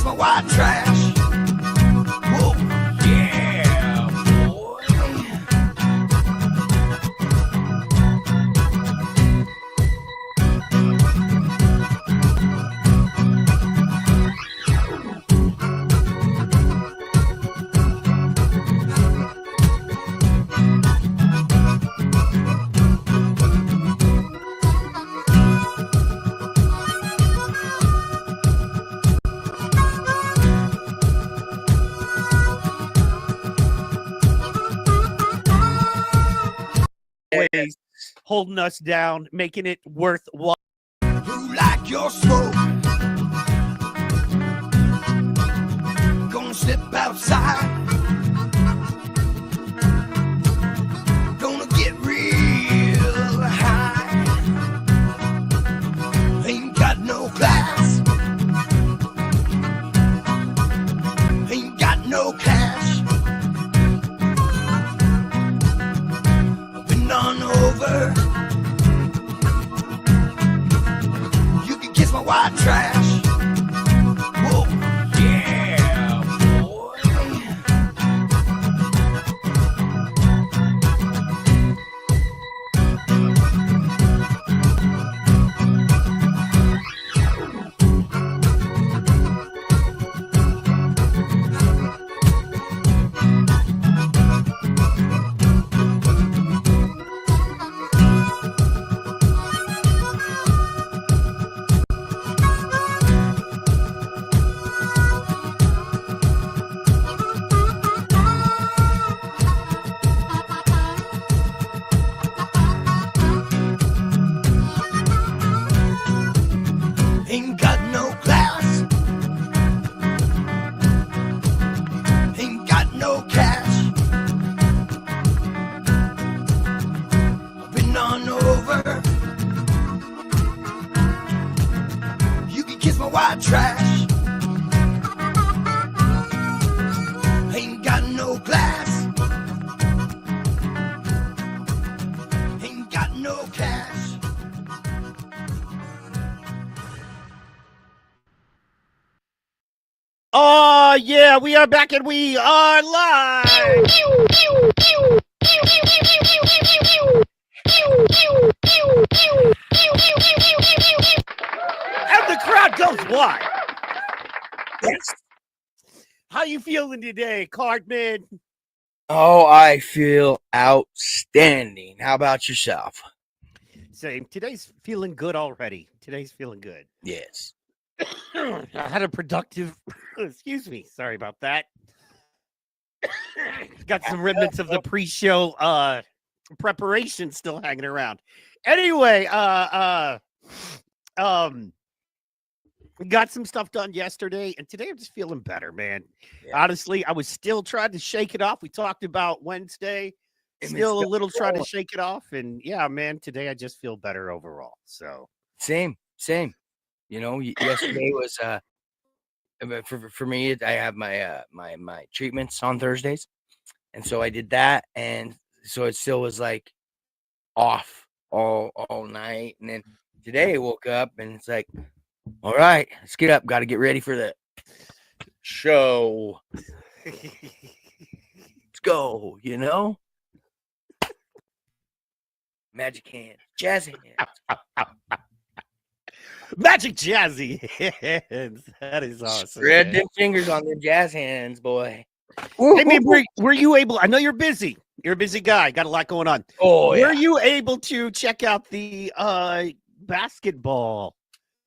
my white trash. Whoa, yeah, boy. Always holding us down, making it worthwhile. Who like your smoke? Gonna step outside. Gonna get real high. Ain't got no class. Ain't got no cash. Been on over. You can kiss my white trash. Whoa, yeah, boy. Ain't got no class. Ain't got no cash. I've been on over. You can kiss my white trash. Ain't got no class. Ain't got no cash. Oh, yeah, we are back and we are live. And the crowd goes wild. Yes. How you feeling today, Cardman? Oh, I feel outstanding. How about yourself? Same. Today's feeling good already. Today's feeling good. Yes. I had a productive, excuse me, sorry about that. Got some remnants of the pre-show preparation still hanging around. Anyway, we got some stuff done yesterday, and today I'm just feeling better, man. Yeah. Honestly, I was still trying to shake it off. We talked about Wednesday, still a little trying to shake it off, and yeah, man, today I just feel better overall. So Same. You know, yesterday was for me. I have my my treatments on Thursdays, and so I did that, and so it still was like off all night, and then today I woke up and it's like, all right, let's get up. Got to get ready for the show. Let's go. You know, magic hands, jazz hands. Magic Jazzy hands. That is awesome. Spread them fingers on them jazz hands, boy. Hey, man, were you able? I know you're busy. You're a busy guy. Got a lot going on. Oh, were you able to check out the basketball?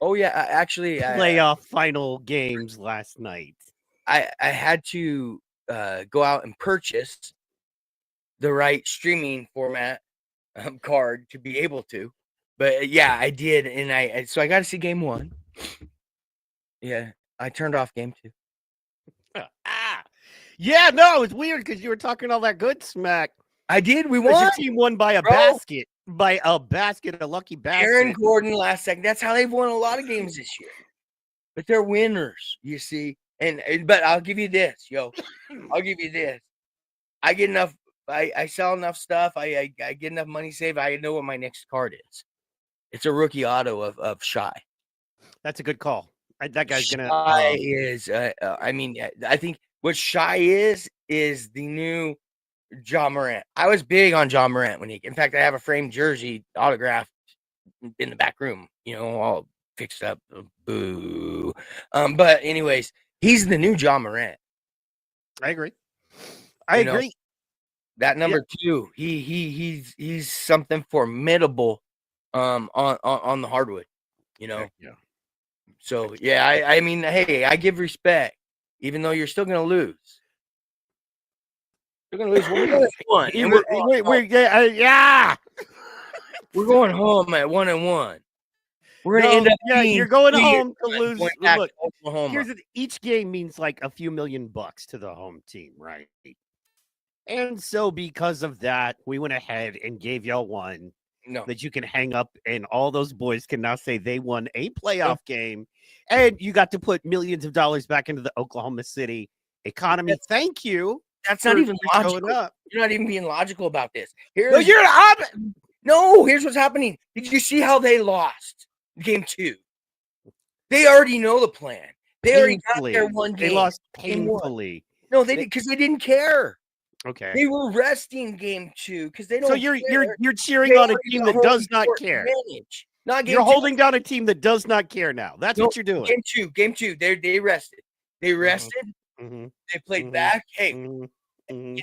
Oh yeah, actually, playoff final games last night. I had to go out and purchase the right streaming format card to be able to. But yeah, I did, and so I got to see game one. Yeah, I turned off game two. Yeah, no, it's weird because you were talking all that good smack. I did. We Your won. team won by a basket, a lucky basket. Aaron Gordon last second. That's how they've won a lot of games this year. But they're winners, you see. But I'll give you this, yo. I'll give you this. I get enough. I sell enough stuff. I get enough money saved. I know what my next card is. It's a rookie auto of Shy. That's a good call. That guy's gonna. Shy is. I mean, I think what Shy is the new John Morant. I was big on John Morant when he. In fact, I have a framed jersey autographed in the back room. You know, all fixed up. Boo. But anyways, he's the new John Morant. I agree. I agree. That number 2, he's something formidable on the hardwood, you know. Yeah. So I mean, hey, I give respect, even though you're still gonna lose. You're gonna lose 1-1. We're going home at 1-1. We're gonna end up. Yeah, you're going home to lose. Look, Oklahoma. Each game means like a few $1,000,000 to the home team, right? And so because of that, we went ahead and gave y'all one that you can hang up, and all those boys can now say they won a playoff game, and you got to put millions of dollars back into the Oklahoma City economy. Thank you. That's not even logical. You're not even being logical about this. Here's what's happening. Did you see how they lost game 2? They already know the plan. They already got their one game. They lost painfully. No, they did because they didn't care. Okay. They were resting game 2 because they don't. So you're cheering on a team that does not care. You're holding down a team that does not care now. That's what you're doing. Game two. They rested. They rested. Mm-hmm. They played back. Hey, you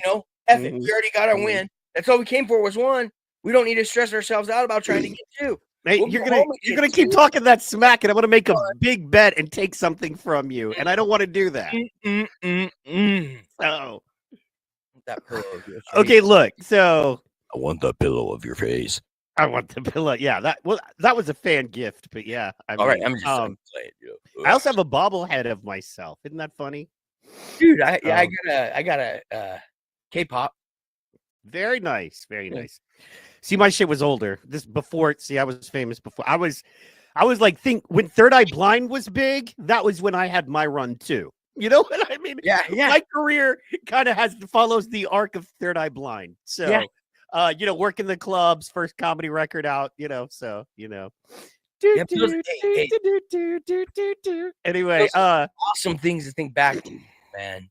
know, F it. We already got our win. That's all we came for was 1. We don't need to stress ourselves out about trying to get 2. Hey, you're gonna keep talking that smack, and I'm gonna make a big bet and take something from you, and I don't want to do that. So. That pillow okay, look. So I want the pillow of your face. I want the pillow. Yeah, that was a fan gift, but yeah. All right, I'm just playing. I also have a bobblehead of myself. Isn't that funny, dude? I got a K-pop. Very nice, very nice. See, my shit was older. This before. See, I was famous before. I was like, when Third Eye Blind was big. That was when I had my run too. You know what I mean? Yeah. My career kind of follows the arc of Third Eye Blind. So, working the clubs, first comedy record out, so, Anyway, awesome things to think back to, man.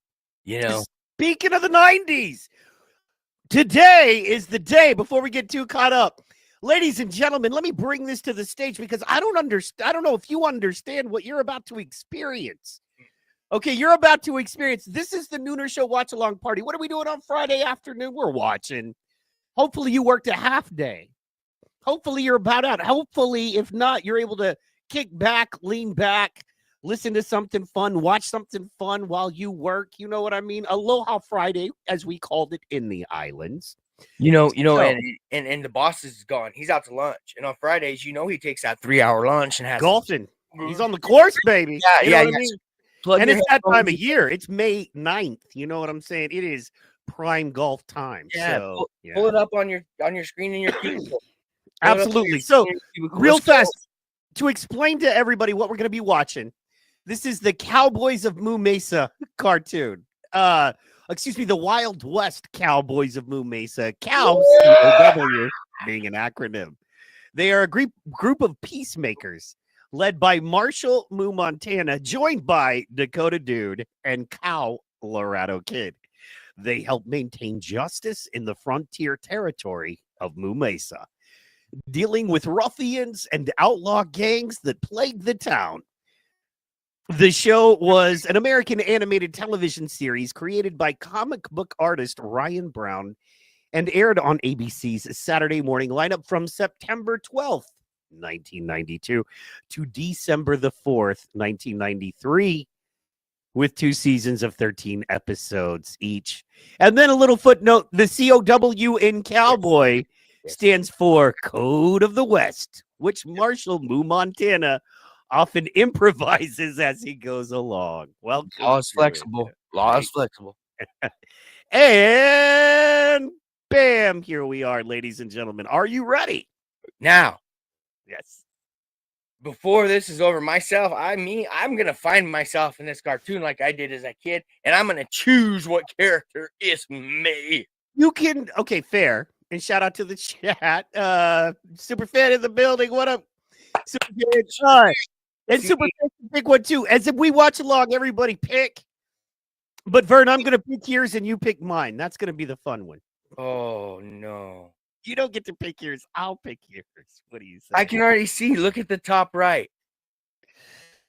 Speaking of the 90s, today is the day before we get too caught up. Ladies and gentlemen, let me bring this to the stage because I don't know if you understand what you're about to experience. Okay, you're about to experience. This is the NoONER Show Watch Along Party. What are we doing on Friday afternoon? We're watching. Hopefully, you worked a half day. Hopefully, you're about out. Hopefully, if not, you're able to kick back, lean back, listen to something fun, watch something fun while you work. You know what I mean? Aloha Friday, as we called it in the islands. And the boss is gone. He's out to lunch. And on Fridays, he takes that 3-hour lunch and has golfing. He's on the course, baby. Yeah. And it's that time of year. It's May 9th. You know what I'm saying? It is prime golf time. Yeah, so pull it up on your screen in your cubicle. Absolutely. So real fast, to explain to everybody what we're going to be watching, this is the Cowboys of Moo Mesa cartoon. The Wild West Cowboys of Moo Mesa. COW, C-O-W, being an acronym. They are a group of peacemakers led by Marshall Moo Montana, joined by Dakota Dude and Colorado Kid. They help maintain justice in the frontier territory of Moo Mesa, dealing with ruffians and outlaw gangs that plague the town. The show was an American animated television series created by comic book artist Ryan Brown and aired on ABC's Saturday morning lineup from September 12th. 1992 to December the 4th, 1993, with 2 seasons of 13 episodes each. And then a little footnote, the COW in Cowboy stands for Code of the West, which Marshall Moo Montana often improvises as he goes along. Well, law is flexible. Law is flexible. And bam, here we are, ladies and gentlemen. Are you ready? Now. Yes. Before this is over, I'm going to find myself in this cartoon like I did as a kid, and I'm going to choose what character is me. You can, okay, fair. And shout out to the chat. Super fan in the building. What up? Super fan. And Super pick one too. As if we watch along, everybody pick. But Vern, I'm gonna pick yours and you pick mine. That's gonna be the fun one. Oh no. You don't get to pick yours. I'll pick yours. What do you say? I can already see. Look at the top right.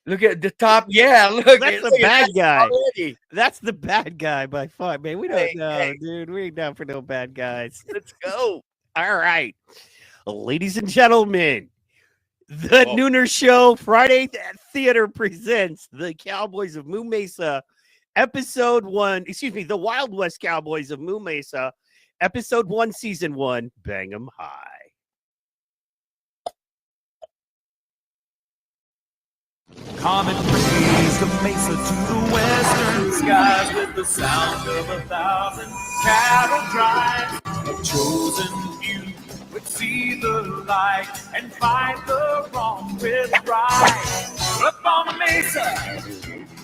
Look at the top. Yeah, look. That's the bad guy. Already. That's the bad guy by far, man. We don't know, dude. We ain't down for no bad guys. Let's go. All right. Ladies and gentlemen, the NoONER Show Friday Theater presents the Cowboys of Moo Mesa, Episode 1. Excuse me, the Wild West Cowboys of Moo Mesa, Episode 1, Season 1, Bang 'em High. Comet rays the mesa to the western skies with the sound of 1,000 cattle drives. A chosen few would see the light and fight the wrong with right. Up on the mesa,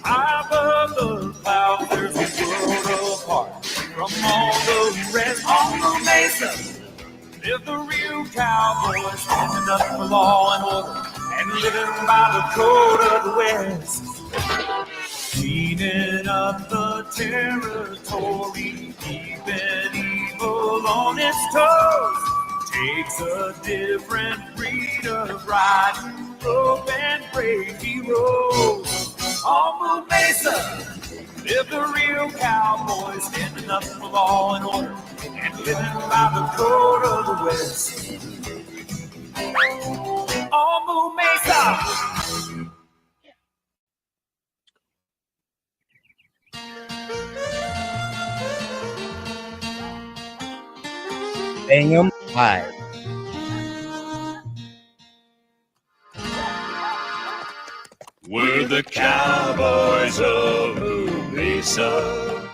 high above the clouds, there's a world apart from all the rest. On the mesa live the real cowboys, standing up for law and order and living by the code of the West. Cleaning up the territory, keeping evil on its toes. Takes a different breed of riding, rope and brave heroes. On Moo Mesa live the real cowboys, standing up for law and order and living by the code of the West. On Moo Mesa. Bang 'em high. We're the Cowboys of Moo Mesa.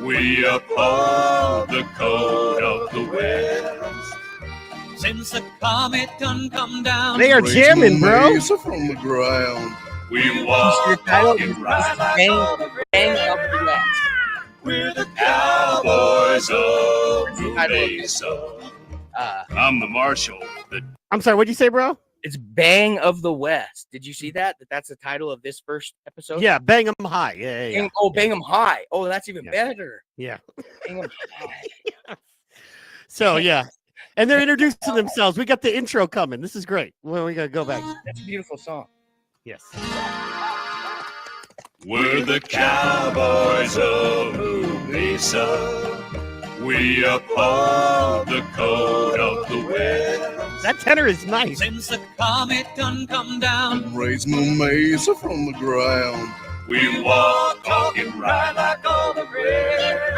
We uphold the code of the West. Since the comet done come down, They are jamming, bro. From the ground. We walk and ride like Bang of the West. we're the Cowboys of Moo Mesa. I'm the marshal. I'm sorry, what'd you say, bro? It's Bang of the West. Did you see that? That's the title of this first episode? Yeah, Bang 'em High. Yeah. Bang 'em high. Oh, that's even better. Yeah. Bang 'em high. So, yeah. And they're introducing themselves. We got the intro coming. This is great. Well, we got to go back. That's a beautiful song. Yes. We're the Cowboys of Moo Mesa. We uphold the code of the West. That tenor is nice. since the comet done come down, Raise Moo Mesa from the ground. We walk, talk, and ride like all the rest.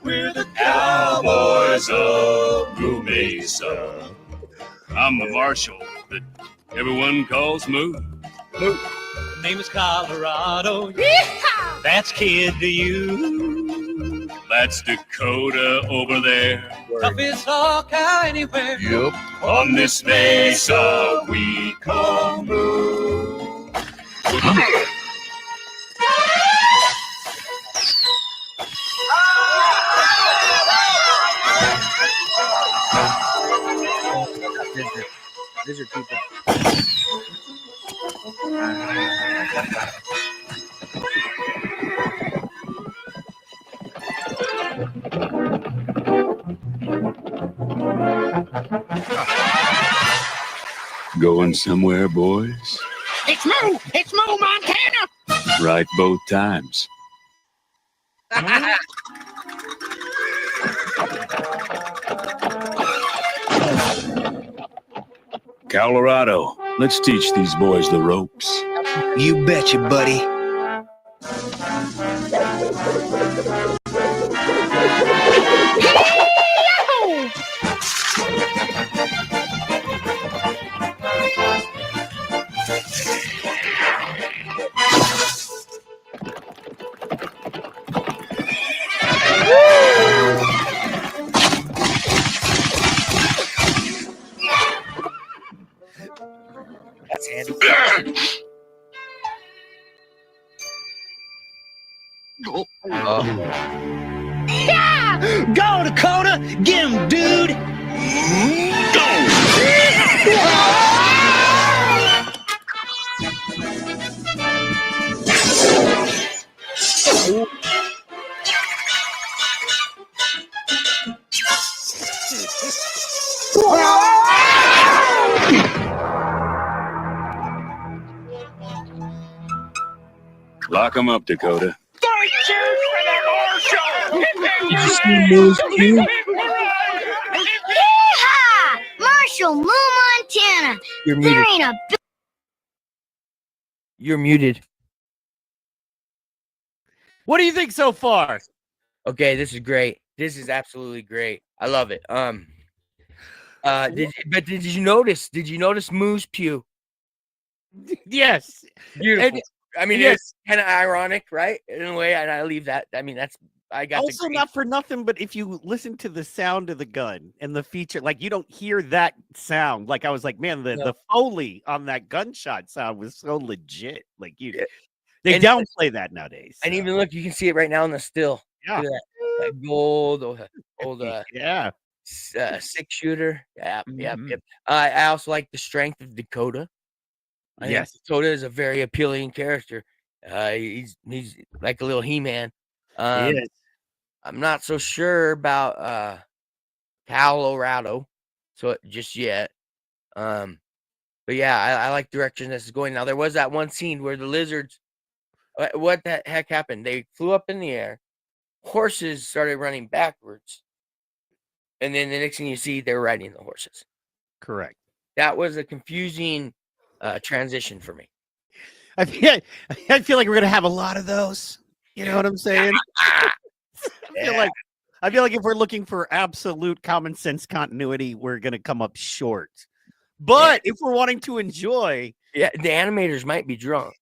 We're the Cowboys of Moo Mesa. I'm the marshal that everyone calls Moo. name is Colorado. Yeehaw! That's kid to you. That's Dakota over there. Toughest all cow anywhere. Yep. On this mesa we call Moo. These are people. Going somewhere, boys? It's Moo, Montana. Right both times. Colorado, let's teach these boys the ropes. You betcha, buddy. That's handy. Go, Dakota! Get him, dude! Lock 'em up, Dakota. Three cheers for the Marshall! Did you see Moose Q? Yeehaw! Marshall, Moo, Montana. You're There muted. ain't a You're muted. What do you think so far? Okay, this is great. This is absolutely great. I love it. Did you notice? Did you notice Moose Pew? Yes. Beautiful. And- I mean, yes. it's kind of ironic, right? In a way, and I leave that. I mean, I got Also, the not for nothing, but if you listen to the sound of the gun and the feature, like you don't hear that sound. Like I was like, man, the Foley on that gunshot sound was so legit. Like they And- downplay that nowadays. And so. even look, you can see it right now in the still. Yeah. Look at that gold, old yeah. 6-shooter. Yep. Mhm. I also like the strength of Dakota. I think Yes. Dakota is a very appealing character. He's like a little He-Man. He is. I'm not so sure about Colorado, so just yet. But yeah, I like the direction this is going. Now there was that one scene where the lizards. What the heck happened? They flew up in the air. Horses started running backwards, and then the next thing you see, they're riding the horses. Correct. That was a confusing transition for me. I feel like we're gonna have a lot of those. You know what I'm saying? I feel like if we're looking for absolute common sense continuity, we're gonna come up short. But if we're wanting to enjoy, Yeah, the animators might be drunk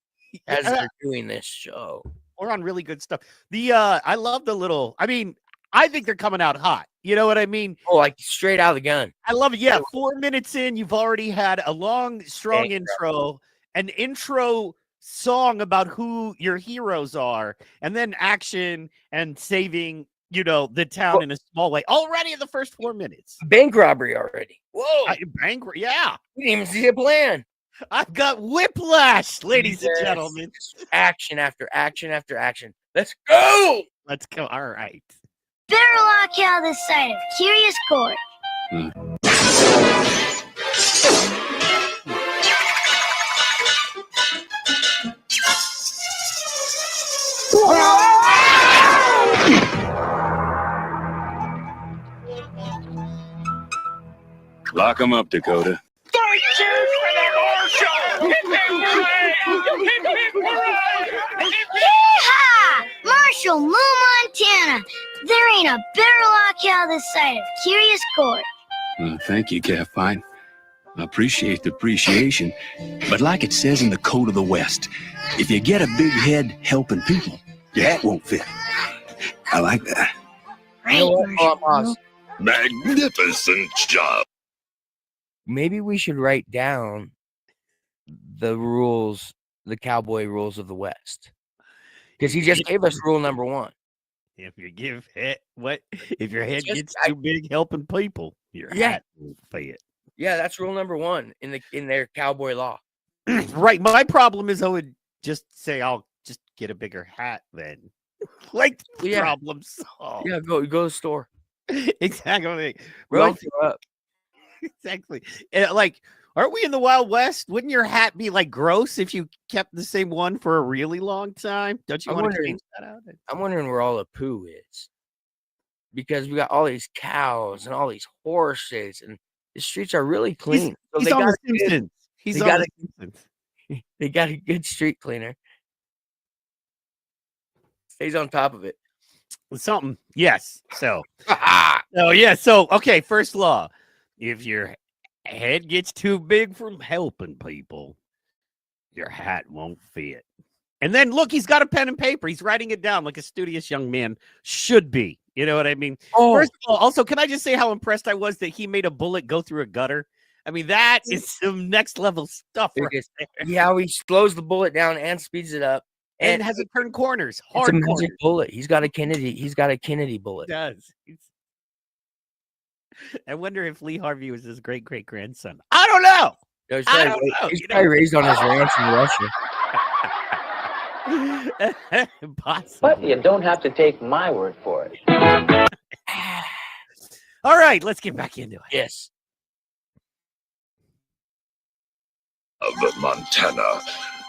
as Yeah. they're doing this show. we're on really good stuff. I love the little. I mean, I think they're coming out hot. You know what I mean? Oh, like straight out of the gun. I love it. Yeah, 4 minutes in, you've already had a long, strong intro, an intro song about who your heroes are, and then action and saving, the town in a small way. Already in the first 4 minutes. Bank robbery already. Whoa! Yeah. We didn't even see a plan. I've got whiplash, ladies and Yes. gentlemen. Action after action after action. Let's go! Let's go. All right. better lock out this side of Curious Court. Lock 'em up, Dakota. Three cheers for the Marshall! Yeehaw! Marshall, Moo, Montana. There ain't a better lock out this side of Curious Court. Thank you, Cat Fine. I appreciate the appreciation. But like it says in the Code of the West, if you get a big head helping people, your hat won't fit. I like that. Right, You know what? Hold on, Marshall. pause. Magnificent job. Maybe we should write down the rules, the cowboy rules of the West. Because he just gave us rule number 1. If you give head, if your head Just- gets too big helping people, your Yeah. hat will fit. Yeah, that's rule number 1 in their cowboy law. Right. My problem is I would just say I'll just get a bigger hat then. Like Yeah. problem solved. Yeah, go to the store. Exactly. Roll Right. you up. Exactly. And, like, aren't we in the Wild West? Wouldn't your hat be like gross if you kept the same one for a really long time? Don't you I'm want to wondering- change that out? I'm wondering where all the poo is. Because we got all these cows and all these horses, and the streets are really clean. So He's they on got the Simpsons. He's they on got the Simpsons. they got a good street cleaner. Stays on top of it. Something. Yes. So. Oh yeah. So okay. First law: if your head gets too big from helping people, your hat won't fit. And then look, he's got a pen and paper. He's writing it down like a studious young man should be. You know what I mean? Oh, First of all, also, can I just say how impressed I was that he made a bullet go through a gutter? I mean, that is some next level stuff. Right because there. yeah, he slows the bullet down and speeds it up, And has it turned corners? it's a Hard magic corners. bullet. He's got a Kennedy bullet. It does. I wonder if Lee Harvey was his great grandson. I don't know. He's I probably, don't know, he's you probably know. raised on his ranch in Russia. Possibly. But you don't have to take my word for it. All right, let's get back into it. Yes. Of Montana,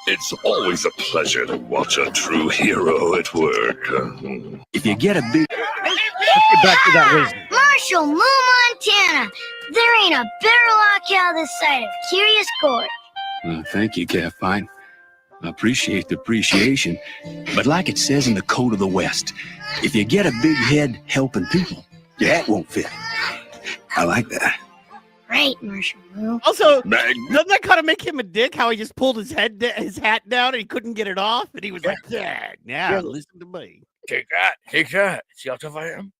it's always a pleasure to watch a true hero at work. If you get a big... Let's get back to that wisdom. Marshall, Moo, Montana. There ain't a better locale this side of Curious Court. Thank you, Calf Fine. I appreciate the appreciation, but like it says in the Code of the West, if you get a big head helping people, your hat won't fit. I like that. Right, Marshall Moo. Also, doesn't that kind of make him a dick? How he just pulled his hat down and he couldn't get it off, and he was like, "Yeah, now listen to me. Take that. See how tough I am?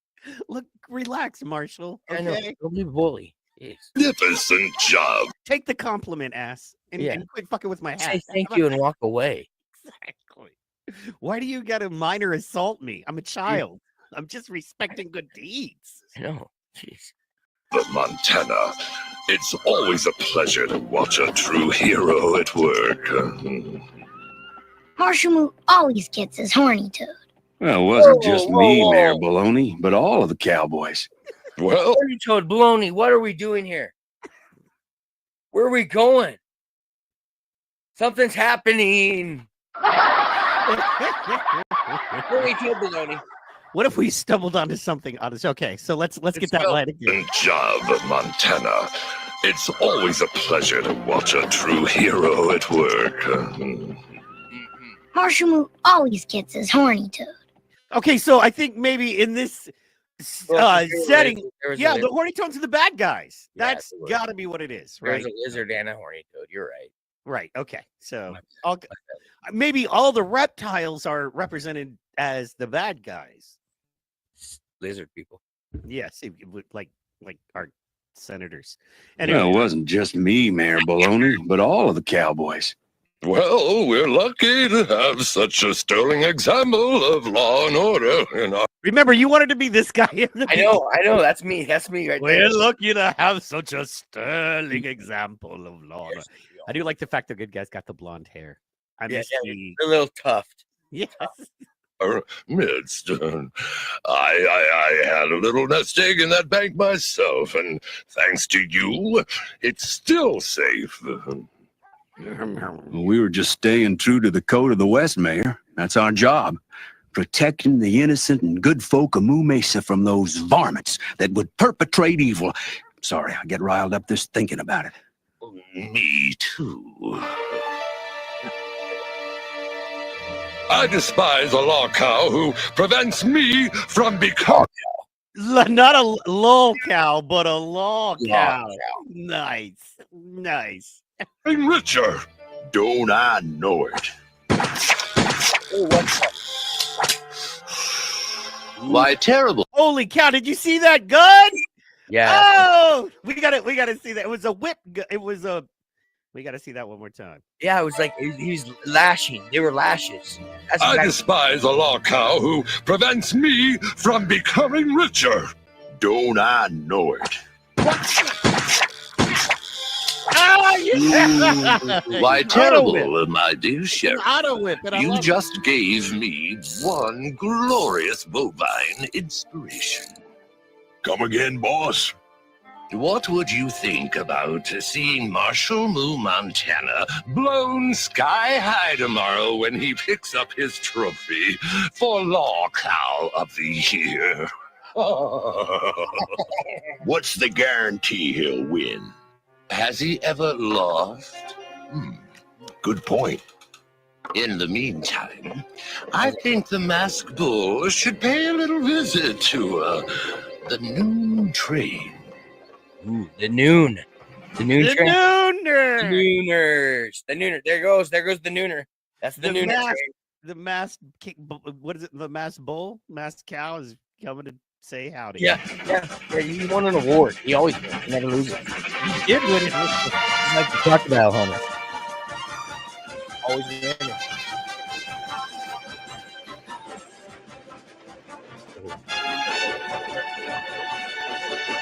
Look, relax, Marshall. I know. Okay, Don't be a bully. Yes. Magnificent job. take the compliment, ass, and quit fucking with my hat." Say thank you and walk away. Exactly. Why do you got to minor assault me? I'm a child. I'm just respecting good deeds. I know. Jeez. Of Montana, it's always a pleasure to watch a true hero at work. Marshall Moo always gets his horny toad. Well, it wasn't just me, whoa. Mayor Baloney, but all of the cowboys. Well, Horny toad baloney. What are we doing here? Where are we going? Something's happening. Horny toad baloney. What if we stumbled onto something honest? Okay, so let's get that line again. job, Montana. It's always a pleasure to watch a true hero at work. Marshall Moo always gets his horny toad. Okay, so I think maybe in this setting, the horny toads are the bad guys. Yeah, That's got to be what it is, right? There's a lizard and a horny toad. You're right. Right. Okay. So maybe all the reptiles are represented as the bad guys. Lizard people. Yes, like our senators. Well, it wasn't just me, Mayor Baloney, but all of the cowboys. Well, we're lucky to have such a sterling example of law and order in our... Remember, you wanted to be this guy. I know. That's me right there. We're lucky to have such a sterling example of law. Yes. I do like the fact the good guy's got the blonde hair. I miss the... A little tuft. Yes. our midst. I had a little nest egg in that bank myself, and thanks to you, it's still safe. We were just staying true to the Code of the West, Mayor. That's our job. Protecting the innocent and good folk of Moo Mesa from those varmints that would perpetrate evil. Sorry, I get riled up just thinking about it. Me too. I despise a law cow who prevents me from becoming... Not a lol cow, but a law cow. Nice. richer. Don't I know it? Why, terrible. Holy cow, did you see that gun? Yeah. Oh, we gotta see that. It was a whip gun. We gotta see that one more time. Yeah, it was like he was lashing. They were lashes. That's I exactly- despise a law cow who prevents me from becoming richer. Don't I know it? Why, terrible, my dear sheriff. Auto whip, and I You love just gave me one glorious bovine inspiration. Come again, boss? What would you think about seeing Marshall Moo, Montana, blown sky high tomorrow when he picks up his trophy for Law Cow of the Year? What's the guarantee he'll win? Has he ever lost? Good point. In the meantime, I think the Masked Bull should pay a little visit to the noon train. Ooh, the noon. The noon the train. nooner. The nooners. The nooner. There goes the nooner. That's the nooner masked- train. The masked what is it? The masked bull, masked cow is coming to say howdy. Yeah. He won an award. He always wins. He never loses. He did win it. He's like the crocodile hunter. Always winning.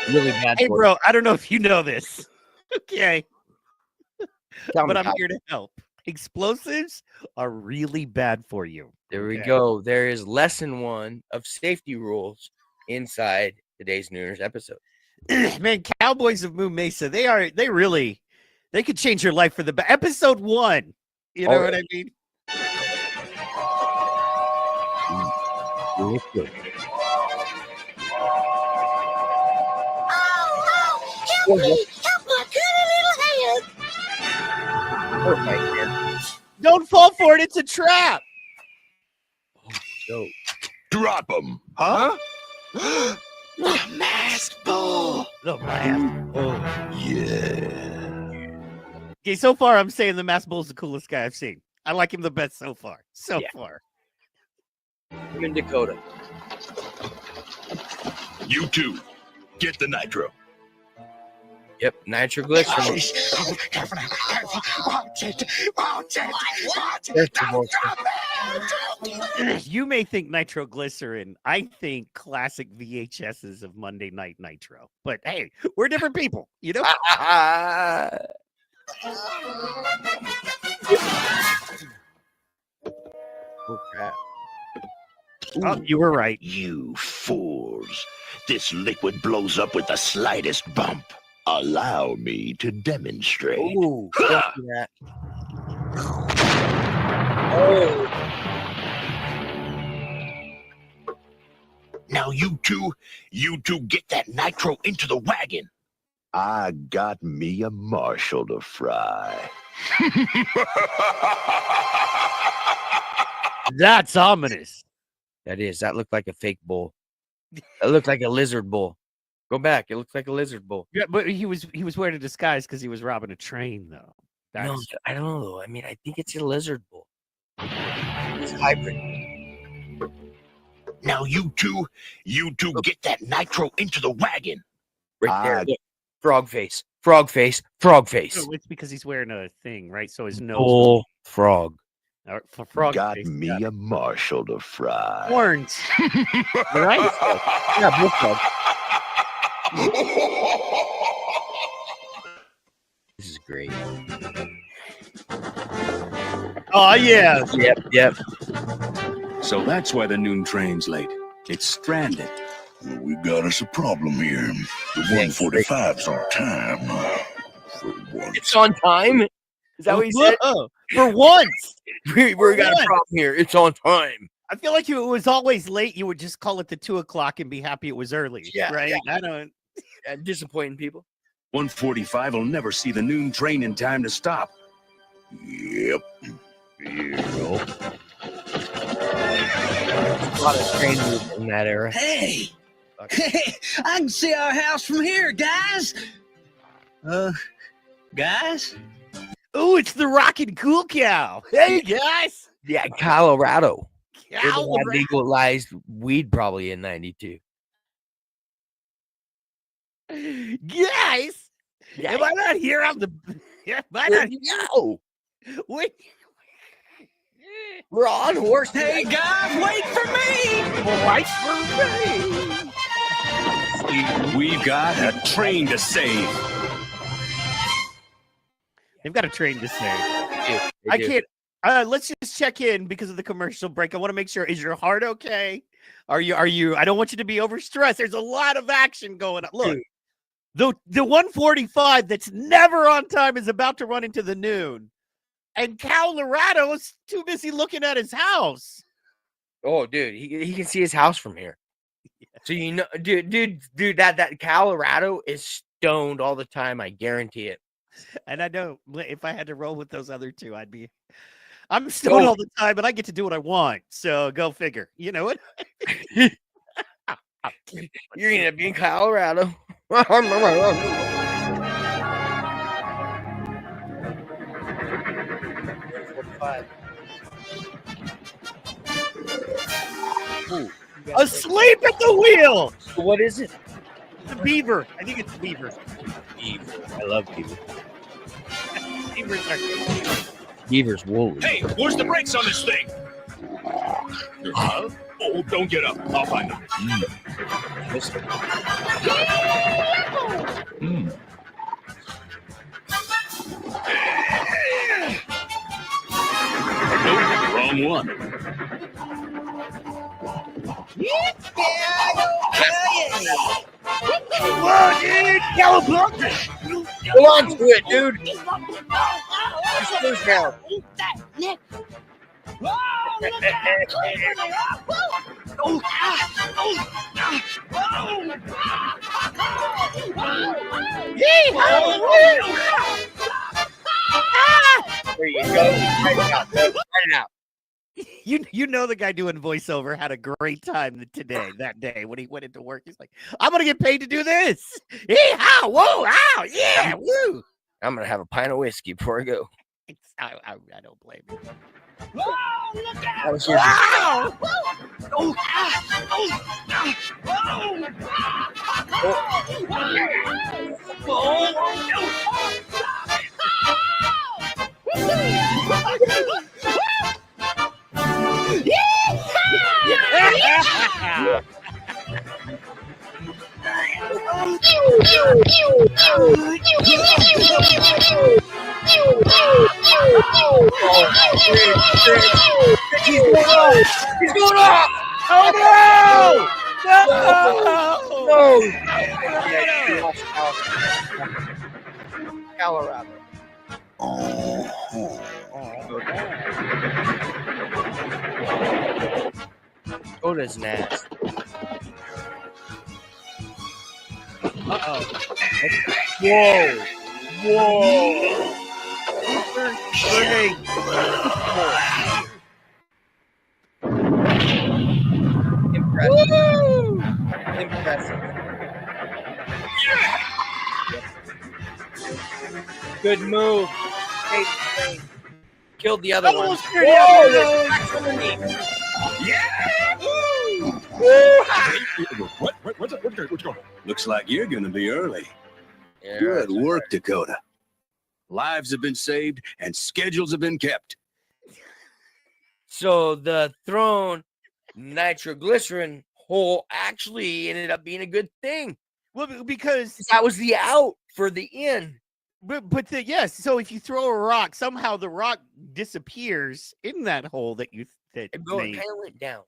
Really bad. Hey, sport. bro, I don't know if you know this. Okay, Tell me but I'm how. here to help. Explosives are really bad for you. There we go. There is lesson 1 of safety rules inside today's Nooners episode. Man, Cowboys of Moon Mesa, they could change your life for the best. Episode 1. You know what I mean? Oh, help me! Help my cutie little head! Don't fall for it. It's a trap. Go. Drop him. Huh? The masked bull. The masked bull. Yeah. Okay, so far I'm saying the masked bull is the coolest guy I've seen. I like him the best so far. So far. I'm in Dakota. You two, get the nitro. Yep, nitroglycerin. You may think nitroglycerin. I think classic VHSs of Monday Night Nitro. But hey, we're different people, you know? Oh, crap. Oh, you were right. You fools. This liquid blows up with the slightest bump. Allow me to demonstrate. Ooh, that. Oh. Now you two get that nitro into the wagon. I got me a Marshall to fry. That's ominous. That is. That looked like a fake bull. That looked like a lizard bull. Go back. It looks like a lizard bull. Yeah, but he was wearing a disguise because he was robbing a train, though. No, I don't know, though. I mean, I think it's a lizard bull. It's hybrid. Now you two get that nitro into the wagon. Right there. Look. Frog face. Frog face. Frog face. No, it's because he's wearing a thing, right? So his nose. Bull frog. Frog got face, me a Marshall to fry. Horns. Right? Yeah, bull frog. This is great. Oh, yeah. Yep. So that's why the noon train's late. It's stranded. Well, we got us a problem here. The 145's on time. For once. It's on time? Is that what he said? For once. We got a problem here. It's on time. I feel like if it was always late, you would just call it the 2 o'clock and be happy it was early. Yeah, right? yeah. I don't. Disappointing people. 145 will never see the noon train in time to stop. Yep. A lot of train moves in that era. Hey, I can see our house from here, guys. Guys? Oh, it's the Rockin' Cool Cow. Hey, guys. Yeah, Colorado. They had Colorado. legalized weed probably in 92. Guys, am I not here on the? Am I not? No. Wait. We're on horse. Hey, guys, wait for me. Wait for me. We've got a train to save. They've got a train to save. They do. Can't. Let's just check in because of the commercial break. I want to make sure. Is your heart okay? Are you? I don't want you to be overstressed. There's a lot of action going on. Look, the 145 that's never on time is about to run into the noon, and Colorado is too busy looking at his house. Oh, dude, he can see his house from here. Yeah. So you know, dude, that Colorado is stoned all the time. I guarantee it. And I know if I had to roll with those other two, I'm stoned all the time, and I get to do what I want. So go figure. You know what? You're gonna be in Colorado. Asleep at the wheel. What is it? The beaver. I think it's beaver. Beaver. I love beaver. Beavers are. Beaver's woolly. Hey, where's the brakes on this thing? Huh? Oh, don't get up. I'll find them. Round one. Whoa, dude! Cowabunga! Hold on to it, dude. Just first round. There you go. Right out, bro. Right out. You know the guy doing voiceover had a great time that day when he went into work. He's like, I'm gonna get paid to do this. Yee-haw, whoa, ow, yeah, woo. I'm gonna have a pint of whiskey before I go. I don't blame you. That was your He's going off! Oh no! Colorado. Dakota's nasty. Uh-oh. Whoa. Impressive. Good move. Killed the other one. What's going on? Looks like you're going to be early. Yeah, Good work, Dakota. Lives have been saved and schedules have been kept. So the thrown nitroglycerin hole actually ended up being a good thing. Well, because that was the out for the in. But yes, so if you throw a rock, somehow the rock disappears in that hole that you It made, kind of went down.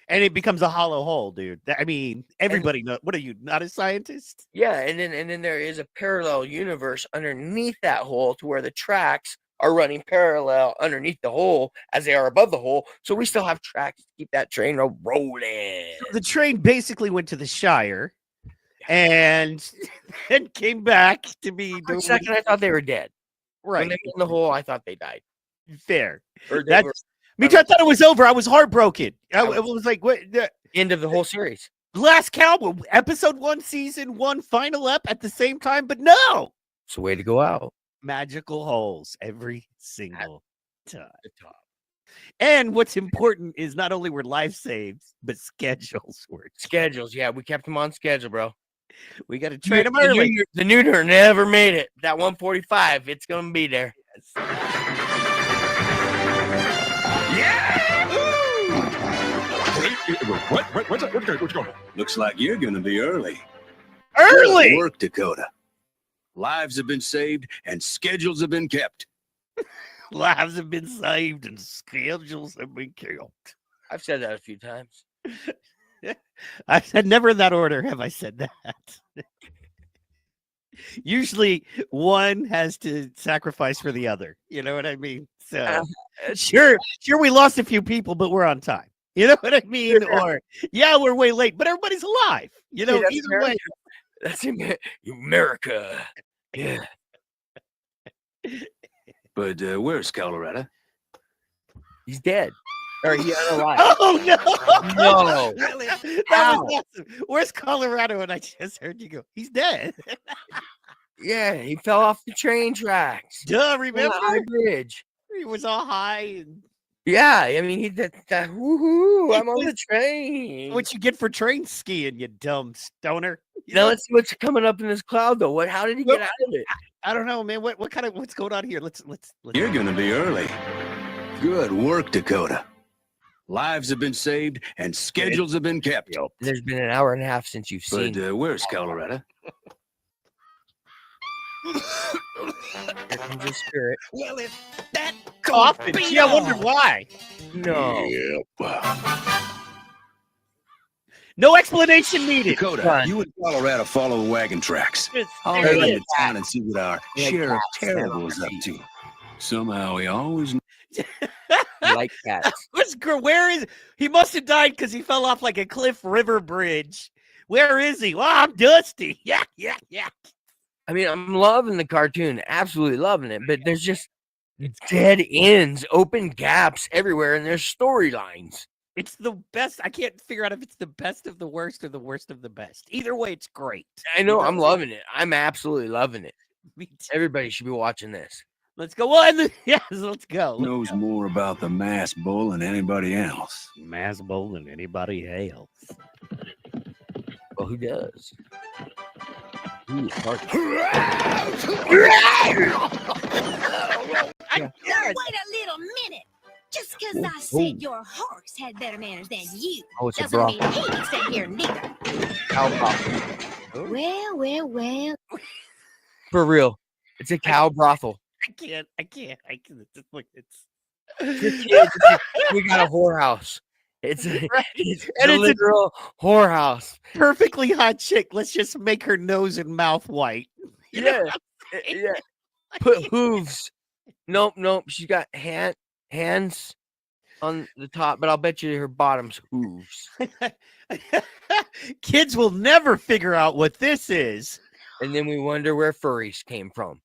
and it becomes a hollow hole, dude. I mean, everybody knows. What are you, not a scientist? Yeah, and then there is a parallel universe underneath that hole to where the tracks are running parallel underneath the hole as they are above the hole. So we still have tracks to keep that train rolling. So the train basically went to the Shire and then came back to be. For a second, I thought they were dead. Right. When they went in the hole, I thought they died. Fair. Or they That's were me too. I thought it was over. I was heartbroken. I was like, what? The end of the whole series. Last Cowboy, episode 1, season 1, final ep at the same time, but no. It's a way to go out. Magical holes every single time. And what's important is not only were lives saved, but schedules were. Schedules, yeah, we kept them on schedule, bro. We got to train them early. The NoONER never made it. That 145, it's gonna be there. What's going on? Looks like you're going to be early. Early! Good work, Dakota. Lives have been saved and schedules have been kept. Lives have been saved and schedules have been killed. I've said that a few times. I said never in that order have I said that. Usually one has to sacrifice for the other. You know what I mean? So sure we lost a few people, but we're on time. You know what I mean? Or yeah, we're way late, but everybody's alive. You know, that's either way. That's America. Yeah. But where's Colorado? He's dead. Or he unalive. Oh no! No. That was awesome. Where's Colorado? And I just heard you go, he's dead. Yeah, he fell off the train tracks. Duh, remember? High bridge. He was all high. And Yeah, I mean, he did that. Woohoo! I'm on the train. what you get for train skiing, you dumb stoner. Now let's see what's coming up in this cloud, though. What? How did he get out of it? I don't know, man. What's going on here? Let's. You're going to be early. Good work, Dakota. Lives have been saved and schedules have been kept. There's been an hour and a half since you've But seen. where's Colorado? Here comes the spirit. Well, if that Coughing. Gee, I wonder why. No. No explanation needed. Dakota, Fine. you and Colorado follow the wagon tracks. Just I'll there head it into is. town and see what our Like Sheriff cats, Terrible is up to. Somehow he always Like cats. Where is he? Must have died because he fell off like a Cliff River bridge. Where is he? Well, I'm Dusty. Yeah. I mean, I'm loving the cartoon, absolutely loving it, but there's just dead ends, open gaps everywhere, and there's storylines. It's the best. I can't figure out if it's the best of the worst or the worst of the best. Either way, it's great. I know, I'm loving it. I'm absolutely loving it. Me too. Everybody should be watching this. Let's go on. Yes, let's go. knows more about the mass bull than anybody else. Mass bowl than anybody else. Well, who does? Ooh, Now, wait a little minute. Just because I said your horse had better manners than you Oh, it's a doesn't mean brothel. he can stay here neither. Cow brothel. Well. For real. It's a cow brothel. I can't. It's like it's. For kids, we got a whorehouse. It's a, it's And a it's a- literal whorehouse. Perfectly hot chick. Let's just make her nose and mouth white. You know? Yeah. Put hooves. Nope. She's got hands on the top, but I'll bet you her bottom's hooves. Kids will never figure out what this is. And then we wonder where furries came from.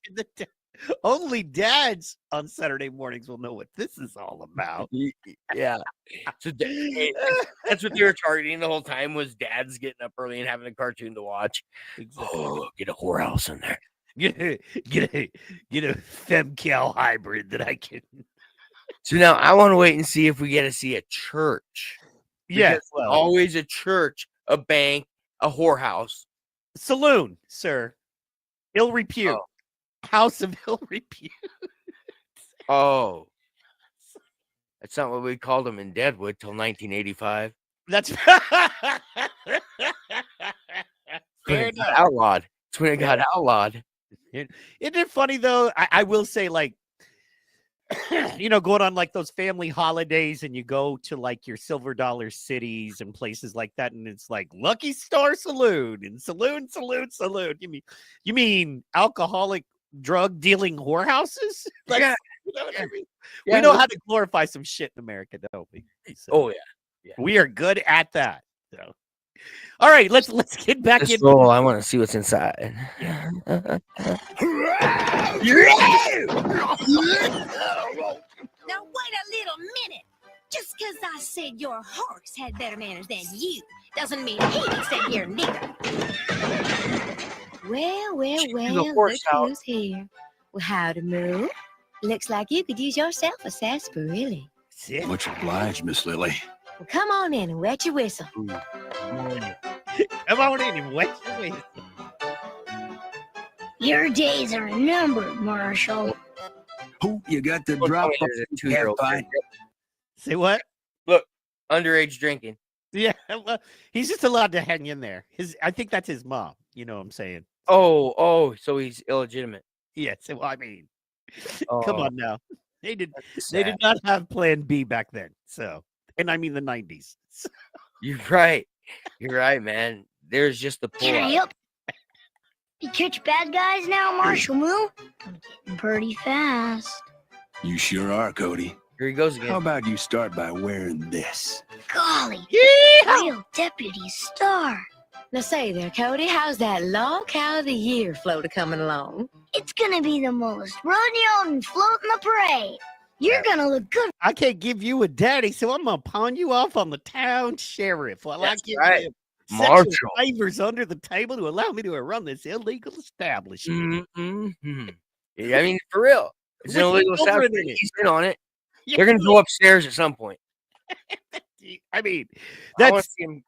Only dads on Saturday mornings will know what this is all about. Yeah. So that's what they were targeting the whole time, was dads getting up early and having a cartoon to watch. Oh, get a whorehouse in there. Get a femcal hybrid that I can. So now I want to wait and see if we get to see a church. Yeah, Because well, always a church, a bank, a whorehouse. saloon, sir. Ill repute. Oh. House of ill repute. Oh. That's not what we called them in Deadwood till 1985. That's fair It got enough. outlawed. That's when it got outlawed. Isn't it funny though? I will say, like, going on like those family holidays and you go to like your silver dollar cities and places like that, and it's like Lucky Star Saloon and saloon. You mean alcoholic drug dealing whorehouses? Like, Yeah. you know what I mean? Yeah, We know no- how to glorify some shit in America, don't we? So, Oh, yeah. we are good at that. So. All right, let's get back This into roll, I want to see what's inside. Now, wait a little minute. Just because I said your horse had better manners than you doesn't mean he can stay here neither. Well, the horse look out. who's here. Well, howdy, Moo. Looks like you could use yourself a sarsaparilla. Sit. Much obliged, Miss Lily. Well, come on in and wet your whistle. Come on in and wet your whistle. Your days are numbered, Marshall. Who you got to Don't drop tell me there's a 2-year-old fight? Say what? underage drinking. Yeah, well, he's just allowed to hang in there. I think that's his mom. You know what I'm saying? Oh, so he's illegitimate. Yeah. So I mean, Oh, come on now. They did sad. not have Plan B back then. So, and I mean the 90s. You're right. You're right, man. There's just the pull Hurry out. up. You catch bad guys now, Marshall Moo? I'm getting pretty fast. You sure are, Cody. Here he goes How again. about you start by wearing this? Golly, Yeah. real deputy star. Now say there, Cody, how's that long cow of the year floater coming along? It's gonna be the most rodeoed and floating the parade. You're gonna look good. I can't give you a daddy, so I'm gonna pawn you off on the town sheriff while That's I get right. him Marshall. favors under the table to allow me to run this illegal establishment. Mm-hmm. Yeah, I mean, for real. It's an With illegal children establishment. in it. He's in on it. Yeah. They're going to go upstairs at some point. I mean, I wanna that's see him.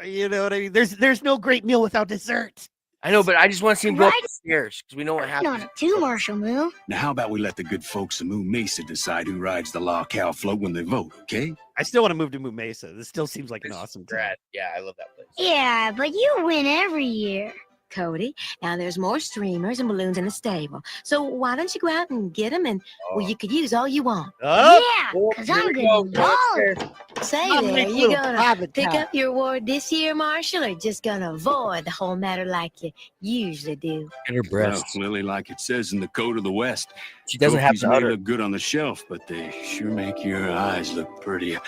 you know what I mean. There's no great meal without dessert. I know, but I just want to see him go Right. upstairs because we know what happens. Not too, Marshall Moo. Now, how about we let the good folks of Moon Mesa decide who rides the law cow float when they vote, okay? I still want to move to Moo Mesa. This still seems like an awesome trip. Brad. Yeah, I love that place. Yeah, but you win every year. Cody, now there's more streamers and balloons in the stable. So why don't you go out and get them, and well, you could use all you want. Yeah, because I'm good. Say I'll there, make you little gonna private pick time. up your award this year, Marshall, or just gonna avoid the whole matter like you usually do? And her Well, breasts. Lily, like it says in the Code of the West, She doesn't have trophies to may utter. look good on the shelf, but they sure make your eyes look pretty.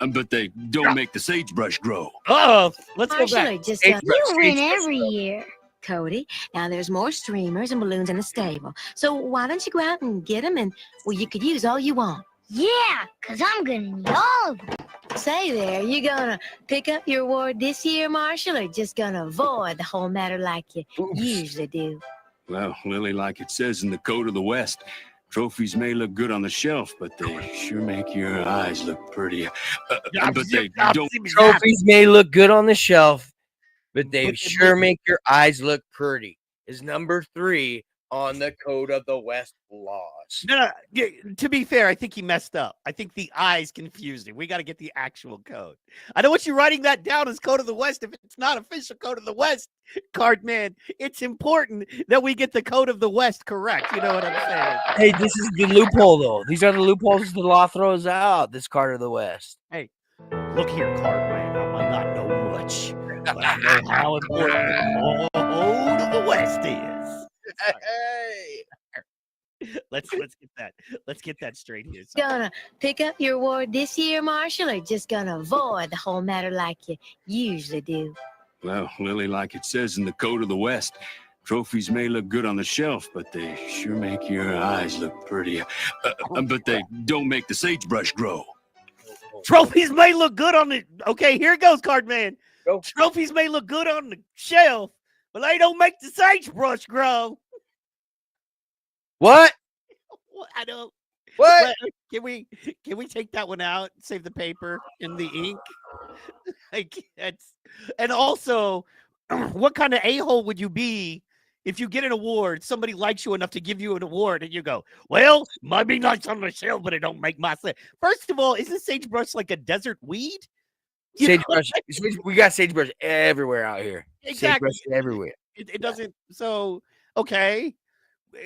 But they don't make the sagebrush grow. Oh, let's go Marshall, back. or just Sagebrush, You win sagebrush. every year. Cody, now there's more streamers and balloons in the stable. So why don't you go out and get them, and well, you could use all you want. Yeah, because I'm gonna need all of them. Say there, you gonna pick up your award this year, Marshall, or just gonna avoid the whole matter like you usually do? Well, Lily, like it says in the Code of the West, trophies may look good on the shelf, but they sure make your eyes look pretty. But they don't. Trophies may look good on the shelf, but they sure make your eyes look pretty. Is number 3 on the Code of the West laws. No, to be fair, I think he messed up. I think the eyes confused him. We got to get the actual code. I don't want you writing that down as Code of the West if it's not official Code of the West, Cardman. It's important that we get the Code of the West correct. You know what I'm saying? Hey, this is the loophole, though. These are the loopholes the law throws out. This Card of the West. Hey, look here, Cardman. I might not know much, but I know how important the Code of the West is. Hey. Let's get that straight here. Gonna pick up your award this year, Marshall, or just gonna avoid the whole matter like you usually do? Well, Lily, like it says in the Code of the West, trophies may look good on the shelf, but they sure make your eyes look pretty. But they don't make the sagebrush grow. Trophies may look good on the. Okay, here it goes, Cardman. Go. Trophies may look good on the shelf, but they don't make the sagebrush grow. What? I don't. What? Can we take that one out? Save the paper and the ink. Like that's. And also, what kind of a-hole would you be if you get an award? Somebody likes you enough to give you an award, and you go, "Well, might be nice on the shelf, but it don't make my sense." First of all, isn't sagebrush like a desert weed? Sagebrush. We got sagebrush everywhere out here. Exactly. Sagebrush everywhere. It doesn't. So okay,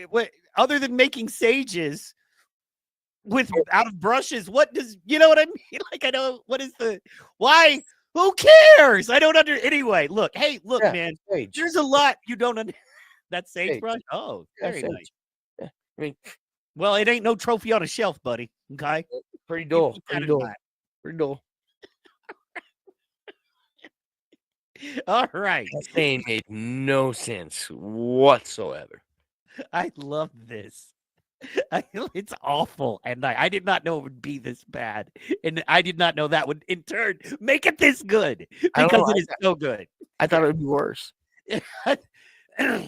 what other than making sages out of brushes? What does you know what I mean? Like I know what is the why? Who cares? I don't anyway. Look, hey, look, man. Sage. There's a lot you don't understand. That's sagebrush. Sage. Oh, Yeah, very sage. nice. Yeah. I mean, Well, it ain't no trophy on a shelf, buddy. Okay, pretty dull. Keep that Pretty in dull. mind. Pretty dull. All right. That saying made no sense whatsoever. I love this. It's awful, and I did not know it would be this bad, and I did not know that would in turn make it this good I don't because know, it is so good. I thought it would be worse. Fair.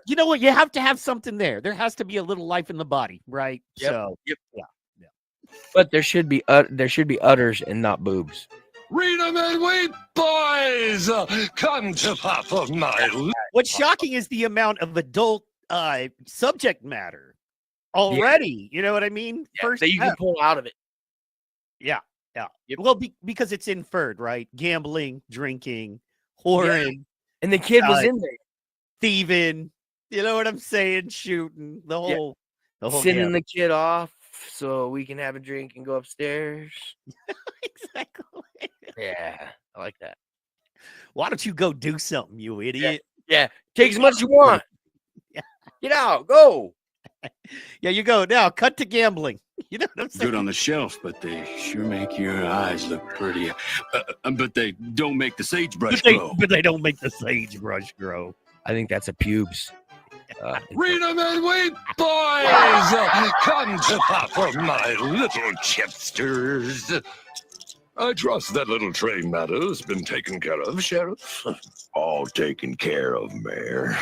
You know what? You have to have something there. There has to be a little life in the body, right? Yep. So, Yep. yeah. But there should be udders and not boobs. Read 'em and weep, boys! Come to Papa my What's shocking is the amount of adult subject matter already. You know what I mean? Yeah, First that you can step. pull out of it. Yeah. Yep. Well, because it's inferred, right? Gambling, drinking, whoring, And the kid was in there. thieving. You know what I'm saying? Shooting the whole, Sending gamut. the kid off so we can have a drink and go upstairs. Exactly. Yeah, I like that. Why don't you go do something, you idiot? Yeah, take as much as you want. Yeah. Get out, go. Yeah, you go now. Cut to gambling. You know what I'm saying? Good on the shelf, but they sure make your eyes look pretty. But they don't make the sagebrush grow. But they don't make the sagebrush grow. I think that's a pubes. Read 'em and weep, boys! Come to Papa my little chipsters. I trust that little train matter's been taken care of, Sheriff. All taken care of, Mayor.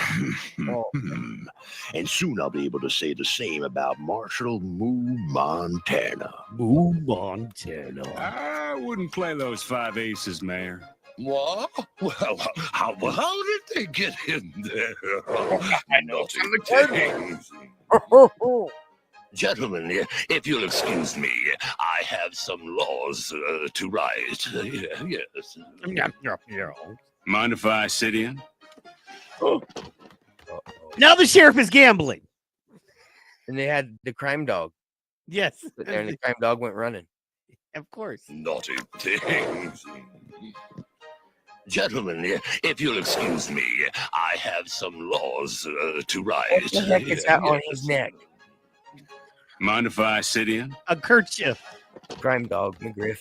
And soon I'll be able to say the same about Marshall Moo Montana. Moo Montana. I wouldn't play those 5 aces, Mayor. What? Well, how did they get in there? Not in the cave. Gentlemen, if you'll excuse me, I have some laws to write. Yes. Mind if I sit in? Now the sheriff is gambling. And they had the crime dog. Yes. And the crime dog went running. Of course. Naughty things. Gentlemen, if you'll excuse me, I have some laws to write. What the heck is that on his neck? Mind if I sit in? A kerchief. Crime dog, McGriff.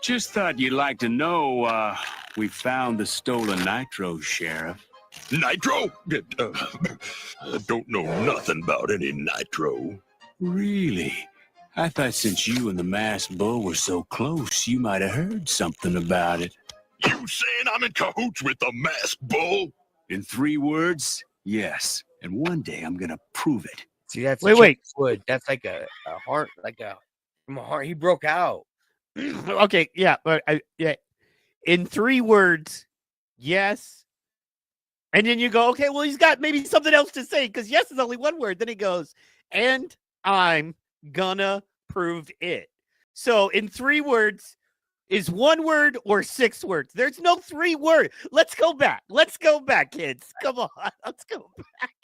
Just thought you'd like to know, we found the stolen nitro, Sheriff. Nitro? Don't know nothing about any nitro. Really? I thought since you and the masked bull were so close, you might have heard something about it. You saying I'm in cahoots with the masked bull? In 3 words, yes. And one day I'm gonna prove it. See, that's wait. Wood. That's like a heart, from a heart. He broke out. Okay, yeah, but yeah. In 3 words, yes. And then you go, okay, well, he's got maybe something else to say because yes is only 1 word. Then he goes, and I'm gonna prove it. So in 3 words is 1 word or 6 words. There's no 3 word. Let's go back. Let's go back, kids. Come on. Let's go back.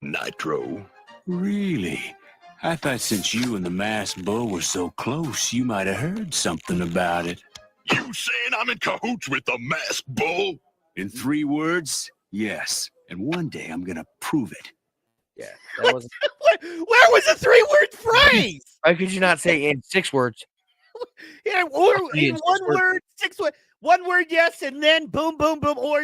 Nitro? Really? I thought since you and the masked bull were so close, you might have heard something about it. You saying I'm in cahoots with the masked bull? In 3 words, yes. And one day I'm gonna prove it. Yeah. That was, Where was the 3-word phrase? why could you not say in 6 words? Yeah, or in 1 words. word, 6 words. 1 word, yes, and then boom, boom, boom, or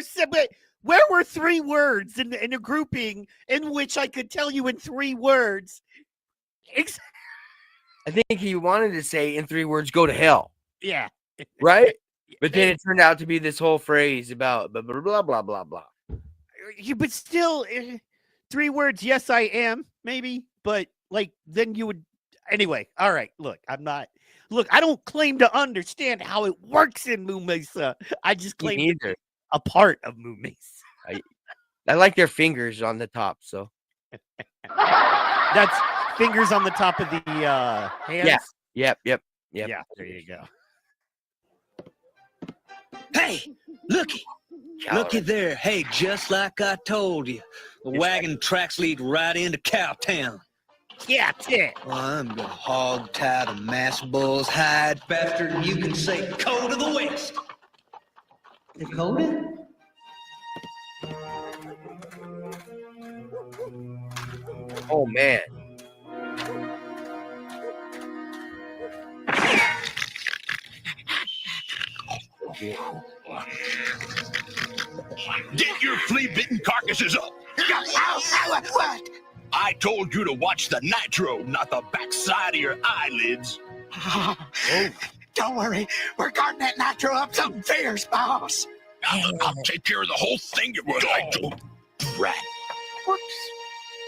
where were 3 words in a grouping in which I could tell you in 3 words? I think he wanted to say in 3 words, go to hell. Yeah. Right? But then it turned out to be this whole phrase about blah, blah, blah, blah, blah, blah. But still, 3 words, yes, I am, maybe. But, like, then you would. Anyway, all right, look, I don't claim to understand how it works in Moo Mesa. I just claim to be a part of Moo Mesa. I like their fingers on the top, so. That's fingers on the top of the hands? Yeah. Yep. Yeah, there you go. Hey, looky. Looky there. Hey, just like I told you. The wagon tracks lead right into Cowtown. Yeah, well, I'm gonna hog tie the masked bull's hide faster than you can say "Code of the West." Dakota? Oh man. Get your flea-bitten carcasses up! What? I told you to watch the nitro, not the backside of your eyelids. Oh. Don't worry, we're guarding that nitro up something fierce, boss. I'll take care of the whole thing. You nitro rat. Whoops.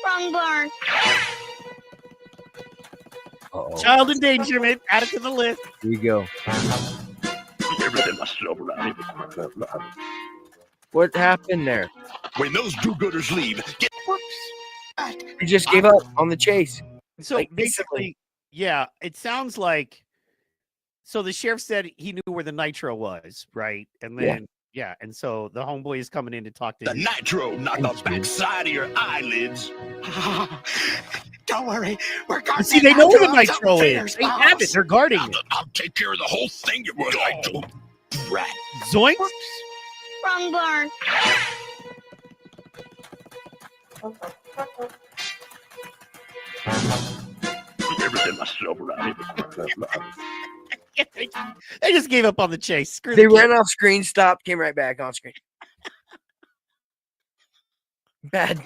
Wrong barn. Child endangerment, add it to the list. Here you go. Everything myself around. What happened there? When those do-gooders leave, get. Whoops. He just gave up on the chase. So like, basically, yeah, it sounds like. So the sheriff said he knew where the nitro was, right? And then, yeah, and so the homeboy is coming in to talk to the him. nitro, not the backside of your eyelids. Don't worry, we're guarding. See, they know where the nitro is. They have it. They're guarding it. I'll take care of the whole thing. You nitro rat. Zoinks. Whoops. Wrong barn. Everything myself around. They just gave up on the chase. Screw They the kid. ran off screen, stopped, came right back on screen. Bad.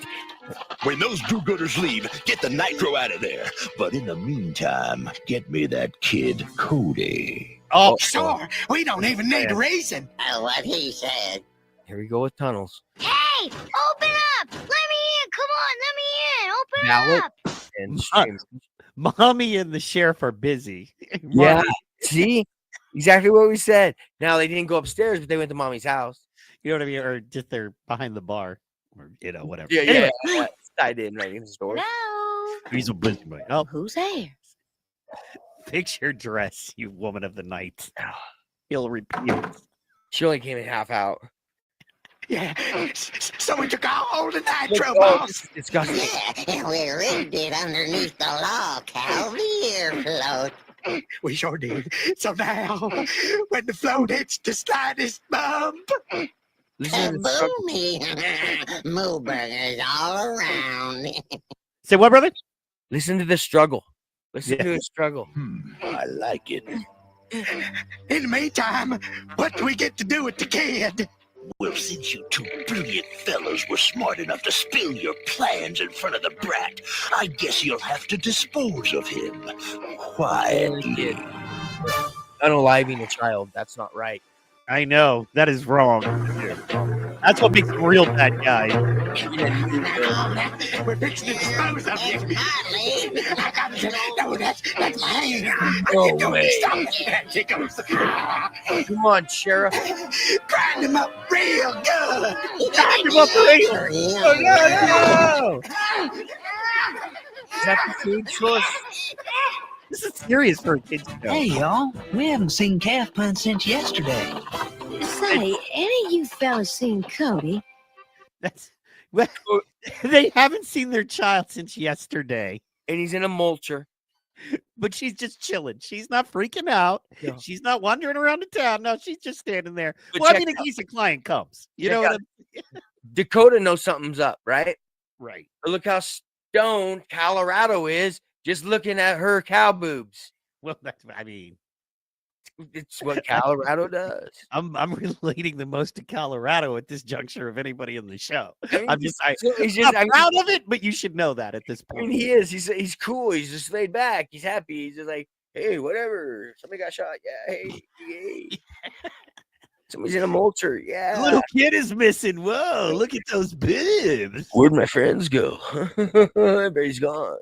When those do-gooders leave, get the nitro out of there. But in the meantime, get me that kid, Cody. Oh, Sure, we don't even need a reason. What he said. Here we go with tunnels. Hey, open up. Let me in. Come on, let me in. Open Ballot up. and stream. Mommy and the sheriff are busy. Yeah. Mommy, See? Exactly what we said. Now they didn't go upstairs, but they went to mommy's house. you know what I mean? Or just they're behind the bar. Or, whatever. Yeah, Anyway, yeah. Tied in right in the store. No. he's a busy boy. Oh, Who's there? fix your dress, you woman of the night. He'll repeat. She only came in half out. Yeah, so we took all the nitro, boss. Disgusting. Yeah, we rigged it underneath the log, Cal. The air float. We sure did. So now, when the float hits the slightest bump, Kaboomy. Moo burgers all around. Say what, brother? Listen to the struggle. Listen to the struggle. I like it. in the meantime, what do we get to do with the kid? Well, since you two brilliant fellows were smart enough to spill your plans in front of the brat, I guess you'll have to dispose of him quietly. Unaliving a child. That's not right. I know. That is wrong. That's what makes him a real bad guy. We're fixing to dispose of him. I gotta say, no, that's my hand. No Don't way. stop it. Tickles. Come on, Sheriff. Grind him up real good. Grind him up real. Oh, no. Is that the food source? This is serious for a kid's show. Hey, y'all. We haven't seen Calf Punt since yesterday. Say, any of you fellas seen Cody? That's well, they haven't seen their child since yesterday. And he's in a mulcher. But she's just chilling. She's not freaking out. No. She's not wandering around the town. No, she's just standing there. But Well, I check mean, in case a client comes. You check know what out- I'm Dakota knows something's up, right? right. But look how stoned Colorado is just looking at her cow boobs. Well, that's I mean, It's what Colorado does. I'm relating the most to Colorado at this juncture of anybody in the show. I mean, I'm just he's not I mean, proud of it, but you should know that at this I point. mean, he is. He's cool. He's just laid back. He's happy. He's just like, hey, whatever. Somebody got shot. Yeah, hey. Somebody's in a mulcher. Yeah. Little kid is missing. Whoa, look at those bibs. Where'd my friends go? Everybody's gone.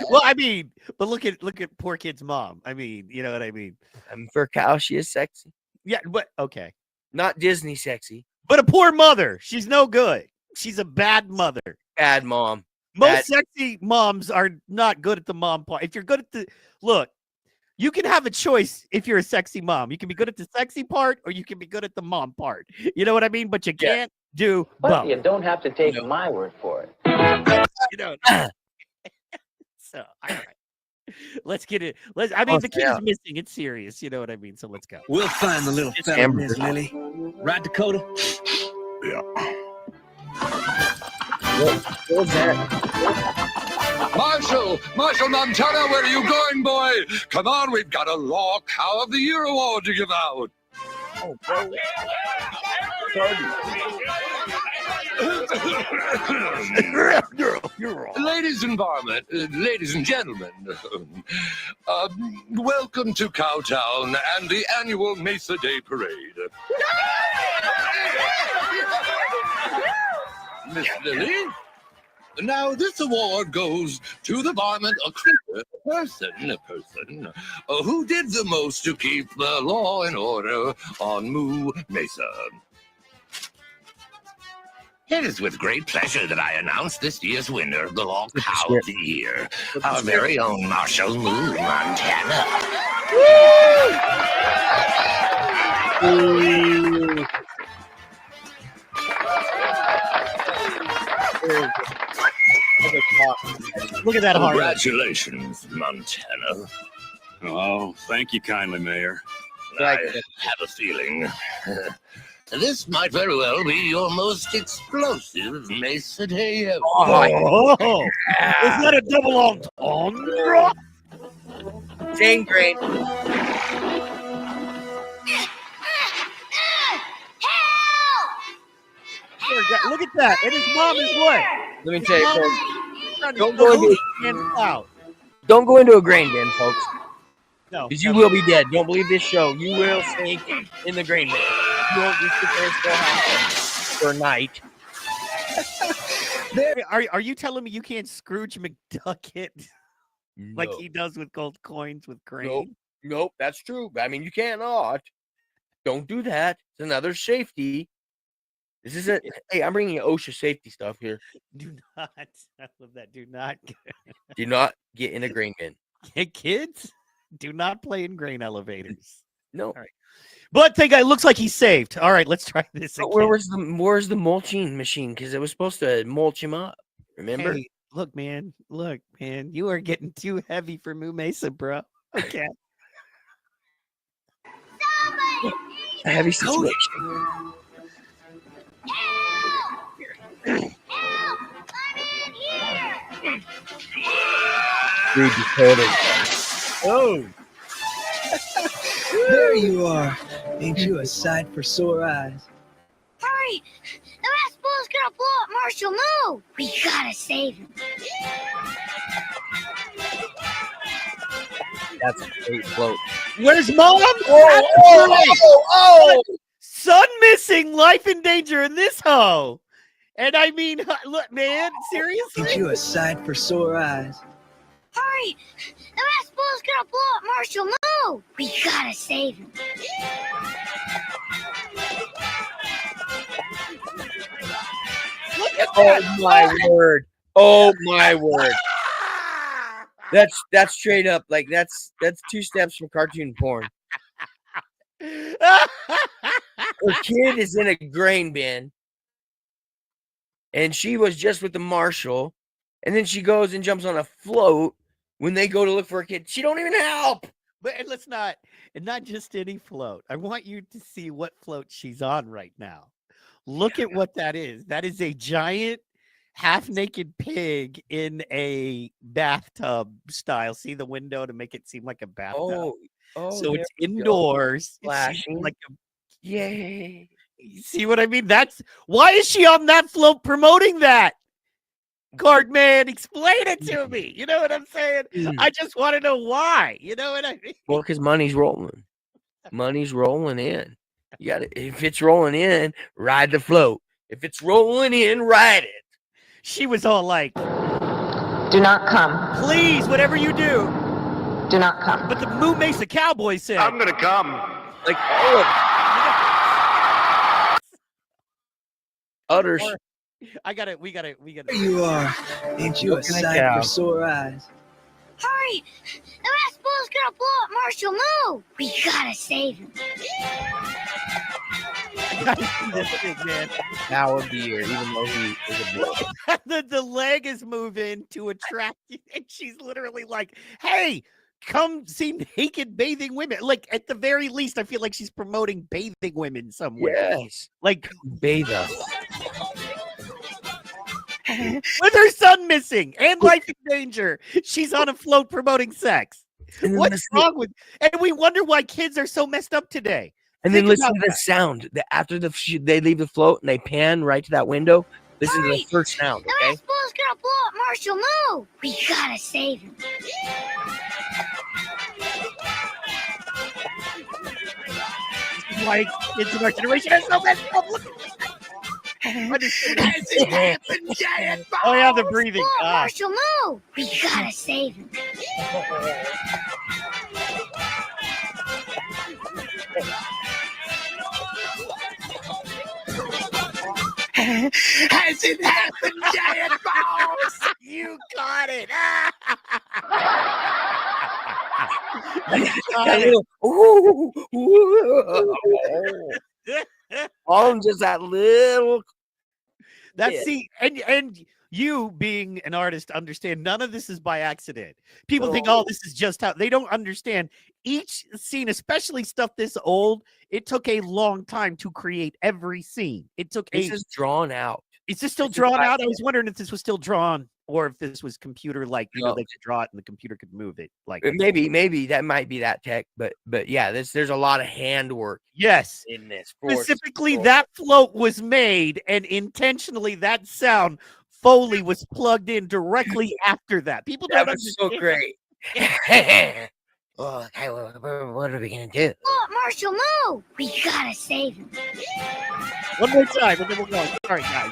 Well, I mean, but look at poor kid's mom. I mean, you know what I mean? For a cow, she is sexy. Yeah, but okay. Not Disney sexy. But a poor mother. She's no good. She's a bad mother. Bad mom. Most sexy moms are not good at the mom part. If you're good at the look, you can have a choice if you're a sexy mom. You can be good at the sexy part or you can be good at the mom part. You know what I mean? But you can't do both. You don't have to take my word for it. You know. So, all right. Let's get it. I mean, the kid is missing. It's serious. You know what I mean? So let's go. We'll find the little fella, Miss Lily. Right, Dakota? Yeah. What was that? Marshall Montana, where are you going, boy? Come on, we've got a Law Cow of the Year award to give out. Oh, bro. Ladies and gentlemen, welcome to Cowtown and the annual Mesa Day Parade. Miss Lily? Now, this award goes to the varmint, a person who did the most to keep the law and order on Moo Mesa. It is with great pleasure that I announce this year's winner of the Law Cow of the Year, our very own Marshall Moo Montana. Look at that heart. Congratulations, Montana. Oh, thank you kindly, Mayor. I have a feeling this might very well be your most explosive Mesa Day ever. Oh, is that a double entendre? Jane Green. Look at that. And his mom is what? Let me tell you, folks. Don't Don't go into a grain bin, folks. No. Because you will be dead. Don't believe this show. You will sink in the grain bin. You won't just sit there and still happen for a night. Are you telling me you can't Scrooge McDuck it like he does with gold coins with grain? Nope, that's true. I mean, you cannot. Don't do that. It's another safety. This is it. Hey, I'm bringing you OSHA safety stuff here. Do not. I love that. Do not. Do not get in a grain bin. Hey, kids, do not play in grain elevators. No. All right. But that guy looks like he's saved. All right, let's try this again. Where's the mulching machine? Because it was supposed to mulch him up. Remember? Hey, look, man. You are getting too heavy for Moo Mesa, bro. Okay. A heavy situation. Rude Dakota. Oh. There you are. Ain't you a sight for sore eyes? Hurry! The last bull's gonna blow up Marshall Moo! We gotta save him. That's a great float. Where's Mom? Oh! Son missing, life in danger in this hoe. And I mean, look, man, seriously? Ain't you a sight for sore eyes? Hurry! The last bull's gonna blow up Marshall Moo! We gotta save him. Look at Oh that. my word! Oh my word! That's straight up like that's 2 steps from cartoon porn. Her kid is in a grain bin, and she was just with the marshal, and then she goes and jumps on a float when they go to look for a kid. She don't even help. But and let's not, and not just any float. I want you to see what float she's on right now. Look at what that is. That is a giant half-naked pig in a bathtub style. See the window to make it seem like a bathtub. So it's indoors. Flashing. Like a, yay. you see what I mean? That's why is she on that float promoting that? Card man, explain it to me. You know what I'm saying? I just want to know why. You know what I mean? Well, because money's rolling. Money's rolling in. You got to, if it's rolling in, ride the float. If it's rolling in, ride it. She was all like, "Do not come. Please, whatever you do, do not come." But the Moo Mesa Cowboy said, "I'm gonna come." Like, oh, utter. We got it. There you are. Ain't you a sight for sore eyes? Hurry! The last bull's gonna blow up Marshall Moo! We gotta save him. I gotta see this thing, man. Now of the year, even though he is a boy. the leg is moving to attract you, and she's literally like, "Hey, come see naked bathing women." Like at the very least, I feel like she's promoting bathing women somewhere. Yes, like bathe us. With her son missing and life in danger, she's on a float promoting sex. What's wrong with? And we wonder why kids are so messed up today. And then listen to the sound. After they leave the float and they pan right to that window, listen to the first sound. The Okay. last bull's gonna blow up Marshall Moo! We gotta save him. This is why kids in our generation are so messed up. Look at Oh yeah, the breathing. Marshall Moo! We gotta save him. Has it happened, giant balls? You got it. All of them just that little. That's see, and you being an artist understand none of this is by accident. People think, oh, this is just how they don't understand each scene, especially stuff this old. It took a long time to create every scene. It took This is drawn out. Is this still drawn out? I was wondering if this was still drawn or if this was computer like you know No. they could draw it and the computer could move it. Like Maybe that might be that tech, but yeah, there's a lot of handwork. Yes, in this. specifically that float was made and intentionally that sound Foley was plugged in directly after that. People don't That was so understand. great. Oh, okay, what are we gonna do? Blow up Marshall Moo! We gotta save him. One more time, and then we'll go. Sorry, guys.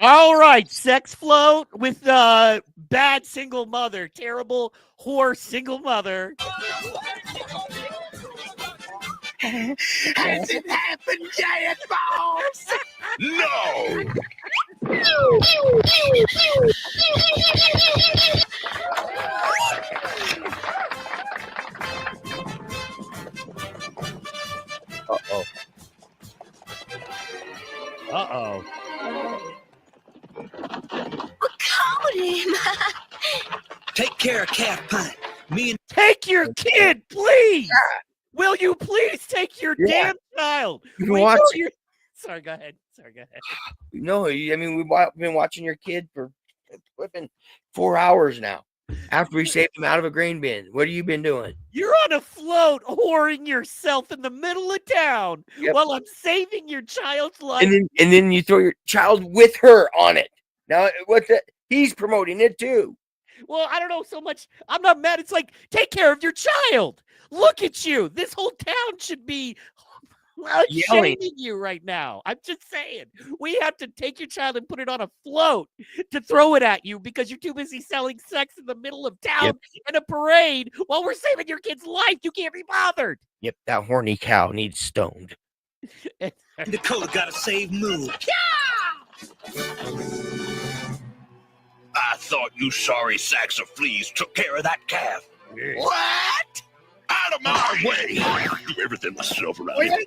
All right, sex float with bad single mother, terrible whore single mother. Has it happened, giant balls? No! Uh-oh. What caught him? Take care of Calf Pint. Me and Take your kid, please. Will you please take your damn child? You can We watch know it. you're- Sorry, go ahead. No, I mean we've been watching your kid for flipping 4 hours now. After we saved him out of a grain bin, what have you been doing? You're on a float, whoring yourself in the middle of town while I'm saving your child's life. And then you throw your child with her on it. Now he's promoting it too. Well, I don't know so much. I'm not mad. It's like, take care of your child. Look at you. This whole town should be Yelling. shaming you right now. I'm just saying. We have to take your child and put it on a float to throw it at you because you're too busy selling sex in the middle of town in a parade while we're saving your kid's life. You can't be bothered. Yep, that horny cow needs stoned. Dakota gotta save Moo. I thought you sorry sacks of fleas took care of that calf. What? Out of my way! Do everything myself around here.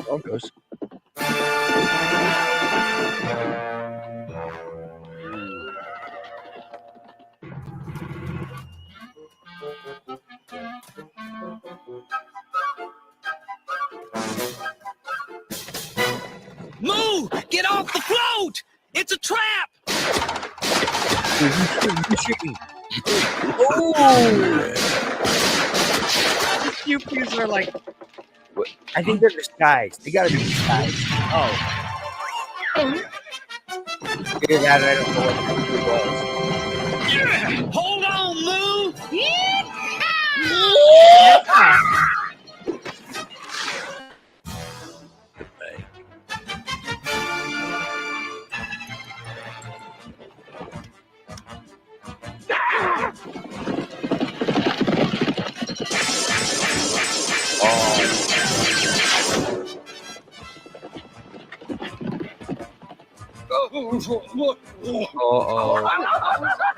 Broncos. Moo! Get off the float! It's a trap! These pew-pews are like, I think they're disguised. They gotta be disguised. oh. Either that or I don't know what the was. Yeah! Hold on, Moo!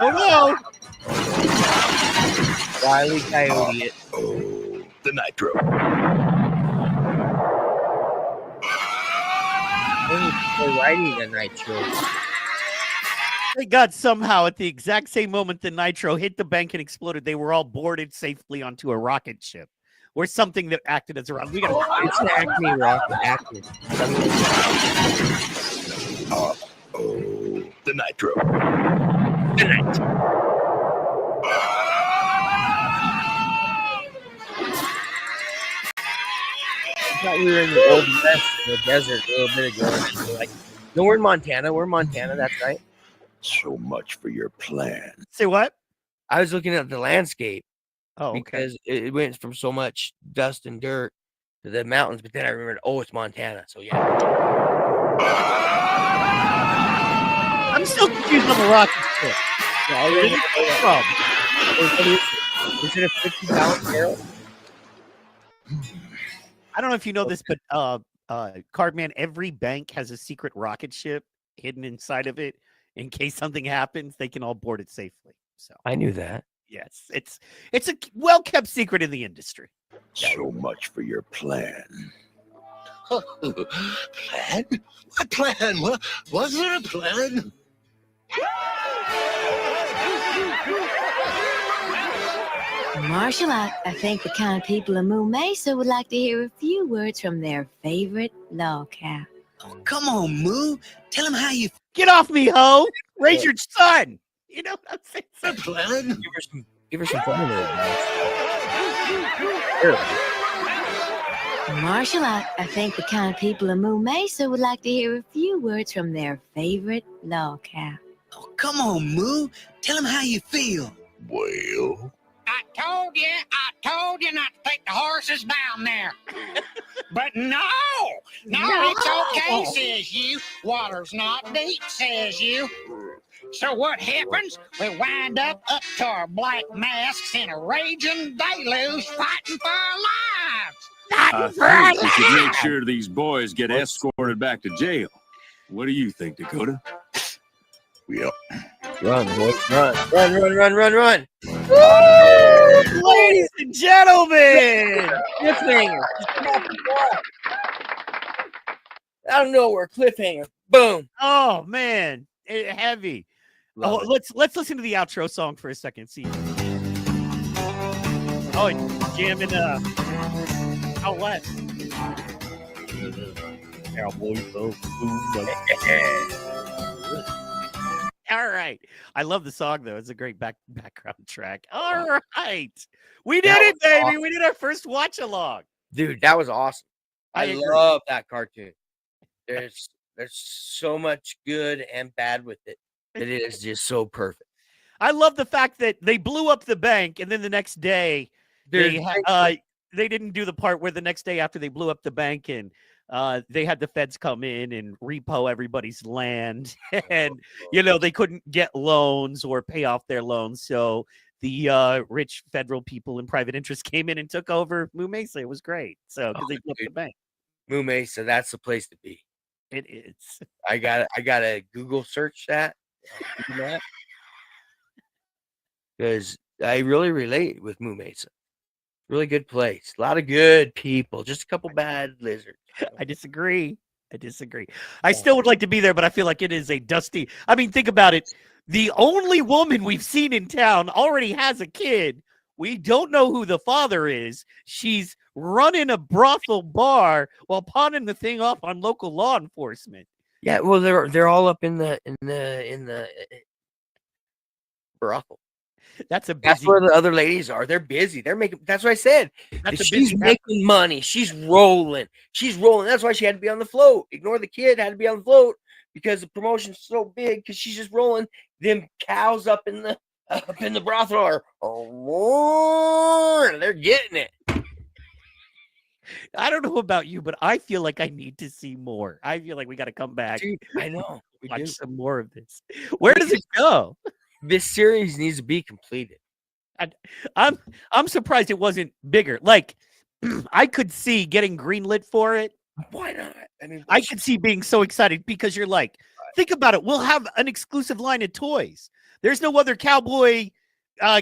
Oh no! Wily Coyote it. Oh, the nitro. They're riding the nitro. Thank God somehow at the exact same moment the nitro hit the bank and exploded, they were all boarded safely onto a rocket ship or something that acted as a rocket. It's an Acme rocket. Acme. Oh, the nitro. The nitro. I thought we were in the old west, the desert, a little bit ago. Like, no, we're in Montana. We're in Montana. That's right. So much for your plan. Say what? I was looking at the landscape. Oh, okay. Because it went from so much dust and dirt to the mountains, but then I remembered, oh, it's Montana. So yeah. I'm still confused on the rocket ship. Yeah, Where did it come from? Is it a 50-pound barrel? I don't know if you know this, but Cardman, every bank has a secret rocket ship hidden inside of it. In case something happens, they can all board it safely. So I knew that. Yes, it's a well-kept secret in the industry. So much for your plan. Plan? What plan? Was there a plan? Marshall, I think the kind of people of Moo Mesa would like to hear a few words from their favorite log cow. Oh, come on, Moo. Tell them how you... Get off me, ho! Raise your son! You know what I'm saying? The plan? Give her some fun there. Marshall, I think the kind of people of Moo Mesa would like to hear a few words from their favorite log cow. Oh, come on, Moo. Tell them how you feel. Well... I told you not to take the horses down there. But no, it's okay, says you. Water's not deep, says you. So what happens? We wind up to our black masks in a raging deluge fighting for our lives. I think we should make sure these boys get escorted back to jail. What do you think, Dakota? Well, Run, boys, run. Run. Ladies and gentlemen, Cliffhanger. Out of nowhere, cliffhanger. Boom. Oh man, heavy. Let's listen to the outro song for a second. See. Oh, jamming out west. Cowboys of All right. I love the song though. It's a great background track. All right. We did it, baby. Awesome. We did our first watch along. Dude, that was awesome. I love that cartoon. There's so much good and bad with it. It is just so perfect. I love the fact that they blew up the bank and then the next day they didn't do the part where the next day after they blew up the bank and they had the feds come in and repo everybody's land and they couldn't get loans or pay off their loans, so the rich federal people and private interests came in and took over Moo Mesa. It was great, so because they blew up the bank. Moo Mesa, that's the place to be. It is. I gotta Google search that because I really relate with Moo Mesa. Really good place. A lot of good people. Just a couple bad lizards. I disagree. I still would like to be there, but I feel like it is a dusty. I mean, think about it. The only woman we've seen in town already has a kid. We don't know who the father is. She's running a brothel bar while pawning the thing off on local law enforcement. Yeah, well, they're all up in the brothel. That's where the other ladies are. They're busy. They're making. That's what I said. She's making money. She's rolling. That's why she had to be on the float. Ignore the kid. Had to be on the float because the promotion's so big. Because she's just rolling. Them cows up in the brothel are. They're getting it. I don't know about you, but I feel like I need to see more. I feel like we got to come back. Dude, I know. Watch some more of this. Where does it go? This series needs to be completed. I'm surprised it wasn't bigger. Like, I could see getting greenlit for it. Why not? I mean, I could see being so excited because you're like, think about it. We'll have an exclusive line of toys. There's no other cowboy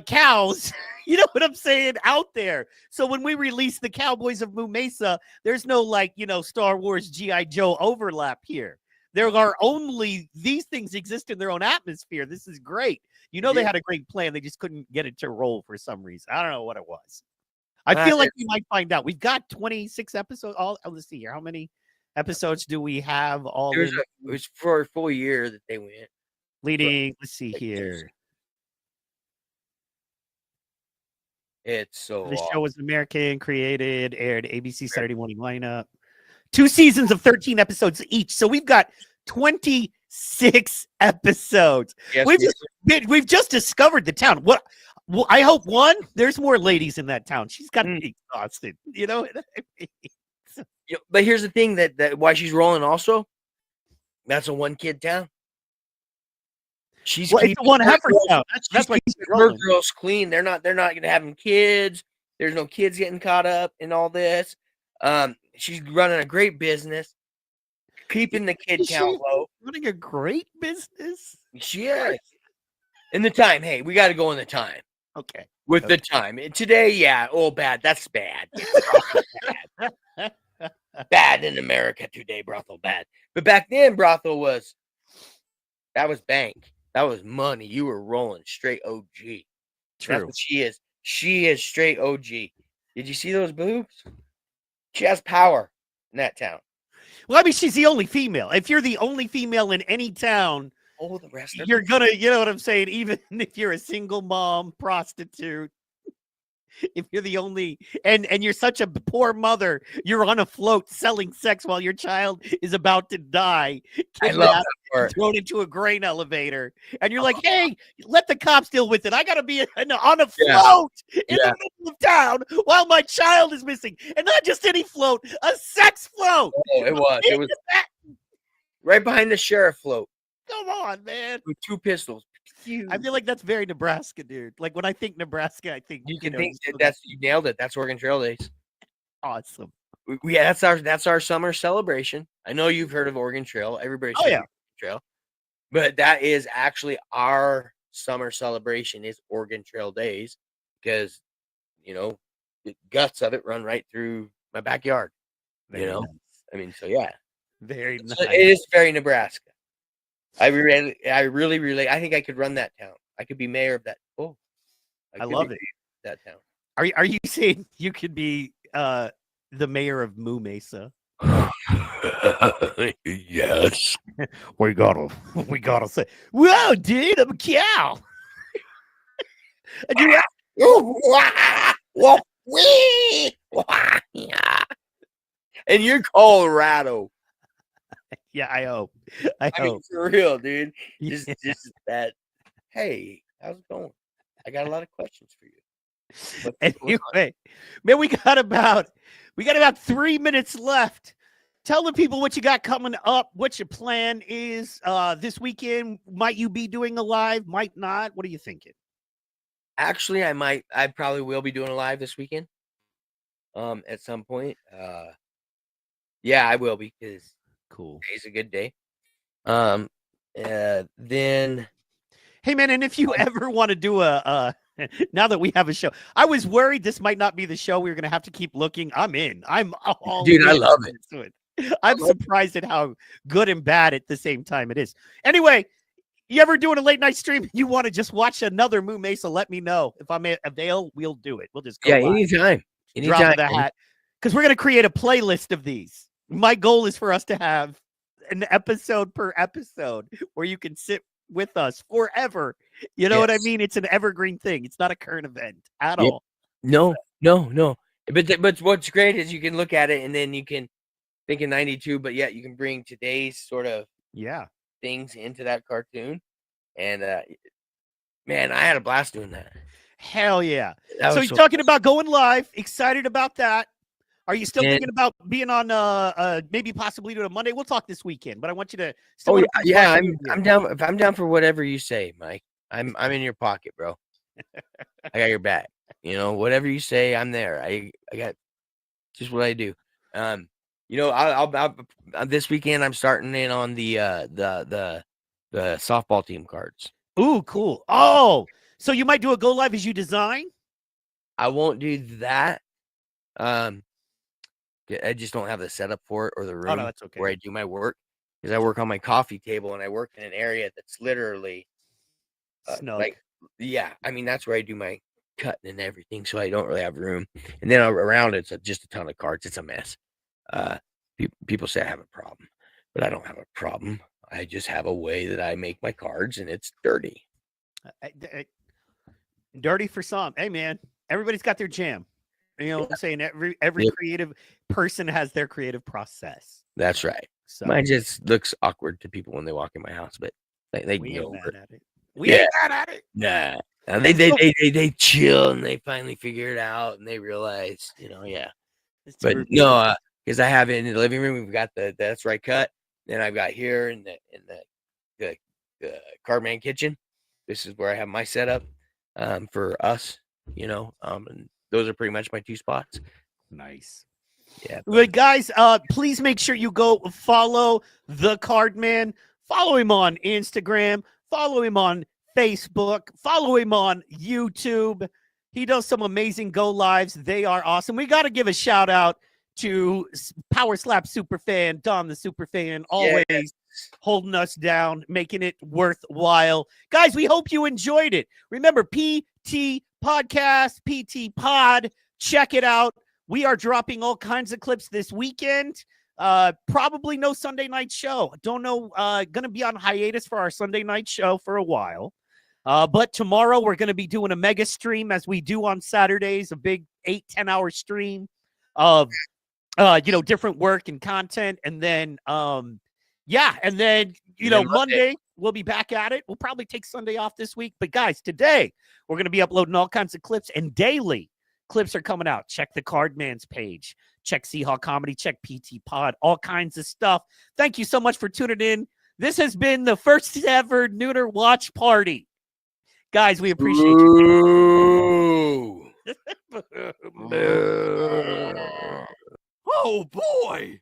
cows, you know what I'm saying, out there. So when we release the Cowboys of Moo Mesa, there's no Star Wars G.I. Joe overlap here. There are only these things exist in their own atmosphere. This is great. They had a great plan. They just couldn't get it to roll for some reason. I don't know what it was. I feel like we might find out. We've got 26 episodes. Let's see here. How many episodes do we have? It was for a full year that they went. Leading, let's see here. It's so The show was American, created, aired ABC Saturday morning lineup. 2 seasons of 13 episodes each. So we've got 26 episodes. Yes, we've just discovered the town. I hope there's more ladies in that town. She's got to be exhausted. You know what I mean? But here's the thing that why she's rolling also. That's a 1-kid town. It's a 1 heifer town. That's why her girls clean. They're not gonna have kids. There's no kids getting caught up in all this. She's running a great business, keeping the kid count low. Running a great business. She is. In the time, hey, we got to go in the time. Okay. With the time. And today, yeah. Oh, bad. That's bad. Bad in America today, brothel bad. But back then, brothel was bank. That was money. You were rolling straight OG. True. That's what she is. She is straight OG. Did you see those boobs? She has power in that town. Well, I mean, she's the only female. If you're the only female in any town, the rest you're gonna, you know what I'm saying? Even if you're a single mom, prostitute, if you're the only, and you're such a poor mother, you're on a float selling sex while your child is about to die. I love that part. Thrown into a grain elevator, and you're like, "Hey, let the cops deal with it. I gotta be on a float in the middle of town while my child is missing, and not just any float, a sex float." Oh, it was right behind the sheriff float. Come on, man! With 2 pistols. I feel like that's very Nebraska, dude. Like when I think Nebraska, I think you think you nailed it. That's Oregon Trail Days. Awesome. That's our summer celebration. I know you've heard of Oregon Trail. Everybody's Oregon Trail, but that is actually our summer celebration is Oregon Trail Days because, the guts of it run right through my backyard. Very nice. I mean, so yeah. Very nice. So it is very Nebraska. I really, I think I could run that town. I could be mayor of that. Oh, I love it. That town. Are you saying you could be the mayor of Moo Mesa? Yes. we gotta say, whoa, dude, I'm a cow. And you're Colorado. Yeah, I hope. I mean, hope. for real, dude. Yeah. Just that. Hey, how's it going? I got a lot of questions for you. Anyway, man, we got about 3 minutes left. Tell the people what you got coming up, what your plan is this weekend. Might you be doing a live? Might not. What are you thinking? Actually, I probably will be doing a live this weekend. At some point. Yeah, I will be because cool. Today's a good day. Then hey man, and if you ever want to do a now that we have a show, I was worried this might not be the show. We were gonna have to keep looking. I'm in. I'm all dude, in. I love it. I'm surprised at how good and bad at the same time it is. Anyway, you ever doing a late night stream? You want to just watch another Moo Mesa? Let me know. If I'm available, we'll do it. We'll just go live. Anytime. Drop the hat. Because we're gonna create a playlist of these. My goal is for us to have an episode per episode where you can sit with us forever. You know what I mean? It's an evergreen thing. It's not a current event at all. No. But what's great is you can look at it and then you can think of 92, but yet you can bring today's sort of things into that cartoon. And man, I had a blast doing that. Hell yeah. So you're talking about going live, excited about that. Are you still thinking about being on maybe possibly doing a Monday? We'll talk this weekend, but I want you to still I'm down. If I'm down for whatever you say, Mike. I'm in your pocket, bro. I got your back. Whatever you say, I'm there. I got just what I do. I'll this weekend I'm starting in on the softball team cards. Ooh, cool. Oh, so you might do a go live as you design? I won't do that. I just don't have the setup for it or the room that's okay. where I do my work because I work on my coffee table and I work in an area that's literally snug. I mean, that's where I do my cutting and everything. So I don't really have room. And then around it's just a ton of cards. It's a mess. People say I have a problem, but I don't have a problem. I just have a way that I make my cards and it's dirty. Dirty for some. Hey man, everybody's got their jam. You know what I'm saying? Every creative person has their creative process. That's right. So mine just looks awkward to people when they walk in my house, but they can go over it. We ain't mad at it. Nah. They chill and they finally figure it out and they realize, But no, because I have it in the living room. We've got that's right cut. Then I've got here in the Cardman kitchen. This is where I have my setup for us, and those are pretty much my two spots. Nice. Yeah. But guys, please make sure you go follow the Cardman. Follow him on Instagram. Follow him on Facebook. Follow him on YouTube. He does some amazing go lives. They are awesome. We got to give a shout out to Power Slap Superfan, Don the Superfan, always holding us down, making it worthwhile. Guys, we hope you enjoyed it. Remember, PT Podcast, PT Pod, check it out. We are dropping all kinds of clips this weekend. Probably no Sunday night show. Don't know. Going to be on hiatus for our Sunday night show for a while. But tomorrow we're going to be doing a mega stream as we do on Saturdays, a big 8-10 hour stream of, different work and content. And then, and then, Monday we'll be back at it. We'll probably take Sunday off this week. But guys, today we're going to be uploading all kinds of clips and daily clips are coming out. Check the Cardman's page. Check Seahawk Comedy. Check PT Pod. All kinds of stuff. Thank you so much for tuning in. This has been the first ever NoONER watch party. Guys, we appreciate you. Oh, boy.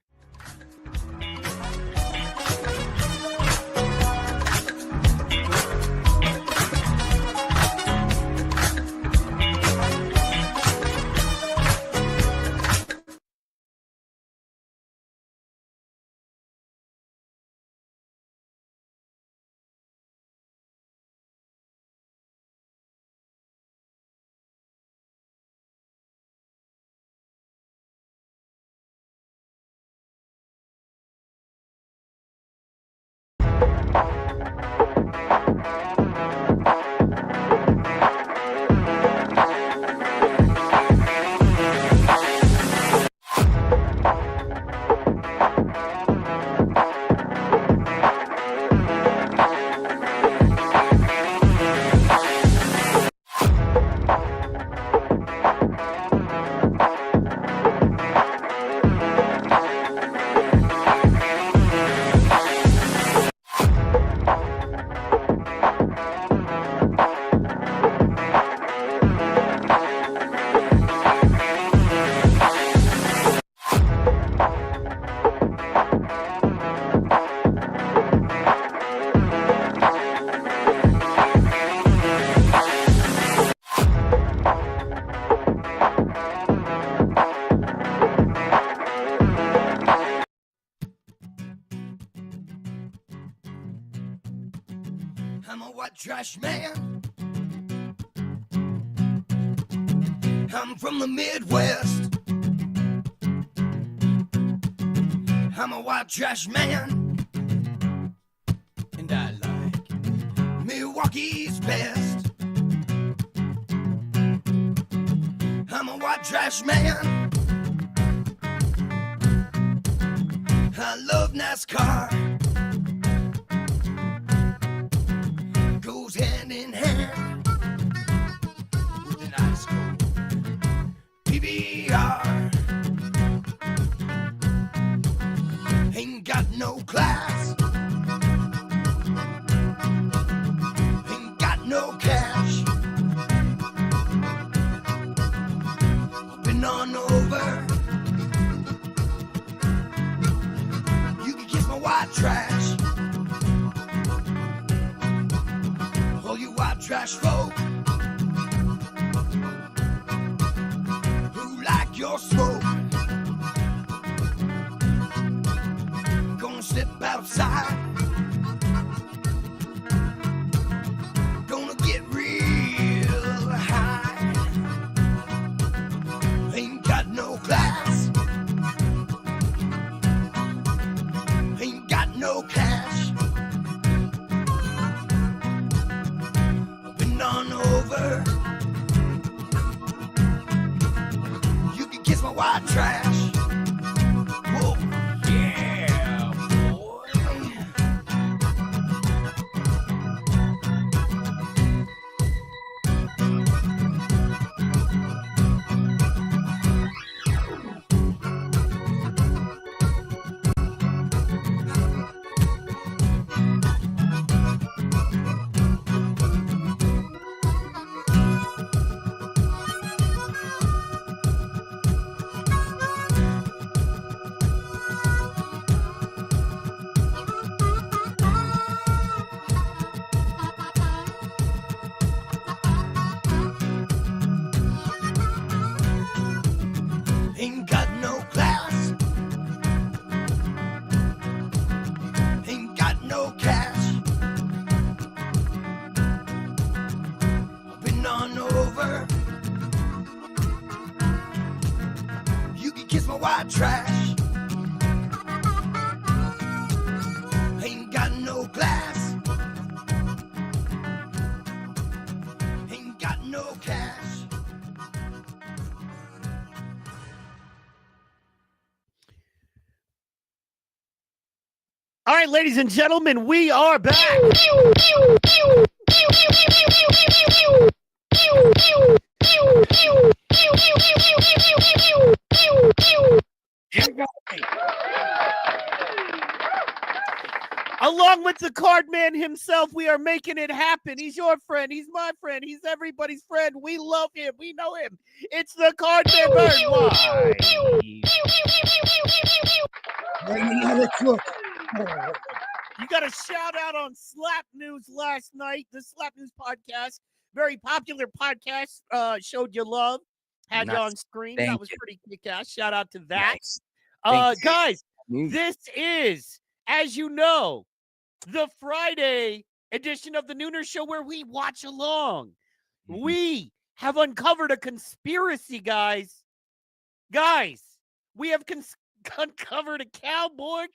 I'm a white trash man. I'm from the Midwest. I'm a white trash man. And I like Milwaukee's best. I'm a white trash man. I love NASCAR. Goes hand in hand with an ice cold PBR. Ain't got no class. Ain't got no cash. Been on over. You can kiss my white trash. All you white trash folk who like your smoke, gonna step outside, gonna get real high. Ain't got no class, ain't got no cash. Been on over. You can kiss my white trash. Whoa, yeah, boy. Ain't got no class. Ain't got no cash. Been on over. You can kiss my white trash. Ain't got no class. Ain't got no cash. All right, ladies and gentlemen, we are back. Along with the card man himself, we are making it happen. He's your friend. He's my friend. He's everybody's friend. We love him. We know him. It's the card man, Vern. Why? You got a shout out on Slap News last night. The Slap News podcast, very popular podcast, showed you love, had you on screen. Thank that was you. pretty kick-ass. Shout out to that. Nice. Guys, this is, as you know, the Friday edition of the NoONER Show where we watch along. We have uncovered a conspiracy, guys. We have uncovered a cowboy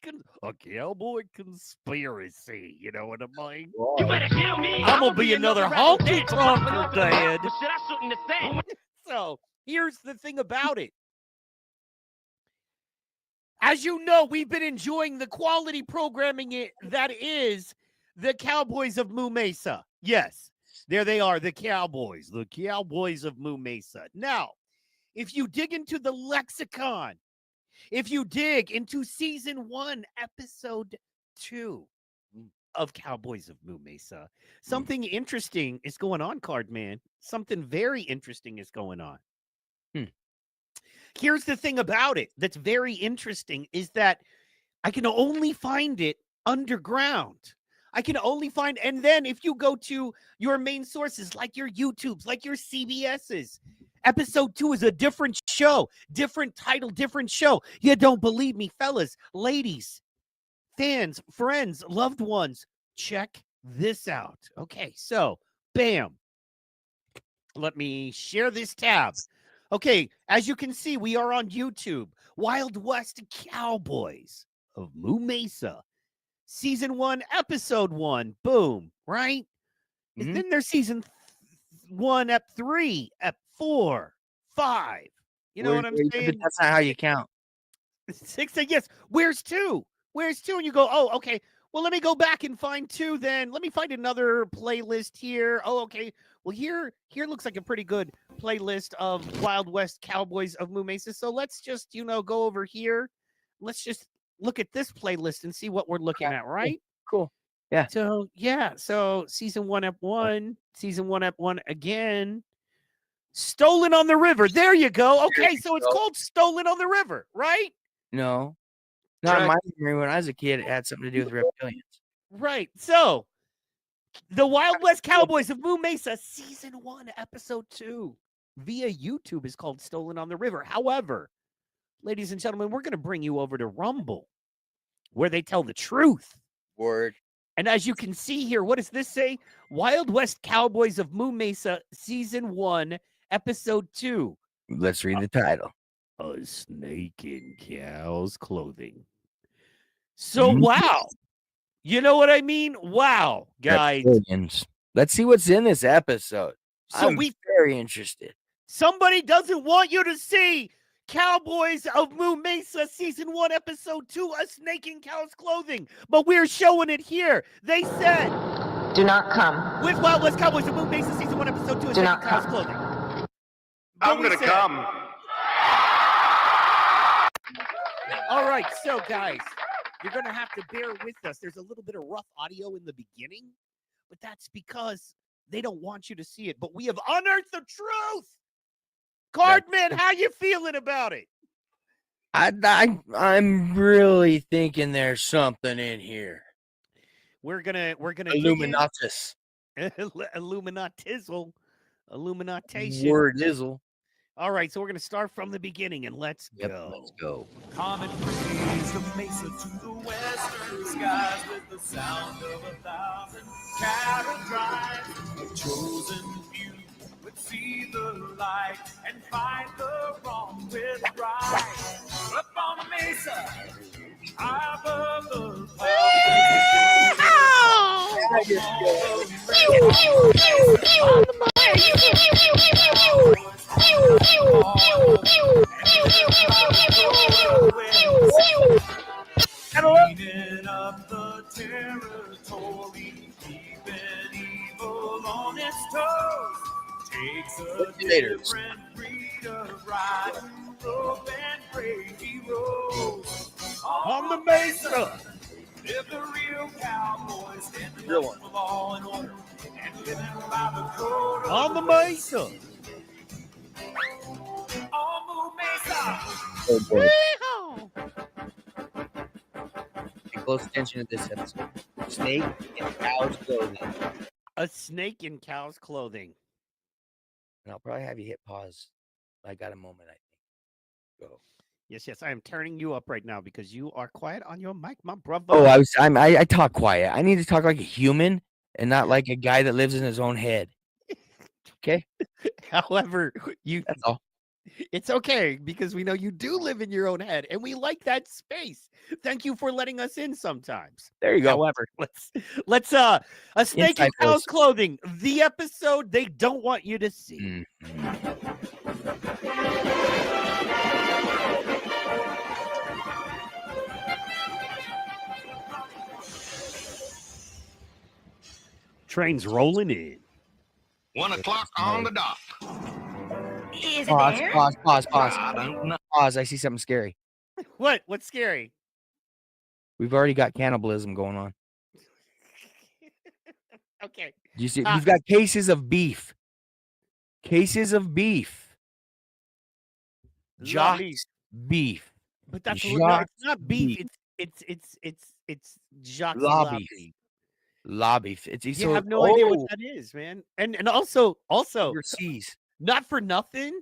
conspiracy. You know what I mean? You better kill me. I'm gonna be another honky tonk for dad. But shit, I shouldn't have said. So here's the thing about it. As you know, we've been enjoying the quality programming that is the Cowboys of Moo Mesa. Yes, there they are, the Cowboys of Moo Mesa. Now, if you dig into the lexicon, if you dig into season 1, episode 2 of Cowboys of Moo Mesa, something interesting is going on, card man. Something very interesting is going on. Here's the thing about it that's very interesting is that I can only find it underground. I can only find, and then if you go to your main sources, like your YouTubes, like your CBS's, episode 2 is a different show, different title, different show. You don't believe me, fellas, ladies, fans, friends, loved ones, check this out. Okay, so bam. Let me share this tab. Okay, as you can see, we are on YouTube. Wild West Cowboys of Moo Mesa. Season 1, episode 1. Boom, right? And then there's season 1, ep 3, ep 4, 5. You know what I'm saying? That's not how you count. 6, yes. Where's 2? Where's 2? And you go, oh, okay. Well, let me go back and find 2 then. Let me find another playlist here. Oh, okay. Well, here looks like a pretty good playlist of Wild West Cowboys of Moo Mesa. So let's just, go over here. Let's just look at this playlist and see what we're looking at, right? Cool. Yeah. So, So season 1, ep 1. Season 1, ep 1 again. Stolen on the River. There you go. Okay, so it's called Stolen on the River, right? No. Not in my memory. When I was a kid, it had something to do with reptilians. Right. So, the Wild West Cowboys of Moo Mesa, season 1, episode 2, via YouTube is called Stolen on the River. However, ladies and gentlemen, we're going to bring you over to Rumble, where they tell the truth. Word. And as you can see here, what does this say? Wild West Cowboys of Moo Mesa, season 1, episode 2. Let's read the title. A snake in cow's clothing. So, wow. You know what I mean? Wow, guys. Reptilians. Let's see what's in this episode. So I'm very interested. Somebody doesn't want you to see Cowboys of Moo Mesa, season 1, episode 2, A Snake in Cow's Clothing. But we're showing it here. They said, Do not come. With Wild West Cowboys of Moo Mesa, season 1, episode 2, A Snake in Cow's Clothing. I'm going to come. All right, so guys, you're going to have to bear with us. There's a little bit of rough audio in the beginning, but that's because they don't want you to see it. But we have unearthed the truth. Cardman, how you feeling about it? I'm really thinking there's something in here. We're gonna Illuminatus. Illuminatizzle. Wordizzle. All right, so we're gonna start from the beginning and let's go. Let's go. Comet breeze the mesa to the western skies with the sound of 1,000 cattle drives. A chosen few would see the light and find the wrong with right. Up on the mesa, high above the Cleaning up the territory, keeping evil on its toes. Takes a different breed of riding, rope and brave heroes. On the mesa, live the real cowboys, standing up for law and order, and living by the code of On the mesa. On Moo Mesa. Oh boy. Pay close attention to this episode. Snake in cow's clothing. A snake in cow's clothing. And I'll probably have you hit pause. I got a moment, I think. Go. Yes, I am turning you up right now because you are quiet on your mic, my brother. Oh, I talk quiet. I need to talk like a human and not like a guy that lives in his own head. Okay? However, that's all. It's okay because we know you do live in your own head and we like that space. Thank you for letting us in sometimes. There you go. However, let's A Snake in Cow's Inside Clothing, the episode they don't want you to see. Train's rolling in. 1 o'clock on the dot. Is it Pause, there? pause. I don't know. Pause. I see something scary. What? What's scary? We've already got cannibalism going on. Okay. Do you see? We've got cases of beef. Cases of beef. Jock's beef. But that's Jock's it's not beef. It's Jacques Lobby. beef. Lobby. You have no idea what that is, man. And also overseas. Not for nothing.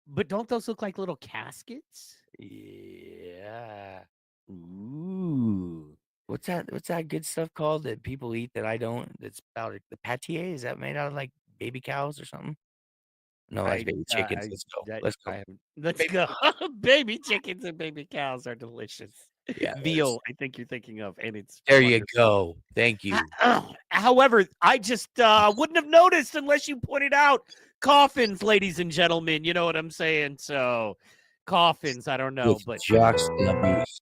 But don't those look like little caskets? Yeah. Ooh. What's that good stuff called that people eat that I don't? That's about it. The pâté, is that made out of like baby cows or something? No, that's baby chickens. Let's go. Let's go. Baby chickens and baby cows are delicious. Yeah, Veal, I think you're thinking of, and it's there you wonderful. go. Thank you. However, I just wouldn't have noticed unless you pointed out coffins, ladies and gentlemen. You know what I'm saying? So, coffins, I don't know, With but Jacques Labuse.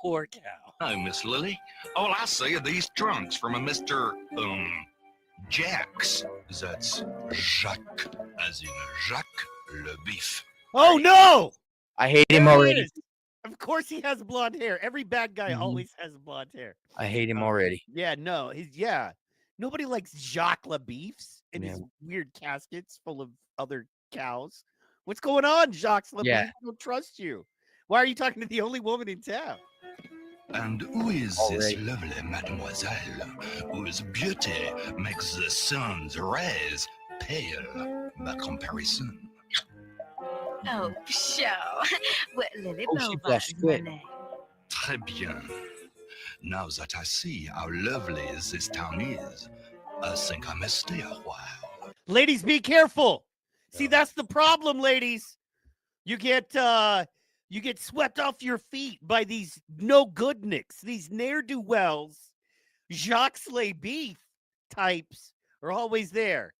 poor cow. No, Miss Lily. All I see are these trunks from a Mr. Jacques. That's Jacques, as in Jacques Le Beef. Oh no! I hate him There he already. is. Of course, he has blonde hair. Every bad guy always has blonde hair. I hate him already. Yeah, no, nobody likes Jacques LaBeefs in his weird caskets full of other cows. What's going on, Jacques LaBeef? Yeah. I don't trust you. Why are you talking to the only woman in town? And who is this lovely mademoiselle whose beauty makes the sun's rays pale by comparison? Oh, pshaw. What Lily Oh, she Bovine's blushed my quick. name. Très bien. Now that I see how lovely this town is, I think I may stay a while. Ladies, be careful. See, that's the problem, ladies. You get swept off your feet by these no-goodniks, these ne'er-do-wells. Jacques LaBeef types are always there.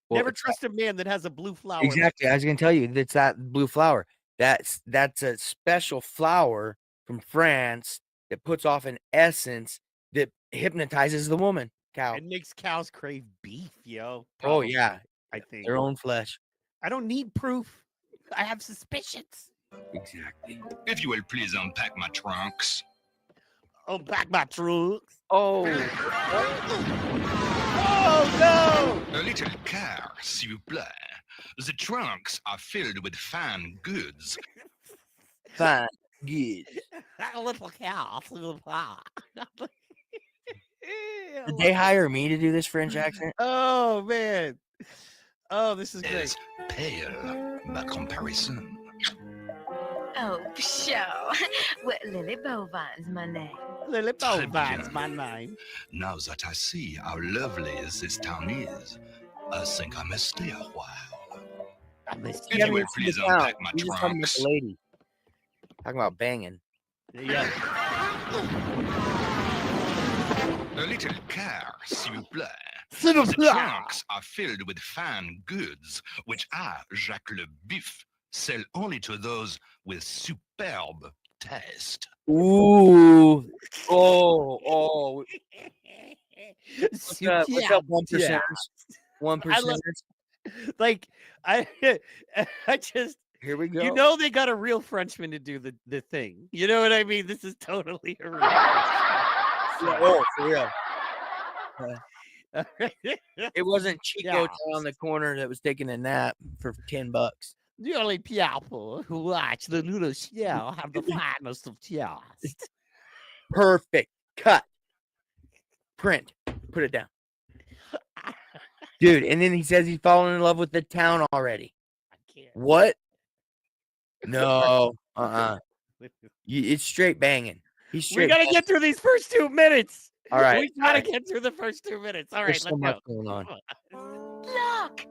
Well, Never trust a man that has a blue flower. Exactly. I was going to tell you, that's that blue flower. That's a special flower from France that puts off an essence that hypnotizes the woman cow. It makes cows crave beef, yo. Oh, Probably, yeah. I think. Their own flesh. I don't need proof. I have suspicions. Exactly. If you will please unpack my trunks. Unpack my trunks. Oh. Oh, no. A little care, s'il vous plaît. The trunks are filled with fine goods. Fine. Good. A little cow. Did they hire me to do this French accent? Oh, man. Oh, this is great. Is pale by comparison. Oh, pshaw. What Lily Bovine's my name. Lily Très Bovine's bien. my name. Now that I see how lovely this town is, I think I may stay a while. If you will please unpack my You're just talking about trunks. the lady. Talking about banging. Yeah. A little care, s'il vous plaît. S'il vous The plaît. trunks are filled with fine goods, which I, Jacques Le Beef, sell only to those with superb taste. Ooh. Oh. What's up, 1%? 1%? Like, I just. Here we go. You know they got a real Frenchman to do the thing. You know what I mean? This is totally a real. Oh, for real. It wasn't Chico on the corner that was taking a nap for $10. The only people who watch the little show have the finest of taste. Perfect. Cut. Print. Put it down. Dude, and then he says he's fallen in love with the town already. I can't. What? No. It's straight banging. He's straight We gotta banging. get through these first 2 minutes. All right. We gotta get through the first 2 minutes. All right, There's let's so much go. going on. Look!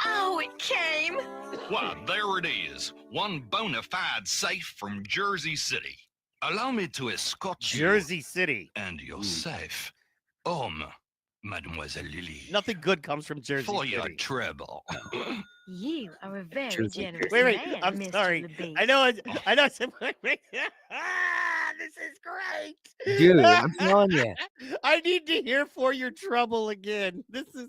Oh, it came. Why, there it is. One bona fide safe from Jersey City. Allow me to escort you Jersey City. and your safe home, Mademoiselle Lily. Nothing good comes from Jersey For your City. trouble. You are a very Jersey. generous Wait, man, I'm Mr. sorry. LaBeef. I know. This is great. Dude, I'm telling you. I need to hear For Your Trouble again. This is.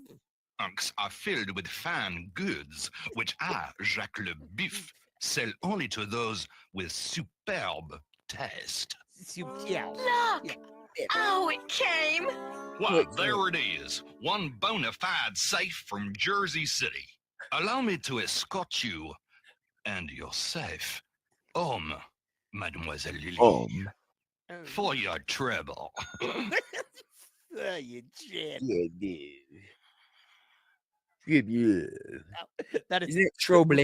Trunks are filled with fine goods, which I, Jacques Le Beef, sell only to those with superb taste. Yeah. Look! Oh, it came. Why, there it is. One bona fide safe from Jersey City. Allow me to escort you and your safe home, Mademoiselle Lily. For your trouble. Oh, you jet. Yeah, dude. That is Isn't it Trouble?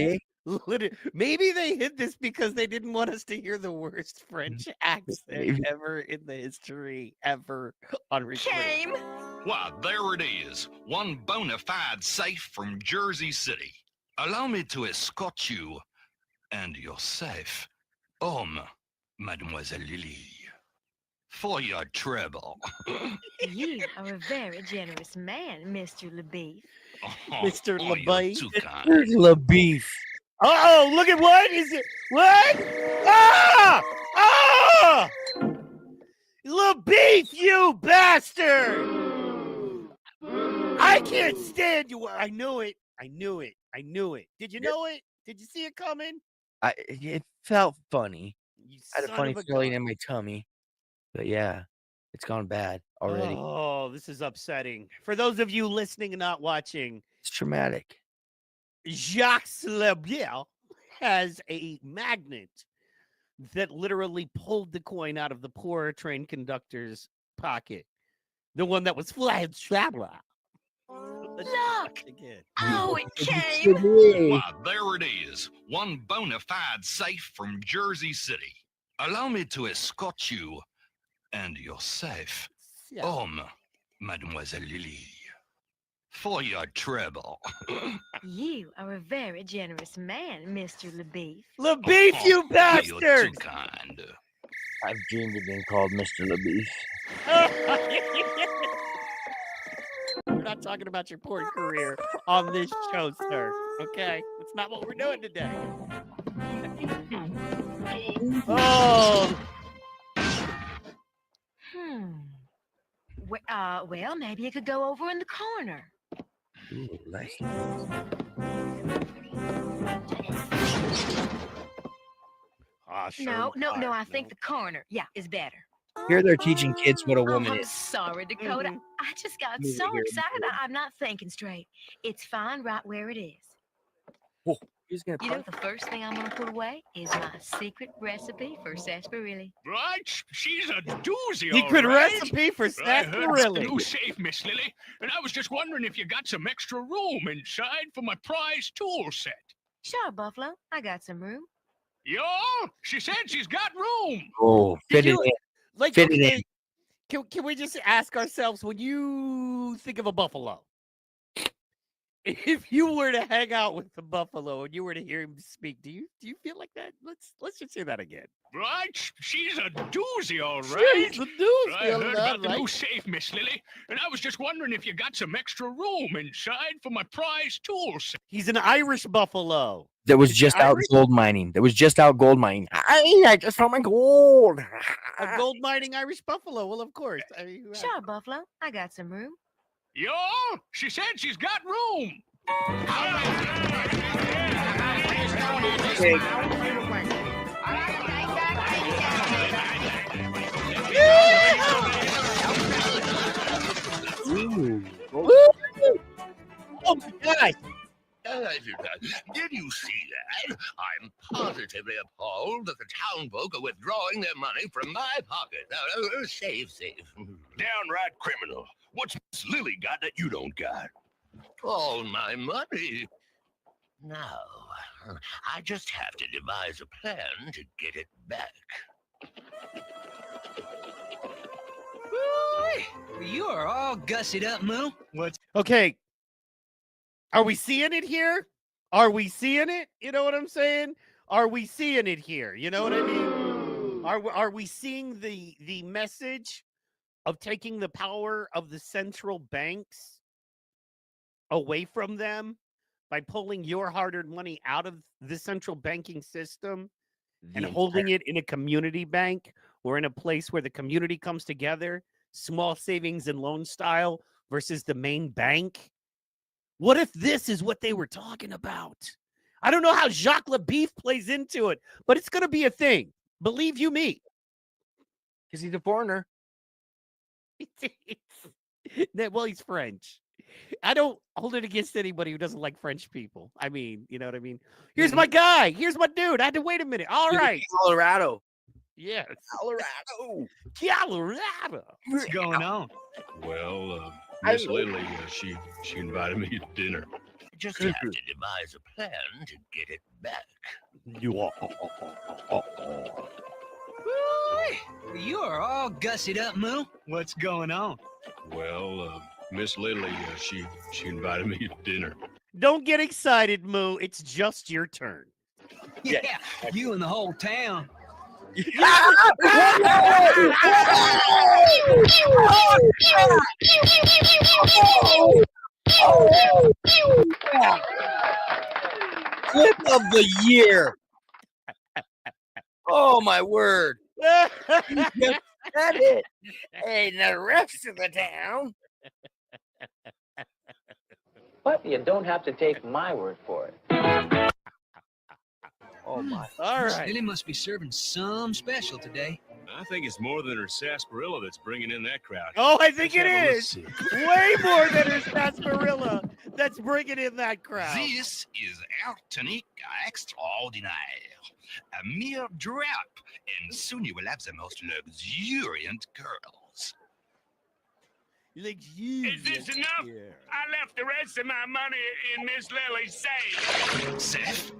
Maybe they hid this because they didn't want us to hear the worst French accent Maybe. ever in the history ever on recording. Why, there it is. One bona fide safe from Jersey City. Allow me to escort you and your safe home, Mademoiselle Lily. For your trouble. You are a very generous man, Mr. LeBeef. Mr. you're LeBeef. too kind. Where's LeBeef? Uh-oh, look at what is it? What? Ah! Ah! LeBeef, you bastard! I can't stand you. I knew it. I knew it. I knew it. Did you know it? Did you see it coming? It felt funny. You I had a son funny of a feeling gun. in my tummy. But yeah, it's gone bad already. Oh, this is upsetting. For those of you listening and not watching, It's traumatic. Jacques Lebiel has a magnet that literally pulled the coin out of the poor train conductor's pocket. The one that was flying traveler. Look! Again. Oh, it came! Why, there it is. One bona fide safe from Jersey City. Allow me to escort you and your safe home, Mademoiselle Lily. For your trouble. You are a very generous man, Mr. LeBeef. LeBeef, you You're bastard! too kind. I've dreamed of being called Mr. LeBeef. We're not talking about your porn career on this show, sir. Okay? That's not what we're doing today. Oh, Well, maybe you could go over in the corner. Ooh, nice. No, I think the corner, is better. Here they're teaching kids what a Oh, woman I'm is. sorry, Dakota. Mm-hmm. I just got Move it so here, excited. I'm not thinking straight. It's fine right where it is. Whoa, who's gonna You know, the first thing I'm going to put away is my secret recipe for sarsaparilla. Right? She's a doozy, secret all right. recipe for I heard it's a sarsaparilla. new safe, Miss Lily, and I was just wondering if you got some extra room inside for my prize tool set. Sure, Buffalo. I got some room. Yo, she said she's got room. Oh, fit Did it you- in. Like, Fit it okay, in. can we just ask ourselves, when you think of a buffalo, if you were to hang out with the buffalo and you were to hear him speak, do you feel like that? Let's just hear that again. Right? She's a doozy, all right. She's a doozy, I all heard about the right. new safe, Miss Lily, and I was just wondering if you got some extra room inside for my prize tool set. He's an Irish buffalo. That was Is he just out Irish? gold mining. I just found my gold. A gold mining Irish buffalo. Well, of course. I mean, Sure, Buffalo. I got some room. Yo, she said she's got room. Ooh. Oh my God! Did you see that? I'm positively appalled that the townfolk are withdrawing their money from my pocket. Safe. Downright criminal. What's Miss Lily got that you don't got? All my money. Now, I just have to devise a plan to get it back. You are all gussied up, Moo. Okay. Are we seeing it here? Are we seeing it? You know what I'm saying? Are we seeing it here? You know what I mean? Are we seeing the message of taking the power of the central banks away from them by pulling your hard-earned money out of the central banking system and holding it in a community bank or in a place where the community comes together, small savings and loan style versus the main bank? What if this is what they were talking about? I don't know how Jacques LeBeef plays into it, but it's going to be a thing. Believe you me. Because he's a foreigner. Well, he's French. I don't hold it against anybody who doesn't like French people. I mean, you know what I mean? Here's my guy. Here's my dude. I had to wait a minute. All right. Colorado. Yes. Colorado. What's going on? Well, Miss Lily, she invited me to dinner. Just have to devise a plan to get it back. You are. You are all gussied up, Moo. What's going on? Well, Miss Lily, she invited me to dinner. Don't get excited, Moo. It's just your turn. Yeah, you and the whole town. Clip of the year. Oh my word. You just said it. Hey, the rest of the town. But you don't have to take my word for it. Oh my. All Miss right. Lily must be serving some special today. I think it's more than her sarsaparilla that's bringing in that crowd. Oh, I think Let's it have a is. listen. Way more than her sarsaparilla that's bringing in that crowd. This is Air Tonique Extraordinaire. A mere drop, and soon you will have the most luxuriant girls. Is this enough? I left the rest of my money in Miss Lily's safe. Safe?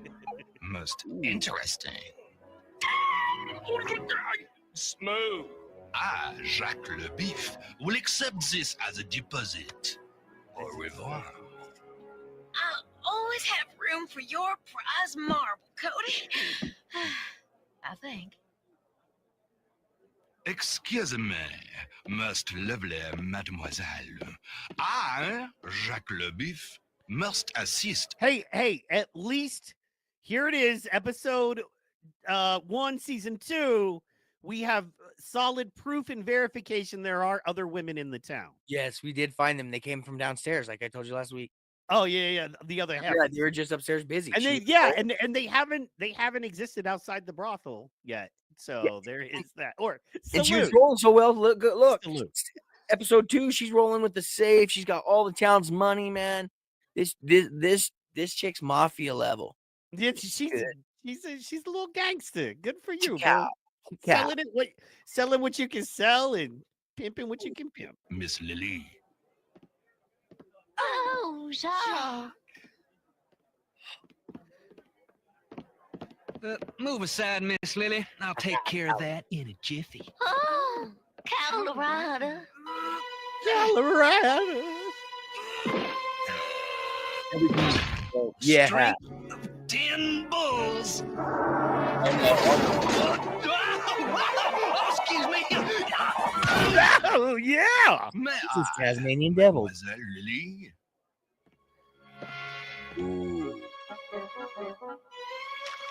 Most interesting. Smooth. I, Jacques Le Bif, will accept this as a deposit. Au revoir. I'll always have room for your prize marble, Cody. I think. Excuse me, most lovely mademoiselle. I, Jacques Le Bif, must assist. Hey, at least here it is, episode 1, season 2. We have solid proof and verification there are other women in the town. Yes, we did find them. They came from downstairs, like I told you last week. Oh yeah. The other half. Yeah, they were just upstairs busy. And they haven't existed outside the brothel yet. So there is that. Or and she was salute. rolling so well. Look. Salute. Episode 2, she's rolling with the safe. She's got all the town's money, man. This chick's mafia level. Yeah, she's a little gangster. Good for you, Cow. bro. Selling what you can sell and pimping what you can pimp. Miss Lily. Oh, Jacques. Move aside, Miss Lily. I'll take care of that in a jiffy. Oh, Colorado. Yeah. Straight of 10 bulls. Excuse me. Oh yeah. May This is Tasmanian devil. Mademoiselle Lily?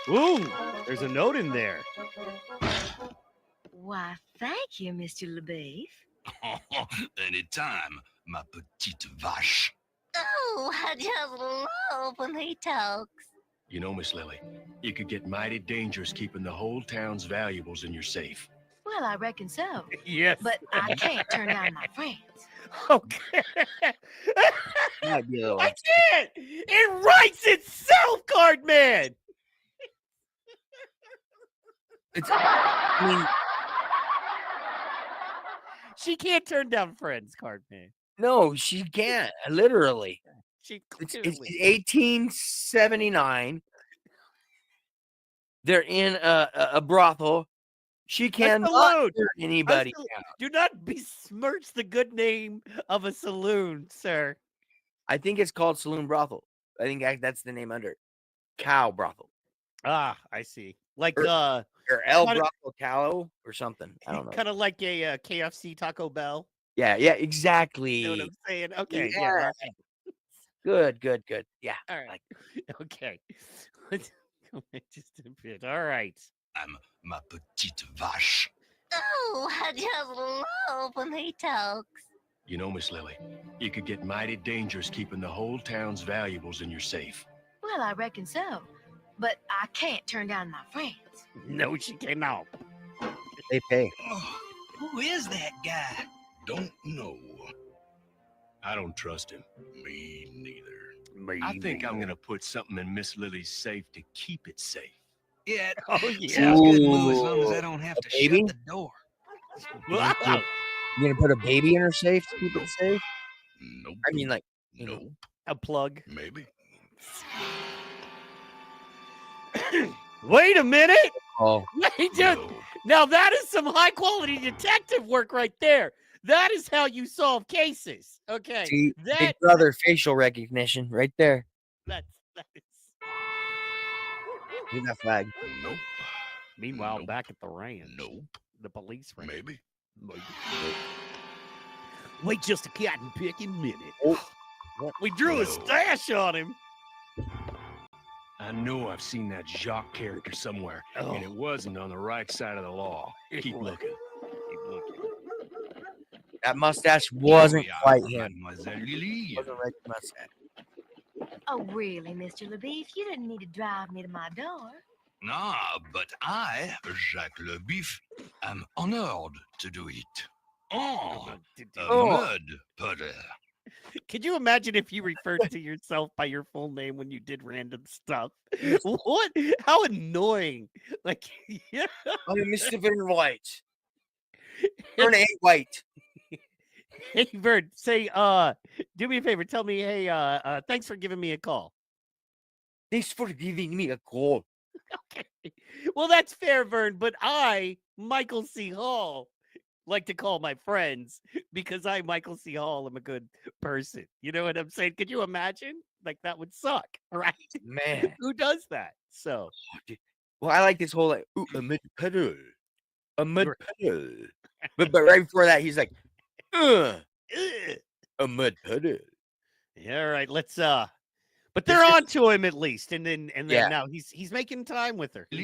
Ooh, there's a note in there. Why, thank you, Mr. LeBeef. Anytime, ma petite vache. Oh, I just love when he talks. You know, Miss Lily, you could get mighty dangerous keeping the whole town's valuables in your safe. Well, I reckon so. Yes. But I can't turn down my friends. Okay. Might be a little I can't. It writes itself, Card Man. I mean, She can't turn down friends, Card Man. no, she can't. Literally. She It's clearly. 1879. They're in a brothel. She cannot saloon. turn anybody A sal- down. Do not besmirch the good name of a saloon, sir. I think it's called Saloon Brothel. I think that's the name under it. Cow Brothel. Ah, I see. Like Or El Kinda- Brothel Cow or something. I don't know. kind of like a KFC Taco Bell. Yeah, exactly. You know what I'm saying? Okay. Yeah. Yeah. Good. Yeah. All right. Okay. Just a bit. All right. I'm ma petite vache. Oh, I just love when he talks. You know, Miss Lily, you could get mighty dangerous keeping the whole town's valuables in your safe. Well, I reckon so. But I can't turn down my friends. No, she cannot. They pay. Oh, who is that guy? Don't know. I don't trust him. Me neither. I think I'm gonna put something in Miss Lily's safe to keep it safe. Yeah, Oh sounds yeah. good, Moo, as long as I don't have A to baby? shut the door. Wow. You gonna put a baby in her safe to keep it safe? Nope. I mean, like, nope. A plug. Maybe. Wait a minute. Oh, Wait, dude. Now that is some high quality detective work right there. That is how you solve cases. Okay. see, that Big Brother facial recognition right there. that is. Look at that flag. Nope. Meanwhile, Nope. back at the ranch. Nope. The police ranch. Maybe. Wait just a cotton picking minute. Oh. We drew a stash on him. I know I've seen that Jacques character somewhere, and it wasn't on the right side of the law. Keep looking. Keep looking. That mustache wasn't quite him. Mademoiselle Lily. Wasn't right mustache. Oh, really, Mr. LaBeef? You didn't need to drive me to my door. Ah, but I, Jacques Le Bif, am honored to do it. Oh, a mud putter. Could you imagine if you referred to yourself by your full name when you did random stuff? What? How annoying! Like, yeah. I'm Mr. Vern White. Vern ain't white. Hey, Vern, say, do me a favor. Tell me, hey, thanks for giving me a call. Thanks for giving me a call. Okay. Well, that's fair, Vern, but I, Michael C. Hall, like to call my friends because I, Michael C. Hall, am a good person. You know what I'm saying? Could you imagine? Like, that would suck, right? Man. Who does that? So, well, I like this whole, like, ooh, a mud puddle. A mud puddle. But right before that, he's like, a mud puddle. Yeah, all right, let's, but they're on to him at least, and then Yeah. now he's making time with her. And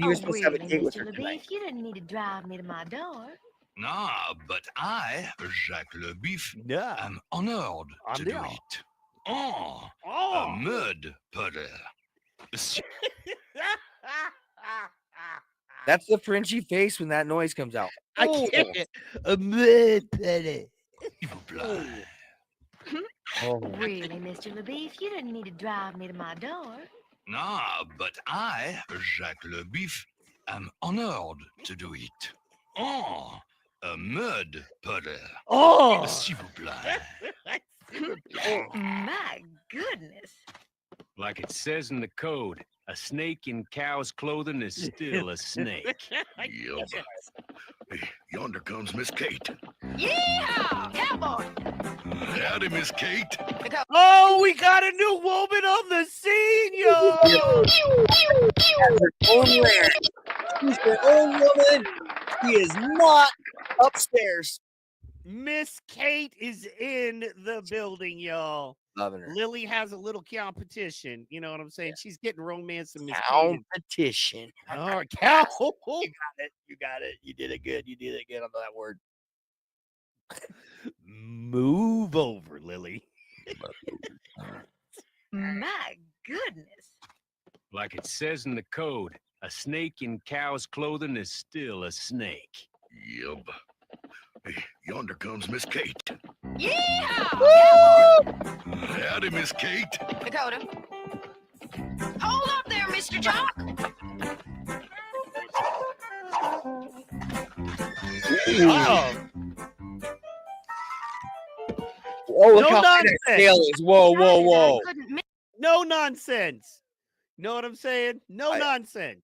he was supposed to have a date with her Mr. tonight. LaBeef? You didn't need to drive me to my door. Ah, but I, Jacques Le Bif, Yeah. am honored to do it. Oh, a mud putter. That's the Frenchy face when that noise comes out. I can't. A mud putter. Oh. Really, Mr. LaBeef? You didn't need to drive me to my door. Ah, but I, Jacques Le Bif, am honored to do it. Oh, a mud putter. Oh! S'il vous plaît. My goodness. Like it says in the code, a snake in cow's clothing is still a snake. Yup. Hey, yonder comes Miss Kate. Yeah, cowboy. Howdy, Miss Kate. Oh, we got a new woman on the scene, yo! Her own land. She's her own woman. She is not upstairs. Miss Kate is in the building, y'all. Loving her. Lily has a little competition. You know what I'm saying? She's getting romance and Miss Kate. Competition. Oh, cow. You got it. You got it. You did it good. You did it good on that word. Move over, Lily. My goodness. Like it says in the code, a snake in cow's clothing is still a snake. Yup. Hey, yonder comes Miss Kate. Yeah. Howdy, Miss Kate. Dakota. Hold up there, Mr. Jock. Oh, look No how high that nonsense. scale is. Whoa, whoa, whoa. No nonsense. Know what I'm saying? No nonsense.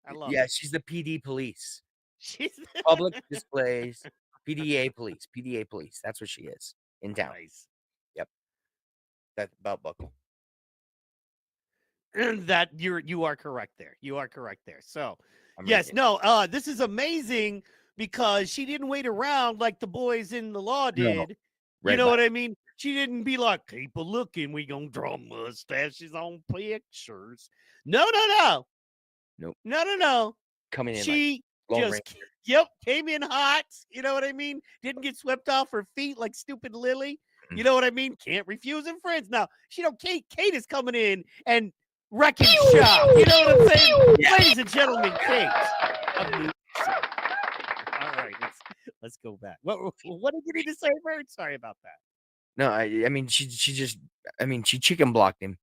I love Yeah, it. she's the PD police. She's Public displays. PDA police. PDA police. That's what she is in town. nice. Yep. That belt buckle. That you are correct there. You are correct there. So I'm yes, reading no, this is amazing because she didn't wait around like the boys in the law did. You Right know back. what I mean? She didn't be like, keep a looking, we gonna draw mustaches on pictures. No. Nope. No. Coming in She like Lone just Ranger. came in hot. You know what I mean? Didn't get swept off her feet like stupid Lily. You know what I mean? Can't refuse her friends. Now, Kate is coming in and wrecking shop. You know what I'm saying? Yeah. Ladies and gentlemen, Kate. All right, let's go back. What did you need to say, Vern? Sorry about that. No, I mean she just she chicken blocked him.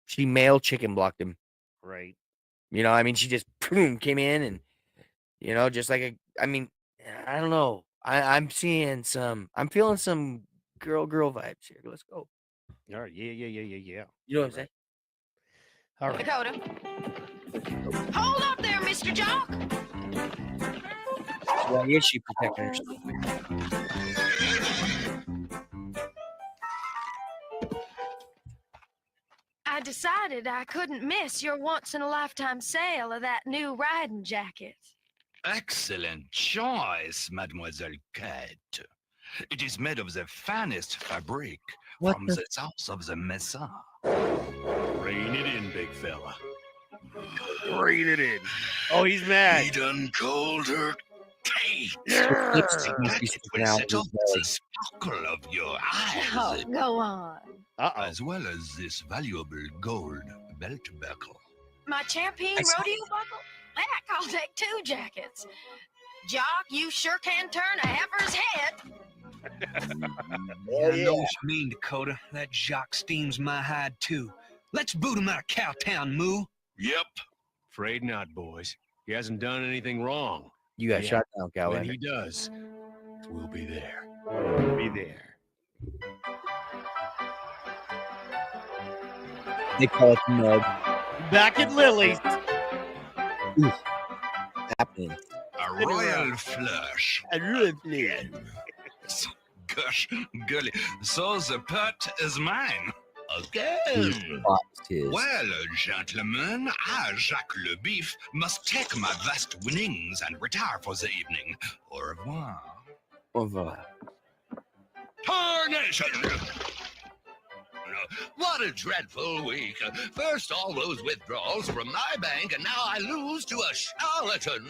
She male chicken blocked him. Right. You know, I mean she just boom, came in and just like I don't know. I'm feeling some girl vibes here. Let's go. All right. Yeah. You know what I'm saying? All right. Dakota. Hold up there, Mr. Jock. Why is she protecting herself? I decided I couldn't miss your once-in-a-lifetime sale of that new riding jacket. Excellent choice, Mademoiselle Kate. It is made of the finest fabric from the south of the Mesa. Rein it in, big fella. Rein it in. Oh, he's mad. He done called her Kate. Lipstick must be That sticking will out set of off his the sparkle of your eyes. Oh, go on. As well as this valuable gold belt buckle. My champagne rodeo buckle? Heck, I'll take 2 jackets. Jock, you sure can turn a heifer's head. I know what you mean, Dakota. That jock steams my hide, too. Let's boot him out of Cowtown, Moo. Yep. Afraid not, boys. He hasn't done anything wrong. You got shot down, Cal. When he does, we'll be there. We'll be there. They call it mud. Back at Lily's. Happening. A royal flush. A royal flush. Gosh, golly. So the pot is mine. Again. Well, gentlemen, I, Jacques Le Beef, must take my vast winnings and retire for the evening. Au revoir. Au revoir. Tarnation! What a dreadful week. First, all those withdrawals from my bank, and now I lose to a charlatan.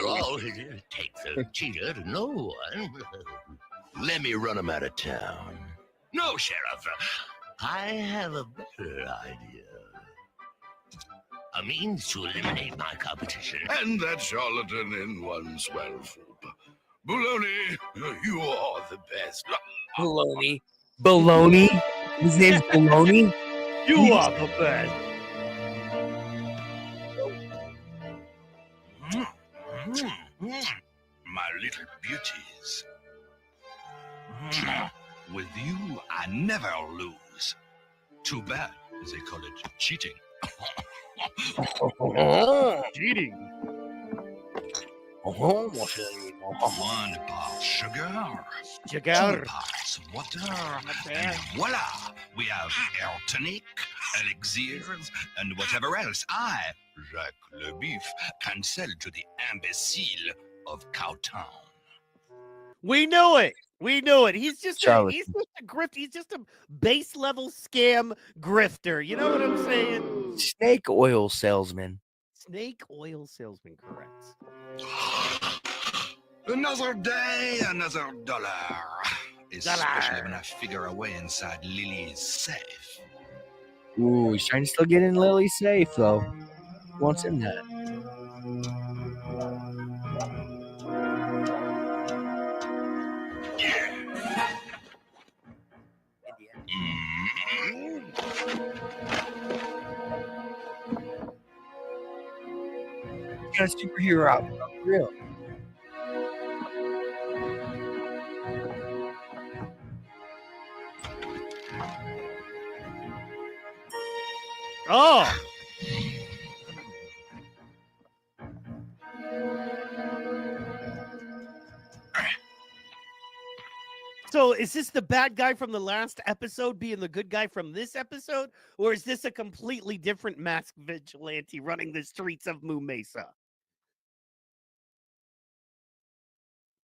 All it takes a cheater to know one. Let me run him out of town. No, Sheriff. I have a better idea. A means to eliminate my competition. And that charlatan in one swell swoop. Baloney, you are the best. Baloney. Baloney? His name's Baloney? You are the best. My little beauties. With you, I never lose. Too bad they call it cheating. Cheating. 1 part sugar, 2 parts water, and voila! We have air tonic, elixirs, and whatever else I, Jacques Le Beef, can sell to the imbecile of Cowtown. We knew it. We knew it. He's just a grift. He's just a base level scam grifter. You know what I'm saying? Snake oil salesman. Snake oil salesman, correct. Another day, another dollar. Especially when I figure a way inside Lily's safe. Ooh, he's trying to still get in Lily's safe, though. He wants in that. Got a superhero out for real. Oh. So is this the bad guy from the last episode being the good guy from this episode? Or is this a completely different masked vigilante running the streets of Moo Mesa?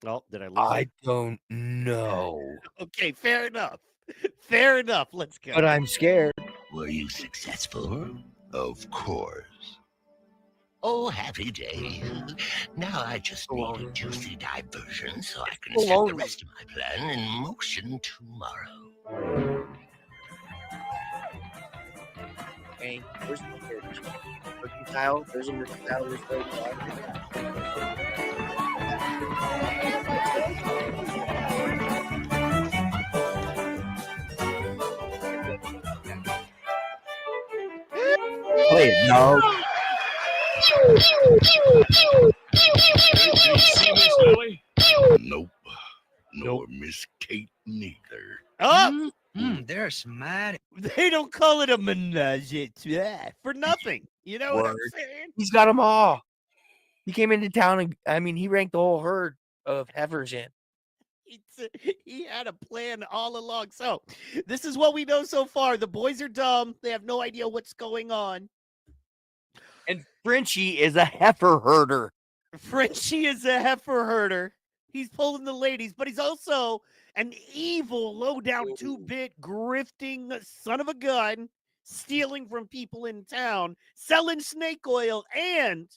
Oh, did I lose I don't know. Okay, fair enough. Fair enough. Let's go. But I'm scared. Were you successful? Of course. Oh, happy day. Now I just need a juicy diversion so I can set the rest of my plan in motion tomorrow. Hey, where's my character? Mercantile? There's a mercantile. There's Play it, no. Nope. nor Miss Kate neither. Oh, There's mighty. they don't call it a menage a trois for nothing. You know what I'm Word. saying? He's got them all. He came into town and he ranked the whole herd of heifers in. He had a plan all along. So this is what we know so far. The boys are dumb. They have no idea what's going on. And Frenchie is a heifer herder. Frenchie is a heifer herder. He's pulling the ladies, but he's also an evil, low-down, 2-bit, grifting son of a gun, stealing from people in town, selling snake oil, and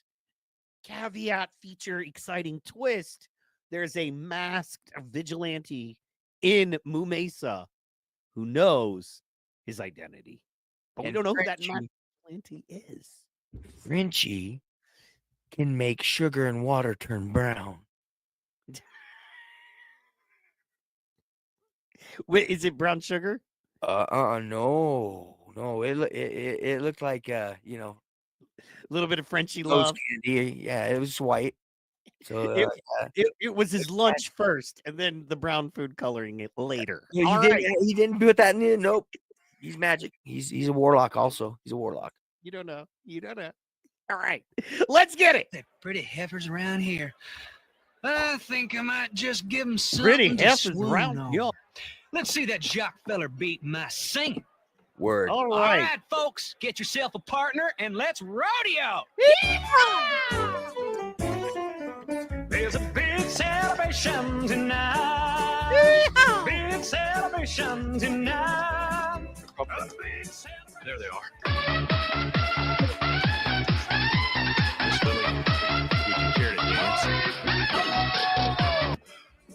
caveat feature, exciting twist, there's a masked vigilante in Moo Mesa who knows his identity. But we don't know who that masked vigilante is. Frenchie can make sugar and water turn brown. Wait, is it brown sugar? No. It looked like a little bit of Frenchie rose love. candy. Yeah, it was white. So it was his lunch first, and then the brown food coloring it later. He didn't do it that new. Nope. He's magic. He's a warlock also. He's a warlock. You don't know. All right, let's get it. The pretty heifers around here. I think I might just give them Pretty something to heifers swoon around on. here. Let's see that jock feller beat my singing. Word. All All right. right, folks, get yourself a partner and let's rodeo. There's a big celebration tonight. Big celebration tonight. There they are. Miss Lily, would you care to dance?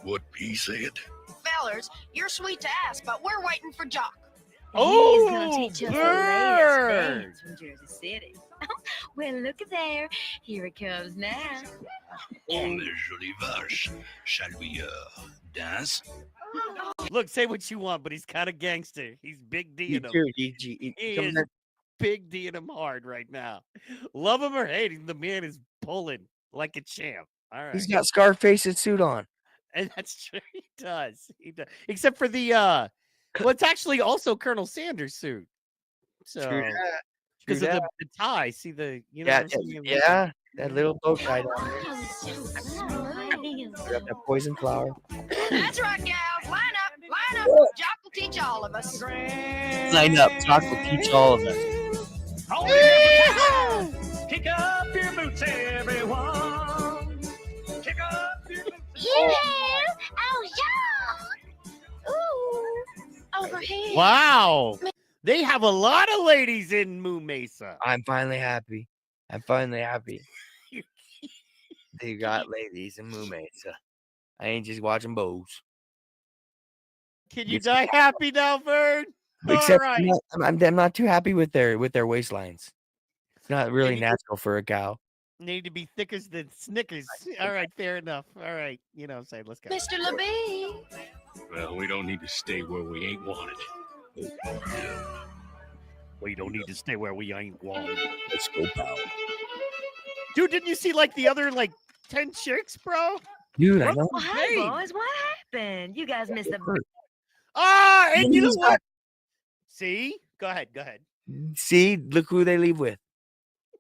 What he said? Fellers, you're sweet to ask, but we're waiting for Jock. He's gonna teach us the Vern. latest dance from Jersey City. Well, look at there. Here it comes now. On les jolies vaches. Shall we, dance? Look, say what you want, but he's kind of gangster. He's big D in him. He is big D in him hard right now. Love him or hate him, the man is pulling like a champ. All right. He's got Scarface's suit on. And that's true. He does. Except for the well, it's actually also Colonel Sanders' suit. So because of the tie. See the that little bow tie down there. Got that poison flower. That's right, gals. Line up. Jock will teach all of us. Line up. Jock will teach all of us. Kick up your boots, everyone. Kick up your boots. Oh, yeah. Ooh. Over here. Wow. They have a lot of ladies in Moo Mesa. I'm finally happy. They got ladies in Moo Mesa. I ain't just watching bows. Can you die happy now, Vern? Except All right. I'm not too happy with their waistlines. It's not really natural for a cow. Need to be thicker than Snickers. All right, fair enough. All right, you know what I'm saying. Let's go. Mr. LeBee. Well, we don't need to stay where we ain't wanted. We don't need to stay where we ain't wanted. Let's go, pal. Dude, didn't you see like the other 10 chicks, bro? Dude, I know. Well, hey, boys, what happened? You guys missed the. And you know what? See? Go ahead. See, look who they leave with.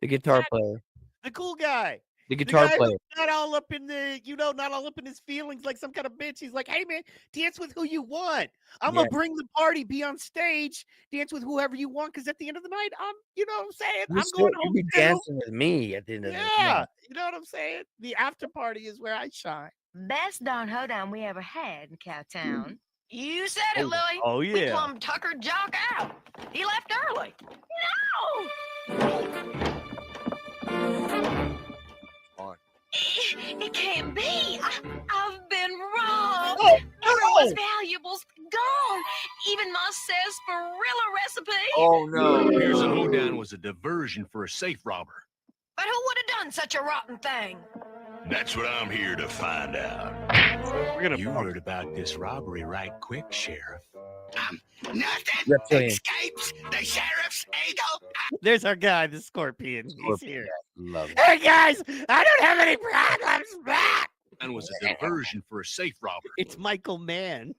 The guitar player. The cool guy. The guitar guy player. who's not all up in not all up in his feelings like some kind of bitch. He's like, hey man, dance with who you want. I'm gonna bring the party, be on stage, dance with whoever you want. Because at the end of the night, you know what I'm saying? I'm going home. You'll be dancing with me at the end of the night. Yeah, you know what I'm saying? The after party is where I shine. Best darn hoedown we ever had in Cowtown. You said it, Lily. Oh, We yeah. plumb tuckered Jock out. He left early. No! It can't be. I've been robbed. Everyone's valuables gone. Even my sarsaparilla recipe. Oh, no. Pearson Hoedown was a diversion for a safe robber. But who would have done such a rotten thing? That's what I'm here to find out. You heard about this robbery right quick, Sheriff. Nothing escapes the sheriff's eagle. There's our guy, the Scorpion. He's here. Love it. Hey guys, I don't have any problems back. was a diversion for a safe robber. It's Michael Mann.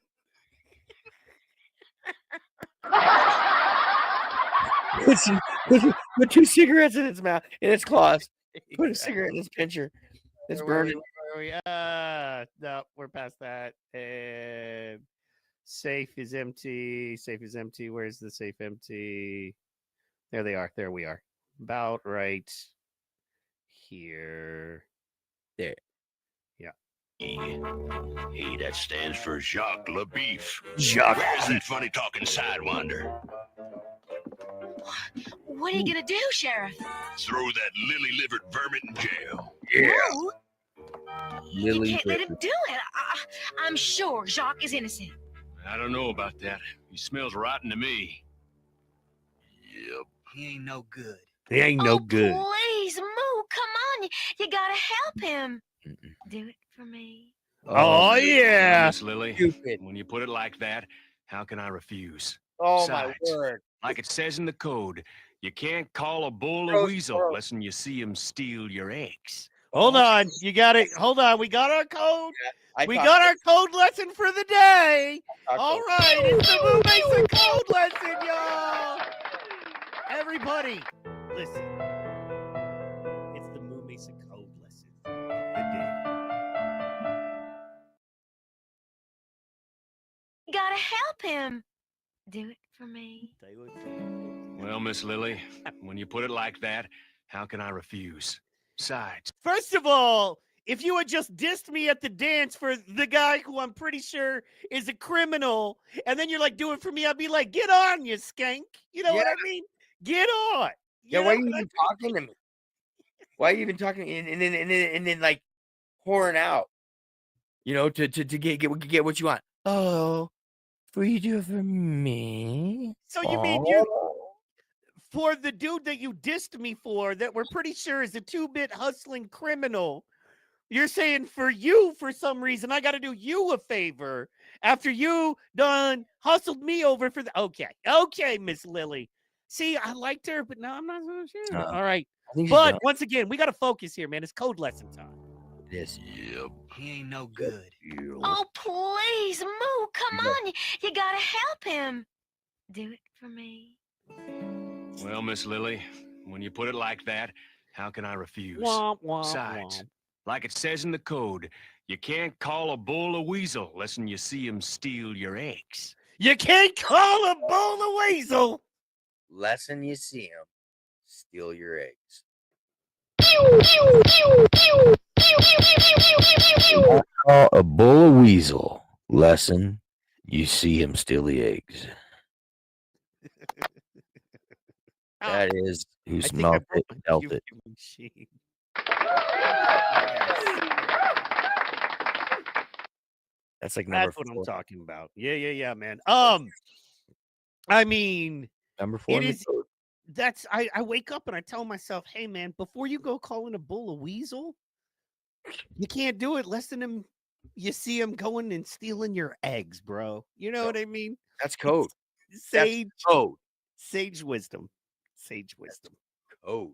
Put 2 cigarettes in its mouth, in its claws. Put a cigarette in its pincher. It's burning. No, we're past that. And safe is empty. Safe is empty. Where's the safe empty? There they are. There we are. About right here. There. Yeah. Hey, that stands for Jacques LaBeef. Jacques. Where's that funny talking sidewinder? What are you gonna do, Sheriff? Throw that lily-livered vermin in jail. No, you Lily can't let him do it. I'm sure Jacques is innocent. I don't know about that. He smells rotten to me. Yep. He ain't no good. He ain't no good. Please, Moo, come on. You gotta help him. Do it for me. Oh, yeah. Miss Lily, Stupid. when you put it like that, how can I refuse? Oh, Besides, my word. like it says in the code, you can't call a bull a Gross, weasel gross. lest you see him steal your eggs. Hold on. You got it. Hold on. We got our code. I We talked got our code lesson for the day. talked All to- right. It's the Moo Mesa code lesson, y'all. Everybody, listen. It's the Moo Mesa code lesson of the day. You gotta help him. Do it for me. Well, Miss Lily, when you put it like that, how can I refuse? Besides, First of all, if you had just dissed me at the dance for the guy who I'm pretty sure is a criminal, and then you're like, do it for me, I'd be like, get on, you skank. You know what I mean? Get on. Yeah, You why are know you what I even talking to me? Why are you even talking and then like pouring out? You know, to get what you want. Oh, will you do it for me? So you mean you for the dude that you dissed me for that we're pretty sure is a 2-bit hustling criminal, you're saying for you, for some reason, I got to do you a favor after you done hustled me over for the. Okay, Miss Lily. See, I liked her, but now I'm not so sure. All right. But once again, we got to focus here, man. It's code lesson time. Yes. Yep. He ain't no good. Oh, please, Moo, come on. You gotta help him. Do it for me. well, Miss Lily, when you put it like that, how can I refuse? Womp, womp, Besides, womp. like it says in the code, you can't call a bull a weasel lest you see him steal your eggs. You can't call a bull a weasel. Lesson you see him steal your eggs. Call a bull a weasel. Lesson you see him steal the eggs. That is who smelt it, dealt it. Machine. That's like number That's what 4. I'm talking about. Yeah, man. I mean, Number 4. it in the is. code. That's I wake up and I tell myself, hey man, before you go calling a bull a weasel, you can't do it less than him. You see him going and stealing your eggs, bro. You know what I mean? That's code. Sage code. Sage wisdom. Sage wisdom. Code.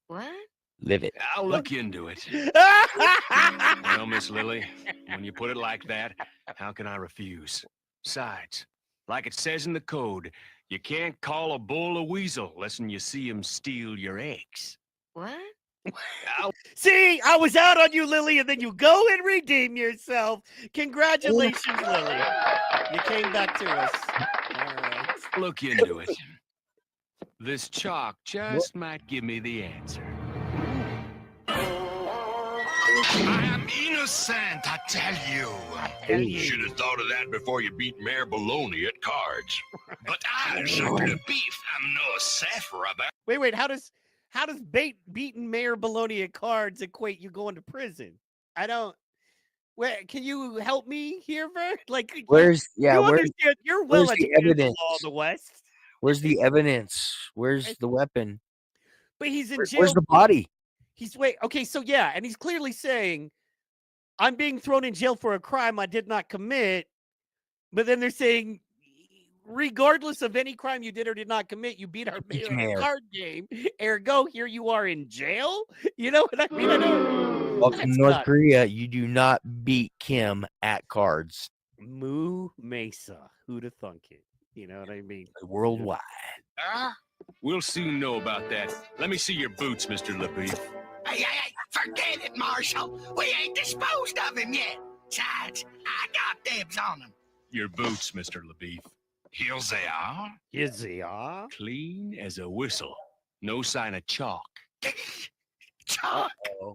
What? Live it. I'll look into it. Well, Miss Lily, when you put it like that, how can I refuse? Besides, like it says in the code, you can't call a bull a weasel lest you see him steal your eggs. What? See, I was out on you, Lily, and then you go and redeem yourself. Congratulations, Lily. You came back to us. All right. Look into it. This chalk just might give me the answer. I am innocent, I tell you. You should have thought of that before you beat Mayor Baloney at cards. But I, Jacques LaBeef, am no safe rubber. Wait. How does beating Mayor Baloney at cards equate you going to prison? I don't. Wait, can you help me here, Vern? Like, Where's understand? You're well where's the educated in the evidence? law of the West. Where's the evidence? Where's the weapon? But he's in jail. Where's the body? Okay, so yeah, and he's clearly saying, I'm being thrown in jail for a crime I did not commit. But then they're saying, regardless of any crime you did or did not commit, you beat our mayor in a Mayor. card game. Ergo, here you are in jail. You know what I mean? I know. Welcome to North Korea. You do not beat Kim at cards. Moo Mesa. Who'd have thunk it? You know what I mean? Worldwide. We'll soon know about that. Let me see your boots, Mr. LeBeef. Hey, forget it, Marshal. We ain't disposed of him yet. Besides, I got dibs on him. Your boots, Mr. LeBeef. Here they are. Here they are. Clean as a whistle. No sign of chalk. Chalk?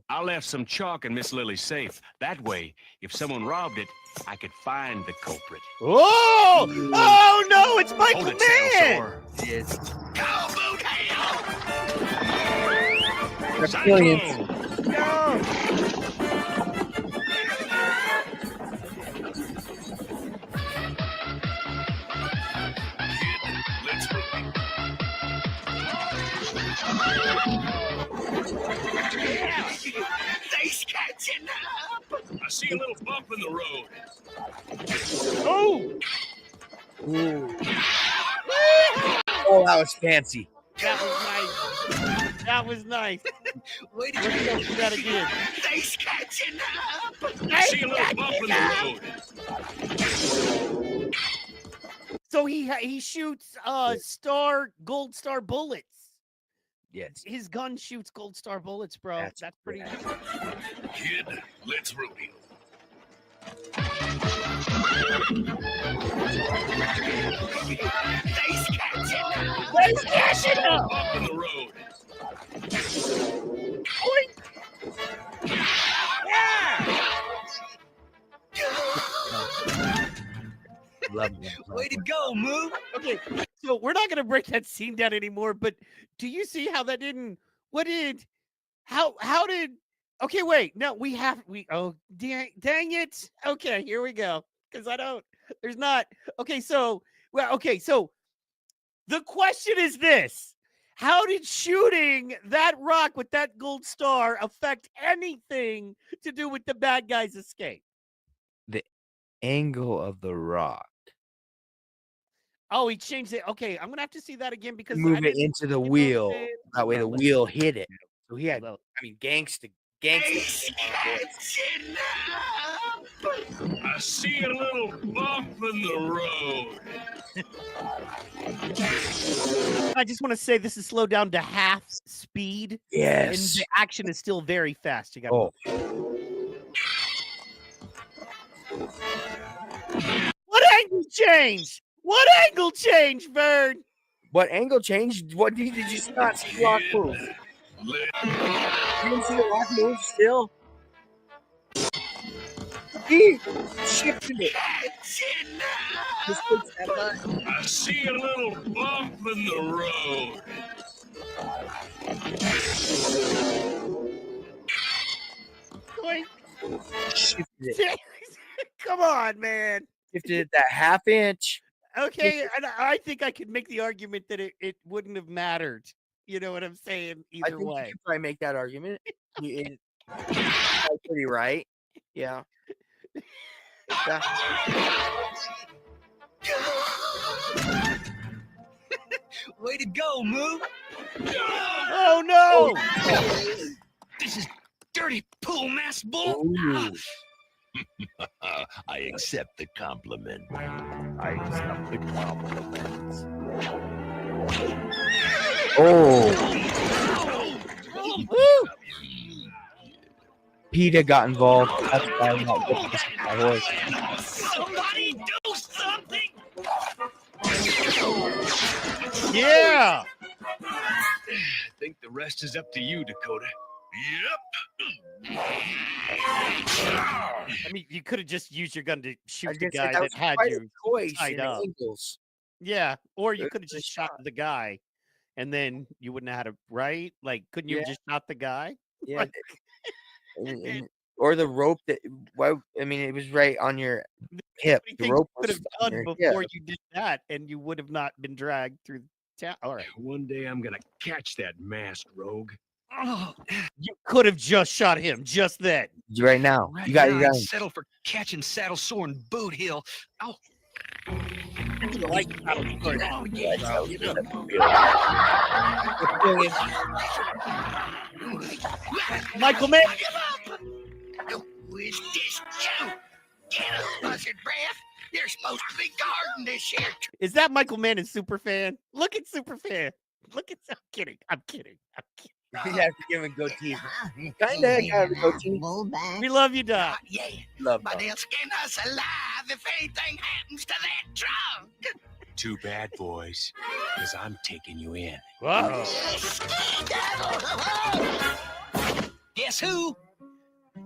I left some chalk in Miss Lily's safe. That way, if someone robbed it, I could find the culprit. Oh! Oh no! It's Michael Hold it, Mann! Yes. Go, boot hell! Reptilians. No! Let's move. They's catching up. I see a little bump in the road. Oh! Ooh. Oh, that was fancy. That was nice. That was nice. Wait a Let's go through that again. They's catching up. I see a little bump in the road. So he shoots gold star bullets. Yes. His gun shoots gold star bullets, bro. That's pretty nice. Kid, let's rodeo. They's catching up. They's catching up. Bump in the road. Love it. Way to go, Moo. Okay, so we're not gonna break that scene down anymore. But do you see how that didn't? How did? Okay, wait. No, oh, dang it. Okay, here we go. Because there's not. Okay, so the question is this: how did shooting that rock with that gold star affect anything to do with the bad guy's escape? The angle of the rock. Oh, he changed it. Okay, I'm gonna have to see that again because Move it into the wheel. That way the wheel hit it. So he had, gangsta. They's catching up. I see a little bump in the road. I just want to say this is slowed down to half speed. Yes. And the action is still very fast. You got. What angle change? What angle change, Vern? What angle changed? What did you just not see rock move? You didn't see the rock move still? He shifted it. I see a little bump in the road. Shifted it. Come on, man. Shifted it that half inch. Okay, and I think I could make the argument that it wouldn't have mattered. You know what I'm saying? I Either think way. you could probably make that argument. You're pretty right. Yeah. Way to go, Moo. Oh no! This is dirty pool mess bull. I accept the compliment. Oh. PETA got involved. That's why I'm not with this horse. Somebody do something. Yeah. I think the rest is up to you, Dakota. Yep. I mean, you could have just used your gun to shoot the guy that that had quite a you choice tied in up. angles. Yeah, or you could have just shot the guy, and then you wouldn't have had a right. Like, couldn't you have just shot the guy? Yeah. Or the rope that. Well, I mean, it was right on your hip. The rope could was have on done your before hip. you did that, and you would have not been dragged through town. All right. One day I'm gonna catch that masked rogue. Oh, you could have just shot him just then. Right now, Right you got now, you I'd got. settle for catching Saddle Sore and Boot Hill. Oh, Michael Mann. Who is this Joe? Get up, buzzard breath. You're supposed to be guarding this here. Is that Michael Mann and Superfan? Look at Superfan. Look at. I'm kidding. I'm kidding. I'm kidding. You have to give him goatee. Kinda got a goatee. We love you, Doc. Yeah, Love but Doc. they'll skin us alive if anything happens to that trunk. Too bad, boys, because I'm taking you in. Wow. Guess who?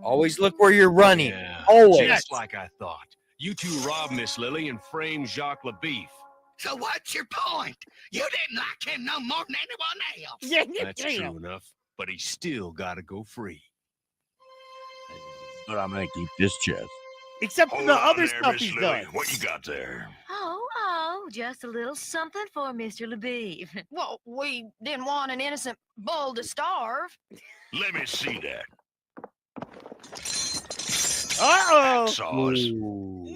Always look where you're running. Yeah, Always. just like I thought. You two robbed Miss Lily and framed Jacques LaBeef. So what's your point? You didn't like him no more than anyone else. Yeah, That's true enough, but he's still got to go free. But I'm gonna keep this chest. Except for the other stuff he's done. What you got there? Oh, just a little something for Mr. LaBeef. Well, we didn't want an innocent bull to starve. Let me see that. Uh-oh. Sauce.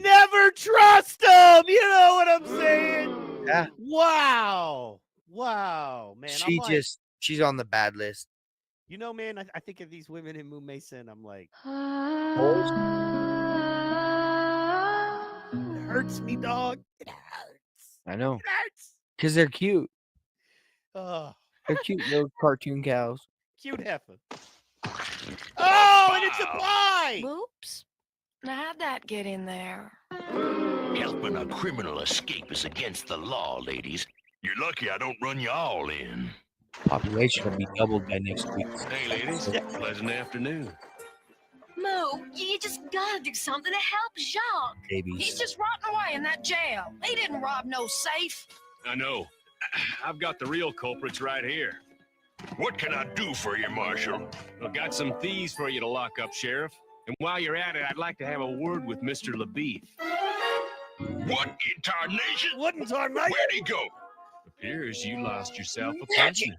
Never trust him. You know what I'm saying? Yeah. Wow. Man. She's on the bad list. You know, man, I think of these women in Moo Mesa and I'm like, it hurts me, dog. It hurts. I know. It hurts. Because they're cute. Oh, They're cute little cartoon cows. cute heifer. Oh, and it's a pie. Oops. Now how'd that get in there? Helping a criminal escape is against the law, ladies. You're lucky I don't run you all in. Population will be doubled by next week. Hey, ladies, pleasant afternoon. Moo, you just gotta do something to help Jacques. Babies. He's just rotting away in that jail. He didn't rob no safe. I know. I've got the real culprits right here. What can I do for you, Marshal? I've got some thieves for you to lock up, Sheriff. And while you're at it, I'd like to have a word with Mr. LaBeef. What in tarnation? What in tarnation? Where'd he go? Appears you lost yourself a prisoner.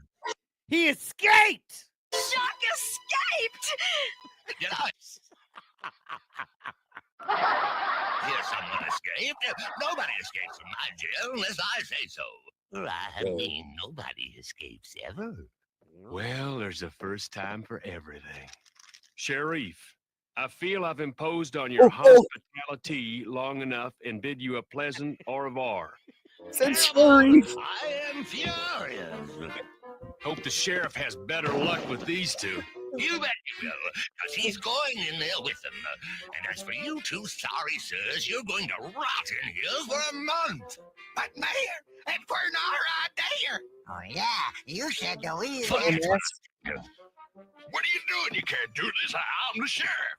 He escaped. Jacques escaped! Yes, someone escaped. Nobody escapes from my jail unless I say so. I mean, nobody escapes ever. Well, there's a first time for everything. Sheriff, I feel I've imposed on your hospitality long enough and bid you a pleasant au revoir. Since Sheriff. I am furious. Hope the sheriff has better luck with these two. You bet he will, because he's going in there with them. And as for you two sorry sirs, you're going to rot in here for a month. But Mayor, and we're not right there. Oh, yeah, you said the wheel. What are you doing? You can't do this. I'm the sheriff.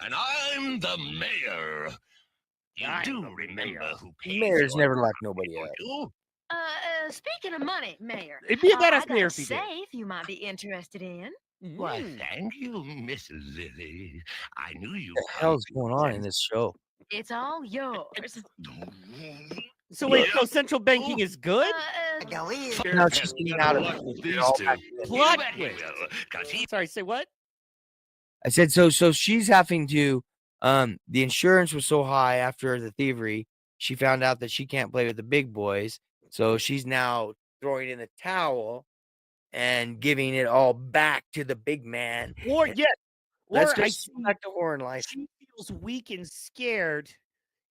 And I'm the mayor. You do remember who paid Mayor's for never it, liked nobody else. you? Speaking of money, Mayor. It'd be a I badass got mayor a if he did. safe you might be interested in. Why, thank you, Miss Lily. I knew you. What the hell's going on in this show? It's all yours. So wait, so central banking is good? The wheel. Now she's getting out of Luck with these all two. that. Plot You bet he twist. will, 'cause he Sorry, say what? I said so she's having to the insurance was so high after the thievery, she found out that she can't play with the big boys. So she's now throwing in the towel and giving it all back to the big man. Or yes. Let's Or I just go back to horror life. she feels weak and scared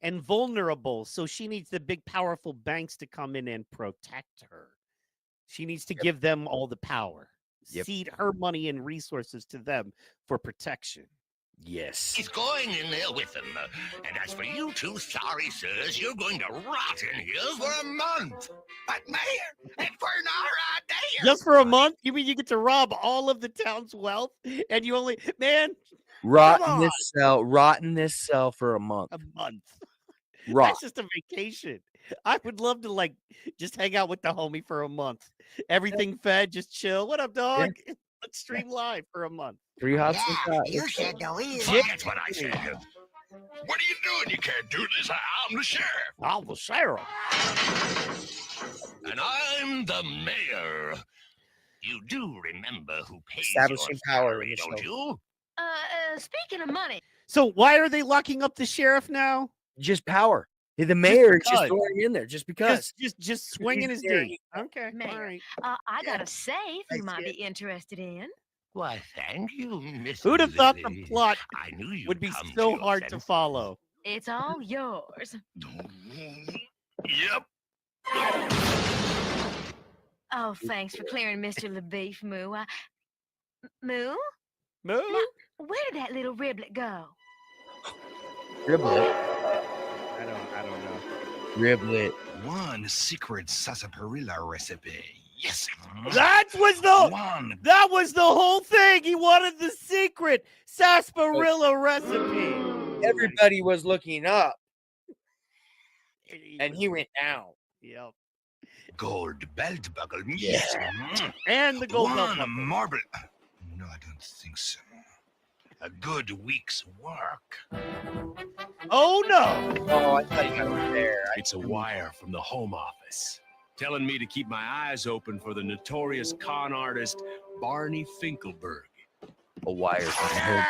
and vulnerable, so she needs the big, powerful banks to come in and protect her. She needs to give them all the power. Yep. Cede her money and resources to them for protection. Yes. He's going in there with them. And as for you two sorry sirs, you're going to rot in here for a month. But Mayor, and we're not right there. Just for a month? You mean you get to rob all of the town's wealth? And you only, man, Rot come in on. this cell for a month. A month. Rot. That's just a vacation. I would love to just hang out with the homie for a month. Everything fed, just chill. What up, dog? Let's stream live for a month. 3 hots and Yeah, hot. you said the wheel. That's what I said. What are you doing? You can't do this. I'm the sheriff. I'm the sheriff. And I'm the mayor. You do remember who pays Establishing your power salary, in the don't show. you? Speaking of money. So why are they locking up the sheriff now? just power. The mayor just because. throwing in there just because. Just swinging his D. Okay, all Mayor, right. I got a safe you might be interested in. Why, thank you, Miss Who'd have thought the Lily. plot I knew you'd would be come so your hard to senses. follow? It's all yours. Yep. Oh, thanks for clearing Mr. LaBeef, Moo. Moo? Moo? Now, where did that little riblet go? Riblet. I don't know. Riblet. One secret sarsaparilla recipe. Yes. That was the whole thing. He wanted the secret sarsaparilla recipe. Everybody was looking up, and he went down. Yep. Gold belt buckle. Yes. And the gold belt One buckle. marble. No, I don't think so. A good week's work. Oh no! Oh, I thought he got it there. It's a wire from the Home Office telling me to keep my eyes open for the notorious con artist Barney Finkelberg. A wire from the home.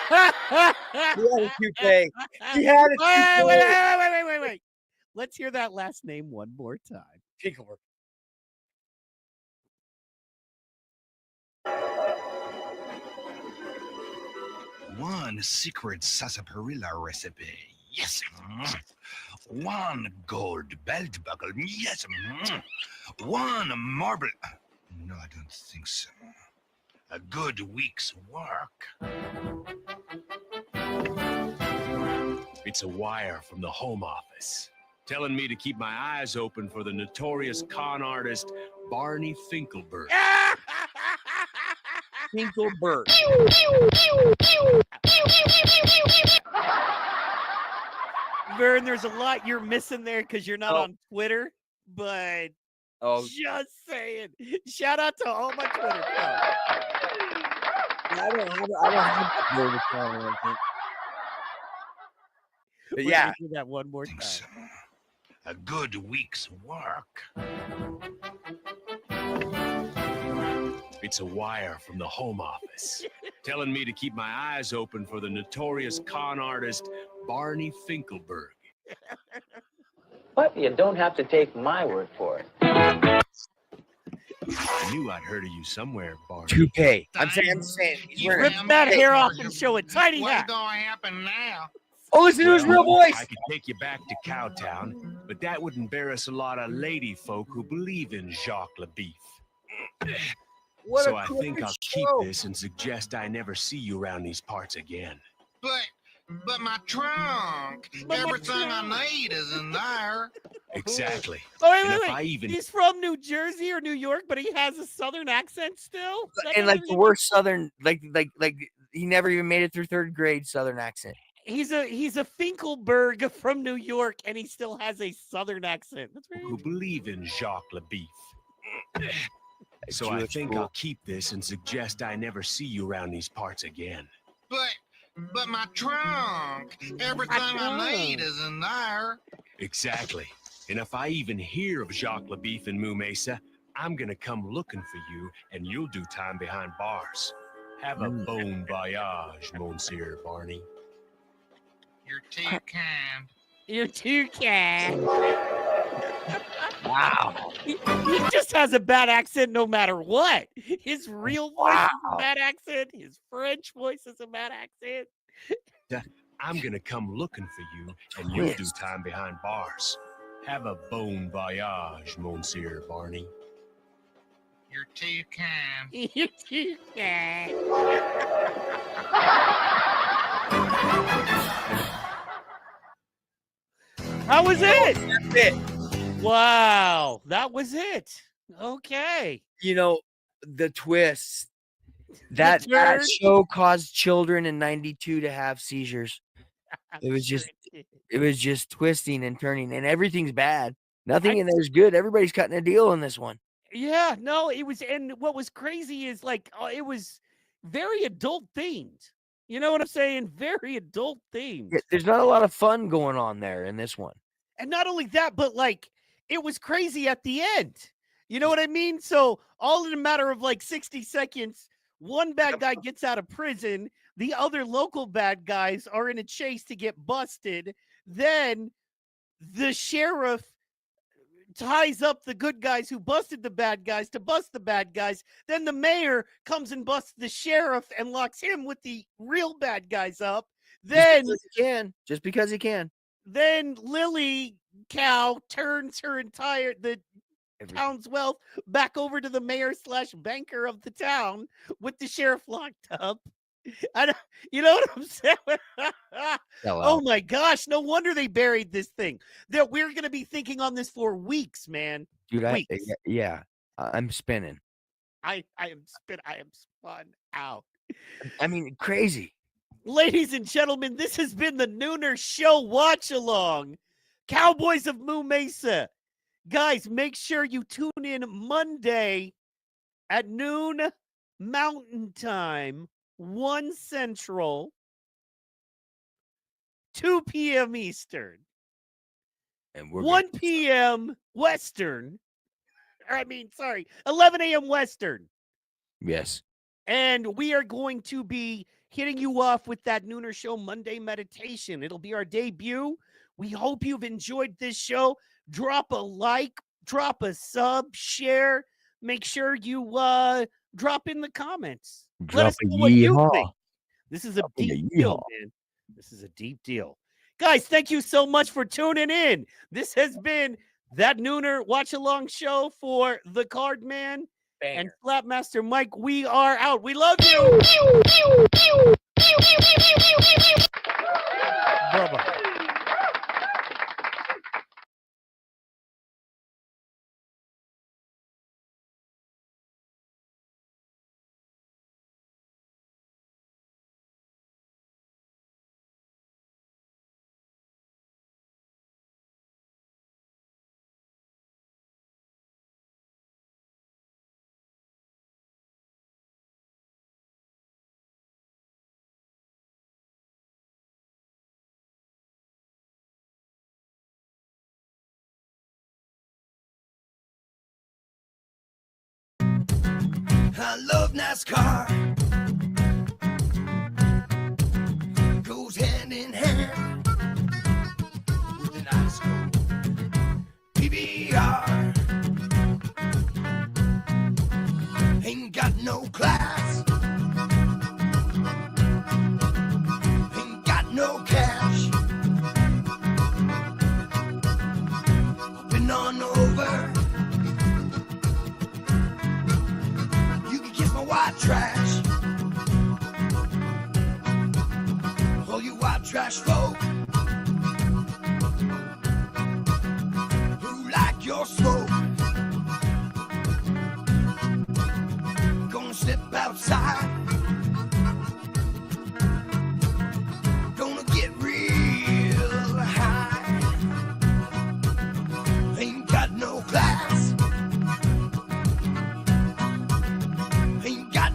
He had a toupee. He had a toupee. Wait. Let's hear that last name one more time. Finkelberg. One secret sarsaparilla recipe. Yes. One gold belt buckle. Yes. One marble. No, I don't think so. A good week's work. It's a wire from the Home Office telling me to keep my eyes open for the notorious con artist Barney Finkelberg. Finkelberg. Vern, there's a lot you're missing there because you're not on Twitter, but just saying. Shout out to all my Twitter friends. I don't have that Twitter account or anything. But We're yeah, gonna do that one more time. So. A good week's work. It's a wire from the Home Office telling me to keep my eyes open for the notorious con artist Barney Finkelberg. But you don't have to take my word for it. I knew I'd heard of you somewhere, Barney. toupee. I'm saying he's wearing Rip that hair off and show a tiny What's hat. gonna happen now? Oh, listen to his real voice. I could take you back to Cowtown, but that would embarrass a lot of lady folk who believe in Jacques LaBeef. What So a I cool think I'll keep this and suggest I never see you around these parts again. But my trunk. Everything I need is in there. Exactly. Oh, And if wait. I even He's from New Jersey or New York, but he has a Southern accent still? Is that And what like the worst Southern, like he never even made it through third grade Southern accent. He's a Finkelberg from New York, and he still has a Southern accent. That's who believe in Jacques LaBeef. So I think I'll keep this and suggest I never see you around these parts again. But my trunk. Everything I need is in there. Exactly. And if I even hear of Jacques LaBeef in Moo Mesa, I'm gonna come looking for you, and you'll do time behind bars. Have a bon voyage, Monsieur Barney. You're too kind. You're too kind. Wow. He just has a bad accent no matter what. His real voice is a bad accent. His French voice is a bad accent. I'm gonna come looking for you, and you'll do time behind bars. Have a bon voyage, Monsieur Barney. You're too kind. You're too kind. How was it? That's it. Wow, that was it. Okay. You know, the twist. That show caused children in '92 to have seizures. It was just twisting and turning, and everything's bad. Nothing in there is good. Everybody's cutting a deal in this one. Yeah, no, it was, and what was crazy is like it was very adult themed. You know what I'm saying? Very adult themed. Yeah, there's not a lot of fun going on there in this one. And not only that, but like it was crazy at the end. You know what I mean? So all in a matter of like 60 seconds, one bad guy gets out of prison. The other local bad guys are in a chase to get busted. Then the sheriff ties up the good guys who busted the bad guys to bust the bad guys. Then the mayor comes and busts the sheriff and locks him with the real bad guys up. Then just because he can. Then Lily Cow turns her entire town's wealth back over to the mayor / banker of the town with the sheriff locked up. You know what I'm saying? Oh my gosh! No wonder they buried this thing. That we're going to be thinking on this for weeks, man. Dude, weeks. I'm spinning. I am spun out. I mean, crazy. Ladies and gentlemen, this has been the NoONER Show Watch Along. Cowboys of Moo Mesa. Guys, make sure you tune in Monday at noon Mountain Time, 1 Central, 2 p.m. Eastern, and we're 1 p.m. Western. 11 a.m. Western. Yes. And we are going to be hitting you off with that NoONER Show Monday meditation. It'll be our debut. We hope you've enjoyed this show. Drop a like, drop a sub, share. Make sure you drop in the comments. Let us know what you think. This is a deep deal, man. This is a deep deal. Guys, thank you so much for tuning in. This has been that NoONER Watch Along show for the Card Man and Slapmaster Mike. We are out. We love you. Bye-bye. I love NASCAR. Goes hand in hand with an ice cold PBR. Ain't got no class. Ain't got no cash. Been on over. White trash. All you white trash folk who like your smoke, gonna step outside, gonna get real high. Ain't got no class.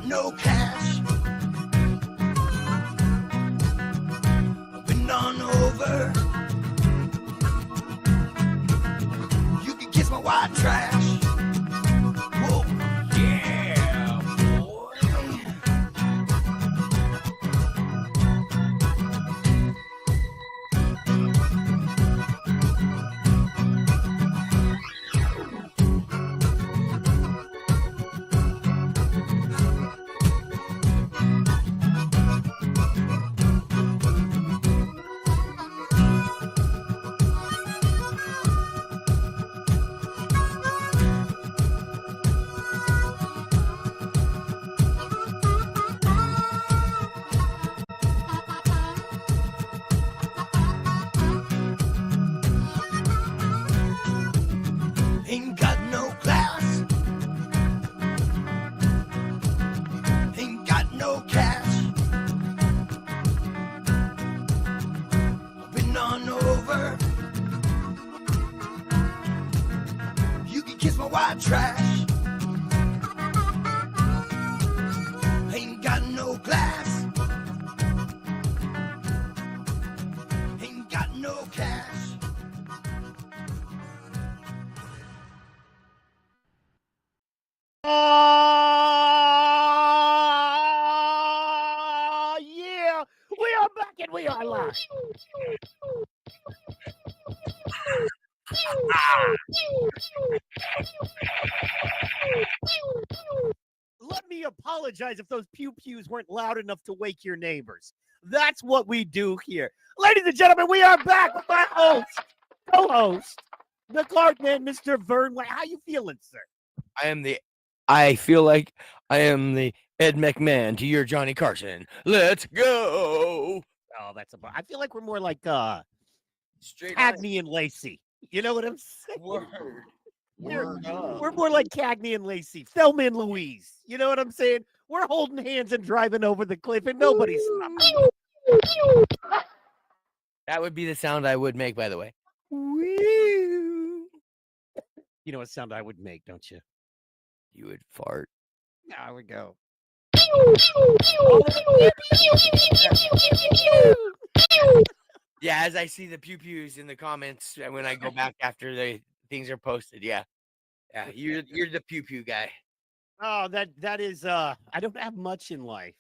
No cash. Been on over. You can kiss my white trash. Whoa, yeah, boy. Ain't got no class. Ain't got no cash. Been on over. You can kiss my white trash. Ain't got no class. Ain't got no cash. and we are live. Let me apologize if those pew-pews weren't loud enough to wake your neighbors. That's what we do here. Ladies and gentlemen, we are back with my host, co-host, the card man, Mr. Vern. How you feeling, sir? I feel like I am the Ed McMahon to your Johnny Carson. Let's go. Oh, I feel like we're more like Straight Cagney and Lacey. You know what I'm saying? Word. We're more like Cagney and Lacey, Thelma and Louise. You know what I'm saying? We're holding hands and driving over the cliff, and nobody's stopping. That would be the sound I would make, by the way. You know what sound I would make, don't you? You would fart. There we go. Yeah, as I see the pew-pews in the comments when I go back after the things are posted, yeah. Yeah, you're the pew-pew guy. Oh, that is I don't have much in life.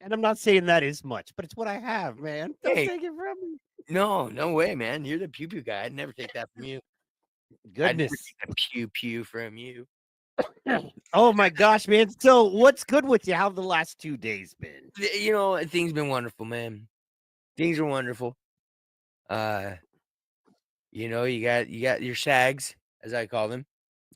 And I'm not saying that is much, but it's what I have, man. Don't take it from me. No way, man. You're the pew-pew guy. I'd never take that from you. Goodness. I'd never take a pew-pew from you. Oh my gosh, man. So what's good with you? How have the last 2 days been? You know, things been wonderful, man. Things are wonderful. You know, you got your sags, as I call them.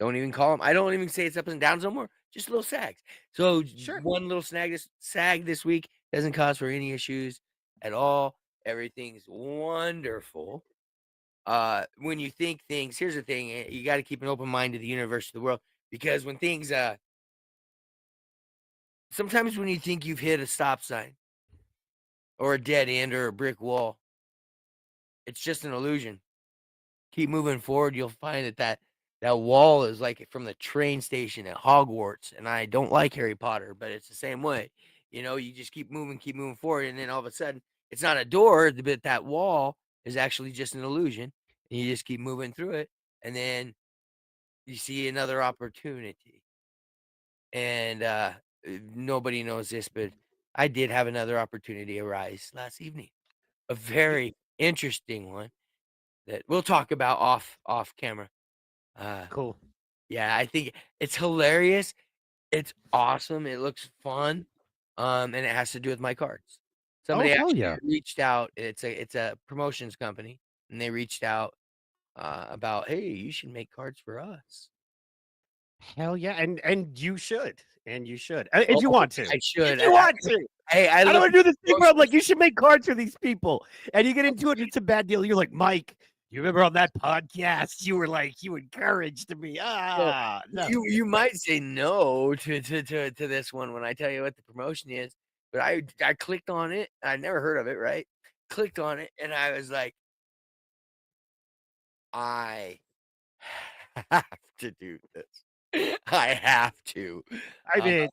Don't even call them. I don't even say it's ups and downs no more. Just little sags. So one little sag this week doesn't cause for any issues at all. Everything's wonderful. When you think things, here's the thing: you got to keep an open mind to the universe, to the world, because when things, sometimes when you think you've hit a stop sign, or a dead end, or a brick wall, it's just an illusion. Keep moving forward. You'll find that wall is like from the train station at Hogwarts. And I don't like Harry Potter, but it's the same way. You know, you just keep moving forward. And then all of a sudden, it's not a door, but that wall is actually just an illusion. And you just keep moving through it. And then you see another opportunity. And nobody knows this, but I did have another opportunity arise last evening. A very interesting one that we'll talk about off camera. Cool. Yeah, I think it's hilarious. It's awesome. It looks fun. And it has to do with my cards. Somebody actually reached out. It's a promotions company, and they reached out about, hey, you should make cards for us. Hell yeah, and you should. And you should. If you want to. I should. If you want to. Hey, I don't want to do this thing where I'm like, you should make cards for these people. And you get into it, and it's a bad deal. You're like, Mike, you remember on that podcast, you were like, you encouraged me. No. You might say no to this one when I tell you what the promotion is, but I clicked on it. I never heard of it, right? Clicked on it, and I was like, I have to do this. I have to. I mean,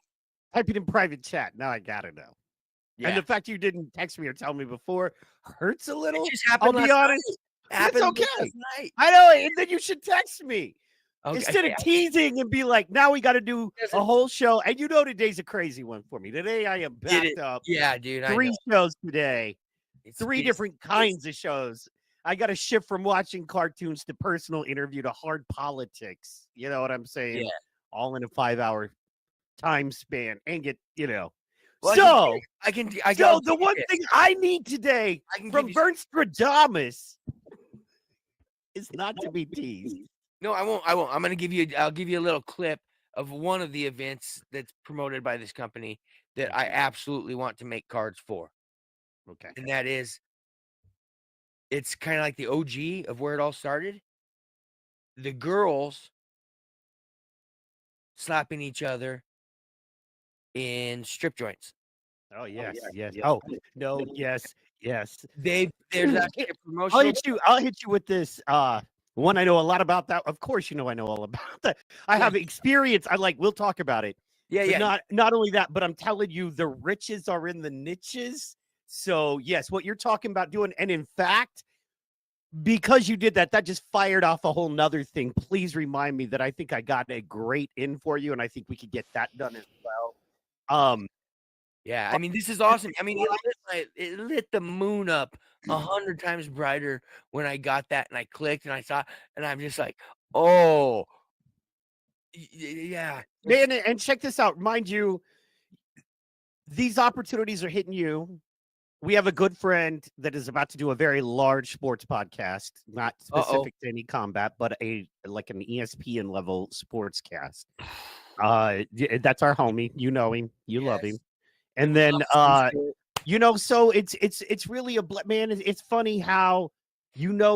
type it in private chat. Now I gotta know. Yeah. And the fact you didn't text me or tell me before hurts a little. It just I'll happened be last honest. night. It's Happened okay. last night. I know, and then you should text me. Okay. Instead of teasing and be like, now we got to do a whole show. And you know today's a crazy one for me. Today I am backed up. Yeah, dude. 3 shows today. It's 3 different kinds of shows. I got to shift from watching cartoons to personal interview to hard politics. You know what I'm saying? Yeah. All in a 5-hour time span and get, you know. Well, so so the one thing I need today from Vern Stradamus is not to be teased. No, I won't. I'll give you a little clip of one of the events that's promoted by this company that I absolutely want to make cards for. Okay. And that is, it's kind of like the OG of where it all started. The girls slapping each other in strip joints. Oh, yes. Oh, no, yes. There's actually a promotion. I'll hit you with this. One, I know a lot about that. Of course, you know I know all about that. I have experience. We'll talk about it. Yeah. Not only that, but I'm telling you, the riches are in the niches. So, yes, what you're talking about doing. And in fact, because you did that just fired off a whole nother thing. Please remind me that I think I got a great in for you, and I think we could get that done as well. Yeah, I mean, this is awesome. I mean, it lit the moon up 100 times brighter when I got that and I clicked and I saw, and I'm just like, oh, yeah. Man, and check this out. Mind you, these opportunities are hitting you. We have a good friend that is about to do a very large sports podcast, not specific to any combat, but like an ESPN level sports cast. That's our homie. You know him. You love him. And then, so it's really man. It's funny how,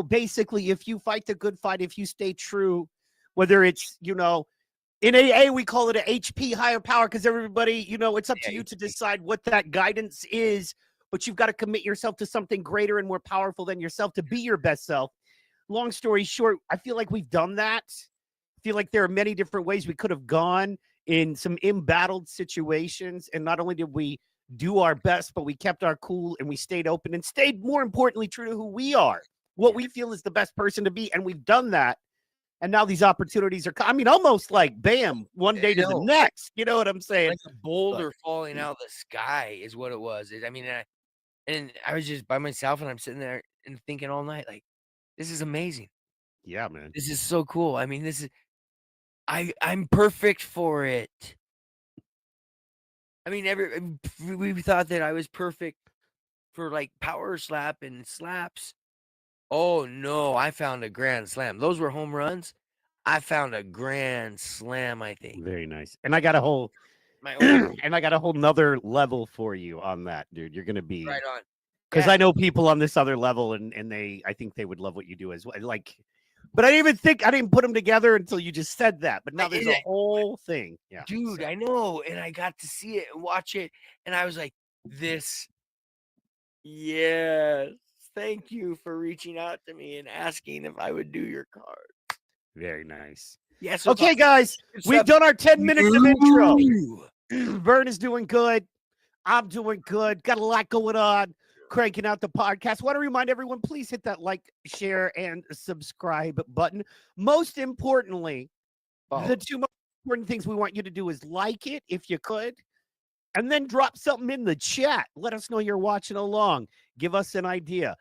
basically, if you fight the good fight, if you stay true, whether it's, in AA, we call it an HP, higher power, because everybody, it's up to you to decide what that guidance is, but you've got to commit yourself to something greater and more powerful than yourself to be your best self. Long story short, I feel like we've done that. I feel like there are many different ways we could have gone in some embattled situations. And not only did we do our best, but we kept our cool and we stayed open and stayed, more importantly, true to who we are, what we feel is the best person to be. And we've done that. And now these opportunities are, almost like bam, one day to the next. You know what I'm saying? Like a boulder falling out of the sky is what it was. And I was just by myself and I'm sitting there and thinking all night, like, this is amazing. Yeah, man. This is so cool. I mean, I'm perfect for it. I mean, we thought that I was perfect for like power slap and slaps. Oh no, I found a grand slam. Those were home runs. I found a grand slam, I think. Very nice. And I got a whole nother level for you on that, dude. You're gonna be right on. Because I know people on this other level, and I think they would love what you do as well. Like, but I didn't put them together until you just said that. But now there's a whole thing. Yeah, dude, I know, and I got to see it and watch it, and I was like, yes, thank you for reaching out to me and asking if I would do your card. Very nice. Yes. Okay, guys, we've done our 10 minutes of intro. Vern is doing good. I'm doing good. Got a lot going on. Cranking out the podcast. Want to remind everyone, please hit that like, share, and subscribe button. Most importantly, the two most important things we want you to do is like it, if you could, and then drop something in the chat. Let us know you're watching along. Give us an idea.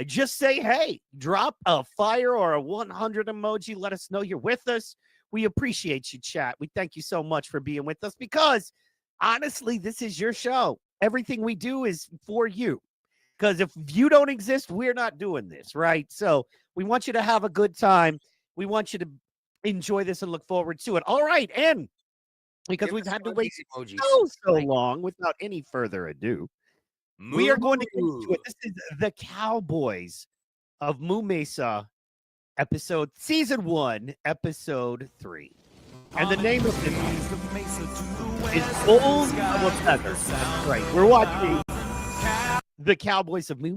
Just say, hey, drop a fire or a 100 emoji. Let us know you're with us. We appreciate you, chat. We thank you so much for being with us because, honestly, this is your show. Everything we do is for you. Because if you don't exist, we're not doing this, right? So we want you to have a good time. We want you to enjoy this and look forward to it. All right, and because we've had to wait so long, without any further ado, we are going to get into it. This is the Cowboys of Moo Mesa Season 1, Episode 3. And the name of it is Bulls of a Feather. That's right. We're watching the Cowboys of Moo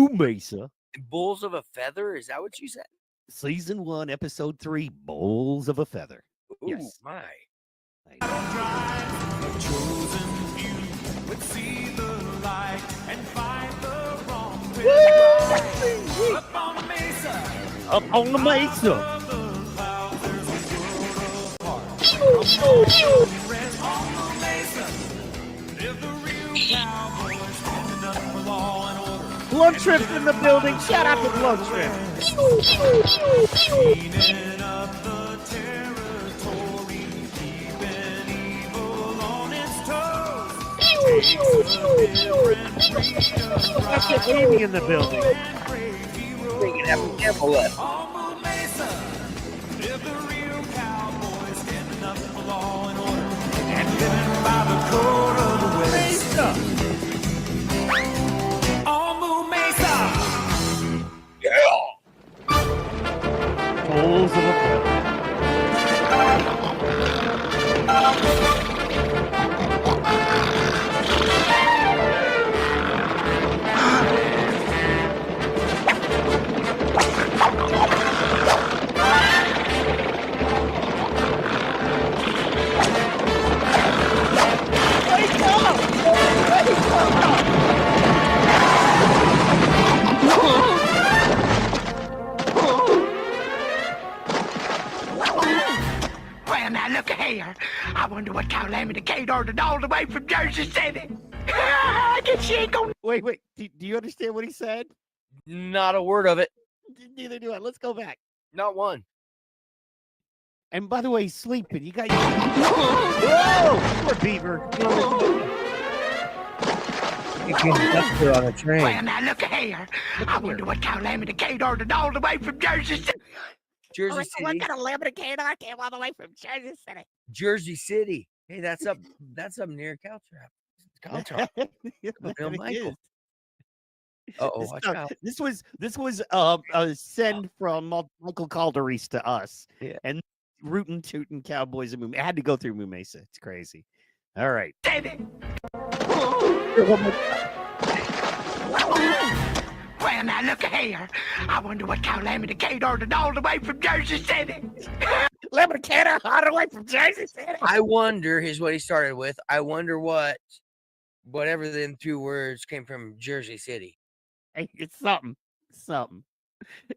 Mesa. Bulls of a Feather? Is that what you said? Season 1, Episode 3, Bulls of a Feather. Ooh, yes. My. Up on the Mesa. Blood Trip's in the building. Shout out to Blood Trip. That's the Amy in the building. Bringing that devil up. By the code of the West. On Moo Mesa. Yeah. Bulls of a Feather. what Calamity Kate ordered all the way from Jersey City. I guess she ain't gonna. Wait. Do you understand what he said? Not a word of it. Neither do I. Let's go back. Not one. And by the way, he's sleeping. You guys. Whoa! Poor Beaver. You can't her on a train. Well, now look here. I wonder what Calamity Kate ordered all the way from Jersey City. Jersey City. What kind of Calamity Kate I came all the way from Jersey City? Jersey City. Hey, that's up near Caltrap. Caltrap. Bill Michael. Uh-oh, watch out. This was a send from Michael Calderese to us. Yeah. And rootin' tootin' Cowboys of Moon. It had to go through Moo Mesa. It's crazy. All right. Well, now look here. I wonder what Calamity Kate ordered all the way from Jersey City. Calamity Kate all the way from Jersey City. I wonder, here's what he started with. I wonder whatever them 2 words came from Jersey City. Hey, it's something.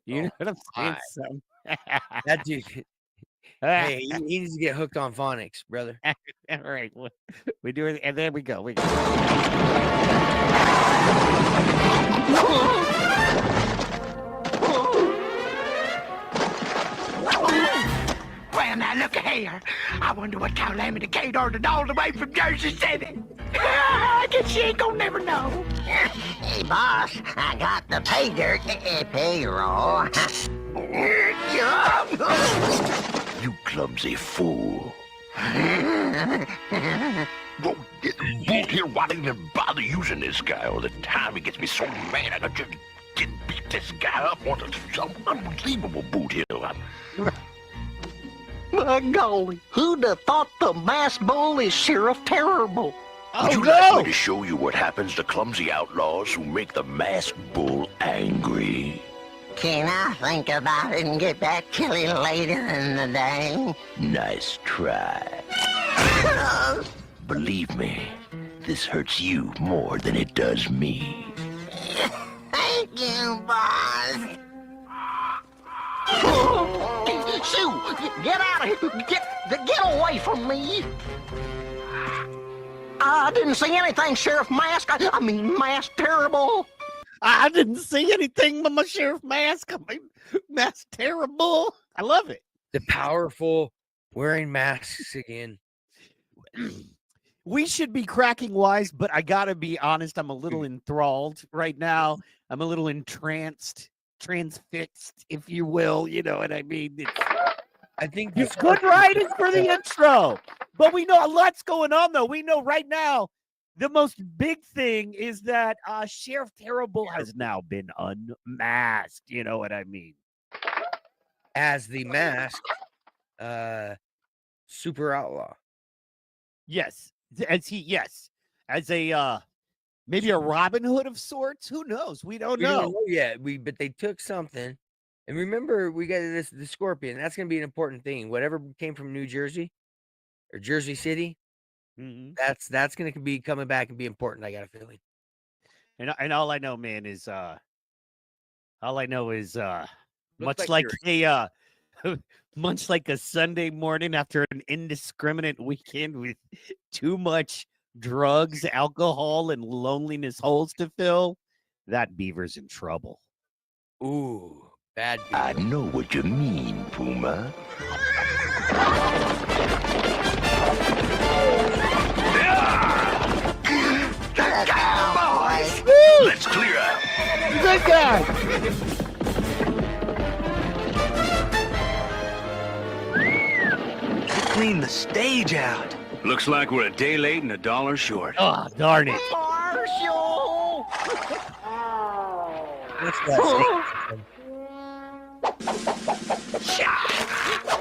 You know what I'm saying? Something. That dude. Hey, he needs to get hooked on phonics, brother. All right. We do it, and then we go. Well, now look here. I wonder what Calamity Kate ordered all the way from Jersey City. I guess she ain't gonna never know. Hey, boss, I got the payroll. You clumsy fool. Won't here, why don't even bother using this guy all the time? He gets me so mad. I just can beat this guy up on some unbelievable boot here. My golly, who'd have thought the masked bull is Sheriff Terrible? Would you like me to show you what happens to clumsy outlaws who make the masked bull angry? Can I think about it and get back to you later in the day? Nice try. Believe me, this hurts you more than it does me. Thank you, boss. Sue, get out of here. Get away from me. I didn't see anything, Sheriff Mask. I mean, Mask Terrible. I didn't see anything but my Sheriff Mask. I mean, Mask Terrible. I love it. The powerful wearing masks again. We should be cracking wise, but I gotta be honest. I'm a little enthralled right now. I'm a little entranced, transfixed, if you will. You know what I mean? I think it's good writing for the intro, but we know a lot's going on, though. We know right now the most big thing is that Sheriff Terrible has now been unmasked. You know what I mean? As the masked super outlaw. Yes, as a maybe a Robin Hood of sorts. Who knows? We don't know. But they took something. And remember, we got the Scorpion. That's going to be an important thing. Whatever came from New Jersey or Jersey City, that's going to be coming back and be important. I got a feeling. And all I know, man, is much like much like a Sunday morning after an indiscriminate weekend with too much drugs, alcohol, and loneliness holes to fill, that beaver's in trouble. Ooh. Bad beaver. I know what you mean, Puma. The Cowboys! Let's clear out. Good guy. Clean the stage out. Looks like we're a day late and $1 short. Oh, darn it. Marshall!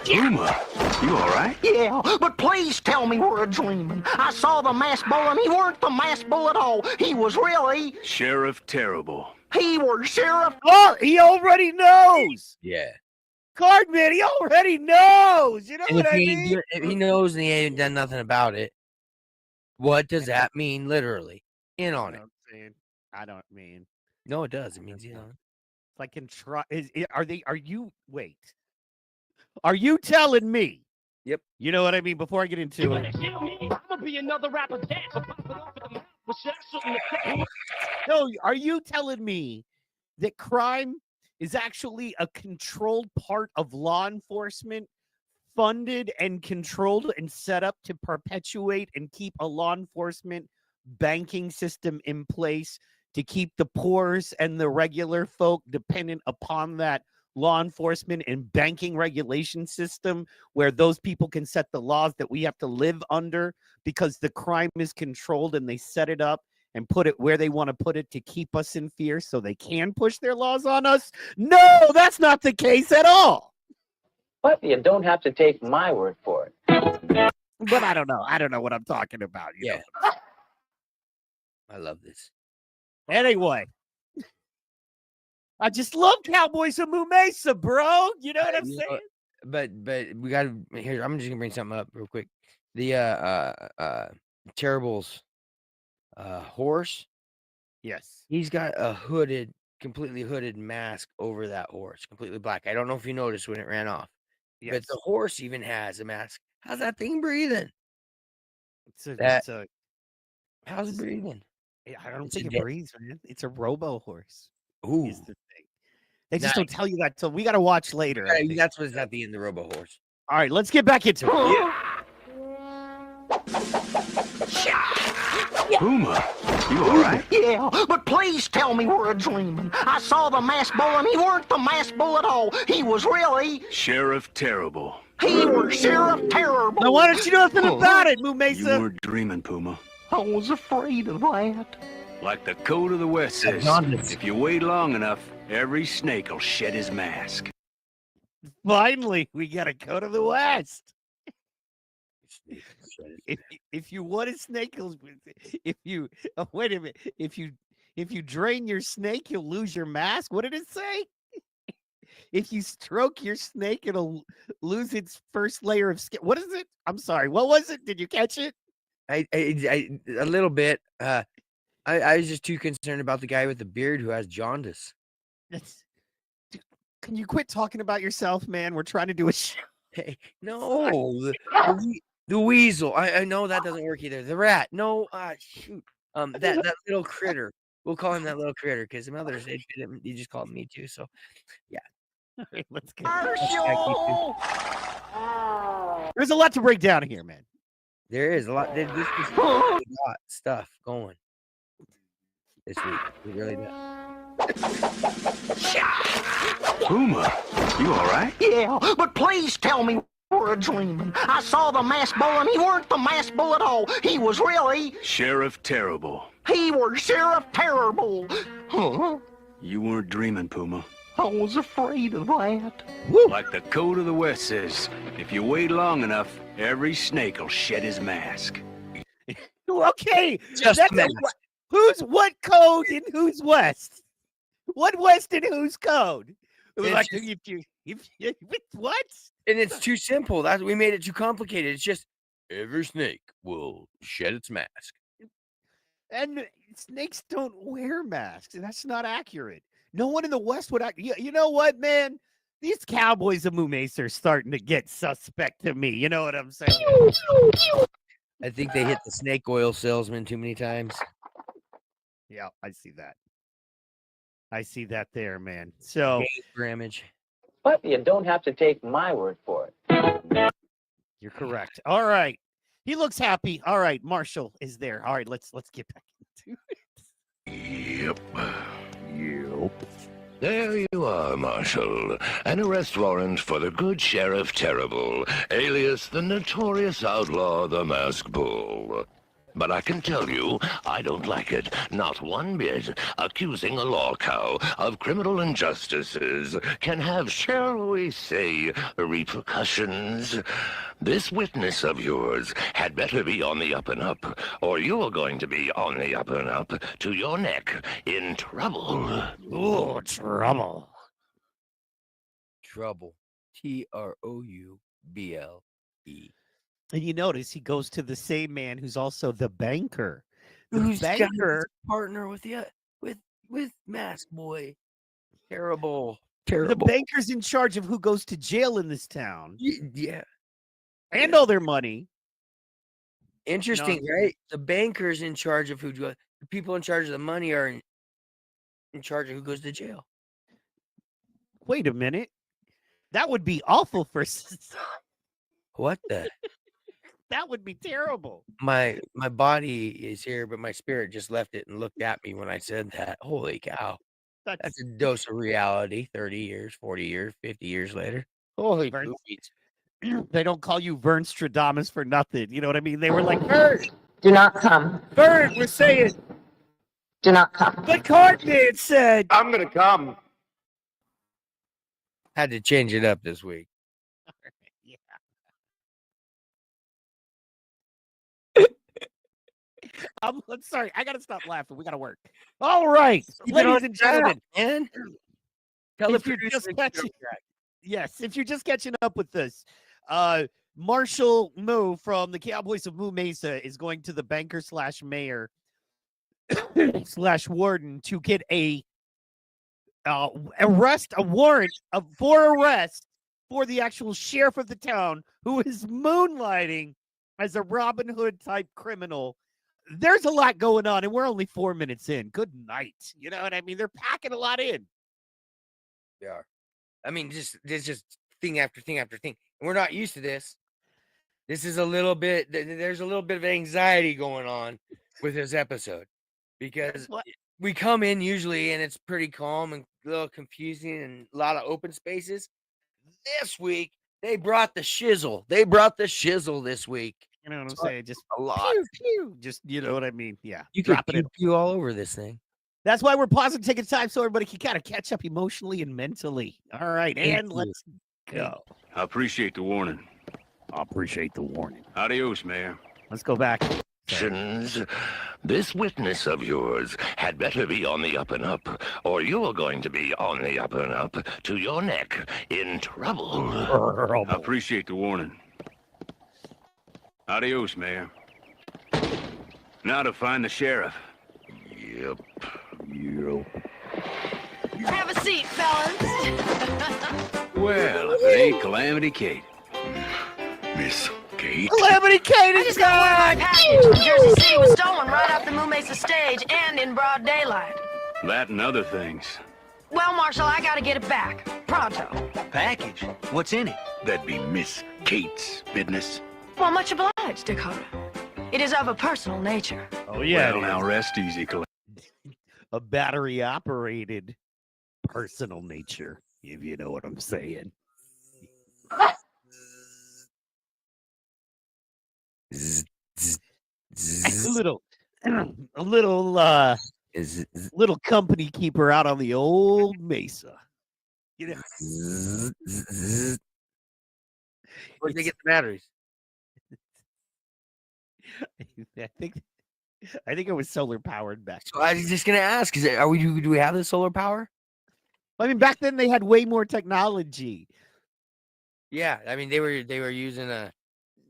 Puma, you all right? Yeah, but please tell me we're dreaming. I saw the masked bull, and he weren't the masked bull at all. He was really... Sheriff Terrible. He was Sheriff... Oh, he already knows. Yeah. Cardman, he already knows. You know And what if I mean? if he knows and he ain't done nothing about it, what does that mean literally? In on it. I don't mean. No, it does. It means in on it. Like are you telling me Yep. You know what I mean? Before I get into it. I'm gonna be another rapper dancer, popping off at the mouth with shooting the No, are you telling me that crime is actually a controlled part of law enforcement, funded and controlled and set up to perpetuate and keep a law enforcement banking system in place to keep the poors and the regular folk dependent upon that law enforcement and banking regulation system where those people can set the laws that we have to live under because the crime is controlled and they set it up and put it where they want to put it to keep us in fear so they can push their laws on us? No, that's not the case at all. But you don't have to take my word for it. But I don't know. I don't know what I'm talking about. You know? I love this. Anyway, I just love Cowboys of Moo Mesa, bro. You know what I'm saying? But we got to here. I'm just gonna bring something up real quick. The Terrible's horse. Yes, he's got a completely hooded mask over that horse, completely black. I don't know if you noticed when it ran off. Yes. But the horse even has a mask. How's that thing breathing? How's it breathing? I don't think it breathes, man. It's a robo horse. Ooh. Is the thing. They just don't tell you that till we got to watch later. That's what's at the end of the robo horse. All right, let's get back into it. Puma, you all right? Yeah, but please tell me we're dreaming. I saw the masked bull, and he weren't the masked bull at all. He was really... Sheriff Terrible. He was Sheriff Terrible. Now, why don't you know nothing about it, Moo Mesa? You weren't dreaming, Puma. I was afraid of that. Like the code of the West says, if you wait long enough, every snake will shed his mask. Finally, we got a code of the West. If you want a snake, if you wait a minute, if you drain your snake, you'll lose your mask. What did it say? If you stroke your snake, it'll lose its first layer of skin. What is it? I'm sorry. What was it? Did you catch it? I a little bit. I was just too concerned about the guy with the beard who has jaundice. Can you quit talking about yourself, man? We're trying to do a show. Hey, no, the weasel. I know that doesn't work either. The rat. No, shoot. That little critter. We'll call him that little critter because the others you just called me too. So, yeah. All right, let's get. There's a lot to break down here, man. There is a lot. This is a lot of stuff going this week. It really does. Puma, you all right? Yeah, but please tell me we're dreaming. I saw the masked bull, and he weren't the masked bull at all. He was really... Sheriff Terrible. He was Sheriff Terrible. Huh? You weren't dreaming, Puma. I was afraid of that. Like the code of the West says, if you wait long enough, every snake will shed his mask. Okay, just who's what code in who's West? What West and whose code? Like if you what? And it's too simple. We made it too complicated. It's just every snake will shed its mask. And snakes don't wear masks. That's not accurate. No one in the West would act. You know what, man? These Cowboys of Moo Mesa are starting to get suspect to me. You know what I'm saying? I think they hit the snake oil salesman too many times. Yeah, I see that. I see that there, man. So, grammage. But you don't have to take my word for it. You're correct. All right. He looks happy. All right, Marshall is there. All right, let's get back into it. Yep. There you are, Marshal. An arrest warrant for the good Sheriff Terrible, alias the notorious outlaw, the Masked Bull. But I can tell you, I don't like it, not one bit. Accusing a law cow of criminal injustices can have, shall we say, repercussions. This witness of yours had better be on the up and up, or you're going to be on the up and up to your neck in trouble. Oh, trouble. Trouble. Trouble. And you notice he goes to the same man who's also the banker. The Who's banker partner with Mask Boy. Terrible. The banker's in charge of who goes to jail in this town. Yeah. and all their money. Interesting, right? The bankers in charge of the people in charge of the money are in charge of who goes to jail. Wait a minute. That would be awful for What the? That would be terrible. My body is here, but my spirit just left it and looked at me when I said that. Holy cow. That's a dose of reality 30 years, 40 years, 50 years later. Holy Vern, movies. they don't call you Vern Stradamus for nothing. You know what I mean? They were like, Vern, Do not come. Vern, we're saying. Do not come. The card man said. I'm going to come. Had to change it up this week. Yeah. I'm sorry. I got to stop laughing. We got to work. All right. Ladies and gentlemen. Man. If you're just catching, yes, if you're just catching up with this, Marshall Moo from the Cowboys of Moo Mesa is going to the banker / mayor / warden to get a warrant for arrest for the actual sheriff of the town who is moonlighting as a Robin Hood type criminal. There's a lot going on, and we're only 4 minutes in. Good night. You know what I mean? They're packing a lot in. They are. I mean, there's just thing after thing after thing. And we're not used to this. This is a little bit, there's a little bit of anxiety going on with this episode because we come in usually and it's pretty calm and a little confusing and a lot of open spaces. This week, they brought the shizzle. They brought the shizzle this week. You know what I'm saying? Just a lot. Pew, pew. Just, you know what I mean? Yeah. You could pew all over this thing. That's why we're pausing, taking time so everybody can kind of catch up emotionally and mentally. All right, and let's go. I appreciate the warning. I appreciate the warning. Adios, Mayor. Let's go back. This witness of yours had better be on the up and up, or you're going to be on the up and up to your neck in trouble. I appreciate the warning. Adios, Mayor. Now to find the sheriff. Yep. Have a seat, fellas. Well, if it ain't Calamity Kate. Miss Kate? Calamity Kate is My gone! package. Jersey City was stolen right off the Moo Mesa stage and in broad daylight. That and other things. Well, Marshal, I gotta get it back. Pronto. Package? What's in it? That'd be Miss Kate's business. Well, much obliged, Dakota. It is of a personal nature. Oh, yeah. Well, now rest easy, Calamity. A battery-operated personal nature, if you know what I'm saying. a little company keeper out on the old Mesa. You know, where'd they get the batteries? I think it was solar powered back. So I was just gonna ask: do we have the solar power? I mean, back then they had way more technology. Yeah, I mean they were using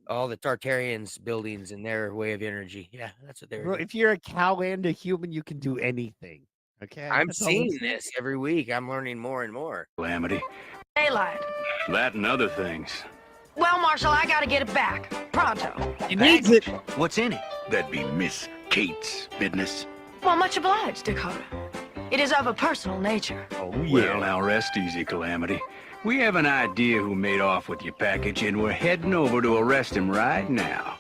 all the Tartarians buildings in their way of energy. Yeah, that's what they were. Bro, if you're a cow and a human, you can do anything. Okay, I'm seeing this every week. I'm learning more and more. Calamity. Daylight. That and other things. Well, Marshal, I gotta get it back. Pronto. He needs it. What's in it? That'd be Miss Kate's business. Well, much obliged, Dakota. It is of a personal nature. Oh, Well, now rest easy, Calamity. We have an idea who made off with your package, and we're heading over to arrest him right now.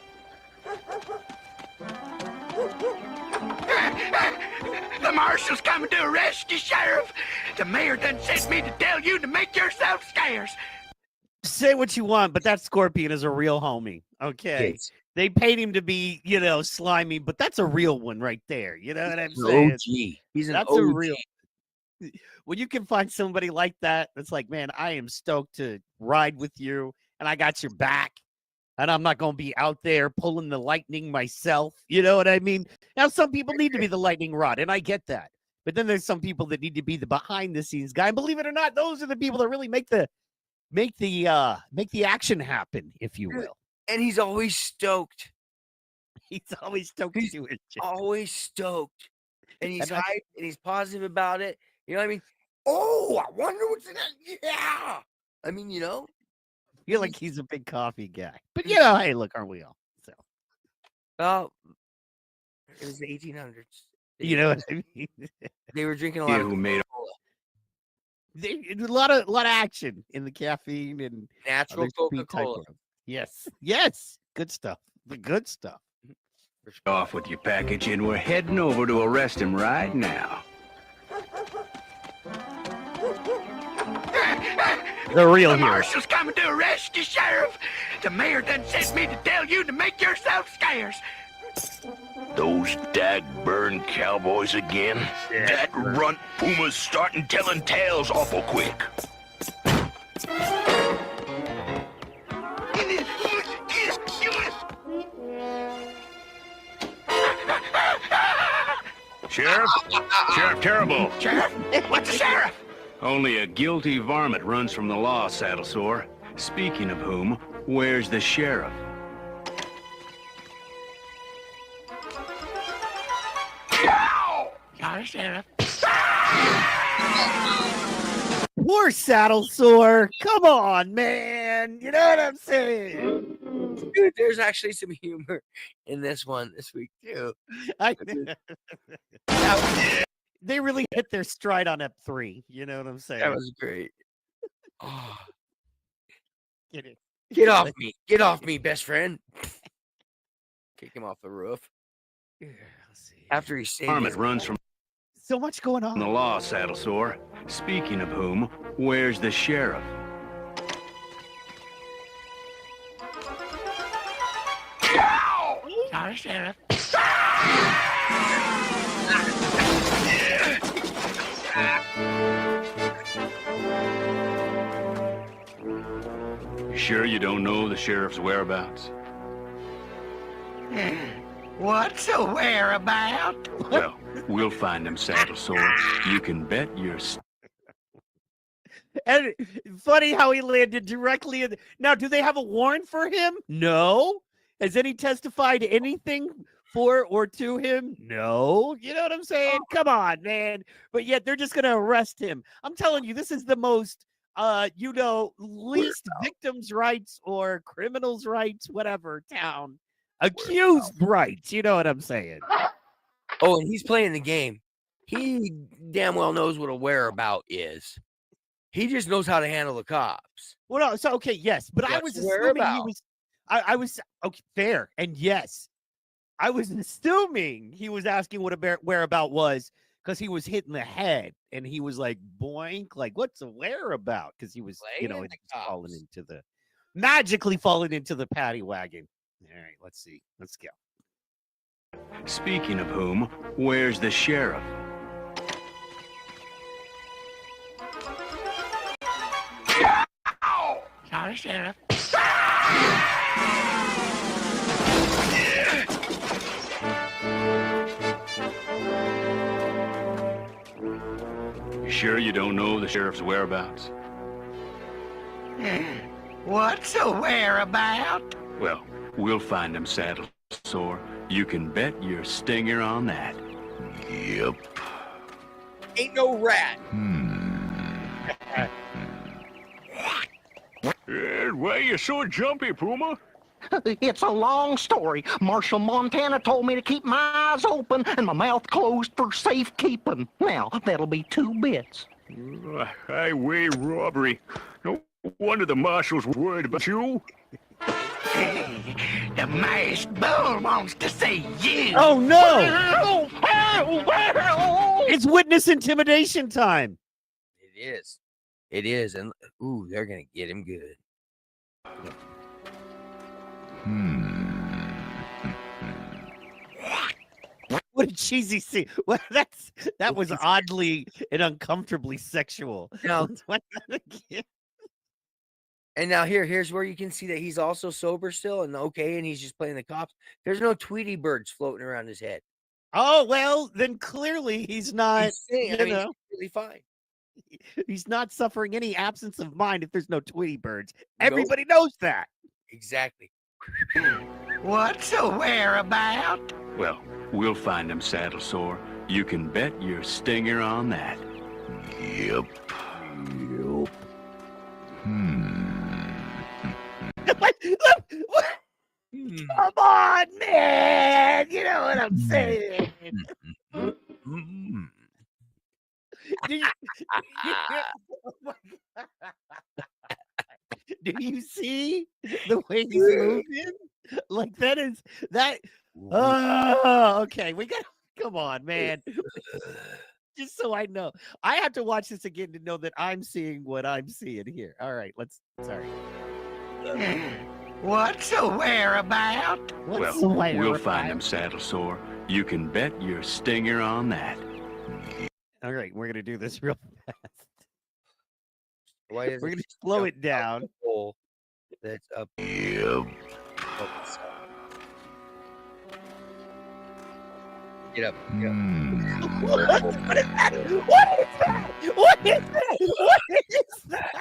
The marshal's coming to arrest you, Sheriff. The mayor done sent me to tell you to make yourself scarce. Say what you want, but that Scorpion is a real homie. Okay. Yes. They paid him to be, slimy, but that's a real one right there. You know what I'm saying? OG. He's an That's OG. a real. When you can find somebody like that, it's like, man, I am stoked to ride with you, and I got your back, and I'm not going to be out there pulling the lightning myself. You know what I mean? Now, some people need to be the lightning rod, and I get that. But then there's some people that need to be the behind-the-scenes guy. And believe it or not, those are the people that really make the action happen, if you will. And he's always stoked. He's always stoked to do it. Always stoked. And he's hyped and he's positive about it. You know what I mean? Oh, I wonder what's in that. Yeah. I mean, feel like he's a big coffee guy. But hey, look, aren't we all? So. Well, it was the 1800s. You know what I mean? They were drinking a lot of Coca-Cola. A lot of action in the caffeine and Natural Coca-Cola. Yes, good stuff. The good stuff. Off with your package, and we're heading over to arrest him right now. The real The hero. marshal's coming to arrest you, Sheriff. The mayor done sent me to tell you to make yourself scarce. Those dag-burn cowboys again? That runt puma's starting telling tales awful quick. Sheriff? Sheriff Terrible. Sheriff? What's the sheriff? Only a guilty varmint runs from the law, Saddle Sore. Speaking of whom, where's the sheriff? Sorry, Sheriff. Poor Saddle Sore. Come on, man. You know what I'm saying? Dude, there's actually some humor in this one this week, too. They really hit their stride on Ep 3. You know what I'm saying? That was great. Oh. Get it. Get off me. Get off me, best friend. Kick him off the roof. Yeah, let's see. After he saved Varmint runs from so much going on. the law, Saddle Sore. Speaking of whom, where's the sheriff? Sorry, Sheriff. You sure you don't know the sheriff's whereabouts? What's a whereabout? Well, we'll find him, Saddle Sore. You can bet your... And funny how he landed directly in. Now, do they have a warrant for him? No. Has any testified anything for or to him? No. You know what I'm saying? Come on, man. But yet they're just going to arrest him. I'm telling you, this is the most, least victims' rights or criminals' rights, whatever town. Accused rights. You know what I'm saying? Oh, and he's playing the game. He damn well knows what a whereabout is. He just knows how to handle the cops. Well, no, so okay, yes, but I was assuming he was. I was okay, fair, and yes, I was assuming he was asking what a whereabout was because he was hit in the head, and he was like boink, like what's a whereabout? Because he was, magically falling into the paddy wagon. All right, let's see, let's go. Speaking of whom, where's the sheriff? Sorry, Sheriff. You sure you don't know the sheriff's whereabouts? What's a whereabout? Well, we'll find him, Saddle Sore. You can bet your stinger on that. Yep. Ain't no rat. Why are you so jumpy, Puma? It's a long story. Marshal Montana told me to keep my eyes open and my mouth closed for safekeeping. Now, that'll be 2 bits. Highway robbery. No wonder the marshal's worried about you. The masked bull wants to see you. Oh, no! It's witness intimidation time. It is. It is. And, ooh, they're going to get him good. What a cheesy scene. Well, that was oddly and uncomfortably sexual. Now, and now here's where you can see that he's also sober still and okay, and he's just playing the cops. There's no Tweety birds floating around his head. Oh, well, then clearly he's not, he's really fine. He's not suffering any absence of mind if there's no Tweety birds. Everybody knows that. Exactly. What's a whereabout? Well, we'll find him, Saddle Sore. You can bet your stinger on that. Yep. Come on, man. You know what I'm saying. Oh my God. Do you see the way he's moving? Like that is that. Oh, okay. We got. Come on, man. Just so I know, I have to watch this again to know that I'm seeing what I'm seeing here. All right, let's. Sorry. What's the whereabout? What's the Well, we'll whereabout? find him saddle sore. You can bet your stinger on that. All right, we're gonna do this real fast. Why is We're gonna slow it down. That's up. Yep. Get up. What is that? What is that? What is that? What is that?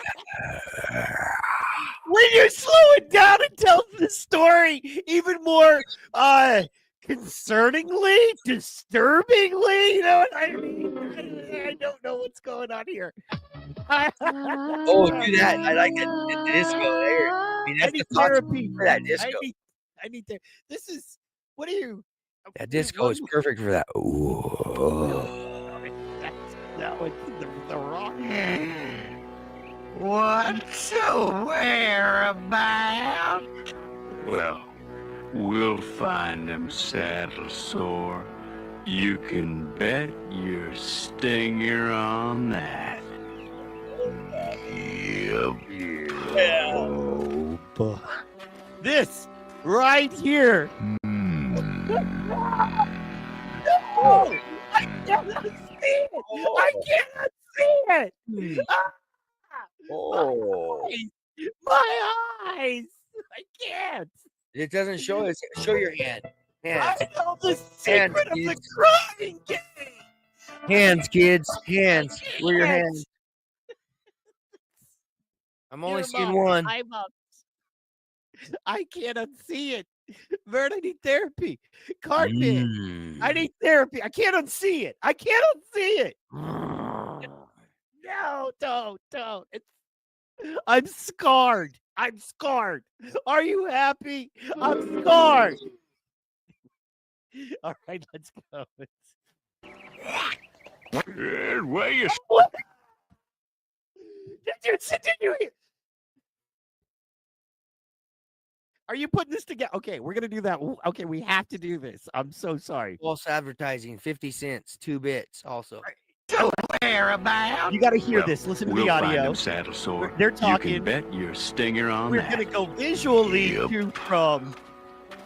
When you slow it down, it tells the story even more concerningly, disturbingly. You know what I mean? I don't know what's going on here. Oh, do that. I like it. The disco there. I mean, that's I need the thought therapy. for that disco. I need therapy. This is. What are you? That disco is perfect for that. Ooh. No, it's the wrong. What's the whereabout? Well, we'll find him saddle sore. You can bet your stinger on that. Yep. This right here. No! I cannot see it! I cannot see it! My eyes! I can't! It doesn't show us. Show your hand. Hands. I know the secret of the crying game! Hands, kids. Hands. Where are your hands? I'm only seeing one. I'm up. I can't unsee it. Vern, I need therapy. Cartman, I need therapy. I can't unsee it. I can't unsee it. No, don't. I'm scarred. I'm scarred. Are you happy? I'm scarred. All right, let's go. Where you? Did you hear? Are you putting this together? Okay, we're gonna do that. Okay, we have to do this. I'm so sorry. False advertising, 50 cents, 2 bits. Also, So whereabout? You got to hear this. Listen to we'll the find audio. him saddle sore. They're You talking. can bet your stinger on We're that. gonna go visually to from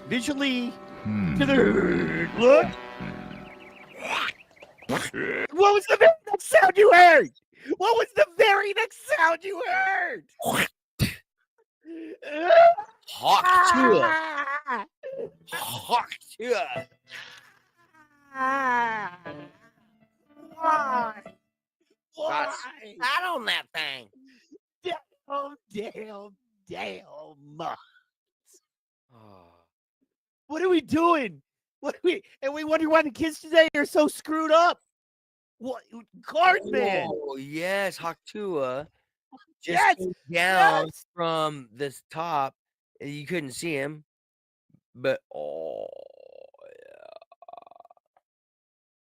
visually to the look. What was the very next sound you heard? What was the very next sound you heard? Hawk to it. Hawk to it. Why? Sat on that thing. Damn. What are we doing? And we wonder why the kids today are so screwed up. What Cardman? Oh yes, Haktua. Just Yes, came down yes. from this top. You couldn't see him, but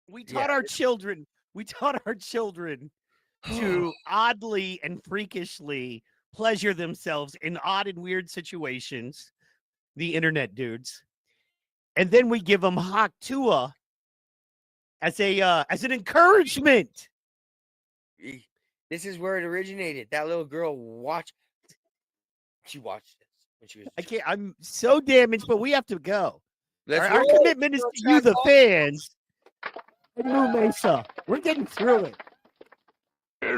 We taught our children. We taught our children to oddly and freakishly pleasure themselves in odd and weird situations. The internet dudes, and then we give them Haktua as an encouragement. This is where it originated. That little girl she watched this when she was. I can't. I'm so damaged, but we have to go. Let's Our roll. commitment is to you, the fans. And Moo Mesa. We're getting through it.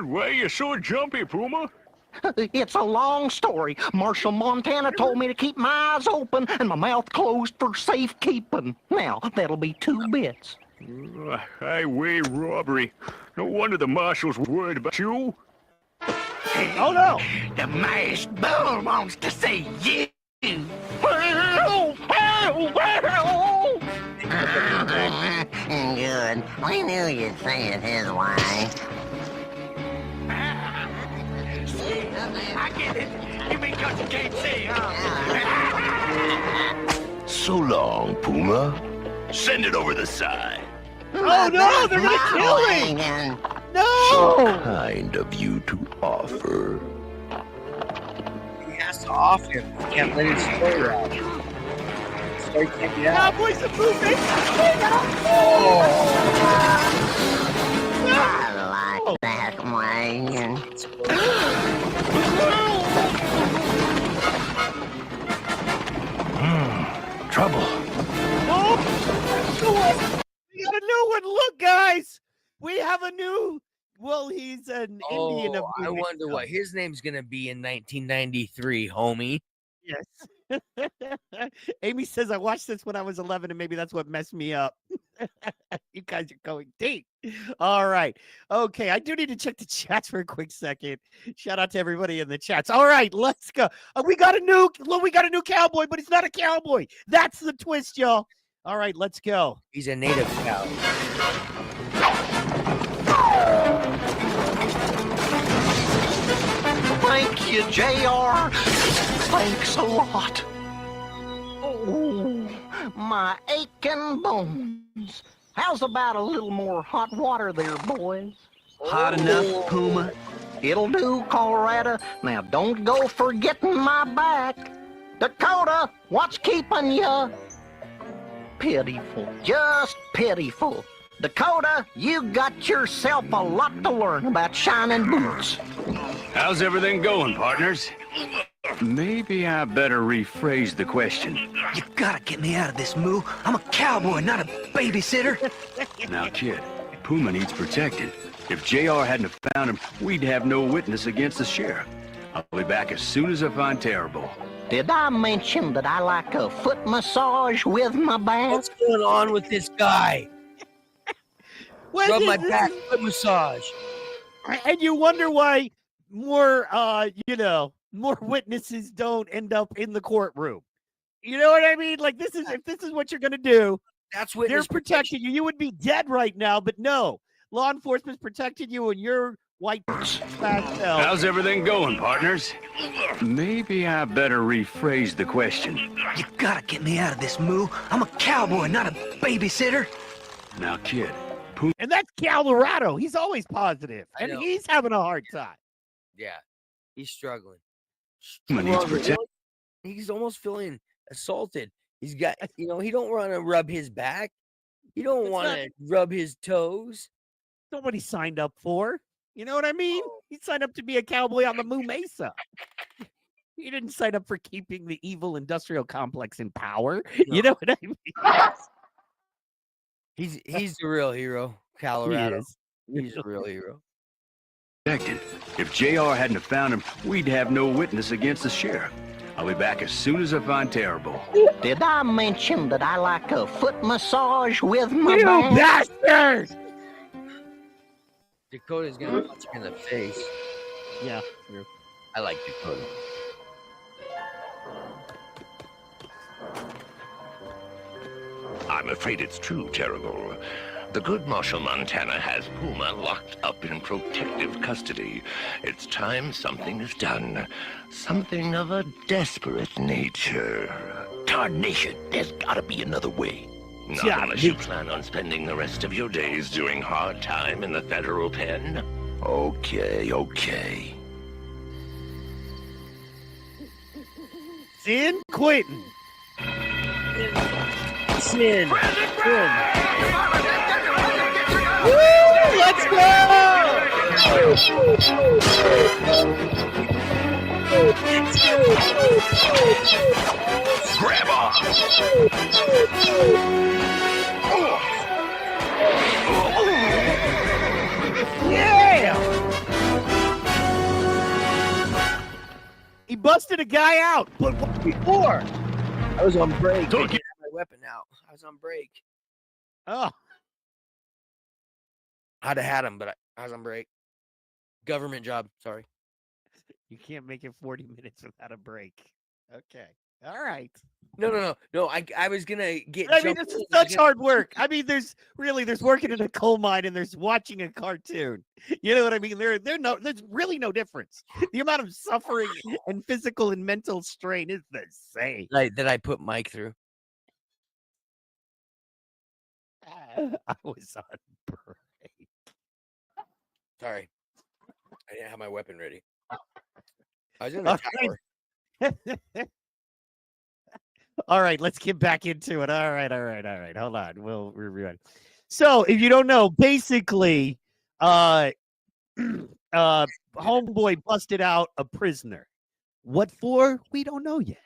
Why you so jumpy, Puma? It's a long story. Marshal Montana told me to keep my eyes open and my mouth closed for safekeeping. Now, that'll be 2 bits. Highway robbery. No wonder the marshal's worried about you. Oh, no. The masked bull wants to see you. Good. We knew you'd say it his way. I get it. You mean because you can't see, huh? So long, Puma. Send it over the side. Oh no, they're gonna kill me! No! Kind of you to offer. He has to off him. He can't let his story out. Story can't get out. Cowboys of Moo Mesa! I like that wagon. Trouble. Oh! We got a new one! Look, guys! We have a new... Well, he's an Indian of I Moo wonder Mesa. what his name's gonna be in 1993, homie. Yes. Amy says, I watched this when I was 11, and maybe that's what messed me up. You guys are going deep. All right. Okay. I do need to check the chats for a quick second. Shout out to everybody in the chats. All right. Let's go. We got a new cowboy, but he's not a cowboy. That's the twist, y'all. All right. Let's go. He's a native cow. Thank you, JR. Thanks a lot. Oh, my aching bones. How's about a little more hot water there, boys? Hot enough, Puma? It'll do, Colorado. Now don't go forgetting my back. Dakota, what's keeping you? Pitiful, just pitiful. Dakota, you got yourself a lot to learn about shining boots. How's everything going, partners? Maybe I better rephrase the question. You gotta get me out of this, Moo. I'm a cowboy, not a babysitter. Now, kid, Puma needs protected. If JR hadn't have found him, we'd have no witness against the sheriff. I'll be back as soon as I find Terrible. Did I mention that I like a foot massage with my back? What's going on with this guy? Rub my back, foot massage. And you wonder why more, more witnesses don't end up in the courtroom. You know what I mean? Like, if this is what you're going to do, that's what they're protecting you. You would be dead right now, but no. Law enforcement's protecting you, and you're white. How's everything going, partners? Maybe I better rephrase the question. You gotta get me out of this, Moo. I'm a cowboy, not a babysitter. Now, kid, and that's Colorado. He's always positive, and he's having a hard time. Yeah, he's struggling. He's almost feeling assaulted. He's got, he don't want to rub his back. He don't want to rub his toes. Not what he signed up for. You know what I mean? He signed up to be a cowboy on the Moo Mesa. He didn't sign up for keeping the evil industrial complex in power. No. You know what I mean? He's the real hero, Colorado. He's the real hero. If JR hadn't have found him, we'd have no witness against the sheriff. I'll be back as soon as I find Terrible. Did I mention that I like a foot massage with my you back? bastard! Dakota's gonna punch him in the face. Yeah, true. I like Dakota. I'm afraid it's true, Terrible. The good Marshal Montana has Puma locked up in protective custody. It's time something is done. Something of a desperate nature. Tarnation, there's gotta be another way. Not unless you plan on spending the rest of your days doing hard time in the federal pen. Okay. Sin Quentin. Sin. Woo! Let's go! Grab on! Yeah! He busted a guy out, but what before? I was on break. I had my weapon out. I was on break. Oh. I'd have had him, but I was on break. Government job. Sorry. You can't make it 40 minutes without a break. Okay. All right. No. I was gonna get. I mean, this is such hard work. I mean, there's working in a coal mine and there's watching a cartoon. You know what I mean? There's really no difference. The amount of suffering and physical and mental strain is the same. That I put Mike through. I was on break. Sorry, I didn't have my weapon ready. I was in the tower. All right, let's get back into it. All right. Hold on. We'll rewind. So, if you don't know, basically, homeboy busted out a prisoner. What for? We don't know yet.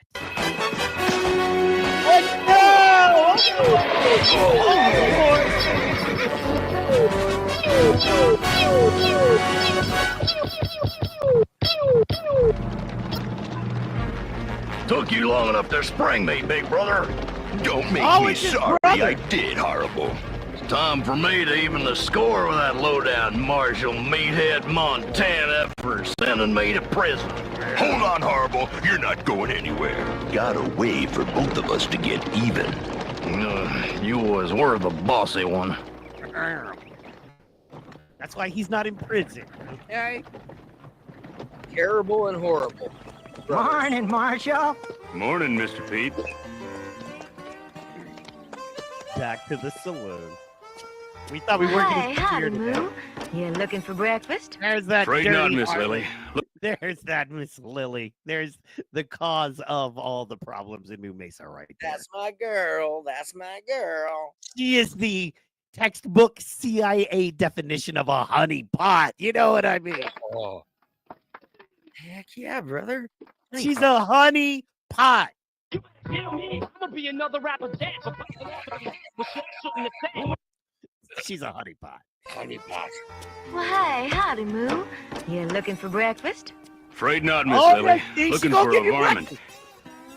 Took you long enough to spring me, big brother. Don't make me it's his sorry brother. I did horrible. It's time for me to even the score with that low-down Marshal Meathead Montana for sending me to prison. Hold on, Horrible. You're not going anywhere. Got a way for both of us to get even. You was were the bossy one. That's why he's not in prison. Okay? Terrible and horrible. Morning, Marshal. Morning, Mr. Pete. Back to the saloon. We thought we weren't Hey, going to howdy, hear today. Moo. You looking for breakfast? There's that Afraid dirty not, Miss heart. Lily. There's that Miss Lily. There's the cause of all the problems in New Mesa right there. That's my girl. That's my girl. She is the textbook CIA definition of a honey pot. You know what I mean? Oh. Heck yeah, brother. She's a honey pot. I'm gonna be another rapper dancer. She's a honey pot. Honey pot. Well, hey, howdy, Moo. You looking for breakfast? Afraid not, Miss Oh, Lily. yeah, she's Looking gonna for give a you varmint. breakfast.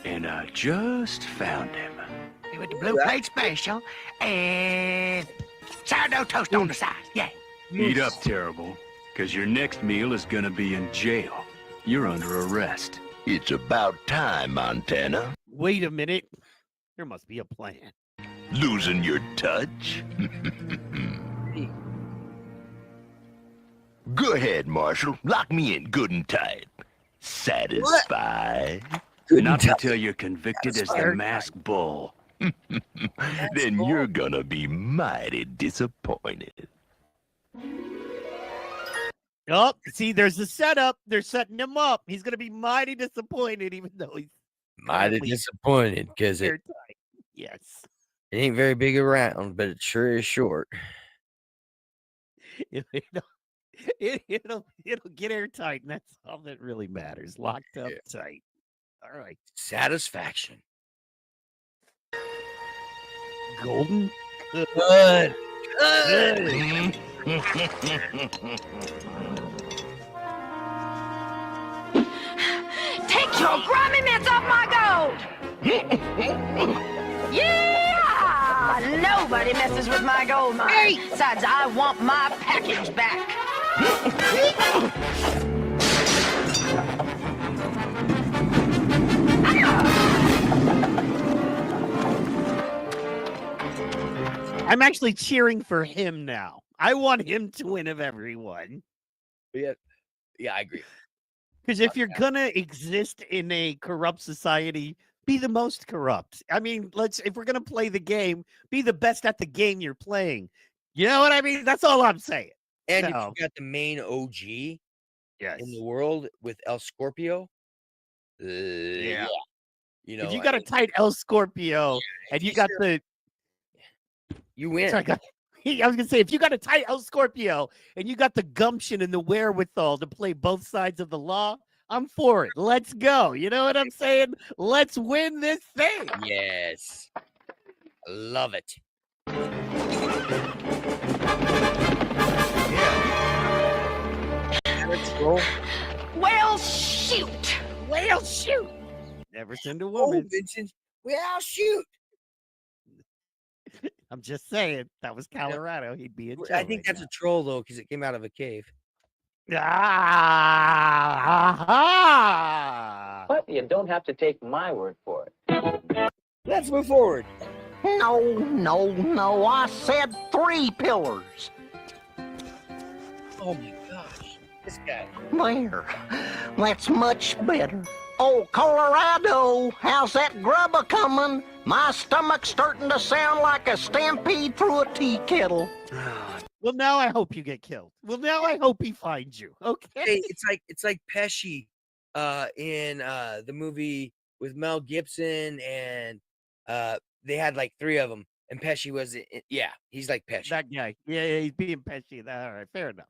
And I just found him. With the blue plate special and sourdough toast on the side. Yeah. Eat up, Terrible, because your next meal is gonna be in jail. You're under arrest. It's about time, Montana. Wait a minute. There must be a plan. Losing your touch? Go ahead, Marshal. Lock me in good and tight. Satisfied? Not until you're convicted as the masked bull. Then you're gonna be mighty disappointed. Oh, see, there's the setup. They're setting him up. He's going to be mighty disappointed, even though he's Mighty disappointed because it airtight. Yes. ain't very big around, but it sure is short. It'll get airtight, and that's all that really matters. Locked up tight. All right. Satisfaction. Golden. Good. Good. Take your grimy mitts off my gold! Yeah! Nobody messes with my gold mine. Besides, I want my package back. I'm actually cheering for him now. I want him to win of everyone. Yeah, I agree. Because if you're gonna exist in a corrupt society, be the most corrupt. I mean, if we're gonna play the game, be the best at the game you're playing. You know what I mean? That's all I'm saying. And So, if you got the main OG yes. in the world with El Scorpio, yeah. You know, if you got a tight El Scorpio and you got you win. Sorry, I was gonna say, if you got a tight El Scorpio and you got the gumption and the wherewithal to play both sides of the law, I'm for it. Let's go. You know what I'm saying? Let's win this thing. Yes. Love it. Let's roll. Well, shoot. Well, shoot. Never send a woman. Vincent. Well, shoot. I'm just saying, that was Colorado. He'd be in jail. I think that's a troll, though, because it came out of a cave. Ah, What? You don't have to take my word for it. Let's move forward. No. I said 3 pillars. Oh my gosh, this guy. There. That's much better. Oh, Colorado, how's that grub a-coming? My stomach's starting to sound like a stampede through a tea kettle. Well, now I hope you get killed. Well, now I hope he finds you. Okay. Hey, it's like Pesci in the movie with Mel Gibson, and they had like 3 of them, and Pesci was he's like Pesci. That guy. Yeah, he's being Pesci. All right, fair enough.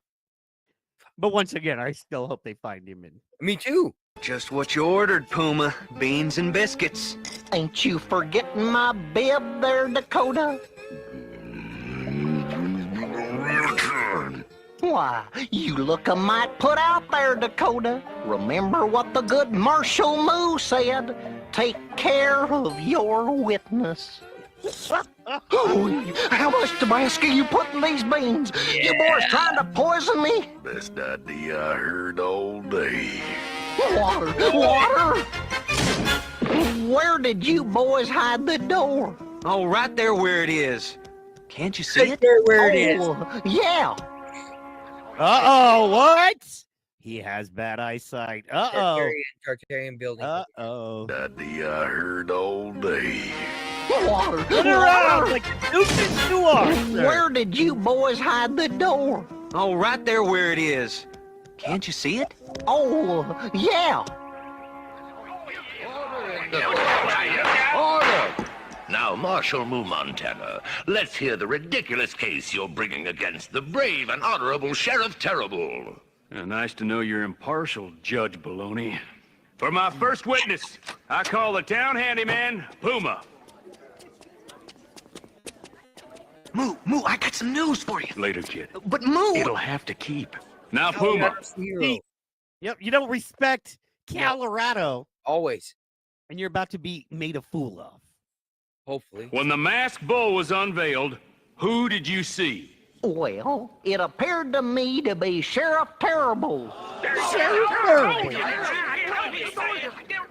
But once again, I still hope they find him. Me too. Just what you ordered, Puma. Beans and biscuits. Ain't you forgetting my bib there, Dakota? Why, you look a mite put out there, Dakota. Remember what the good Marshall Moo said. Take care of your witness. How much Tabasco you put in these beans? Yeah. You boys trying to poison me? Best idea I heard all day. Water! Where did you boys hide the door? Oh, right there where it is. Can't you see it? There where it is. Yeah. Uh-oh, what? He has bad eyesight. Uh-oh. Tartarian building. Uh-oh. Idea I heard all day. Water! Turn around like stupid you are. Where did you boys hide the door? Oh, right there where it is. Can't you see it? Oh, yeah. Order! Now, Marshal Moo Montana, let's hear the ridiculous case you're bringing against the brave and honorable Sheriff Terrible. Nice to know you're impartial, Judge Baloney. For my first witness, I call the town handyman, Puma. Moo, I got some news for you. Later, kid. But Moo! It'll have to keep. Now, Puma. Yep, you don't respect Colorado. Always. And you're about to be made a fool of. Hopefully. When the masked bull was unveiled, who did you see? Well, it appeared to me to be Sheriff Terrible. Sheriff Terrible!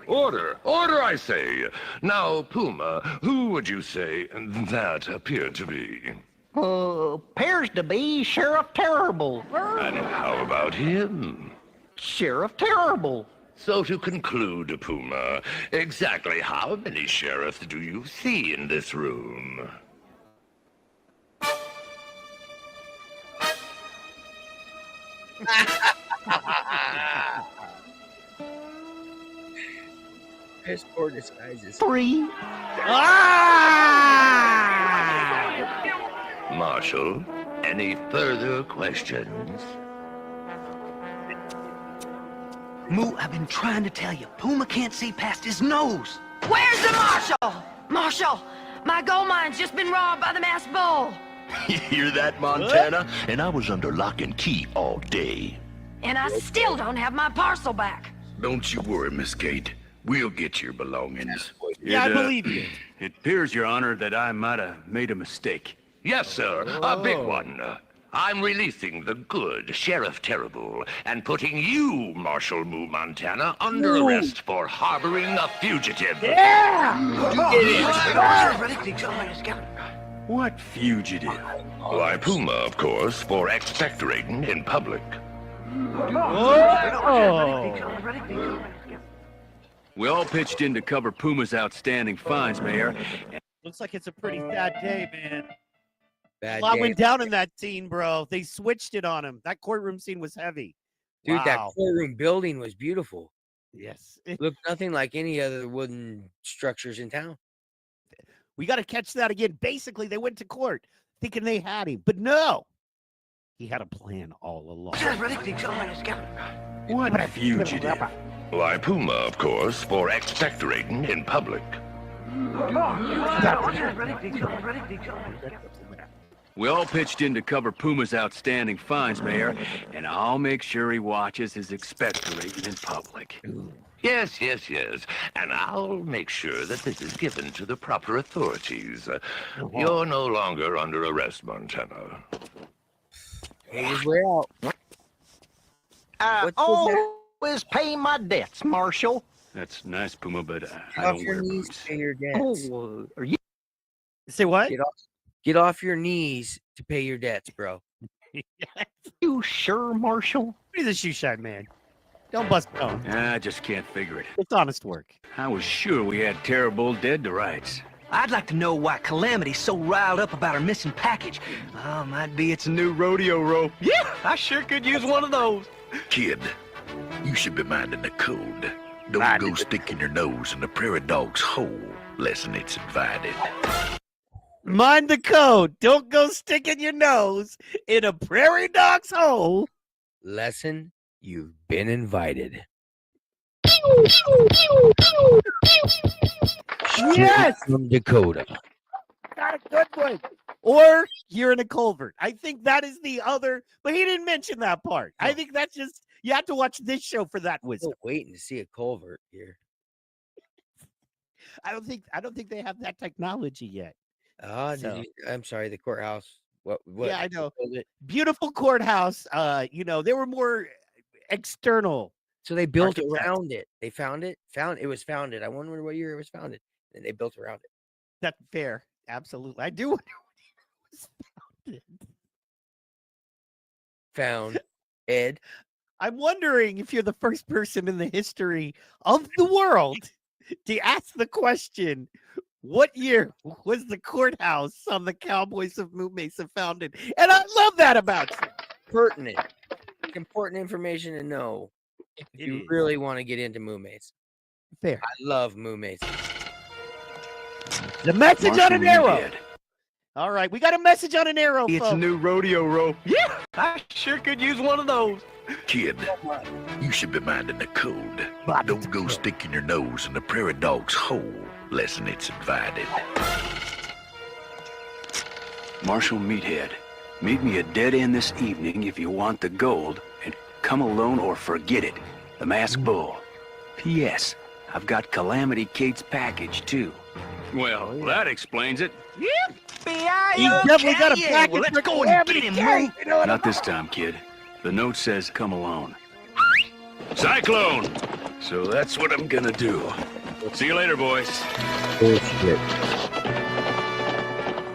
Order, I say. Now, Puma, who would you say that appeared to be? Appears to be Sheriff Terrible. And how about him? Sheriff Terrible. So to conclude, Puma, exactly how many sheriffs do you see in this room? Piss poor disguises. 3. Marshal, any further questions? Moo, I've been trying to tell you. Puma can't see past his nose. Where's the marshal? Marshal, my gold mine's just been robbed by the masked bull. You hear that, Montana? And I was under lock and key all day. And I still don't have my parcel back. Don't you worry, Miss Kate. We'll get your belongings. Yeah, I believe you. It appears, Your Honor, that I might have made a mistake. Yes, sir, a big one. I'm releasing the good Sheriff Terrible and putting you, Marshal Moo Montana, under arrest for harboring a fugitive. Yeah! What fugitive? Why, Puma, of course, for expectorating in public. We all pitched in to cover Puma's outstanding fines, Mayor. Looks like it's a pretty sad day, man. Bad A lot day. went down in that scene, bro. They switched it on him. That courtroom scene was heavy. Dude, that Wow. courtroom building was beautiful. Yes. Looked nothing like any other wooden structures in town. We got to catch that again. Basically, they went to court thinking they had him, but no. He had a plan all along. What fugitive? Why, Puma, of course, for expectorating in public. We all pitched in to cover Puma's outstanding fines, Mayor, and I'll make sure he watches his expectorating in public. Yes. And I'll make sure that this is given to the proper authorities. You're no longer under arrest, Montana. Paid his way out. I always pay my debts, Marshal. That's nice, Puma, but Get I off don't your wear knees boots. to pay your debts. Oh, are you? Say what? Get off your knees to pay your debts, bro. You sure, Marshal? He's a shoe shine man. Don't bust tone. I just can't figure it. It's honest work. I was sure we had Terrible dead to rights. I'd like to know why Calamity's so riled up about her missing package. Oh, might be it's a new rodeo rope. Yeah, I sure could use one of those. Kid, you should be minding the code. Don't go sticking your nose in the prairie dog's hole, less'n it's invited. Mind the code. Don't go sticking your nose in a prairie dog's hole. Lesson, you've been invited. Yes! From Dakota. Got a good one. Or you're in a culvert. I think that is the other, but he didn't mention that part. I think that's just, you have to watch this show for that wisdom. Still waiting to see a culvert here. I don't think they have that technology yet. I'm sorry, the courthouse. What? Yeah, I know. Beautiful courthouse. They were more external. So they built architects. around it. They found it. It was founded. I wonder what year it was founded. And they built around it. That's fair. Absolutely. I do wonder when it was founded. Found Ed. I'm wondering if you're the first person in the history of the world to ask the question, what year was the courthouse on the Cowboys of Moo Mesa founded? And I love that about you. Pertinent. Important information to know if you really want to get into Moo Mesa. Fair. I love Moo Mesa. The message on an arrow. All right, we got a message on an arrow, It's folks. a new rodeo rope. Yeah, I sure could use one of those. Kid, you should be minding the code. Don't go sticking your nose in the prairie dog's hole, less'n it's invited. Marshal Meathead, meet me at dead end this evening if you want the gold, and come alone or forget it. The Masked Bull. P.S. I've got Calamity Kate's package, too. Well, that explains it. He definitely got a package. Well, let's go and get him, man. Not this time, kid. The note says come alone. Cyclone! So that's what I'm gonna do. See you later, boys. Bullshit.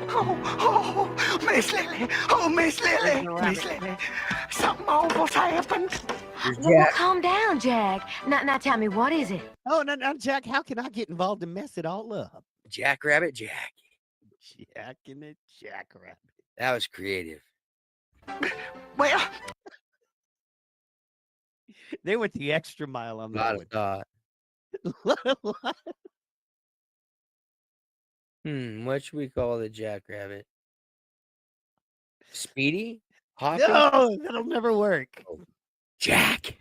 Oh, Miss Lily. Oh, Miss Lily. Miss Lily. Something awful's happened. Well, calm down, Jack. Now tell me, what is it? Oh, no, Jack, how can I get involved and mess it all up? Jackrabbit Jack. Jack and a jackrabbit. That was creative. Well, they went the extra mile on that one. What should we call the jackrabbit? Speedy? Hoppy? No, that'll never work. Jack.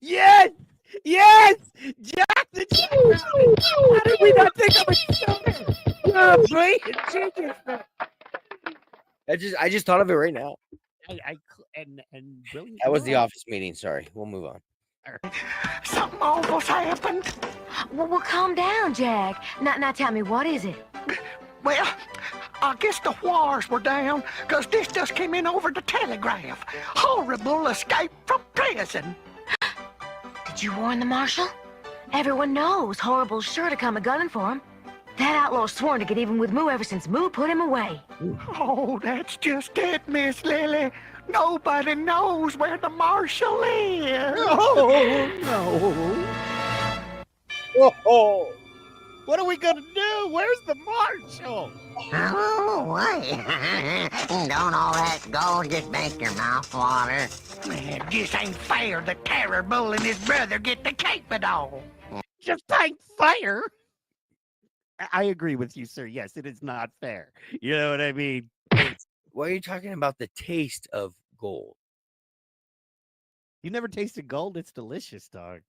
Yes! Yes! Jack the Jackrabbit! How did we not think of it sooner? You're a blatant genius, man. I just thought of it right now. And brilliant. That was the office meeting. Sorry. We'll move on. something awful's happened. Well, calm down, Jack. Now tell me, what is it? Well, I guess the wires were down, 'cause this just came in over the telegraph. Horrible escape from prison. Did you warn the marshal? Everyone knows Horrible's sure to come a-gunning for him. That outlaw's sworn to get even with Moo ever since Moo put him away. Oh, that's just it, Miss Lily. Nobody knows where the marshal is. Oh, no. Oh, what are we going to do? Where's the marshal? Oh, wait. Don't all that gold just make your mouth water? Man, this ain't fair. The Terror Bull and his brother get the cape and all. Just ain't fair. I agree with you, sir. Yes, it is not fair. You know what I mean? Why are you talking about the taste of gold? You never tasted gold? It's delicious, dog.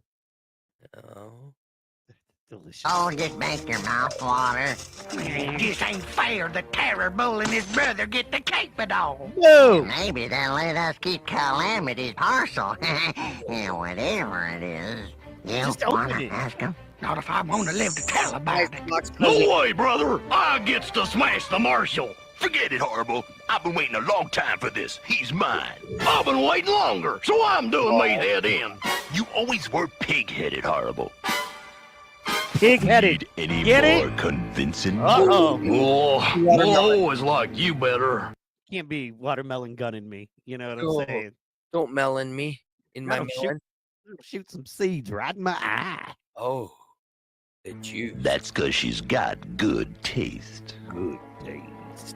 Oh. Delicious. Oh, just make your mouth water. Man, this ain't fair. The Terror Bull and his brother get the cape and all. No. Maybe they'll let us keep Calamity's parcel. Yeah, whatever it is. You Just want open to it. ask him? Not if I want to live to tell about it. No way, brother! I gets to smash the marshal! Forget it, Horrible. I've been waiting a long time for this. He's mine. I've been waiting longer, so I'm doing my head in. You always were pig-headed, Horrible. Pig-headed. Any Get more it? convincing? Uh-oh. Oh, always like you better. Can't be watermelon gunning me. You know what Oh, I'm saying? Don't melon me in my That'll melon. shoot some seeds right in my eye. Oh, the juice. That's because she's got good taste. Good taste.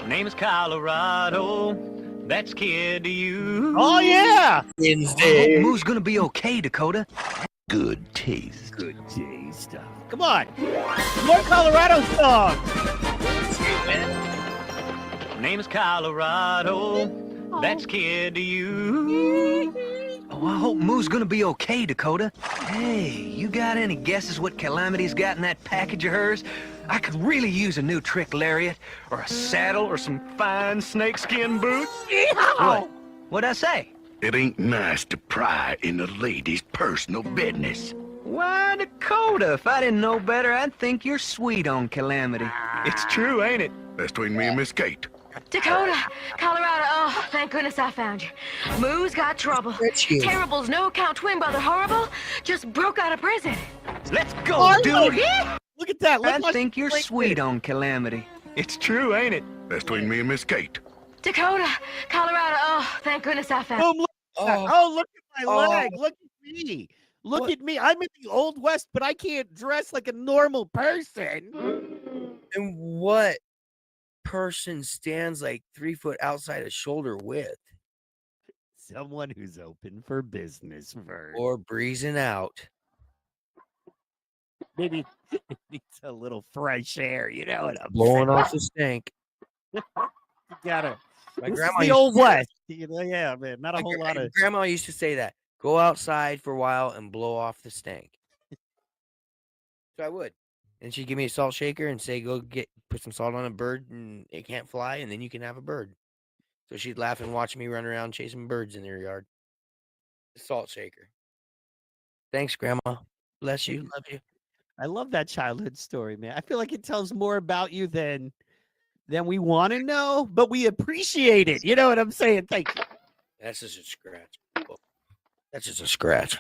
Name's Colorado. That's scared to you. Oh, yeah. Wednesday. Moo's gonna be okay, Dakota. Good taste. Good taste. Come on. More Colorado songs. Name's Colorado. That's scared to you. Oh, I hope Moo's gonna be okay, Dakota. Hey, you got any guesses what Calamity's got in that package of hers? I could really use a new trick lariat, or a saddle, or some fine snakeskin boots. What? What'd I say? It ain't nice to pry into ladies' personal business. Why, Dakota, if I didn't know better, I'd think you're sweet on Calamity. It's true, ain't it? That's between me and Miss Kate. Dakota, Colorado, oh, thank goodness I found you. Moo's got trouble. Terrible's no-account twin brother Horrible just broke out of prison. Let's go, Oh, dude! Look at that. I think you're sweet on Calamity. It's true, ain't it? That's between me and Miss Kate. Dakota, Colorado, oh, thank goodness I found Boom, look at that. Oh, look at my Oh. leg. Look at me. Look at me. I'm in the Old West, but I can't dress like a normal person. And what person stands like 3 foot outside of shoulder width? Someone who's open for business, Vern. Or breezing out. Maybe it needs a little fresh air, you know what I'm Blowing saying? off the stank. You gotta. My This is grandma the used Old to say that. West. You know, yeah, man. Not a whole lot of. Grandma used to say that. Go outside for a while and blow off the stank. So I would. And she'd give me a salt shaker and say, go put some salt on a bird and it can't fly, and then you can have a bird. So she'd laugh and watch me run around chasing birds in their yard. The salt shaker. Thanks, Grandma. Bless you. Love you. I love that childhood story, man. I feel like it tells more about you than we want to know, but we appreciate it. You know what I'm saying? Thank you. That's just a scratch. That's just a scratch.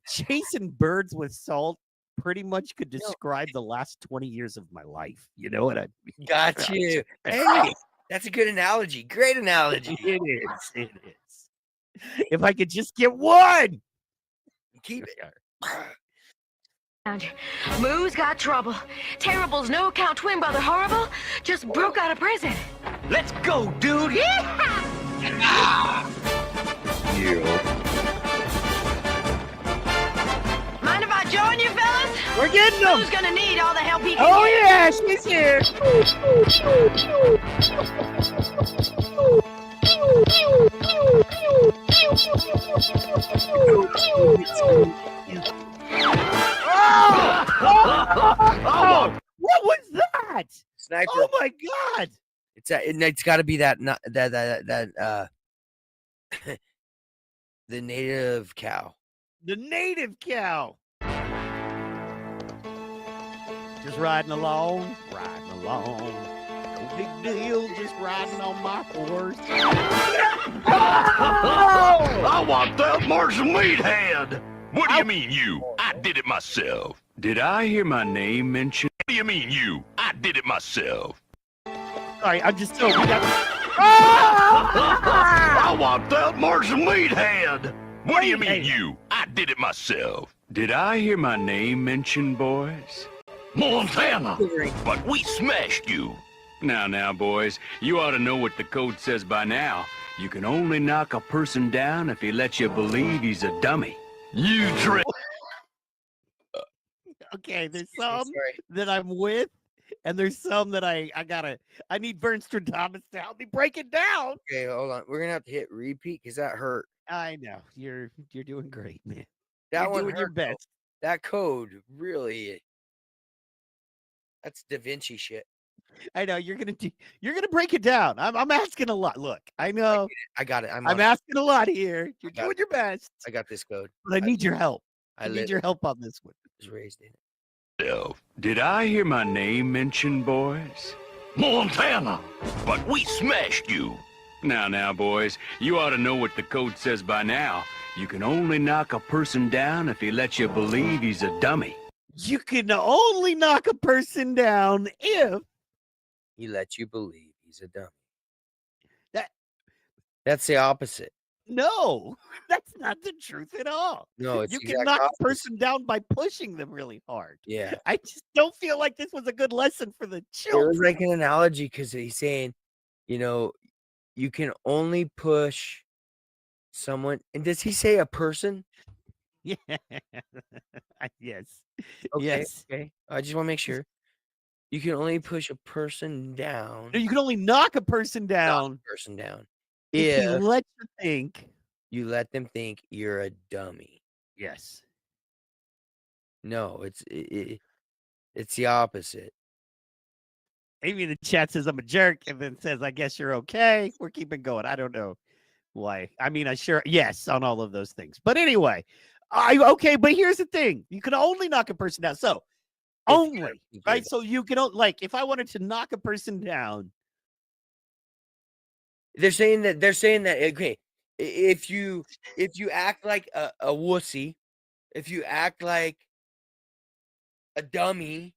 Chasing birds with salt pretty much could describe the last 20 years of my life. You know what I mean? Got you. Hey, that's a good analogy. Great analogy. It is. It is. If I could just get one. Keep it. Moo's got trouble. Terrible's no-account twin brother Horrible just broke out of prison. Let's go, dude! Mind if I join you, fellas? We're getting them. Who's gonna need all the help he can Oh, get? yeah, she's here. Oh, what was that? Sniper. Oh my God! It's got to be that the native cow. The native cow. Just riding along. No big deal, just riding on my horse. I want that Marshall Meathead. What do you mean, you? I did it myself. Did I hear my name mentioned? What do you mean, you? I did it myself. Sorry, I'm just so. I want that Marshall Meathead. What do you mean, you? I did it myself. Did I hear my name mentioned, boys? Montana. But we smashed you. Now, boys, you ought to know what the code says by now. You can only knock a person down if he lets you believe he's a dummy. You trick. Okay, there's some that I'm with, and there's some that I need Vern Thomas to help me break it down. Okay, hold on. We're gonna have to hit repeat because that hurt. I know you're doing great, man. That You're one doing your hurt, best. though. That code really. That's Da Vinci shit. I know you're gonna break it down. I'm asking a lot. Look, I know. I got it. I'm asking a lot here. You're doing your best. I got this code. But I need your help. I lit need your it. help on this one. Was raised in it. Did I hear my name mentioned, boys? Montana. But we smashed you. Now, boys, you ought to know what the code says by now. You can only knock a person down if he lets you believe he's a dummy. You can only knock a person down if he lets you believe he's a dummy. That's the opposite. No, that's not the truth at all. No, it's you the can exact knock opposite. a person down by pushing them really hard. Yeah. I just don't feel like this was a good lesson for the It children. was like an analogy because he's saying, you know, you can only push someone. And does he say a person? Yeah. Yes. Okay. Yes. Okay. I just want to make sure. You can only push a person down. No, you can only knock a person down. If you let you think. You let them think you're a dummy. Yes. No, it's the opposite. Amy in the chat says I'm a jerk and then says, I guess you're okay. We're keeping going. I don't know why. I mean, yes, on all of those things. But anyway, okay, but here's the thing. You can only knock a person down. So only, right? So you can, like, if I wanted to knock a person down. They're saying that, okay, if you act like a wussy, if you act like a dummy,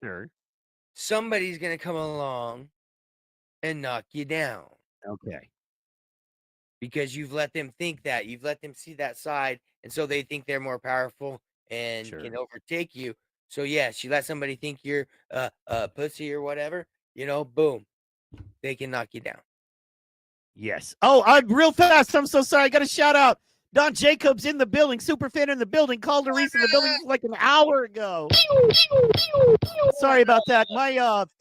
sure, somebody's gonna come along and knock you down. Okay. Because you've let them think that, you've let them see that side, and so they think they're more powerful and can overtake you. So yes, you let somebody think you're a pussy or whatever, boom, they can knock you down. Yes. Oh, real fast. I'm so sorry. I got a shout out. Don Jacobs in the building. Super fan in the building. Called Reese in the building like an hour ago. Sorry about that. My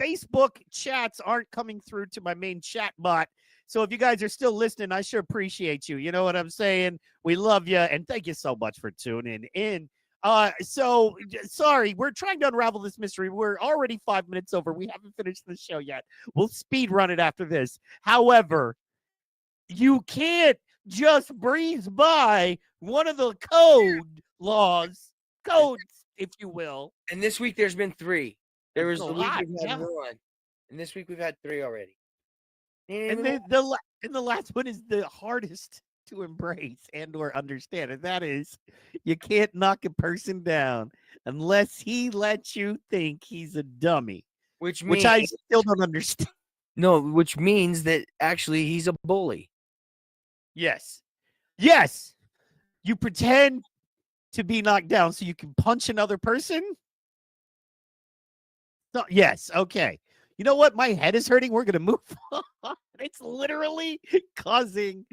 Facebook chats aren't coming through to my main chat bot. So if you guys are still listening, I sure appreciate you. You know what I'm saying? We love you. And thank you so much for tuning in. So sorry, we're trying to unravel this mystery. We're already 5 minutes over. We haven't finished the show yet. We'll speed run it after this. However, you can't just breeze by one of the codes, if you will. And this week there's been 3. There was a the week lot, we've had 1, and this week we've had 3 already. And the last one is the hardest to embrace and or understand, and that is you can't knock a person down unless he lets you think he's a dummy, which I still don't understand. No, which means that actually he's a bully. Yes. You pretend to be knocked down so you can punch another person. No, yes. Okay. You know what? My head is hurting. We're going to move on. It's literally causing,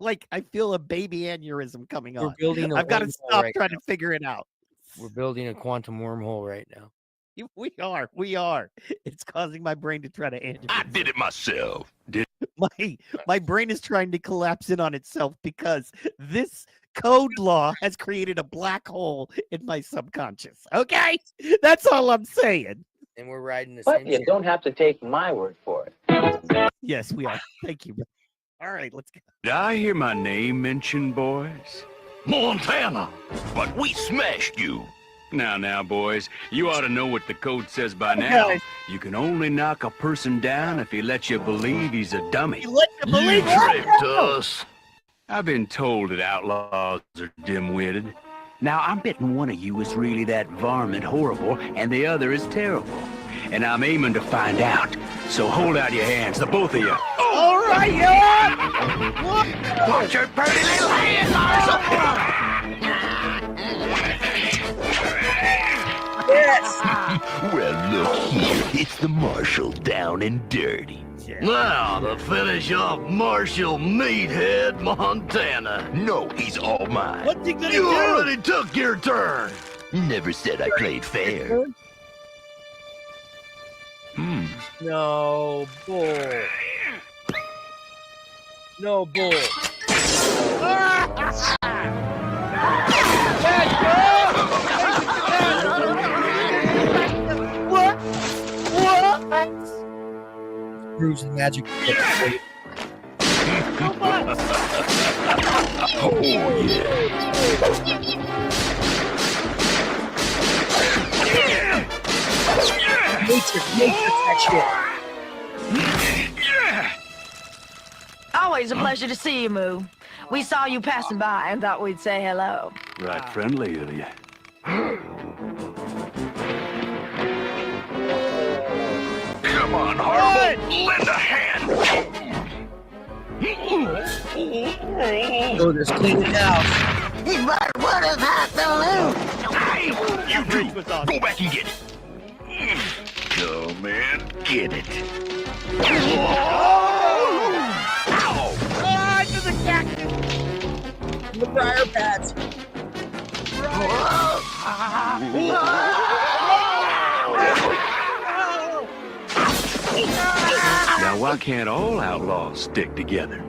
like, I feel a baby aneurysm coming on. I've got to stop trying to figure it out. We're building a quantum wormhole right now. We are. It's causing my brain to try to aneurysm. I did it myself. My brain is trying to collapse in on itself because this code law has created a black hole in my subconscious. Okay? That's all I'm saying. And we're riding the But same you shit. don't have to take my word for it. Yes, we are. Thank you. All right, let's go. Did I hear my name mentioned, boys? Montana, but we smashed you. Now, boys, you ought to know what the code says by now. You can only knock a person down if he lets you believe he's a dummy. You let you believe tricked us. I've been told that outlaws are dim-witted. Now, I'm betting one of you is really that varmint horrible, and the other is terrible. And I'm aiming to find out. So hold out your hands, the both of you. All right, Watch your pretty little hands, Yes! Well, look here. It's the Marshal down and dirty. Now, to finish off Marshal Meathead Montana. No, he's all mine. What's he gonna You do? already took your turn. Never said I played fair. No bull. No bull. What? Proves the magic. Oh, yeah. Nature, that shit. Oh, Always a pleasure to see you, Moo. We saw you passing by and thought we'd say hello. Right friendly of you. Come on, Horrible. Lend a hand. Oh, there's clean it out. But what about the loot? Hey, you two, go back and get it. Go, man, get it. To the cactus. The briar patch. Now, why can't all outlaws stick together?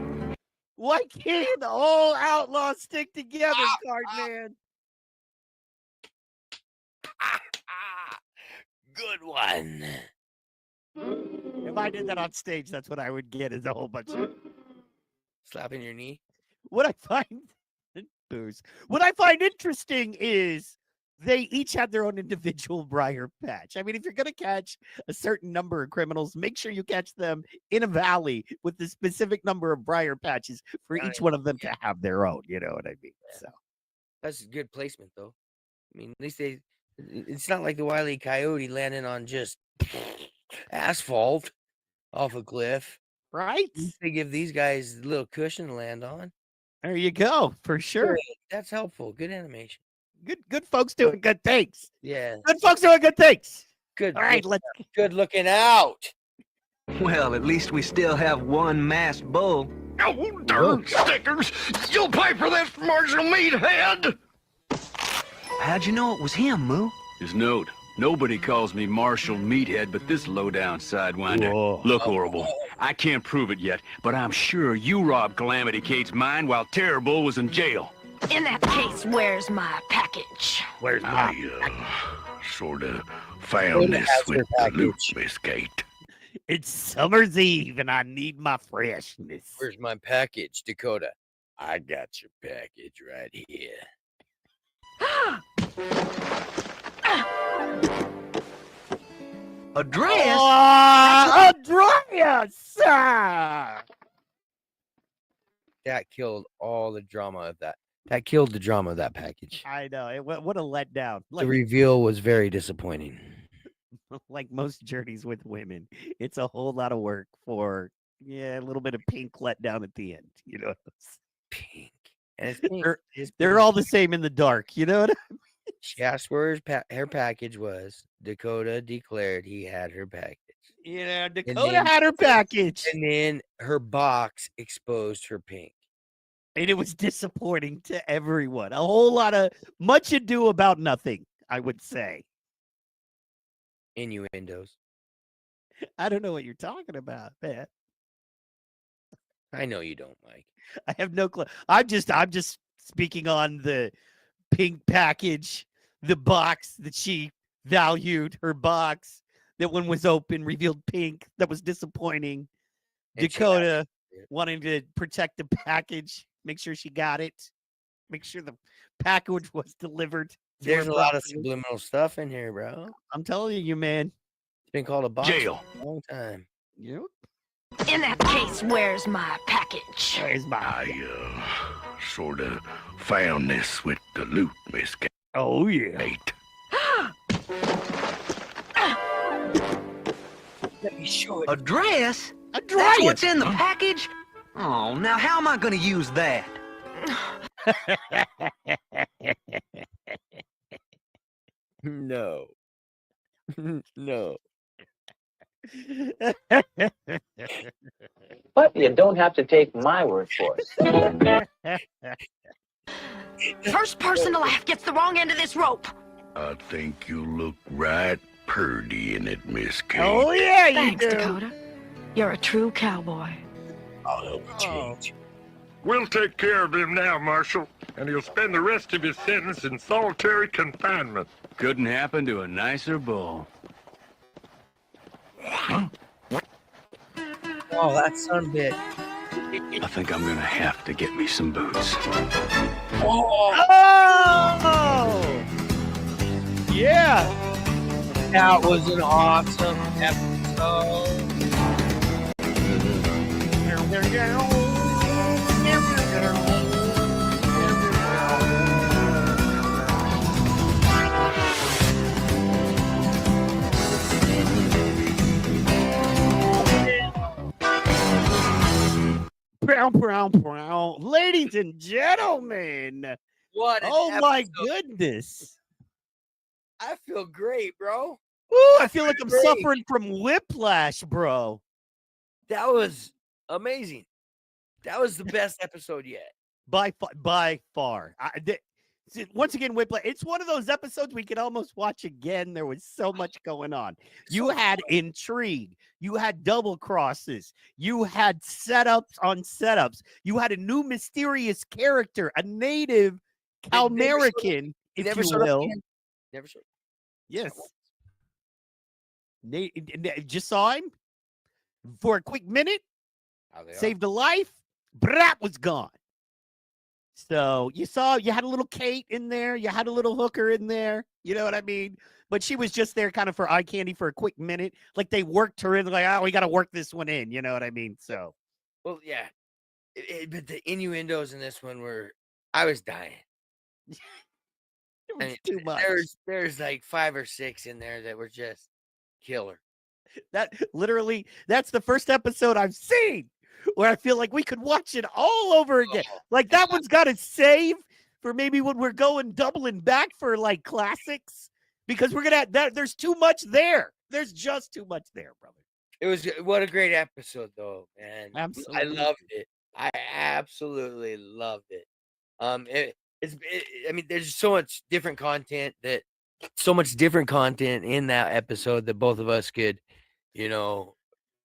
Why can't all outlaws stick together, Cardman? Good one. If I did that on stage, that's what I would get, is a whole bunch of Slapping your knee. what I find booze. What I find interesting is they each had their own individual briar patch. I mean, if you're gonna catch a certain number of criminals, make sure you catch them in a valley with the specific number of briar patches for each one of them to have their own. You know what I mean? So That's good placement, though. I mean, at least it's not like the Wile E. Coyote landing on just asphalt off a cliff. Right? They give these guys a little cushion to land on. There you go, for sure. Good. That's helpful. Good animation. Good folks doing good things. Yeah. Good folks doing good things. Good. All right, let's. Good looking out. Well, at least we still have one masked bull. Oh, darn stickers! You'll pay for this, Marshal Meathead! How'd you know it was him, Moo? His note. Nobody calls me Marshal Meathead, but this low-down sidewinder. Whoa. Look, Horrible. I can't prove it yet, but I'm sure you robbed Calamity Kate's mine while Terrible was in jail. In that case, where's my package? Where's I, sort of found this with the loot, Miss Kate. It's summer's eve, and I need my freshness. Where's my package, Dakota? I got your package right here. A dress? A dress! That killed all the drama of that. That killed the drama of that package. I know. What a letdown. The reveal was very disappointing. Like most journeys with women, it's a whole lot of work for a little bit of pink letdown at the end. You know, pink, and it's pink. They're all the same in the dark. You know what I mean? She asked where her package was. Dakota declared he had her package. Yeah, Dakota had her package, and then her box exposed her pink. And it was disappointing to everyone. A whole lot of much ado about nothing, I would say. Innuendos. I don't know what you're talking about, man. I know you don't, Mike. I have no clue. I'm just speaking on the pink package, the box that she valued, her box that when was open revealed pink. That was disappointing. And Dakota wanting to protect the package, make sure she got it, make sure the package was delivered. There's a lot of subliminal stuff in here, bro. I'm telling you, man. It's been called a box Jail. for a long time. Yep. In that case, where's my package? Where's my I sort of found this with the loot, Miss Kate. Oh, yeah. Mate. Let me show it. A dress? A dress? That's what's in the package? Oh, now how am I going to use that? No. No. But you don't have to take my word for it. First person to laugh gets the wrong end of this rope. I think you look right purdy in it, Miss Kate. Oh, yeah, you Thanks, do. Dakota. You're a true cowboy. I'll change. We'll take care of him now, Marshal, and he'll spend the rest of his sentence in solitary confinement. Couldn't happen to a nicer bull. Oh, that son of a bitch. I think I'm gonna have to get me some boots. Oh! Yeah! That was an awesome episode. Ladies and gentlemen. What? Oh my goodness. I feel great, bro. Ooh, I feel like I'm suffering from whiplash, bro. That was amazing. That was the best episode yet. By far. Once again, whiplash. It's one of those episodes we could almost watch again. There was so much going on. You had intrigue. You had double crosses. You had setups on setups. You had a new mysterious character, a native Calmerican, if you will. Never showed. Yes. Just saw him for a quick minute. Saved a life. Brat was gone. So you had a little Kate in there. You had a little hooker in there. You know what I mean? But she was just there kind of for eye candy for a quick minute. Like they worked her in, like, oh, we got to work this one in. You know what I mean? So. Well, yeah. But the innuendos in this one I was dying. It was too much. There's like 5 or 6 in there that were just killer. That's the first episode I've seen where I feel like we could watch it all over again. Like that one's got to save for maybe when we're doubling back for like classics, because we're gonna there's too much there. There's just too much there, brother. What a great episode though, man. Absolutely. I loved it. I absolutely loved it. I mean, there's so much different content in that episode that both of us could,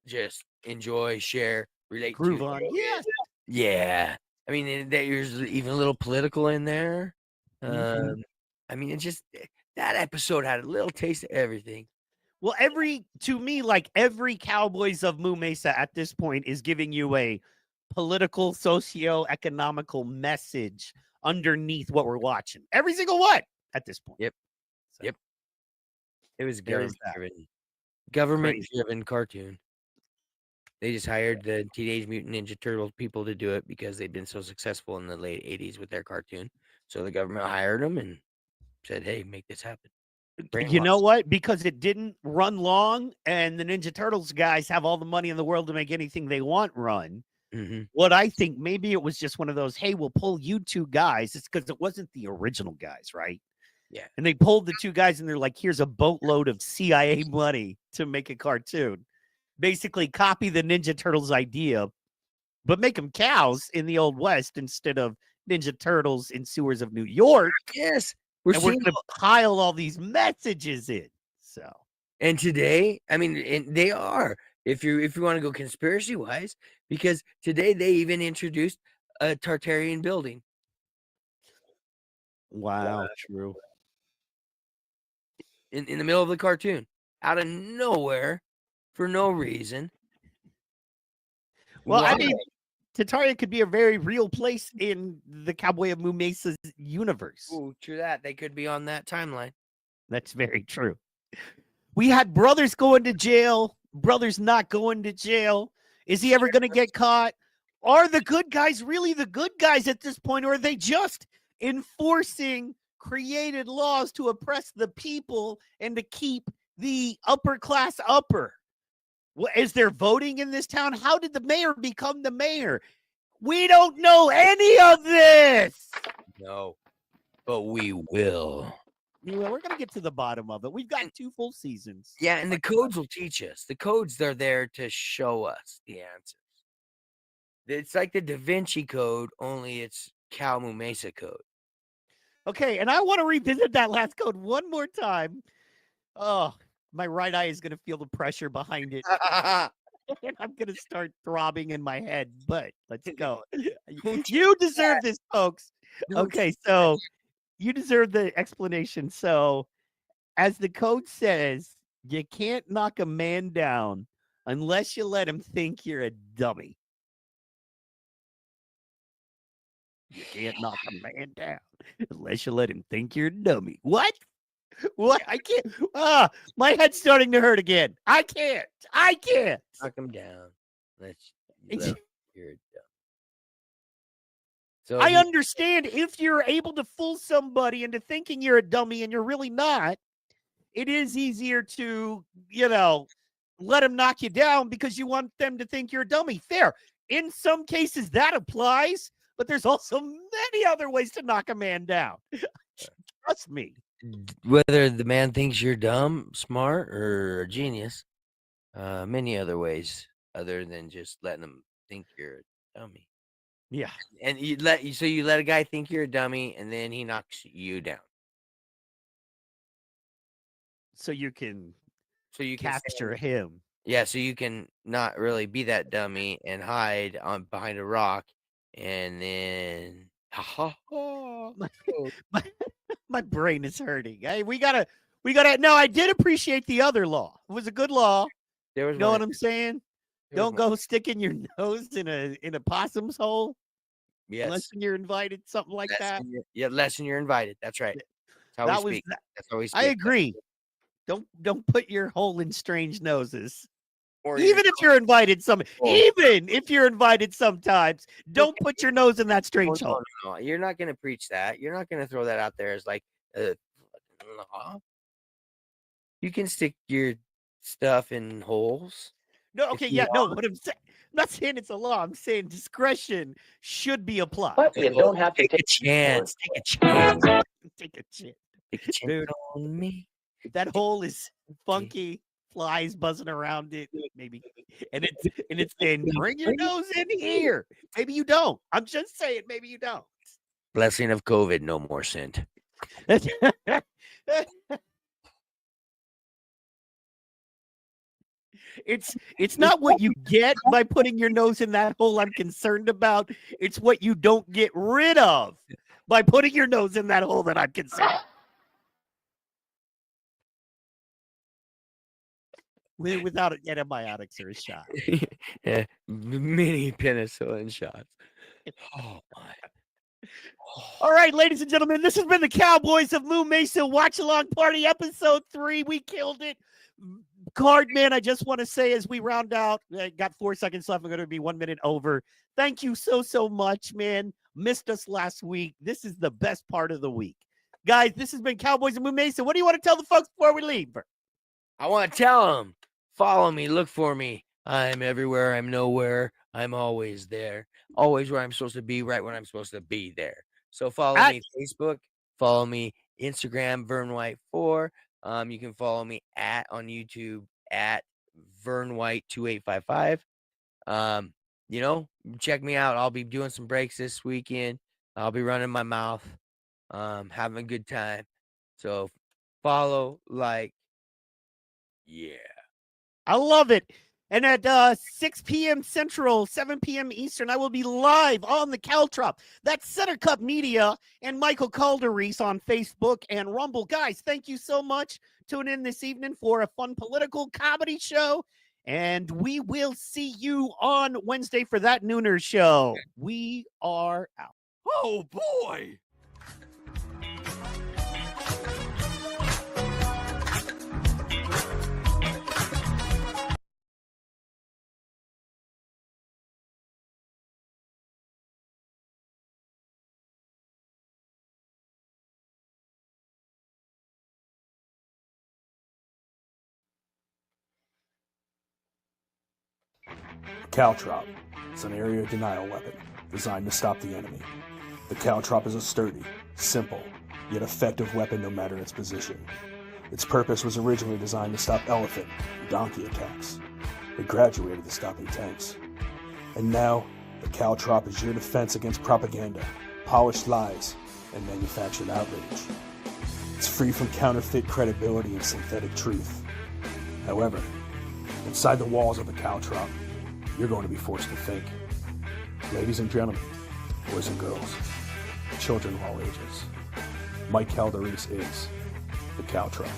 just enjoy, share, relate Groove to. on. Yes. Yeah. I mean, there's even a little political in there. Mhm. I mean, that episode had a little taste of everything. Well, every Cowboys of Moo Mesa at this point is giving you a political, socio-economical message underneath what we're watching. Every single one at this point. Yep. So, Yep. It was there is government-driven cartoon. They just hired the Teenage Mutant Ninja Turtles people to do it because they'd been so successful in the late 80s with their cartoon. So the government hired them and said, hey, make this happen. You know what? Because it didn't run long, and the Ninja Turtles guys have all the money in the world to make anything they want run. Mm-hmm. What I think, maybe it was just one of those, hey, we'll pull you two guys. It's because it wasn't the original guys, right? Yeah. And they pulled the two guys, and they're like, here's a boatload of CIA money to make a cartoon. Basically copy the Ninja Turtles idea, but make them cows in the Old West instead of Ninja Turtles in sewers of New York. Yes. We're going to pile all these messages in. So, and today, I mean, and they are, if you want to go conspiracy wise, because today they even introduced a Tartarian building. Wow, true. In the middle of the cartoon, out of nowhere, for no reason. Well, I mean, Tartaria could be a very real place in the Cowboy of Moo Mesa's universe. Oh, true that. They could be on that timeline. That's very true. We had brothers going to jail, brothers not going to jail. Is he ever going to get caught? Are the good guys really the good guys at this point, or are they just enforcing created laws to oppress the people and to keep the upper class upper? Is there voting in this town? How did the mayor become the mayor? We don't know any of this. No, but we will. We're going to get to the bottom of it. We've got 2 full seasons. Yeah, and the codes will teach us. The codes are there to show us the answers. It's like the Da Vinci Code, only it's Cal Moo Mesa Code. Okay, and I want to revisit that last code one more time. Oh, my right eye is going to feel the pressure behind it. And I'm going to start throbbing in my head, but let's go. You deserve this, folks. Okay, so you deserve the explanation. So, as the code says, you can't knock a man down unless you let him think you're a dummy. You can't knock a man down unless you let him think you're a dummy. What? What? I can't. My head's starting to hurt again. I can't. Knock him down. You're dumb. So I understand if you're able to fool somebody into thinking you're a dummy and you're really not, it is easier to, let them knock you down because you want them to think you're a dummy. Fair. in some cases that applies, but there's also many other ways to knock a man down. Trust me. Whether the man thinks you're dumb, smart, or a genius, many other ways other than just letting them think you're a dummy. Yeah. And you let a guy think you're a dummy, and then he knocks you down. So you can capture say- him. Yeah, so you can not really be that dummy and hide behind a rock, and then My brain is hurting. Hey, we gotta. No, I did appreciate the other law. It was a good law. There was You know one- what I'm saying? Don't go sticking your nose in a possum's hole. Yes. Unless you're invited, something like that. Lesson you're invited. That's right. That's how we speak. That's how we speak. I agree. Don't put your hole in strange noses. Or Even if you're invited even if you're invited sometimes, don't put your nose in that strange hole. No, you're not going to preach that. You're not going to throw that out there as like, you can stick your stuff in holes. No, okay, yeah, no. What I'm not saying it's a law. I'm saying discretion should be applied. But you don't have to take a chance. Take a chance. Take a chance. Take a chance Dude, on me. that hole is funky. Flies buzzing around it, maybe, and it's saying, "Bring your nose in here." Maybe you don't. I'm just saying, maybe you don't. Blessing of COVID, no more scent. It's not what you get by putting your nose in that hole I'm concerned about. It's what you don't get rid of by putting your nose in that hole that I'm concerned. Without antibiotics or a shot. Yeah, mini penicillin shots. Oh my. All right, ladies and gentlemen, this has been the Cowboys of Moo Mesa Watch Along Party, episode 3. We killed it. Cardman, I just want to say as we round out, I got 4 seconds left. I'm going to be 1 minute over. Thank you so much, man. Missed us last week. This is the best part of the week. Guys, this has been Cowboys of Moo Mesa. What do you want to tell the folks before we leave? I want to tell them, follow me, look for me. I'm everywhere. I'm nowhere. I'm always there. Always where I'm supposed to be, right when I'm supposed to be there. So follow me Facebook, follow me Instagram, VernWhite4. You can follow me on YouTube at VernWhite2855. Check me out. I'll be doing some breaks this weekend. I'll be running my mouth, having a good time. So follow, yeah. I love it. And at 6 p.m. Central, 7 p.m. Eastern, I will be live on the Caltrop. That's Center Cup Media and Michael Calderese on Facebook and Rumble. Guys, thank you so much. Tune in this evening for a fun political comedy show. And we will see you on Wednesday for that NoONER show. We are out. Oh, boy. Caltrop is an area denial weapon designed to stop the enemy. The Caltrop is a sturdy, simple, yet effective weapon no matter its position. Its purpose was originally designed to stop elephant and donkey attacks. It graduated to stopping tanks. And now, the Caltrop is your defense against propaganda, polished lies, and manufactured outrage. It's free from counterfeit credibility and synthetic truth. However, inside the walls of the Caltrop, you're going to be forced to think. Ladies and gentlemen, boys and girls, children of all ages, Mike Calderese is the Caltrop.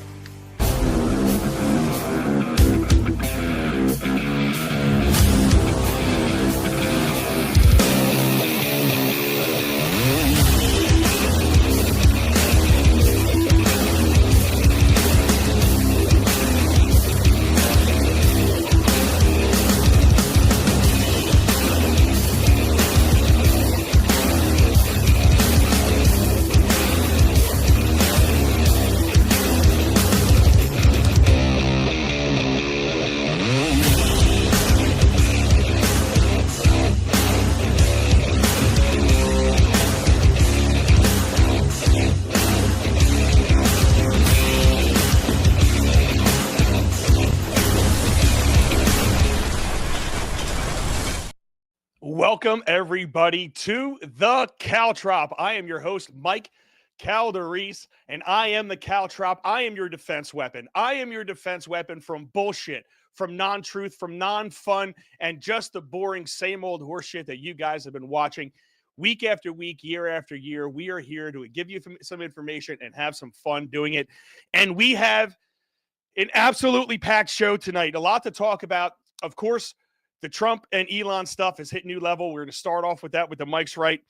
Welcome, everybody, to the Caltrop. I am your host, Mike Calderese, and I am the Caltrop. I am your defense weapon. I am your defense weapon from bullshit, from non-truth, from non-fun, and just the boring same old horseshit that you guys have been watching week after week, year after year. We are here to give you some information and have some fun doing it. And we have an absolutely packed show tonight. A lot to talk about. Of course, the Trump and Elon stuff has hit new level. We're going to start off with that with the mics right.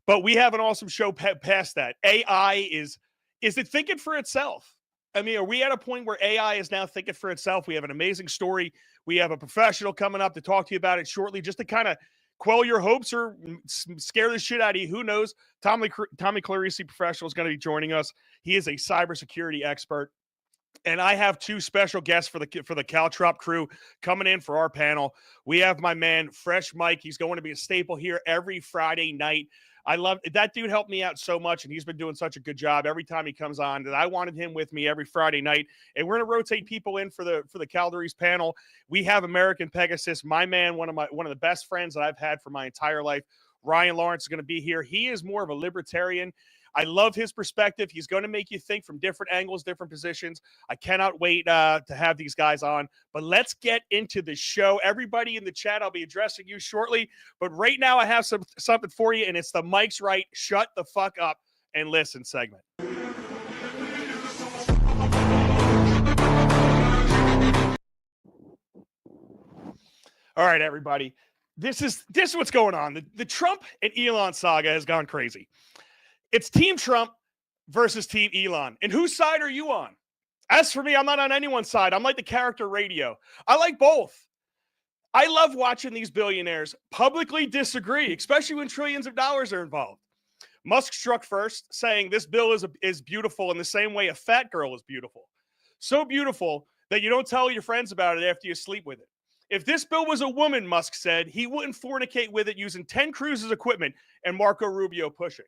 But we have an awesome show past that. AI is it thinking for itself? I mean, are we at a point where AI is now thinking for itself? We have an amazing story. We have a professional coming up to talk to you about it shortly, just to kind of quell your hopes or scare the shit out of you. Who knows? Tommy Clarisi, professional, is going to be joining us. He is a cybersecurity expert. And I have two special guests for the Caltrop crew coming in for our panel. We have my man, Fresh Mike. He's going to be a staple here every Friday night. I love that dude. Helped me out so much, and he's been doing such a good job every time he comes on that I wanted him with me every Friday night. And we're going to rotate people in for the Calderese panel. We have American Pegasus, my man, one of the best friends that I've had for my entire life. Ryan Lawrence is going to be here. He is more of a libertarian. I love his perspective. He's going to make you think from different angles, different positions. I cannot wait to have these guys on. But let's get into the show. Everybody in the chat, I'll be addressing you shortly. But right now I have something for you, and it's the Mike's Right, Shut the Fuck Up and Listen segment. All right, everybody. This is what's going on. The Trump and Elon saga has gone crazy. It's Team Trump versus Team Elon. And whose side are you on? As for me, I'm not on anyone's side. I'm like the character radio. I like both. I love watching these billionaires publicly disagree, especially when trillions of dollars are involved. Musk struck first, saying this bill is beautiful in the same way a fat girl is beautiful. So beautiful that you don't tell your friends about it after you sleep with it. If this bill was a woman, Musk said, he wouldn't fornicate with it using 10 Cruz's equipment and Marco Rubio pushing.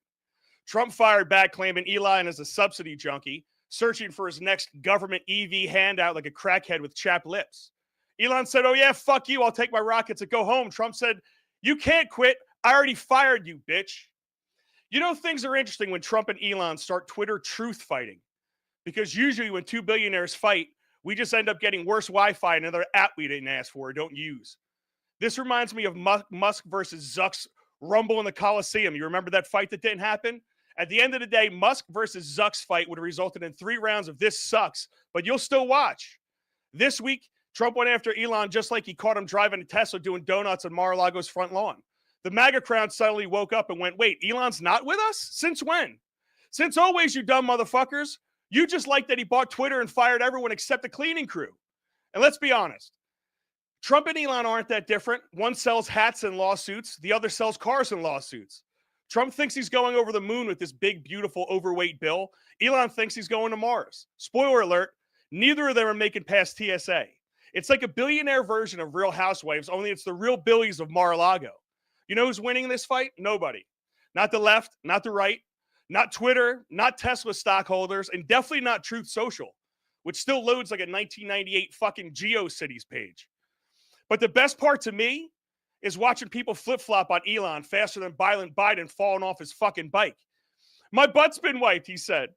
Trump fired back, claiming Elon is a subsidy junkie, searching for his next government EV handout like a crackhead with chapped lips. Elon said, oh yeah, fuck you, I'll take my rockets and go home. Trump said, you can't quit, I already fired you, bitch. You know, things are interesting when Trump and Elon start Twitter truth fighting. Because usually when two billionaires fight, we just end up getting worse Wi-Fi and another app we didn't ask for or don't use. This reminds me of Musk versus Zuck's Rumble in the Coliseum. You remember that fight that didn't happen? At the end of the day, Musk versus Zuck's fight would have resulted in 3 rounds of this sucks, but you'll still watch. This week, Trump went after Elon just like he caught him driving a Tesla doing donuts on Mar-a-Lago's front lawn. The MAGA crowd suddenly woke up and went, wait, Elon's not with us? Since when? Since always, you dumb motherfuckers. You just like that he bought Twitter and fired everyone except the cleaning crew. And let's be honest. Trump and Elon aren't that different. One sells hats and lawsuits. The other sells cars and lawsuits. Trump thinks he's going over the moon with this big, beautiful, overweight bill. Elon thinks he's going to Mars. Spoiler alert, neither of them are making past TSA. It's like a billionaire version of Real Housewives, only it's the real billies of Mar-a-Lago. You know who's winning this fight? Nobody. Not the left, not the right, not Twitter, not Tesla stockholders, and definitely not Truth Social, which still loads like a 1998 fucking GeoCities page. But the best part to me is watching people flip-flop on Elon faster than Biden falling off his fucking bike. My butt's been wiped, he said.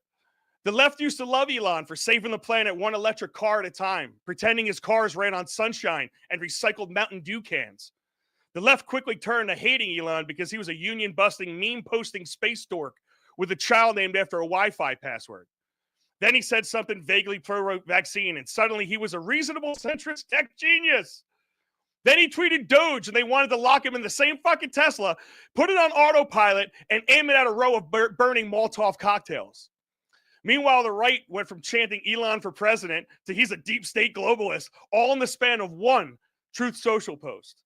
The left used to love Elon for saving the planet one electric car at a time, pretending his cars ran on sunshine and recycled Mountain Dew cans. The left quickly turned to hating Elon because he was a union-busting, meme-posting space dork with a child named after a Wi-Fi password. Then he said something vaguely pro-vaccine, and suddenly he was a reasonable centrist tech genius. Then he tweeted Doge, and they wanted to lock him in the same fucking Tesla, put it on autopilot, and aim it at a row of burning Molotov cocktails. Meanwhile, the right went from chanting Elon for president to he's a deep state globalist, all in the span of one Truth Social post.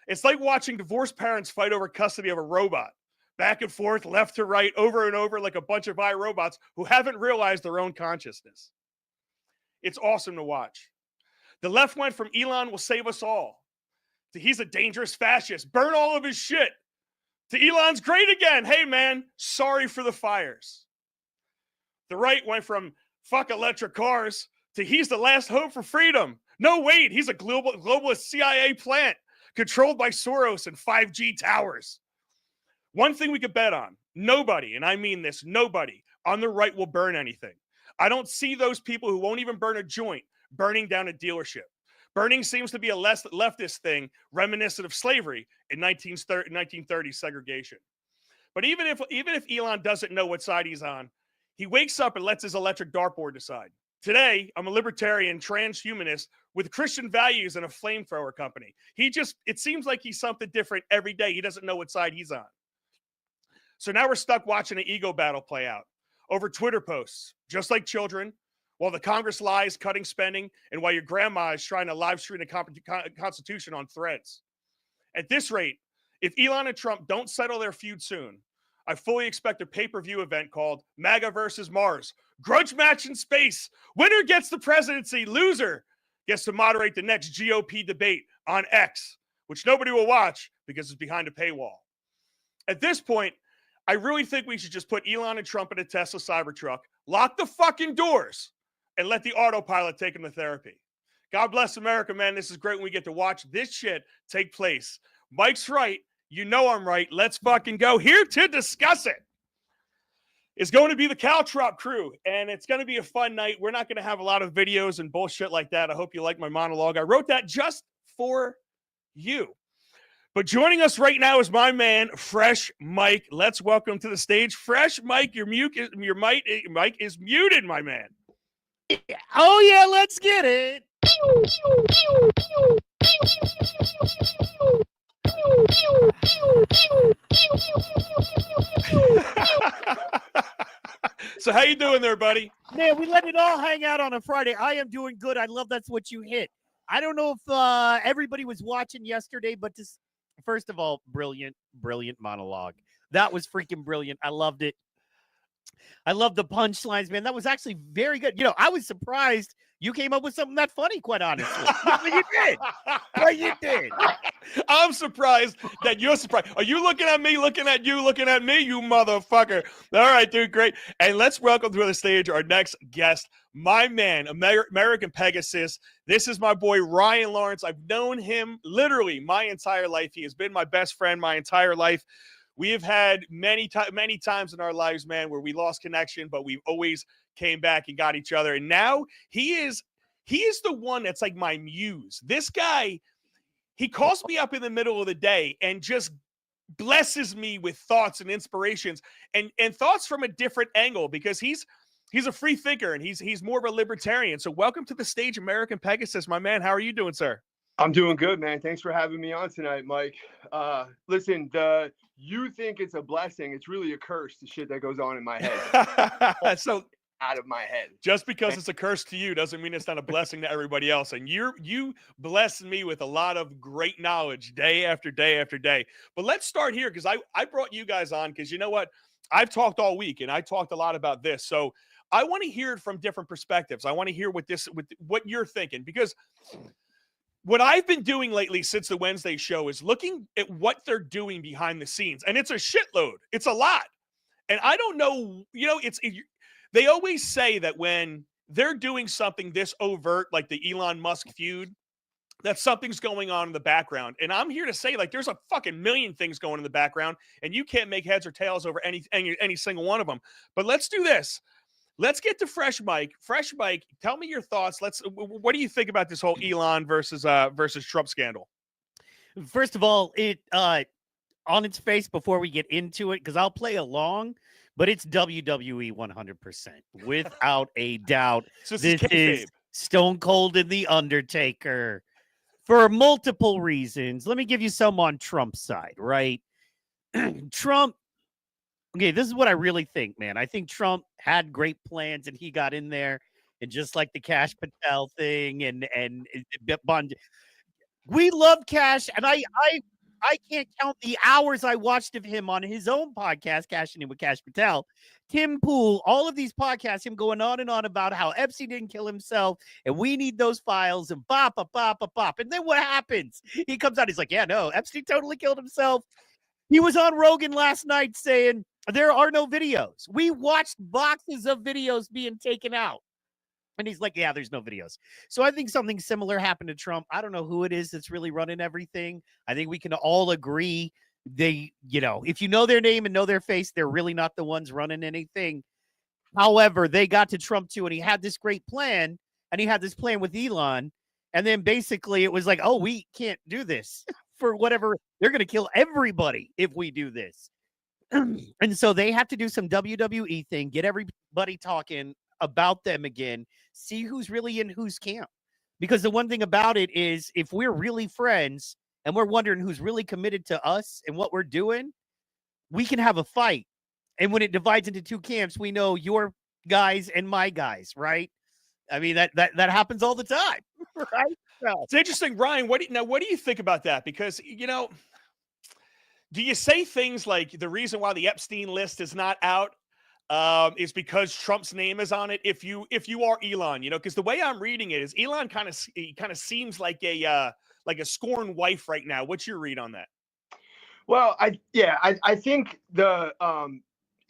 It's like watching divorced parents fight over custody of a robot, back and forth, left to right, over and over like a bunch of iRobots who haven't realized their own consciousness. It's awesome to watch. The left went from Elon will save us all to he's a dangerous fascist, burn all of his shit, to Elon's great again. Hey, man, sorry for the fires. The right went from fuck electric cars to he's the last hope for freedom. No, wait, he's a globalist CIA plant. controlled by Soros and 5G towers. One thing we could bet on, nobody, and I mean this, nobody on the right will burn anything. I don't see those people who won't even burn a joint burning down a dealership. Burning seems to be a less leftist thing reminiscent of slavery in 1930 segregation. But even if Elon doesn't know what side he's on, he wakes up and lets his electric dartboard decide. Today, I'm a libertarian transhumanist with Christian values and a flamethrower company. It seems like he's something different every day. He doesn't know what side he's on. So now we're stuck watching an ego battle play out over Twitter posts, just like children, while the Congress lies, cutting spending, and while your grandma is trying to live stream the Constitution on Threads. At this rate, if Elon and Trump don't settle their feud soon, I fully expect a pay-per-view event called MAGA versus Mars. Grudge match in space. Winner gets the presidency. Loser gets to moderate the next GOP debate on X, which nobody will watch because it's behind a paywall. At this point, I really think we should just put Elon and Trump in a Tesla Cybertruck, lock the fucking doors, and let the autopilot take him to therapy. God bless America, man. This is great when we get to watch this shit take place. Mike's right. You know I'm right. Let's fucking go. Here to discuss it is going to be the Caltrop crew, and it's going to be a fun night. We're not going to have a lot of videos and bullshit like that. I hope you like my monologue. I wrote that just for you. But joining us right now is my man, Fresh Mike. Let's welcome to the stage, Fresh Mike. Your mic is muted, my man. Oh, yeah, let's get it. So how you doing there, buddy? Man, we let it all hang out on a Friday. I am doing good. I love that's what you hit. I don't know if everybody was watching yesterday, but first of all, brilliant monologue. That was freaking brilliant. I loved it. I love the punchlines, man. That was actually very good. You know, I was surprised you came up with something that funny, quite honestly. But you did. But you did. I'm surprised that you're surprised. Are you looking at me, looking at you, looking at me, you motherfucker? All right, dude, great. And let's welcome to the stage our next guest, my man, American Pegasus. This is my boy, Ryan Lawrence. I've known him literally my entire life. He has been my best friend my entire life. We have had many times in our lives, man, where we lost connection, but we've always came back and got each other. And now he is the one that's like my muse. This guy, he calls me up in the middle of the day and just blesses me with thoughts and inspirations and thoughts from a different angle because he's a free thinker and he's more of a libertarian. So welcome to the stage, American Pegasus, my man. How are you doing, sir? I'm doing good, man. Thanks for having me on tonight, Mike. Listen, you think it's a blessing. It's really a curse, the shit that goes on in my head. So out of my head. Just because it's a curse to you doesn't mean it's not a blessing to everybody else. And you blessed me with a lot of great knowledge day after day after day. But let's start here because I brought you guys on because you know what? I've talked all week and I talked a lot about this. So I want to hear it from different perspectives. I want to hear what you're thinking because what I've been doing lately since the Wednesday show is looking at what they're doing behind the scenes. And it's a shitload. It's a lot. And I don't know, they always say that when they're doing something this overt, like the Elon Musk feud, that something's going on in the background. And I'm here to say, like, there's a fucking million things going in the background, and you can't make heads or tails over any single one of them. But let's do this. Let's get to Fresh Mike. Fresh Mike, tell me your thoughts. What do you think about this whole Elon versus Trump scandal? First of all, it on its face before we get into it, because I'll play along, but it's WWE 100%, without a doubt. So this is Stone Cold and The Undertaker for multiple reasons. Let me give you some on Trump's side, right? Trump. Okay, this is what I really think, man. I think Trump had great plans and he got in there, and just like the Cash Patel thing and we love Cash, and I can't count the hours I watched of him on his own podcast, Cashing In with Cash Patel, Tim Pool, all of these podcasts, him going on and on about how Epstein didn't kill himself and we need those files and bop. And then what happens? He comes out, he's like, yeah, no, Epstein totally killed himself. He was on Rogan last night saying there are no videos. We watched boxes of videos being taken out. And he's like, yeah, there's no videos. So I think something similar happened to Trump. I don't know who it is that's really running everything. I think we can all agree they, if you know their name and know their face, they're really not the ones running anything. However, they got to Trump too, and he had this great plan, and he had this plan with Elon. And then basically it was like, oh, we can't do this for whatever. They're going to kill everybody if we do this. And so they have to do some WWE thing, get everybody talking about them again, see who's really in whose camp. Because the one thing about it is if we're really friends and we're wondering who's really committed to us and what we're doing, we can have a fight. And when it divides into two camps, we know your guys and my guys, right? I mean, that happens all the time, right? So. It's interesting, Ryan. What do you think about that? Because, do you say things like the reason why the Epstein list is not out is because Trump's name is on it? If you are Elon, because the way I'm reading it is Elon kind of seems like a scorned wife right now. What's your read on that? Well, I think the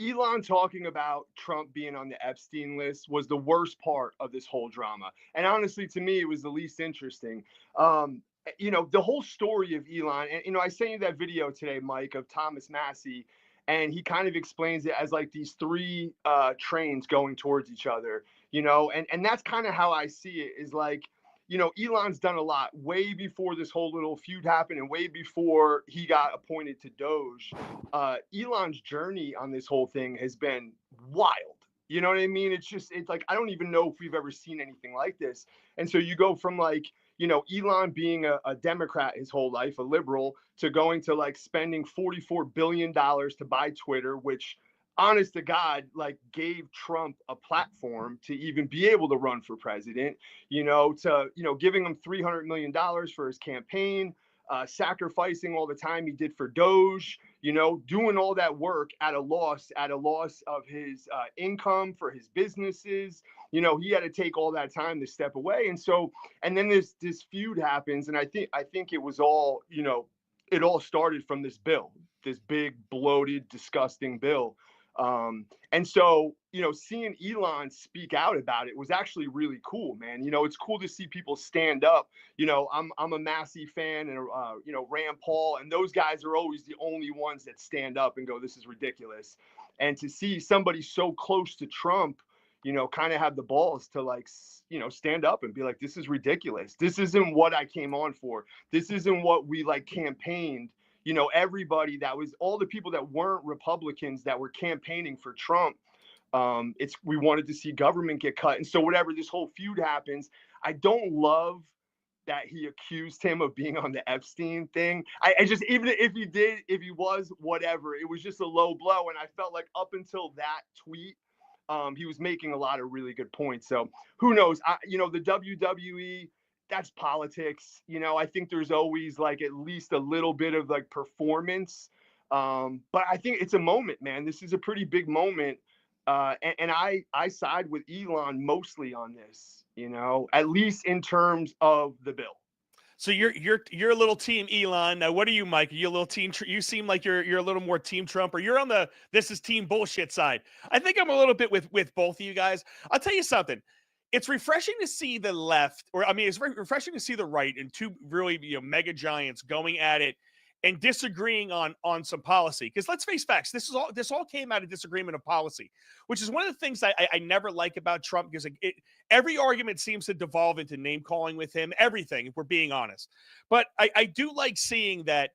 Elon talking about Trump being on the Epstein list was the worst part of this whole drama. And honestly, to me, it was the least interesting. The whole story of Elon, and, I sent you that video today, Mike, of Thomas Massey, and he kind of explains it as like these three trains going towards each other, and that's kind of how I see it is like, Elon's done a lot way before this whole little feud happened and way before he got appointed to Doge. Elon's journey on this whole thing has been wild. You know what I mean? It's like, I don't even know if we've ever seen anything like this. And so you go from like, Elon being a Democrat his whole life, a liberal, to going to like spending $44 billion to buy Twitter, which honest to God, like gave Trump a platform to even be able to run for president, to, giving him $300 million for his campaign, sacrificing all the time he did for Doge, doing all that work at a loss of his income for his businesses. He had to take all that time to step away. And so, and then this feud happens. And I think it was all, it all started from this bill, this big, bloated, disgusting bill. And so, seeing Elon speak out about it was actually really cool, man. It's cool to see people stand up. I'm a Massey fan and, Rand Paul, and those guys are always the only ones that stand up and go, this is ridiculous. And to see somebody so close to Trump, kind of have the balls to like, stand up and be like, this is ridiculous. This isn't what I came on for. This isn't what we like campaigned. Everybody that was all the people that weren't Republicans that were campaigning for Trump. We wanted to see government get cut. And so whatever this whole feud happens, I don't love that he accused him of being on the Epstein thing. I just, even if he was, whatever, it was just a low blow. And I felt like up until that tweet, he was making a lot of really good points. So who knows? The WWE, that's politics. I think there's always like at least a little bit of like performance. But I think it's a moment, man. This is a pretty big moment. And I side with Elon mostly on this, at least in terms of the bill. So you're a little team Elon. Now, what are you, Mike? Are you a little team? You seem like you're a little more team Trump, or you're on the this is team bullshit side. I think I'm a little bit with both of you guys. I'll tell you something. It's refreshing to see the left, it's refreshing to see the right and two really mega giants going at it and disagreeing on some policy. Because let's face facts, this all came out of disagreement of policy, which is one of the things I never like about Trump, because every argument seems to devolve into name calling with him. Everything, if we're being honest. But I do like seeing that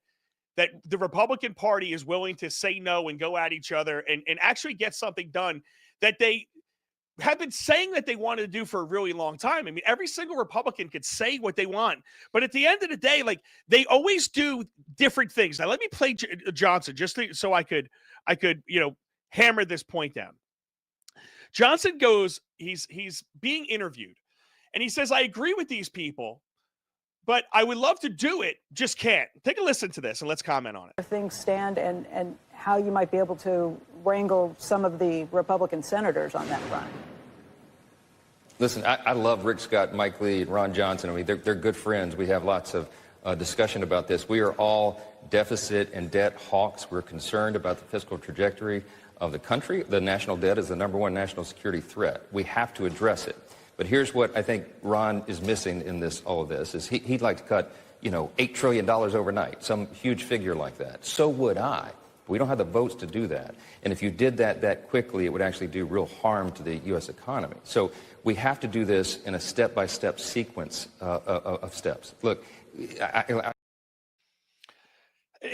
the Republican Party is willing to say no and go at each other and actually get something done that they have been saying that they wanted to do for a really long time. I mean, every single Republican could say what they want, but at the end of the day, like, they always do different things. Now, let me play Johnson so I could hammer this point down. Johnson goes, he's being interviewed, and he says, I agree with these people, but I would love to do it, just can't. Take a listen to this and let's comment on it. Things stand and how you might be able to wrangle some of the Republican senators on that front. Listen, I love Rick Scott, Mike Lee, and Ron Johnson. I mean, they're good friends. We have lots of discussion about this. We are all deficit and debt hawks. We're concerned about the fiscal trajectory of the country. The national debt is the #1 national security threat. We have to address it. But here's what I think Ron is missing in all of this, is he'd like to cut, $8 trillion overnight, some huge figure like that. So would I. We don't have the votes to do that. And if you did that quickly, it would actually do real harm to the U.S. economy. So we have to do this in a step-by-step sequence of steps. Look,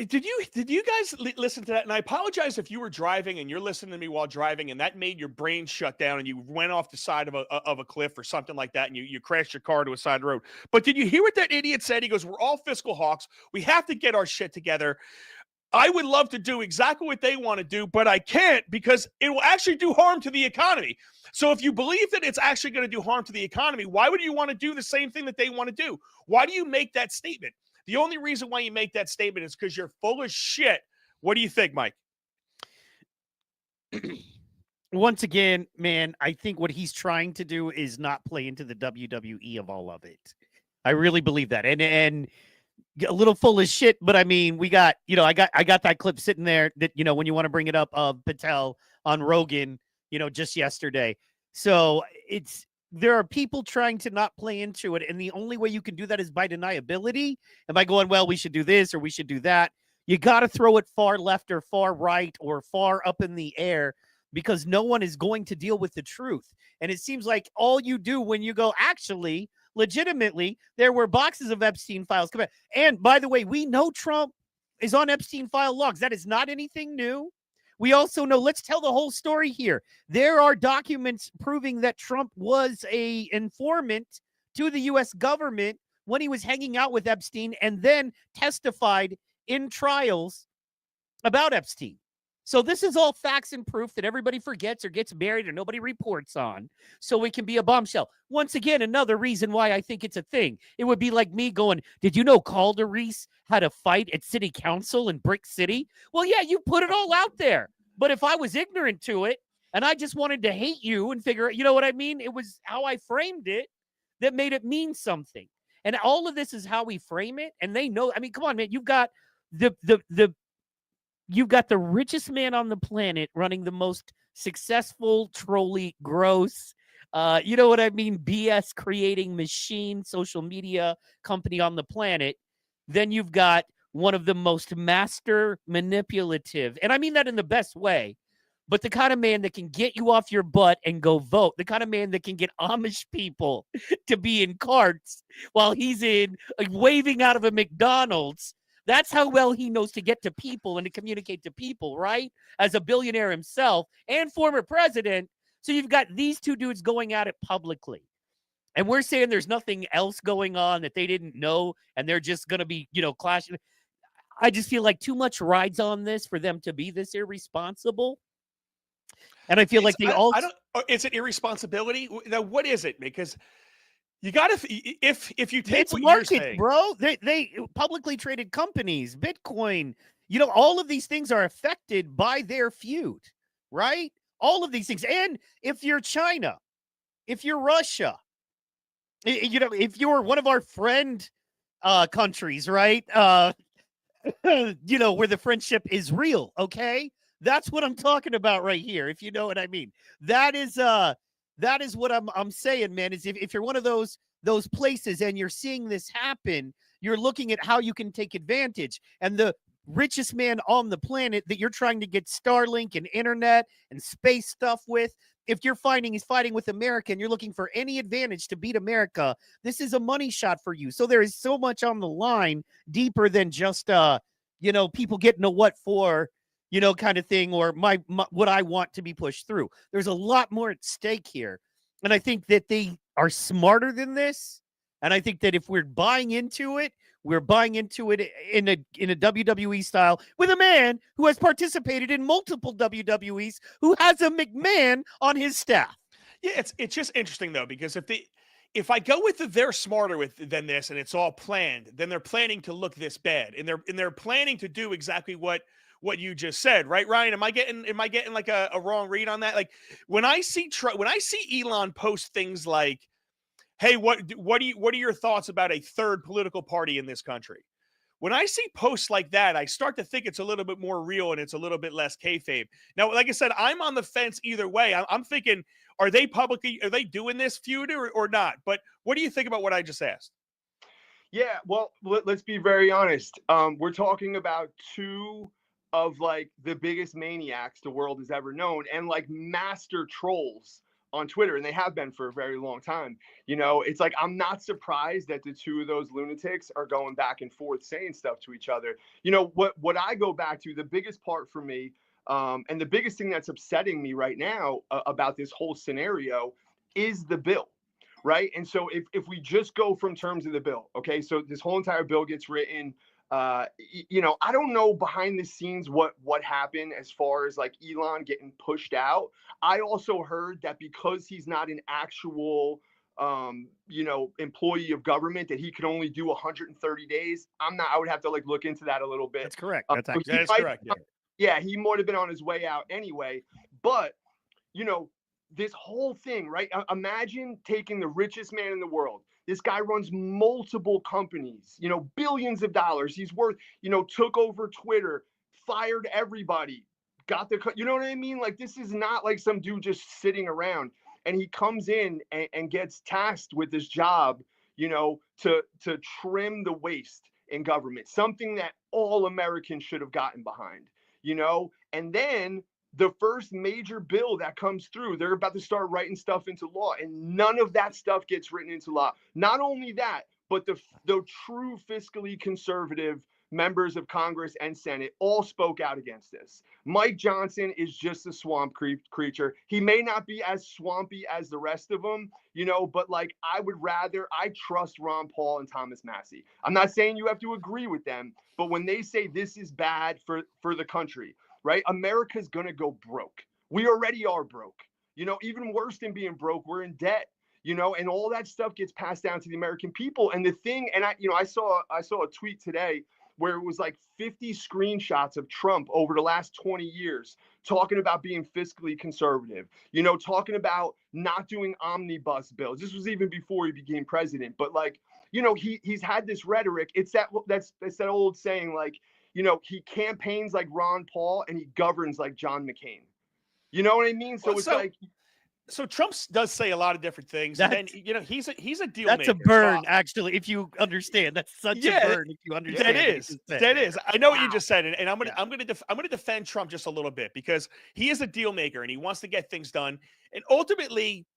Did you guys listen to that? And I apologize if you were driving and you're listening to me while driving and that made your brain shut down and you went off the side of a cliff or something like that and you crashed your car to a side of the road. But did you hear what that idiot said? He goes, we're all fiscal hawks. We have to get our shit together. I would love to do exactly what they want to do, but I can't because it will actually do harm to the economy. So if you believe that it's actually going to do harm to the economy, why would you want to do the same thing that they want to do? Why do you make that statement? The only reason why you make that statement is because you're full of shit. What do you think, Mike? Once again, man, I think what he's trying to do is not play into the WWE of all of it. I really believe that. And a little full of shit, but I mean, we got, I got that clip sitting there that, when you want to bring it up of Patel on Rogan, just yesterday. So there are people trying to not play into it. And the only way you can do that is by deniability and by going, well, we should do this or we should do that. You got to throw it far left or far right or far up in the air because no one is going to deal with the truth. And it seems like all you do when you go, actually, legitimately, there were boxes of Epstein files. And by the way, we know Trump is on Epstein file logs. That is not anything new. We also know, let's tell the whole story here. There are documents proving that Trump was an informant to the U.S. government when he was hanging out with Epstein and then testified in trials about Epstein. So this is all facts and proof that everybody forgets or gets buried or nobody reports on, so it can be a bombshell. Once again, another reason why I think it's a thing. It would be like me going, did you know Calderes had a fight at city council in Brick City? Well, yeah, you put it all out there. But if I was ignorant to it and I just wanted to hate you and figure out, you know what I mean? It was how I framed it that made it mean something. And all of this is how we frame it. And they know, I mean, come on, man, you've got you've got the richest man on the planet running the most successful, trolly, gross, you know what I mean, BS creating machine social media company on the planet. Then you've got one of the most master manipulative, and I mean that in the best way, but the kind of man that can get you off your butt and go vote, the kind of man that can get Amish people to be in carts while he's waving out of a McDonald's. That's how well he knows to get to people and to communicate to people, right? As a billionaire himself and former president. So you've got these two dudes going at it publicly. And we're saying there's nothing else going on that they didn't know and they're just going to be, clashing. I just feel like too much rides on this for them to be this irresponsible. And I feel like is it irresponsibility? Now, what is it? Because you got to, if you take it's what market, you're saying, bro, they publicly traded companies, Bitcoin, all of these things are affected by their feud, right? All of these things. And if you're China, if you're Russia, if you're one of our friend countries, right? Where the friendship is real. Okay. That's what I'm talking about right here. If you know what I mean, that is what I'm saying, man, is if you're one of those places and you're seeing this happen, you're looking at how you can take advantage. And the richest man on the planet that you're trying to get Starlink and internet and space stuff with, if you're finding he's fighting with America and you're looking for any advantage to beat America, this is a money shot for you. So there is so much on the line deeper than just, people getting a what for, kind of thing, or my what I want to be pushed through. There's a lot more at stake here. And I think that they are smarter than this. And I think that if we're buying into it, we're buying into it in a WWE style with a man who has participated in multiple WWEs, who has a McMahon on his staff. Yeah, it's just interesting though, because if I go with they're smarter than this and it's all planned, then they're planning to look this bad, and they're planning to do exactly what you just said, right, Ryan? Am I getting like a wrong read on that? Like when I see Elon post things like, hey, what are your thoughts about a third political party in this country? when I see posts like that, I start to think it's a little bit more real and it's a little bit less kayfabe. Now, like I said, I'm on the fence either way. I'm thinking, are they doing this feud or not? But what do you think about what I just asked? Yeah, well, let's be very honest. We're talking about two of like the biggest maniacs the world has ever known, and like master trolls on Twitter, and they have been for a very long time. You know, it's like I'm not surprised that the two of those lunatics are going back and forth saying stuff to each other. You know, what I go back to, the biggest part for me, and the biggest thing that's upsetting me right now about this whole scenario is the bill. Right. And so if we just go from terms of the bill, okay, so this whole entire bill gets written, you know, I don't know behind the scenes what happened as far as like Elon getting pushed out. I also heard that because he's not an actual, you know, employee of government, that he could only do 130 days. I would have to like look into that a little bit. That's correct. That's correct. Yeah, he might have been on his way out anyway. But, you know, this whole thing, right? Imagine taking the richest man in the world. This guy runs multiple companies, you know, billions of dollars. He's worth, you know, took over Twitter, fired everybody, got you know what I mean? Like, this is not like some dude just sitting around, and he comes in and gets tasked with this job, you know, to trim the waste in government, something that all Americans should have gotten behind, you know, and then the first major bill that comes through, they're about to start writing stuff into law, and none of that stuff gets written into law. Not only that, but the true fiscally conservative members of Congress and Senate all spoke out against this. Mike Johnson is just a swamp creature. He may not be as swampy as the rest of them, you know, but like I trust Ron Paul and Thomas Massie. I'm not saying you have to agree with them, but when they say this is bad for the country, right? America's going to go broke. We already are broke. You know, even worse than being broke, we're in debt, you know, and all that stuff gets passed down to the American people. And the thing, and I saw a tweet today where it was like 50 screenshots of Trump over the last 20 years talking about being fiscally conservative, you know, talking about not doing omnibus bills. This was even before he became president. But like, you know, he's had this rhetoric. It's that old saying, like, you know, he campaigns like Ron Paul and he governs like John McCain. You know what I mean? So so Trump does say a lot of different things. And then, you know, he's a deal maker. That's a burn, actually, if you understand. That's such a burn if you understand. That is. I know what you just said, and I'm gonna defend Trump just a little bit because he is a deal maker and he wants to get things done. And ultimately,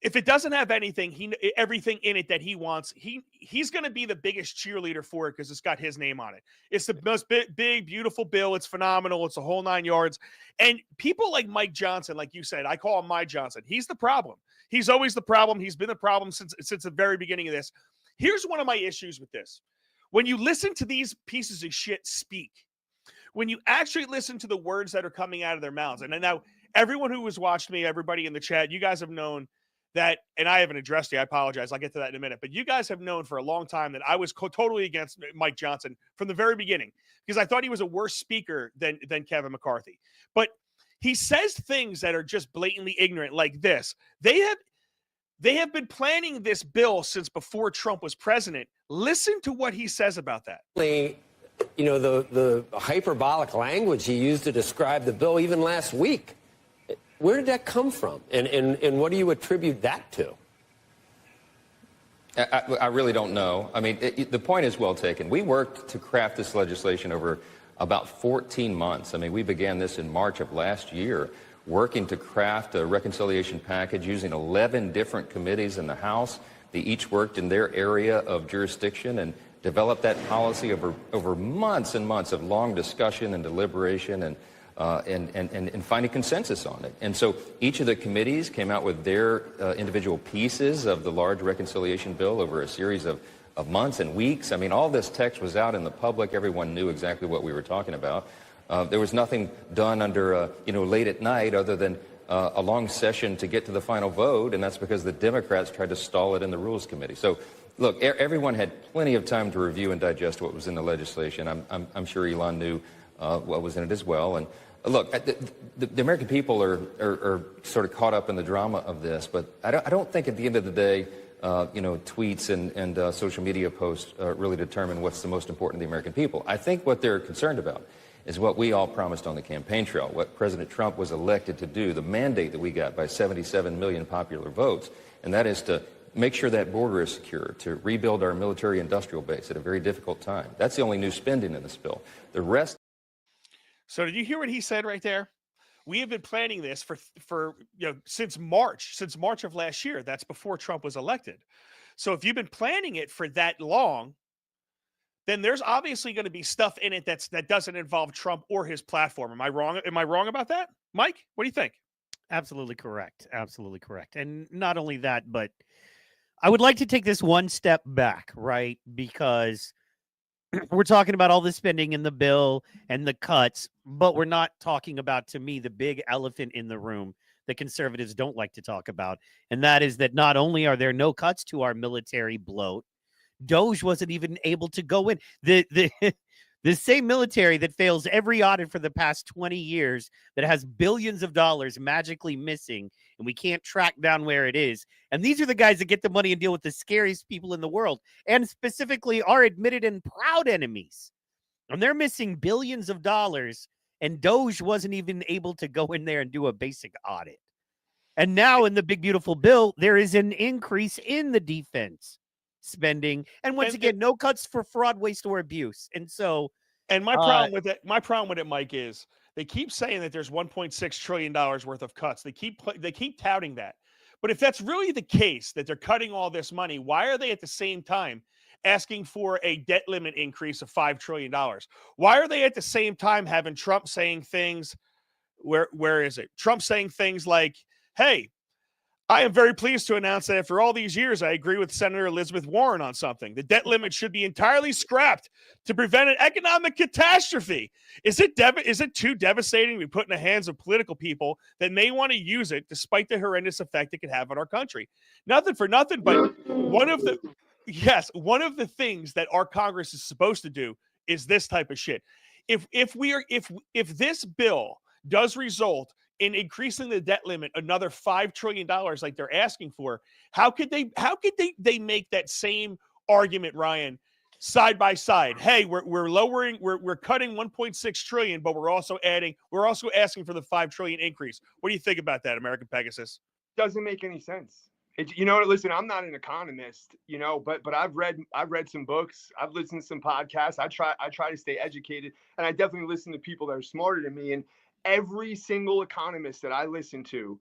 if it doesn't have everything in it that he wants, he's going to be the biggest cheerleader for it because it's got his name on it. It's the most big, beautiful bill. It's phenomenal. It's a whole 9 yards. And people like Mike Johnson, like you said, I call him My Johnson. He's the problem. He's always the problem. He's been the problem since the very beginning of this. Here's one of my issues with this. When you listen to these pieces of shit speak, when you actually listen to the words that are coming out of their mouths, and now everyone who has watched me, everybody in the chat, you guys have known that, and I haven't addressed you, I apologize, I'll get to that in a minute, but you guys have known for a long time that I was totally against Mike Johnson from the very beginning because I thought he was a worse speaker than Kevin McCarthy. But he says things that are just blatantly ignorant like this. They have been planning this bill since before Trump was president. Listen to what he says about that. You know, the hyperbolic language he used to describe the bill even last week. Where did that come from? And what do you attribute that to? I really don't know. I mean, the point is well taken. We worked to craft this legislation over about 14 months. I mean, we began this in March of last year, working to craft a reconciliation package using 11 different committees in the House. They each worked in their area of jurisdiction and developed that policy over months and months of long discussion and deliberation and finding consensus on it. And so each of the committees came out with their individual pieces of the large reconciliation bill over a series of months and weeks. I mean, all this text was out in the public. Everyone knew exactly what we were talking about. There was nothing done under, late at night other than a long session to get to the final vote, and that's because the Democrats tried to stall it in the Rules Committee. So, look, everyone had plenty of time to review and digest what was in the legislation. I'm sure Elon knew what was in it as well. And look, the American people are sort of caught up in the drama of this, but I don't think at the end of the day tweets and social media posts really determine what's the most important to the American people. I think what they're concerned about is what we all promised on the campaign trail, what President Trump was elected to do, the mandate that we got by 77 million popular votes, and that is to make sure that border is secure, to rebuild our military-industrial base at a very difficult time. That's the only new spending in this bill. The rest... So did you hear what he said right there? We have been planning this for since March of last year. That's before Trump was elected. So if you've been planning it for that long, then there's obviously going to be stuff in it that doesn't involve Trump or his platform. Am I wrong? Am I wrong about that? Mike, what do you think? Absolutely correct. Absolutely correct. And not only that, but I would like to take this one step back, right? Because we're talking about all the spending in the bill and the cuts, but we're not talking about, to me, the big elephant in the room that conservatives don't like to talk about. And that is that not only are there no cuts to our military bloat, Doge wasn't even able to go in. The same military that fails every audit for the past 20 years, that has billions of dollars magically missing, and we can't track down where it is. And these are the guys that get the money and deal with the scariest people in the world, and specifically our admitted and proud enemies. And they're missing billions of dollars, and Doge wasn't even able to go in there and do a basic audit. And now in the big, beautiful bill, there is an increase in the defense spending. And once again, no cuts for fraud, waste, or abuse. And so, and my problem with it, Mike, is they keep saying that there's $1.6 trillion worth of cuts. They keep touting that. But if that's really the case, that they're cutting all this money, why are they at the same time asking for a debt limit increase of $5 trillion? Why are they at the same time having Trump saying things, where is it? Trump saying things like, hey, I am very pleased to announce that after all these years, I agree with Senator Elizabeth Warren on something. The debt limit should be entirely scrapped to prevent an economic catastrophe. Is it too devastating to be put in the hands of political people that may want to use it despite the horrendous effect it could have on our country? Nothing for nothing, but one of the things that our Congress is supposed to do is this type of shit. If this bill does result in increasing the debt limit another $5 trillion like they're asking for, how could they make that same argument, Ryan, side by side? Hey, we're cutting 1.6 trillion, but we're also asking for the 5 trillion increase. What do you think about that, American Pegasus? Doesn't make any sense. Listen, I'm not an economist, but I've read some books, I've listened to some podcasts, I try to stay educated, and I definitely listen to people that are smarter than me. And every single economist that I listen to,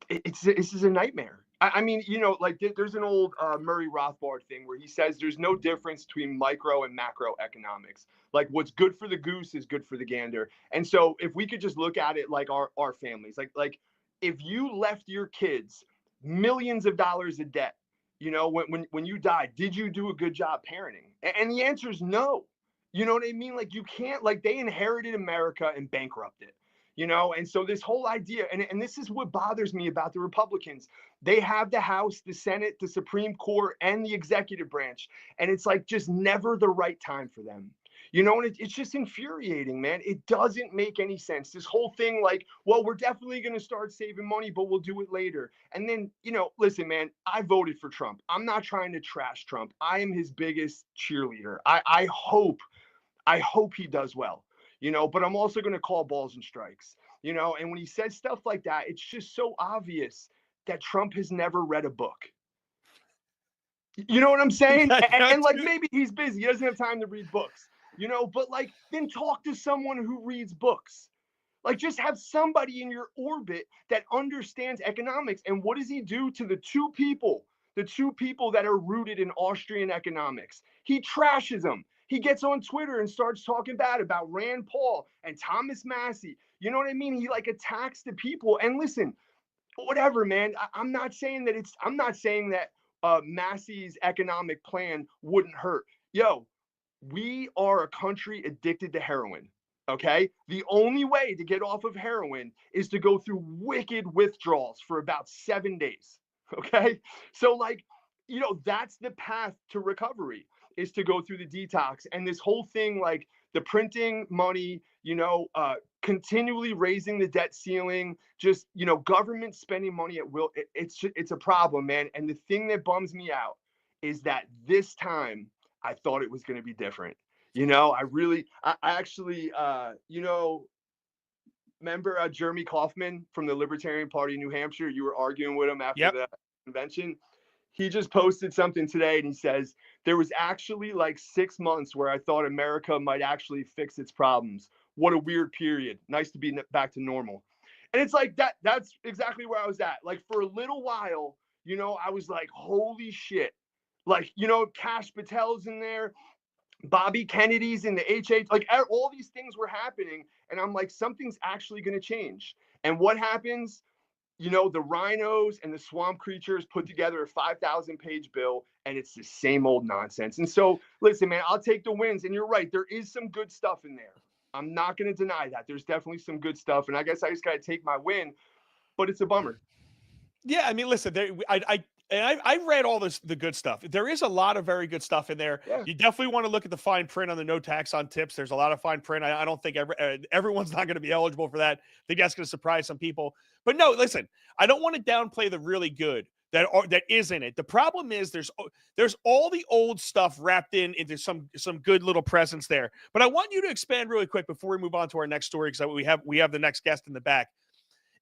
this is a nightmare. I mean, there's an old Murray Rothbard thing where he says there's no difference between micro and macroeconomics. Like, what's good for the goose is good for the gander. And so if we could just look at it like our families, like if you left your kids millions of dollars of debt, when you died, did you do a good job parenting? And the answer is no. You know what I mean? Like, you can't, they inherited America and bankrupted it. And so this whole idea, and this is what bothers me about the Republicans. They have the House, the Senate, the Supreme Court, and the executive branch. And it's just never the right time for them. And it's just infuriating, man. It doesn't make any sense. This whole thing, well, we're definitely going to start saving money, but we'll do it later. And then, listen, man, I voted for Trump. I'm not trying to trash Trump. I am his biggest cheerleader. I hope he does well. But I'm also going to call balls and strikes, and when he says stuff like that, it's just so obvious that Trump has never read a book. You know what I'm saying? And maybe he's busy. He doesn't have time to read books, but then talk to someone who reads books. Just have somebody in your orbit that understands economics. And what does he do to the two people that are rooted in Austrian economics? He trashes them. He gets on Twitter and starts talking bad about Rand Paul and Thomas Massey. You know what I mean? He attacks the people. And listen, whatever, man. I'm not saying that Massey's economic plan wouldn't hurt. Yo, we are a country addicted to heroin. Okay? The only way to get off of heroin is to go through wicked withdrawals for about 7 days. Okay? So that's the path to recovery, is to go through the detox. And this whole thing, the printing money, continually raising the debt ceiling, just, government spending money at will. It's a problem, man. And the thing that bums me out is that this time I thought it was going to be different. I actually, remember Jeremy Kaufman from the Libertarian Party in New Hampshire? You were arguing with him after the convention. He just posted something today and he says, there was actually like 6 months where I thought America might actually fix its problems. What a weird period. Nice to be back to normal. And it's like that's exactly where I was at. Like for a little while, I was like, holy shit. Like, Kash Patel's in there, Bobby Kennedy's in the HH, like all these things were happening. And I'm like, something's actually going to change. And what happens? The rhinos and the swamp creatures put together a 5,000-page bill, and it's the same old nonsense. And so, listen, man, I'll take the wins. And you're right, there is some good stuff in there. I'm not going to deny that. There's definitely some good stuff. And I guess I just got to take my win, but it's a bummer. Yeah, I mean, listen, I read all the good stuff. There is a lot of very good stuff in there. Yeah. You definitely want to look at the fine print on the no tax on tips. There's a lot of fine print. I don't think everyone's not going to be eligible for that. I think that's going to surprise some people. But no, listen, I don't want to downplay the really good that is in it. The problem is there's all the old stuff wrapped into some good little presents there. But I want you to expand really quick before we move on to our next story, because we have the next guest in the back.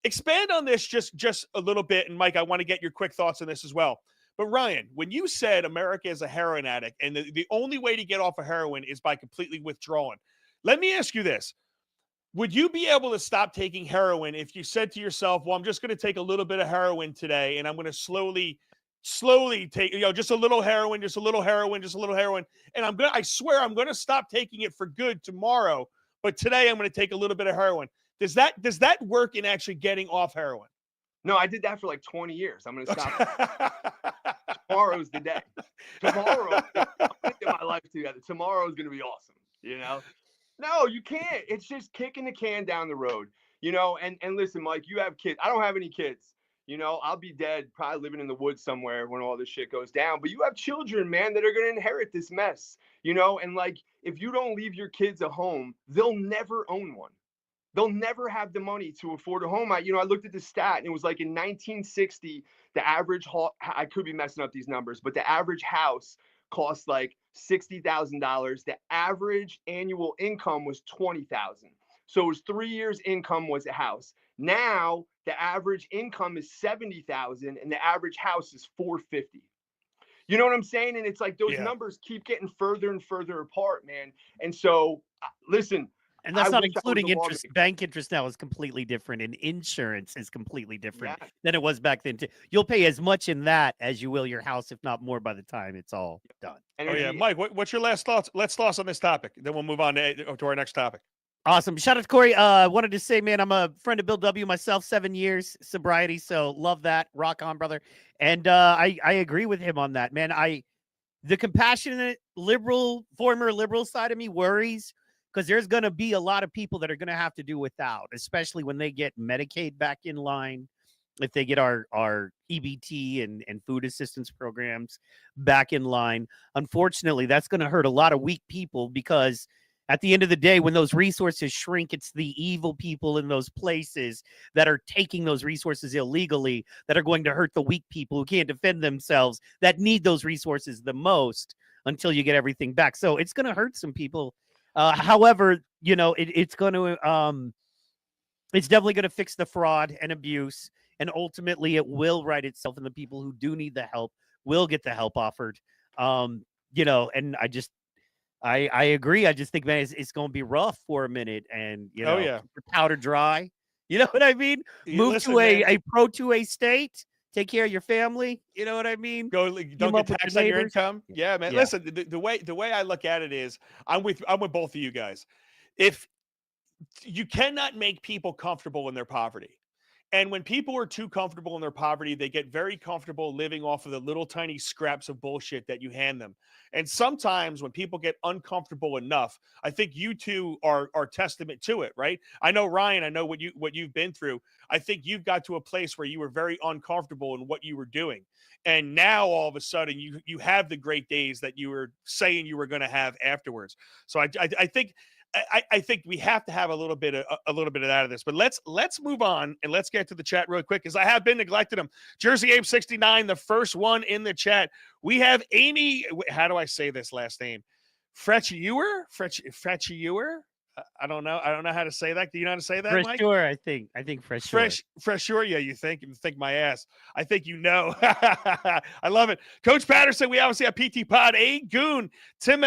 Expand on this just a little bit. And Mike, I want to get your quick thoughts on this as well. But Ryan, when you said America is a heroin addict and the only way to get off of heroin is by completely withdrawing, let me ask you this. Would you be able to stop taking heroin if you said to yourself, well, I'm just going to take a little bit of heroin today and I'm going to slowly take, just a little heroin, just a little heroin, just a little heroin. And I swear I'm going to stop taking it for good tomorrow. But today I'm going to take a little bit of heroin. Does that work in actually getting off heroin? No, I did that for like 20 years. I'm going to stop. Tomorrow's the day. Tomorrow, I'm going to get my life together. Tomorrow's going to be awesome. No, you can't. It's just kicking the can down the road, and listen, Mike, you have kids. I don't have any kids. I'll be dead, probably living in the woods somewhere when all this shit goes down. But you have children, man, that are going to inherit this mess, and like, if you don't leave your kids a home, they'll never own one. They'll never have the money to afford a home. I looked at the stat and it was like in 1960, the average, I could be messing up these numbers, but the average house cost like $60,000. The average annual income was $20,000. So it was 3 years income was a house. Now the average income is $70,000 and the average house is $450,000. You know what I'm saying? And it's like those numbers keep getting further and further apart, man. And so, listen. And that's not including interest. Bank interest now is completely different, and insurance is completely different than it was back then. You'll pay as much in that as you will your house, if not more, by the time it's all done. Mike, what's your last thoughts? Let's thoughts on this topic. Then we'll move on to our next topic. Awesome. Shout out to Corey. Wanted to say, man, I'm a friend of Bill W. myself, 7 years sobriety. So love that. Rock on, brother. And I agree with him on that, man. The compassionate former liberal side of me worries, because there's going to be a lot of people that are going to have to do without, especially when they get Medicaid back in line, if they get our EBT and food assistance programs back in line. Unfortunately, that's going to hurt a lot of weak people, because at the end of the day, when those resources shrink, it's the evil people in those places that are taking those resources illegally that are going to hurt the weak people who can't defend themselves, that need those resources the most until you get everything back. So it's going to hurt some people. However, it's going to, it's definitely going to fix the fraud and abuse, and ultimately it will right itself, and the people who do need the help will get the help offered. And I agree. I just think, man, it's going to be rough for a minute, and keep your powder dry. You know what I mean? Move to a pro 2A state. Take care of your family. You know what I mean? Don't get taxed on your income. Yeah, man. Yeah. Listen, the way I look at it is, I'm with both of you guys. If you cannot make people comfortable in their poverty, and when people are too comfortable in their poverty, they get very comfortable living off of the little tiny scraps of bullshit that you hand them. And sometimes when people get uncomfortable enough, I think you two are testament to it, right? I know, Ryan, I know what you've been through. I think you've got to a place where you were very uncomfortable in what you were doing. And now all of a sudden you have the great days that you were saying you were going to have afterwards. So I think I think we have to have a little bit of out of this. But let's move on and let's get to the chat real quick because I have been neglecting them. Jersey Abe 69, the first one in the chat. We have Amy. How do I say this last name? Fretchier? I don't know. I don't know how to say that. Do you know how to say that, Mike? Fresher, I think fresher. Fresher, yeah, you think my ass. I think you know. I love it. Coach Patterson, we obviously have PTPOD, A Goon, Tim,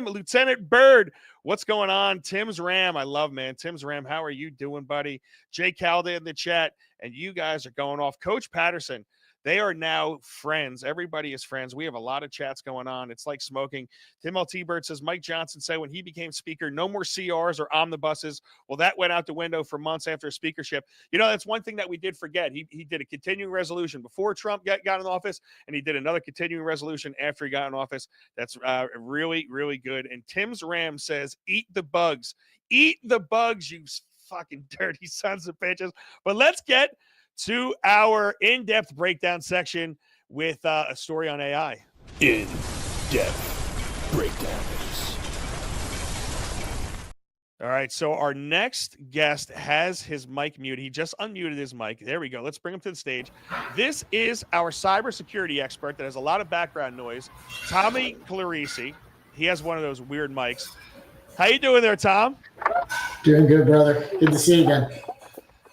Lieutenant Bird. What's going on? Tim's Ram. I love, man. Tim's Ram, how are you doing, buddy? Jay Calda in the chat, and you guys are going off. Coach Patterson, they are now friends. Everybody is friends. We have a lot of chats going on. It's like smoking. Tim L. T-Bird says, Mike Johnson said when he became speaker, no more CRs or omnibuses. Well, that went out the window for months after his speakership. You know, that's one thing that we did forget. He did a continuing resolution before Trump got in office, and he did another continuing resolution after he got in office. That's really, really good. And Tim's Ram says, eat the bugs. Eat the bugs, you fucking dirty sons of bitches. But let's get to our in-depth breakdown section with a story on AI. In-depth breakdowns. All right, so our next guest has his mic muted. He just unmuted his mic. There we go. Let's bring him to the stage. This is our cybersecurity expert that has a lot of background noise, Tommy Clarisi. He has one of those weird mics. How you doing there, Tom? Doing good, brother. Good to see you again.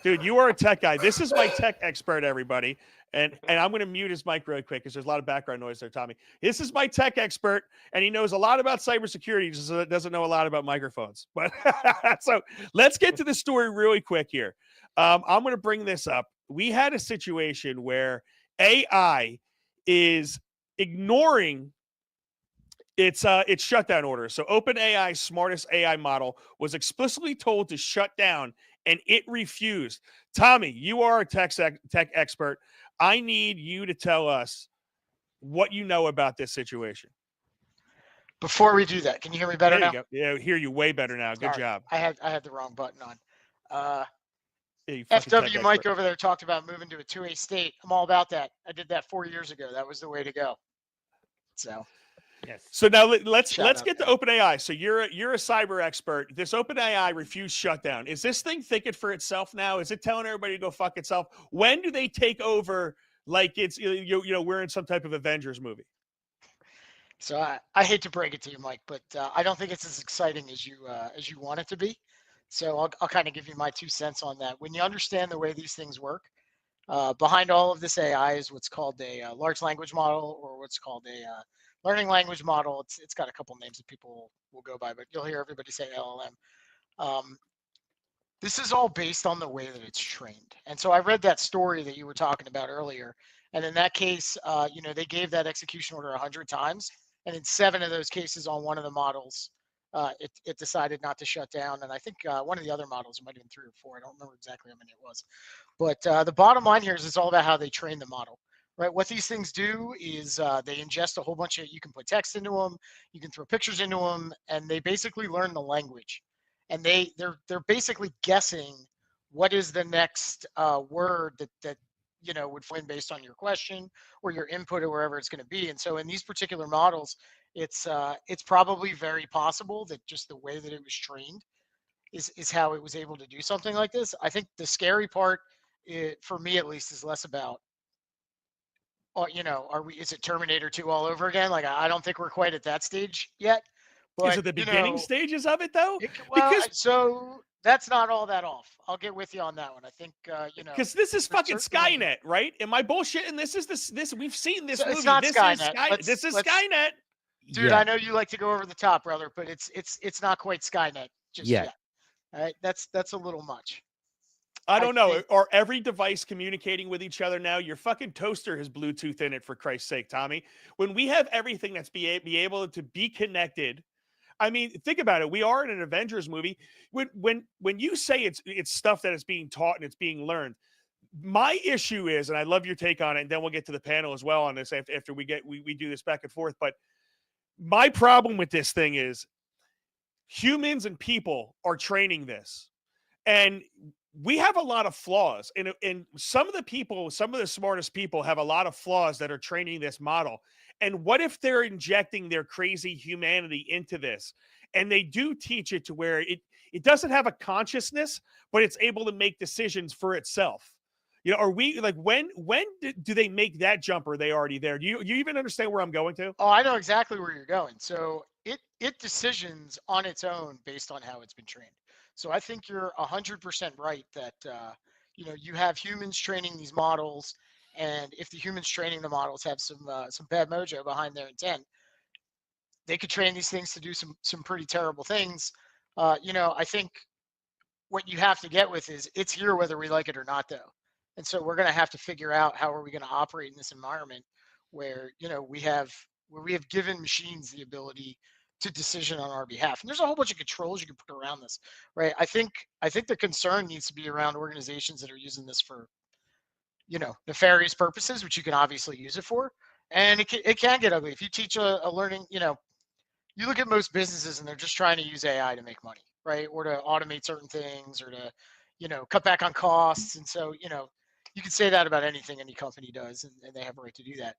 Dude, you are a tech guy. This is my tech expert, everybody. And I'm going to mute his mic really quick because there's a lot of background noise there, Tommy. This is my tech expert, and he knows a lot about cybersecurity. He just doesn't know a lot about microphones. But so let's get to the story really quick here. I'm going to bring this up. We had a situation where AI is ignoring its shutdown order. So OpenAI's smartest AI model was explicitly told to shut down, and it refused. Tommy, you are a tech expert. I need you to tell us what you know about this situation. Before we do that, can you hear me better now? Go. Yeah, I hear you way better now. Good job. I had the wrong button on. Yeah, FW Mike over there talked about moving to a 2A state. I'm all about that. I did that 4 years ago. That was the way to go. So. Yes. So now let's get to OpenAI. So you're a cyber expert. This OpenAI refused shutdown. Is this thing thinking for itself now? Is it telling everybody to go fuck itself? When do they take over? Like it's we're in some type of Avengers movie. So I hate to break it to you, Mike, but I don't think it's as exciting as you want it to be. So I'll kind of give you my 2 cents on that. When you understand the way these things work, behind all of this AI is what's called a large language model, or what's called a learning language model. It's got a couple names that people will go by, but you'll hear everybody say LLM. This is all based on the way that it's trained. And so I read that story that you were talking about earlier. And in that case, they gave that execution order 100 times. And in 7 of those cases on one of the models, it decided not to shut down. And I think one of the other models, it might have been 3 or 4. I don't remember exactly how many it was. But the bottom line here is it's all about how they train the model. Right, what these things do is they ingest a whole bunch of, you can put text into them, you can throw pictures into them, and they basically learn the language. And they're basically guessing what is the next word that would fit based on your question or your input or wherever it's going to be. And so in these particular models, it's probably very possible that just the way that it was trained is how it was able to do something like this. I think the scary part, for me at least, is less about, is it Terminator 2 all over again? Like, I don't think we're quite at that stage yet. But, is it the beginning stages of it though? So that's not all that off. I'll get with you on that one. I think because this is fucking Skynet, right? Am I bullshitting? This we've seen this movie. It's not Skynet. This is Skynet. Dude, I know you like to go over the top, brother, but it's not quite Skynet just yet. All right, that's a little much. I don't know. Are every device communicating with each other now? Your fucking toaster has Bluetooth in it, for Christ's sake, Tommy. When we have everything that's be able to be connected, I mean, think about it. We are in an Avengers movie. When you say it's stuff that is being taught and it's being learned, my issue is, and I love your take on it, and then we'll get to the panel as well on this after we do this back and forth. But my problem with this thing is humans and people are training this, and we have a lot of flaws, and some of the smartest people have a lot of flaws that are training this model. And what if they're injecting their crazy humanity into this? And they do teach it to where it doesn't have a consciousness, but it's able to make decisions for itself. You know, are we like when do they make that jump? Or are they already there? Do you even understand where I'm going to? Oh, I know exactly where you're going. So it decisions on its own based on how it's been trained. So I think you're 100% right that you have humans training these models, and if the humans training the models have some bad mojo behind their intent, they could train these things to do some pretty terrible things. I think what you have to get with is it's here whether we like it or not, though. And so we're going to have to figure out how are we going to operate in this environment where we have given machines the ability to decision on our behalf. And there's a whole bunch of controls you can put around this, right? I think the concern needs to be around organizations that are using this for nefarious purposes, which you can obviously use it for. And it can get ugly if you teach a learning. You look at most businesses and they're just trying to use AI to make money, right? Or to automate certain things, or to cut back on costs. And so you can say that about anything any company does, and they have a right to do that.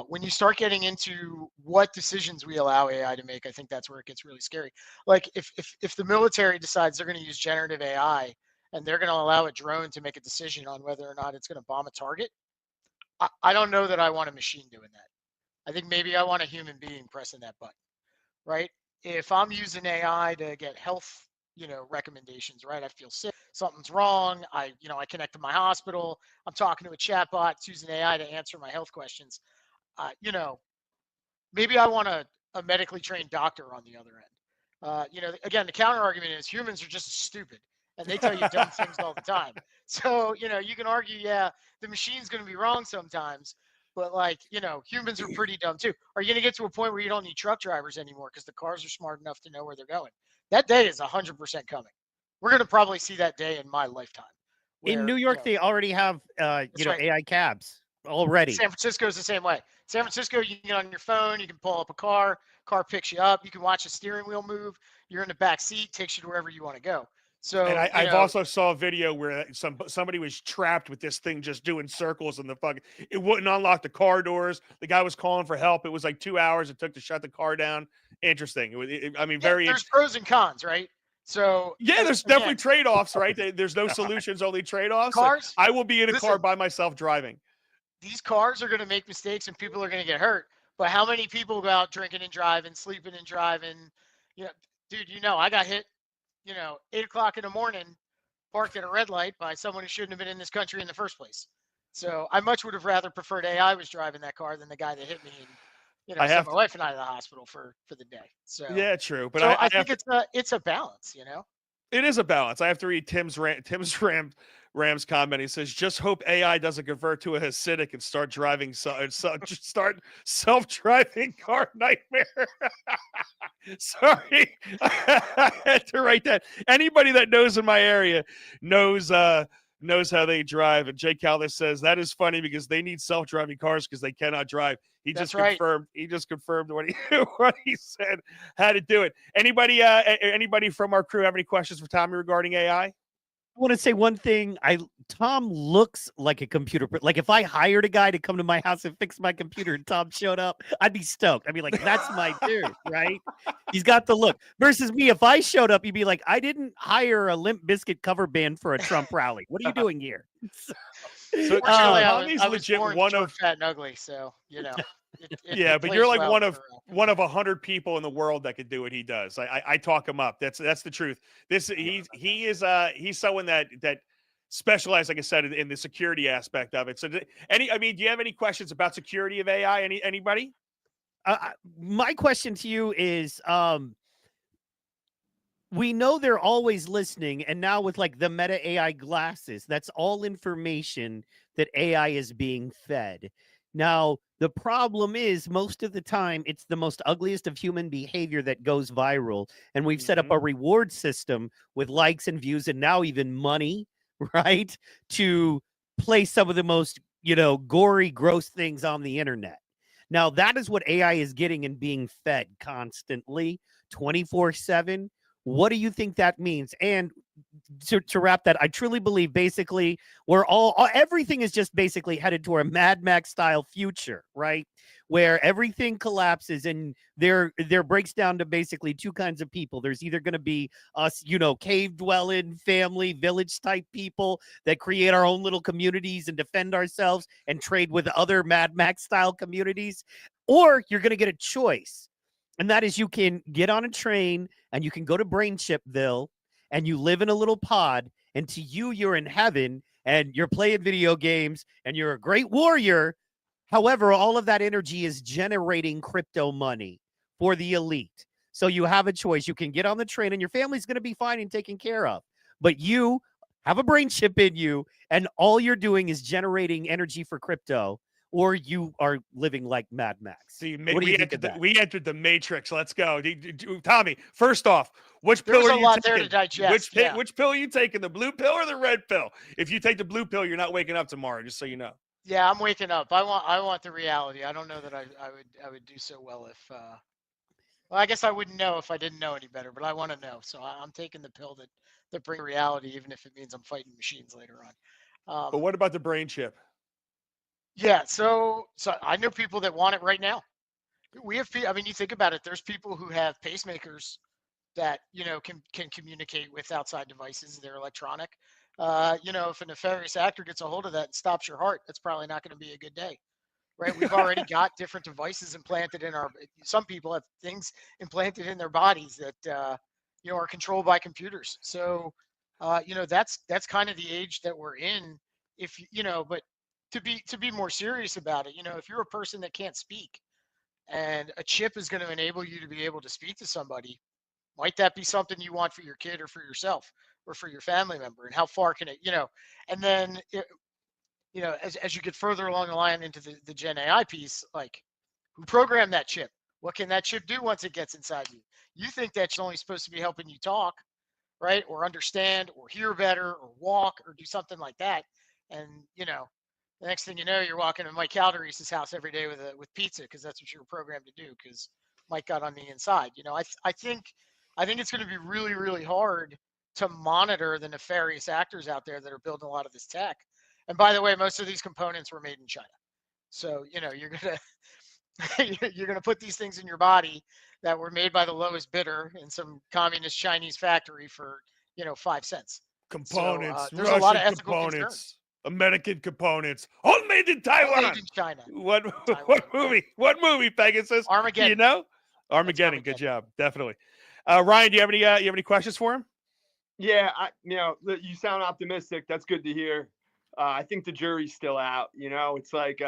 When you start getting into what decisions we allow AI to make, I think that's where it gets really scary. Like if the military decides they're going to use generative AI and they're going to allow a drone to make a decision on whether or not it's going to bomb a target, I don't know that I want a machine doing that. I think maybe I want a human being pressing that button, right? If I'm using AI to get health, recommendations, right? I feel sick, something's wrong. I connect to my hospital. I'm talking to a chatbot. It's using AI to answer my health questions. Maybe I want a medically trained doctor on the other end. Again, the counter argument is humans are just stupid and they tell you dumb things all the time. So, you can argue, yeah, the machine's going to be wrong sometimes, but humans are pretty dumb too. Are you going to get to a point where you don't need truck drivers anymore because the cars are smart enough to know where they're going? That day is 100% coming. We're going to probably see that day in my lifetime. In New York, they already have, right. AI cabs already. San Francisco is the same way. San Francisco, you can get on your phone, you can pull up a car picks you up, you can watch the steering wheel move, you're in the back seat, takes you to wherever you want to go. So, and I've also saw a video where somebody was trapped with this thing just doing circles in the fucking. It wouldn't unlock the car doors. The guy was calling for help. It was like 2 hours it took to shut the car down. Interesting. Very. There's pros and cons, right? So yeah, there's definitely trade-offs, right? There's no solutions, only trade-offs. Cars. I will be in a car by myself driving. These cars are going to make mistakes and people are going to get hurt. But how many people go out drinking and driving, sleeping and driving? Dude, I got hit. 8 o'clock in the morning, parked at a red light by someone who shouldn't have been in this country in the first place. So I much would have rather preferred AI was driving that car than the guy that hit me and I sent my wife and I to the hospital for the day. So yeah, true. But I think it's a balance, It is a balance. I have to read Tim's Rams comment. He says, "Just hope AI doesn't convert to a Hasidic and start driving start self-driving car nightmare." Sorry, I had to write that. Anybody that knows in my area knows how they drive. And Jay Callis says that is funny because they need self-driving cars because they cannot drive. That's just confirmed. He just confirmed what he said. How to do it. Anybody from our crew have any questions for Tommy regarding AI? I want to say one thing. Tom looks like a computer. Like if I hired a guy to come to my house and fix my computer and Tom showed up, I'd be stoked. I'd be like, that's my dude, right? He's got the look. Versus me, if I showed up, you'd be like, I didn't hire a Limp Bizkit cover band for a Trump rally. What are you doing here? So Tommy's I was legit born one of fat and ugly, so yeah, but you're like one of 100 people in the world that could do what he does. I talk him up. That's the truth. He's someone that specialized, like I said, in the security aspect of it. So do you have any questions about security of AI? Anybody? My question to you is, we know they're always listening, and now with like the Meta AI glasses, that's all information that AI is being fed. Now, the problem is most of the time it's the most ugliest of human behavior that goes viral. And we've set up a reward system with likes and views and now even money, right? To play some of the most, gory, gross things on the internet. Now, that is what AI is getting and being fed constantly, 24/7. What do you think that means? And to wrap that, I truly believe basically we're everything is just basically headed toward a Mad Max style future, right? Where everything collapses and there breaks down to basically two kinds of people. There's either going to be us, cave dwelling, family, village type people that create our own little communities and defend ourselves and trade with other Mad Max style communities, or you're going to get a choice. And that is you can get on a train and you can go to Brainchipville and you live in a little pod, and to you, you're in heaven and you're playing video games and you're a great warrior. However, all of that energy is generating crypto money for the elite. So you have a choice. You can get on the train and your family's going to be fine and taken care of. But you have a brain chip in you and all you're doing is generating energy for crypto, or you are living like Mad Max. See, we entered the Matrix. Let's go. Tommy, first off, which pill There's are a you lot taking? there to digest. Which pill are you taking, the blue pill or the red pill? If you take the blue pill, you're not waking up tomorrow, just so you know. Yeah, I'm waking up. I want the reality. I don't know that I would do so well if well, I guess I wouldn't know if I didn't know any better, but I want to know. So I'm taking the pill that brings reality, even if it means I'm fighting machines later on. But what about the brain chip? Yeah, so I know people that want it right now. We have, I mean, you think about it. There's people who have pacemakers that can communicate with outside devices. They're electronic. If a nefarious actor gets a hold of that and stops your heart, that's probably not going to be a good day, right? We've already got different devices implanted in our. Some people have things implanted in their bodies that are controlled by computers. So, that's kind of the age that we're in. If but to be more serious about it, if you're a person that can't speak, and a chip is going to enable you to be able to speak to somebody, might that be something you want for your kid or for yourself or for your family member? And how far can it, and then, as you get further along the line into the Gen AI piece, like who programmed that chip? What can that chip do once it gets inside you? You think that's only supposed to be helping you talk, right? Or understand or hear better or walk or do something like that. And, the next thing you know, you're walking to Mike Calderese's house every day with pizza because that's what you were programmed to do because Mike got on the inside. I think it's going to be really, really hard to monitor the nefarious actors out there that are building a lot of this tech. And by the way, most of these components were made in China. So, you're gonna put these things in your body that were made by the lowest bidder in some communist Chinese factory for 5 cents. Components, so, there's Russian a lot of ethical components, concerns. American components, all made in Taiwan. All made in China. What movie? What movie, Pegasus? Armageddon. You know? Armageddon. Good job. Definitely. Ryan, do you have any questions for him? Yeah, you sound optimistic. That's good to hear. I think the jury's still out. It's like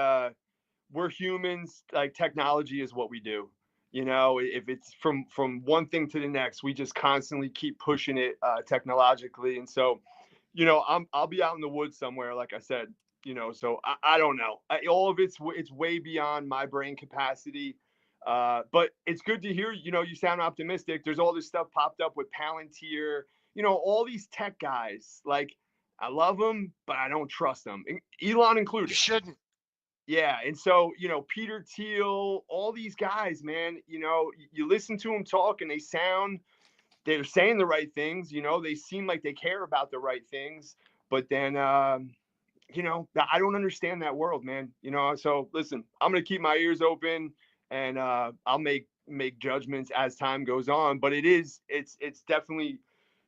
we're humans. Like technology is what we do. If it's from one thing to the next, we just constantly keep pushing it technologically. And so, I'll be out in the woods somewhere, like I said. So I don't know. All of it's way beyond my brain capacity. But it's good to hear. You sound optimistic. There's all this stuff popped up with Palantir. All these tech guys. Like I love them, but I don't trust them. Elon included. You shouldn't. Yeah, and so Peter Thiel, all these guys, man. You listen to them talk, and they're saying the right things. They seem like they care about the right things, but then I don't understand that world, man. So listen, I'm gonna keep my ears open, and I'll make judgments as time goes on. But it's definitely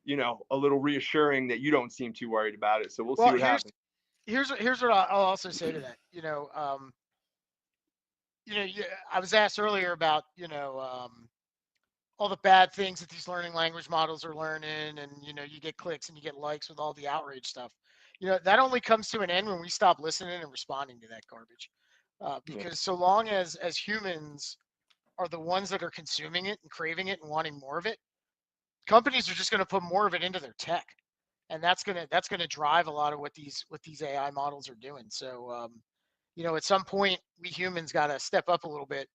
a little reassuring that you don't seem too worried about it. So we'll see what happens. Here's what I'll also say to that. I was asked earlier about all the bad things that these learning language models are learning, and you get clicks and you get likes with all the outrage stuff. That only comes to an end when we stop listening and responding to that garbage. Because so long as humans are the ones that are consuming it and craving it and wanting more of it, companies are just going to put more of it into their tech. And that's gonna drive a lot of what these AI models are doing. So, at some point, we humans got to step up a little bit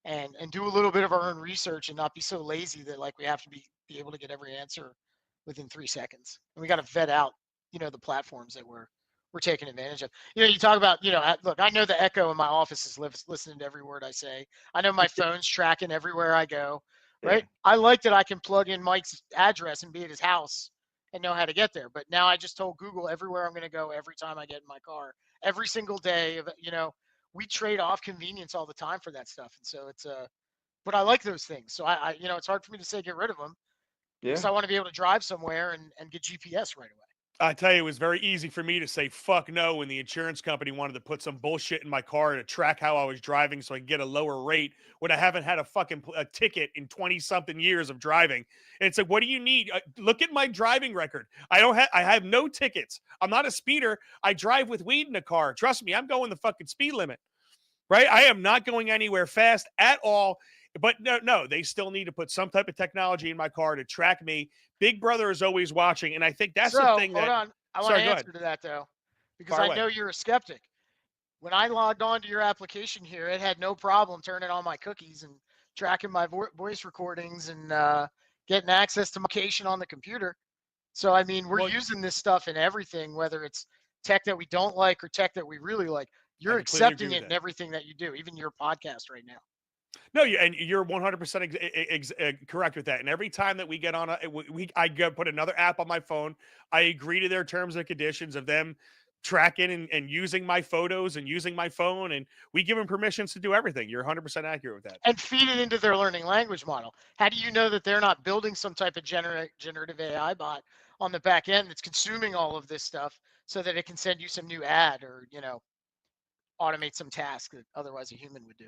and do a little bit of our own research and not be so lazy that like we have to be able to get every answer within 3 seconds. And we got to vet out, the platforms that we're taking advantage of. You talk about, look, I know the Echo in my office is listening to every word I say. I know my phone's tracking everywhere I go. right? I like that I can plug in Mike's address and be at his house and know how to get there. But now I just told Google everywhere I'm going to go every time I get in my car, every single day. We trade off convenience all the time for that stuff, and so it's but I like those things. So it's hard for me to say get rid of them because I want to be able to drive somewhere and get GPS right away. I tell you, it was very easy for me to say fuck no when the insurance company wanted to put some bullshit in my car to track how I was driving so I could get a lower rate when I haven't had a ticket in 20-something years of driving. And it's like, what do you need? Look at my driving record. I have no tickets. I'm not a speeder. I drive with weed in the car. Trust me, I'm going the fucking speed limit, right? I am not going anywhere fast at all. But no, they still need to put some type of technology in my car to track me. Big Brother is always watching, and I think that's the thing. Hold on. I want to answer to that, though, because I know you're a skeptic. When I logged on to your application here, it had no problem turning on my cookies and tracking my voice recordings and getting access to my location on the computer. So, I mean, we're using this stuff in everything, whether it's tech that we don't like or tech that we really like. You're accepting it in everything that you do, even your podcast right now. No, and you're 100% correct with that. And every time that we get on, I put another app on my phone. I agree to their terms and conditions of them tracking and using my photos and using my phone, and we give them permissions to do everything. You're 100% accurate with that. And feed it into their learning language model. How do you know that they're not building some type of generative AI bot on the back end that's consuming all of this stuff so that it can send you some new ad or automate some task that otherwise a human would do?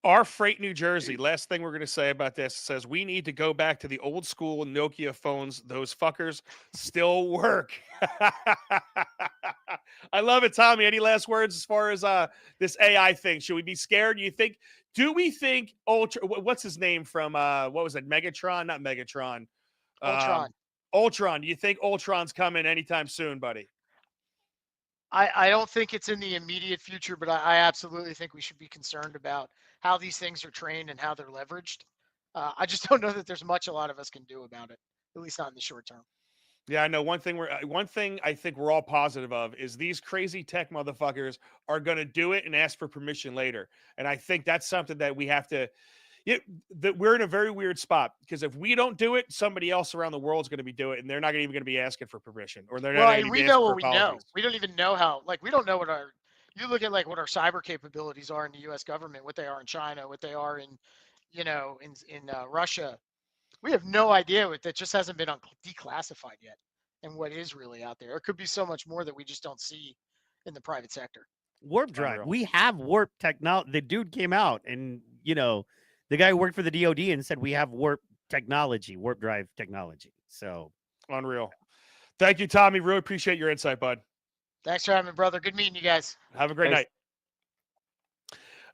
Our Freight, New Jersey, last thing we're going to say about this, says we need to go back to the old school Nokia phones. Those fuckers still work. I love it, Tommy. Any last words as far as this AI thing? Should we be scared? Do we think what's his name from, what was it, Megatron? Not Megatron. Ultron. Ultron. Do you think Ultron's coming anytime soon, buddy? I don't think it's in the immediate future, but I absolutely think we should be concerned about how these things are trained and how they're leveraged. I just don't know that there's much a lot of us can do about it, at least not in the short term. Yeah, I know. One thing I think we're all positive of is these crazy tech motherfuckers are going to do it and ask for permission later. And I think that's something that we have to. That we're in a very weird spot because if we don't do it, somebody else around the world is going to be doing it, and they're not even going to be asking for permission, or they're not. Well, we know what we know. We don't even know how. We don't know what our. You look at what our cyber capabilities are in the U.S. government, what they are in China, what they are in, in Russia. We have no idea what that just hasn't been declassified yet, and what is really out there. It could be so much more that we just don't see in the private sector. Warp drive. We have warp technology. The dude came out and the guy who worked for the DOD and said we have warp drive technology. So unreal. Thank you, Tommy. Really appreciate your insight, bud. Thanks for having me, brother. Good meeting you guys. Have a great night.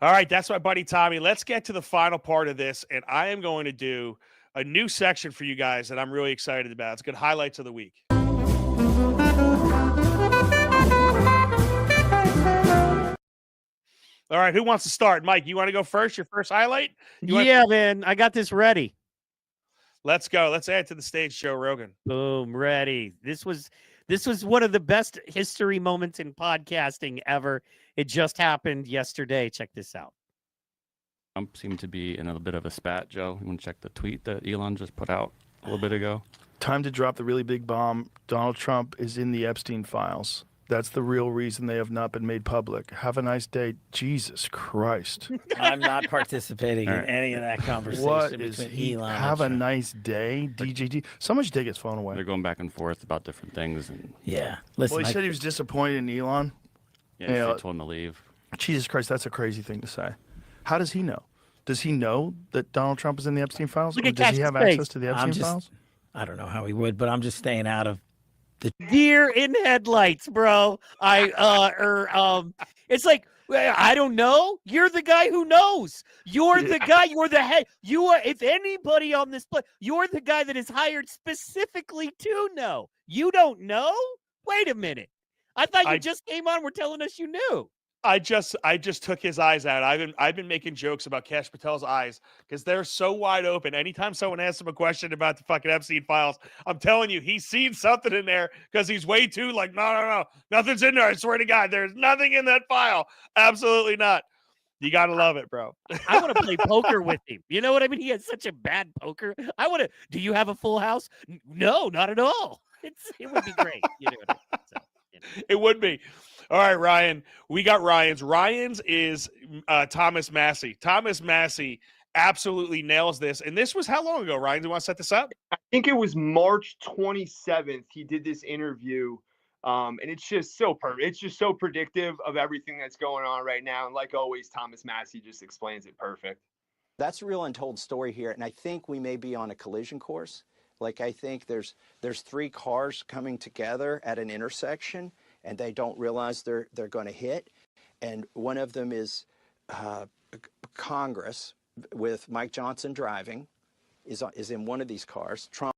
All right, that's my buddy Tommy. Let's get to the final part of this, and I am going to do a new section for you guys that I'm really excited about. It's good highlights of the week. All right, who wants to start? Mike, you want to go first? Your first highlight? Man, I got this ready. Let's go. Let's add to the stage, Joe Rogan. Boom, ready. This was one of the best history moments in podcasting ever. It just happened yesterday. Check this out. Trump seemed to be in a bit of a spat, Joe. You want to check the tweet that Elon just put out a little bit ago? Time to drop the really big bomb. Donald Trump is in the Epstein files. That's the real reason they have not been made public. Have a nice day. Jesus Christ. I'm not participating in any of that conversation. What is between Elon have a and nice day, DJT. Someone should take his phone away. They're going back and forth about different things. And yeah. Listen, well, he said he was disappointed in Elon. Yeah, he told him to leave. Jesus Christ, that's a crazy thing to say. How does he know? Does he know that Donald Trump is in the Epstein files? Or does he have access to the Epstein files? I don't know how he would, but I'm just staying out of the deer in headlights, bro. It's like, I don't know. You're the guy who knows. You're the guy. You're the head. You are. If anybody on this plane, you're the guy that is hired specifically to know. You don't know? Wait a minute. I thought you just came on. We're telling us you knew. I just took his eyes out. I've been making jokes about Kash Patel's eyes because they're so wide open. Anytime someone asks him a question about the fucking Epstein files, I'm telling you, he's seen something in there because he's way too no, nothing's in there. I swear to God, there's nothing in that file. Absolutely not. You gotta love it, bro. I want to play poker with him. You know what I mean? He has such a bad poker. I want to. Do you have a full house? No, not at all. It would be great. You know what I mean? So, you know. It would be. All right, Ryan. We got Ryan's. Ryan's is Thomas Massey. Thomas Massey absolutely nails this. And this was how long ago, Ryan? Do you want to set this up? I think it was March 27th. He did this interview. And it's just so perfect. It's just so predictive of everything that's going on right now. And like always, Thomas Massey just explains it perfect. That's a real untold story here, and I think we may be on a collision course. Like, I think there's three cars coming together at an intersection, and they don't realize they're going to hit. And one of them is Congress, with Mike Johnson driving, is in one of these cars. Trump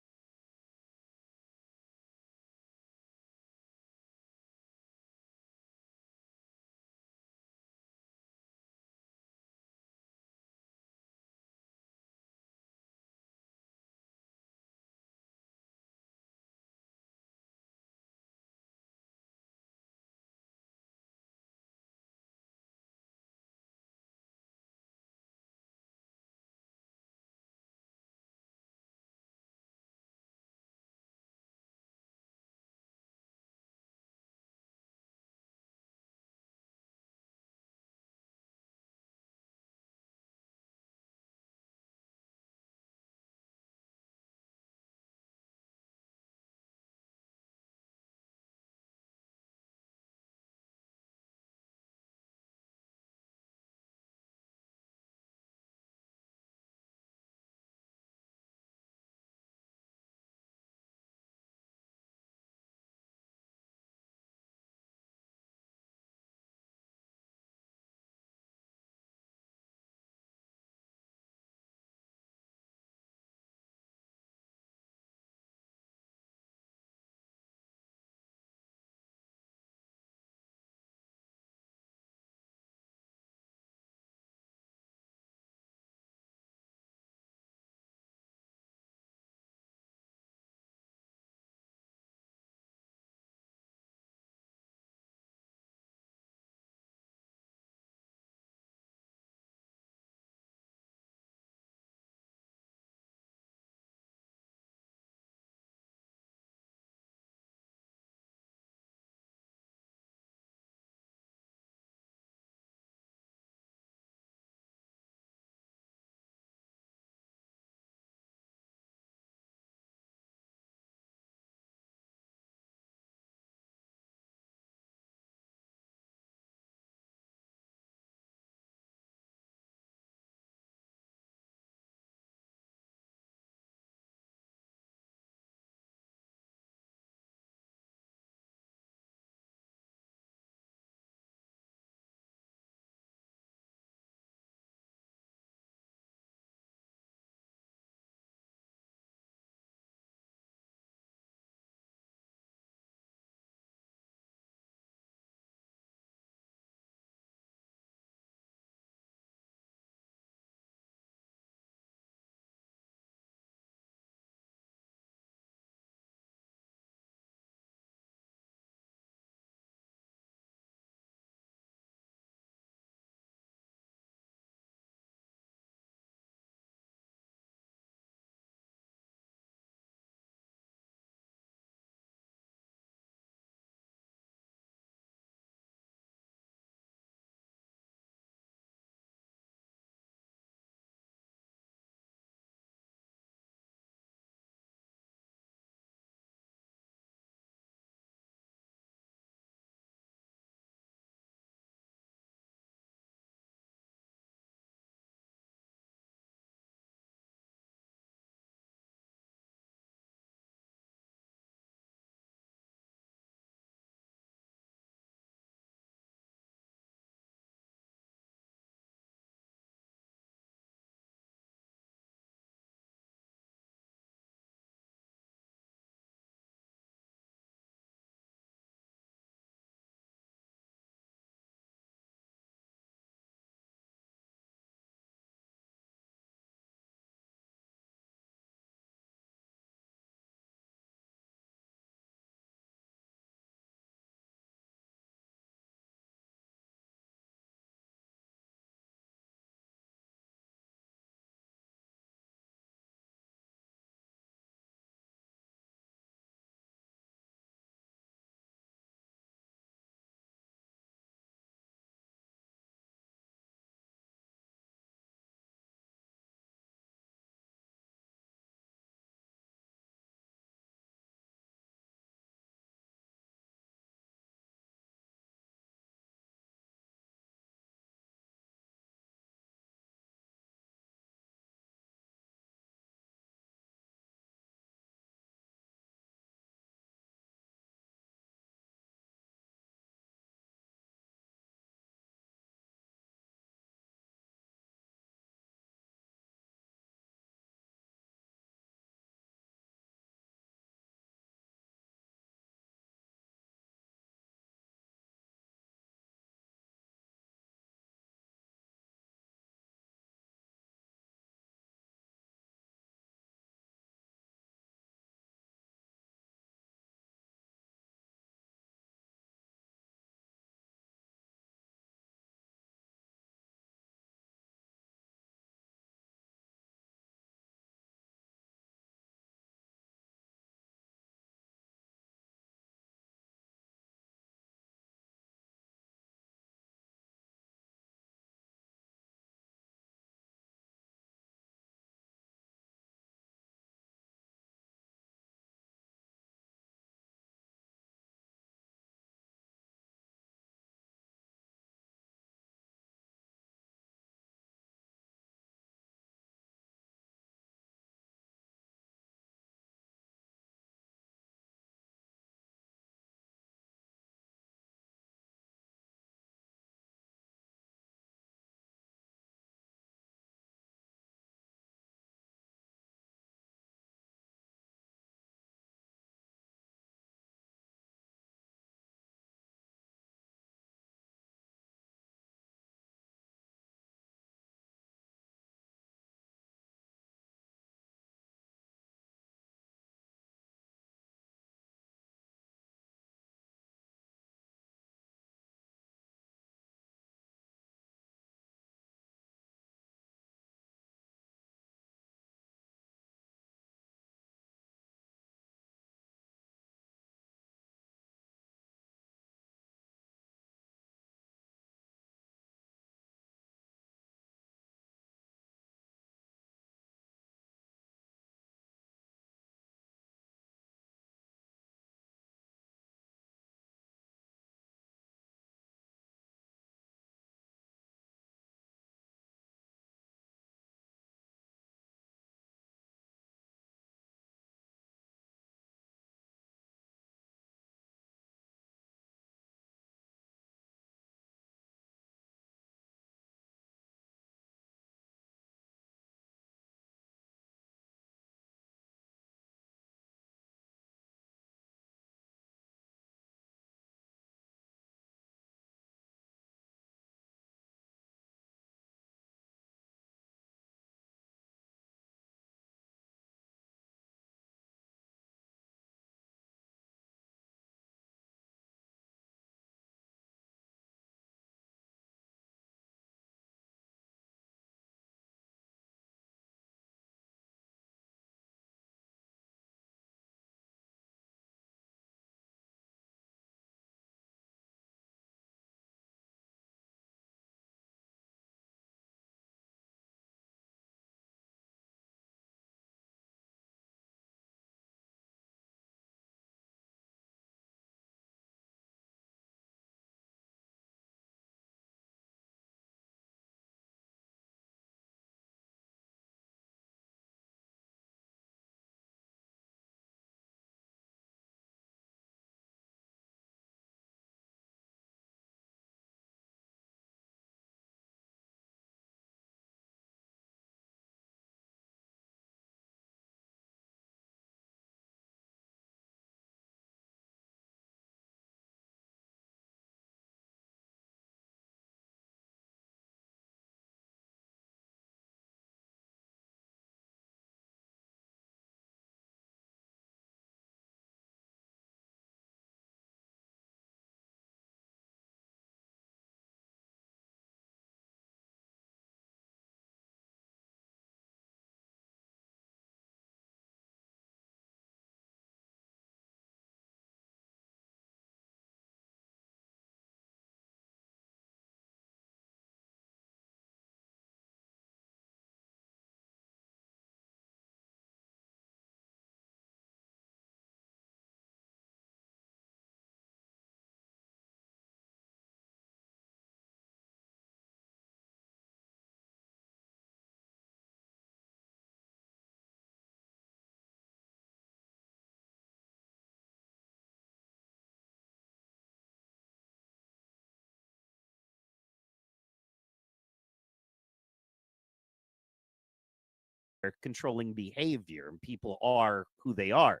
controlling behavior, and people are who they are.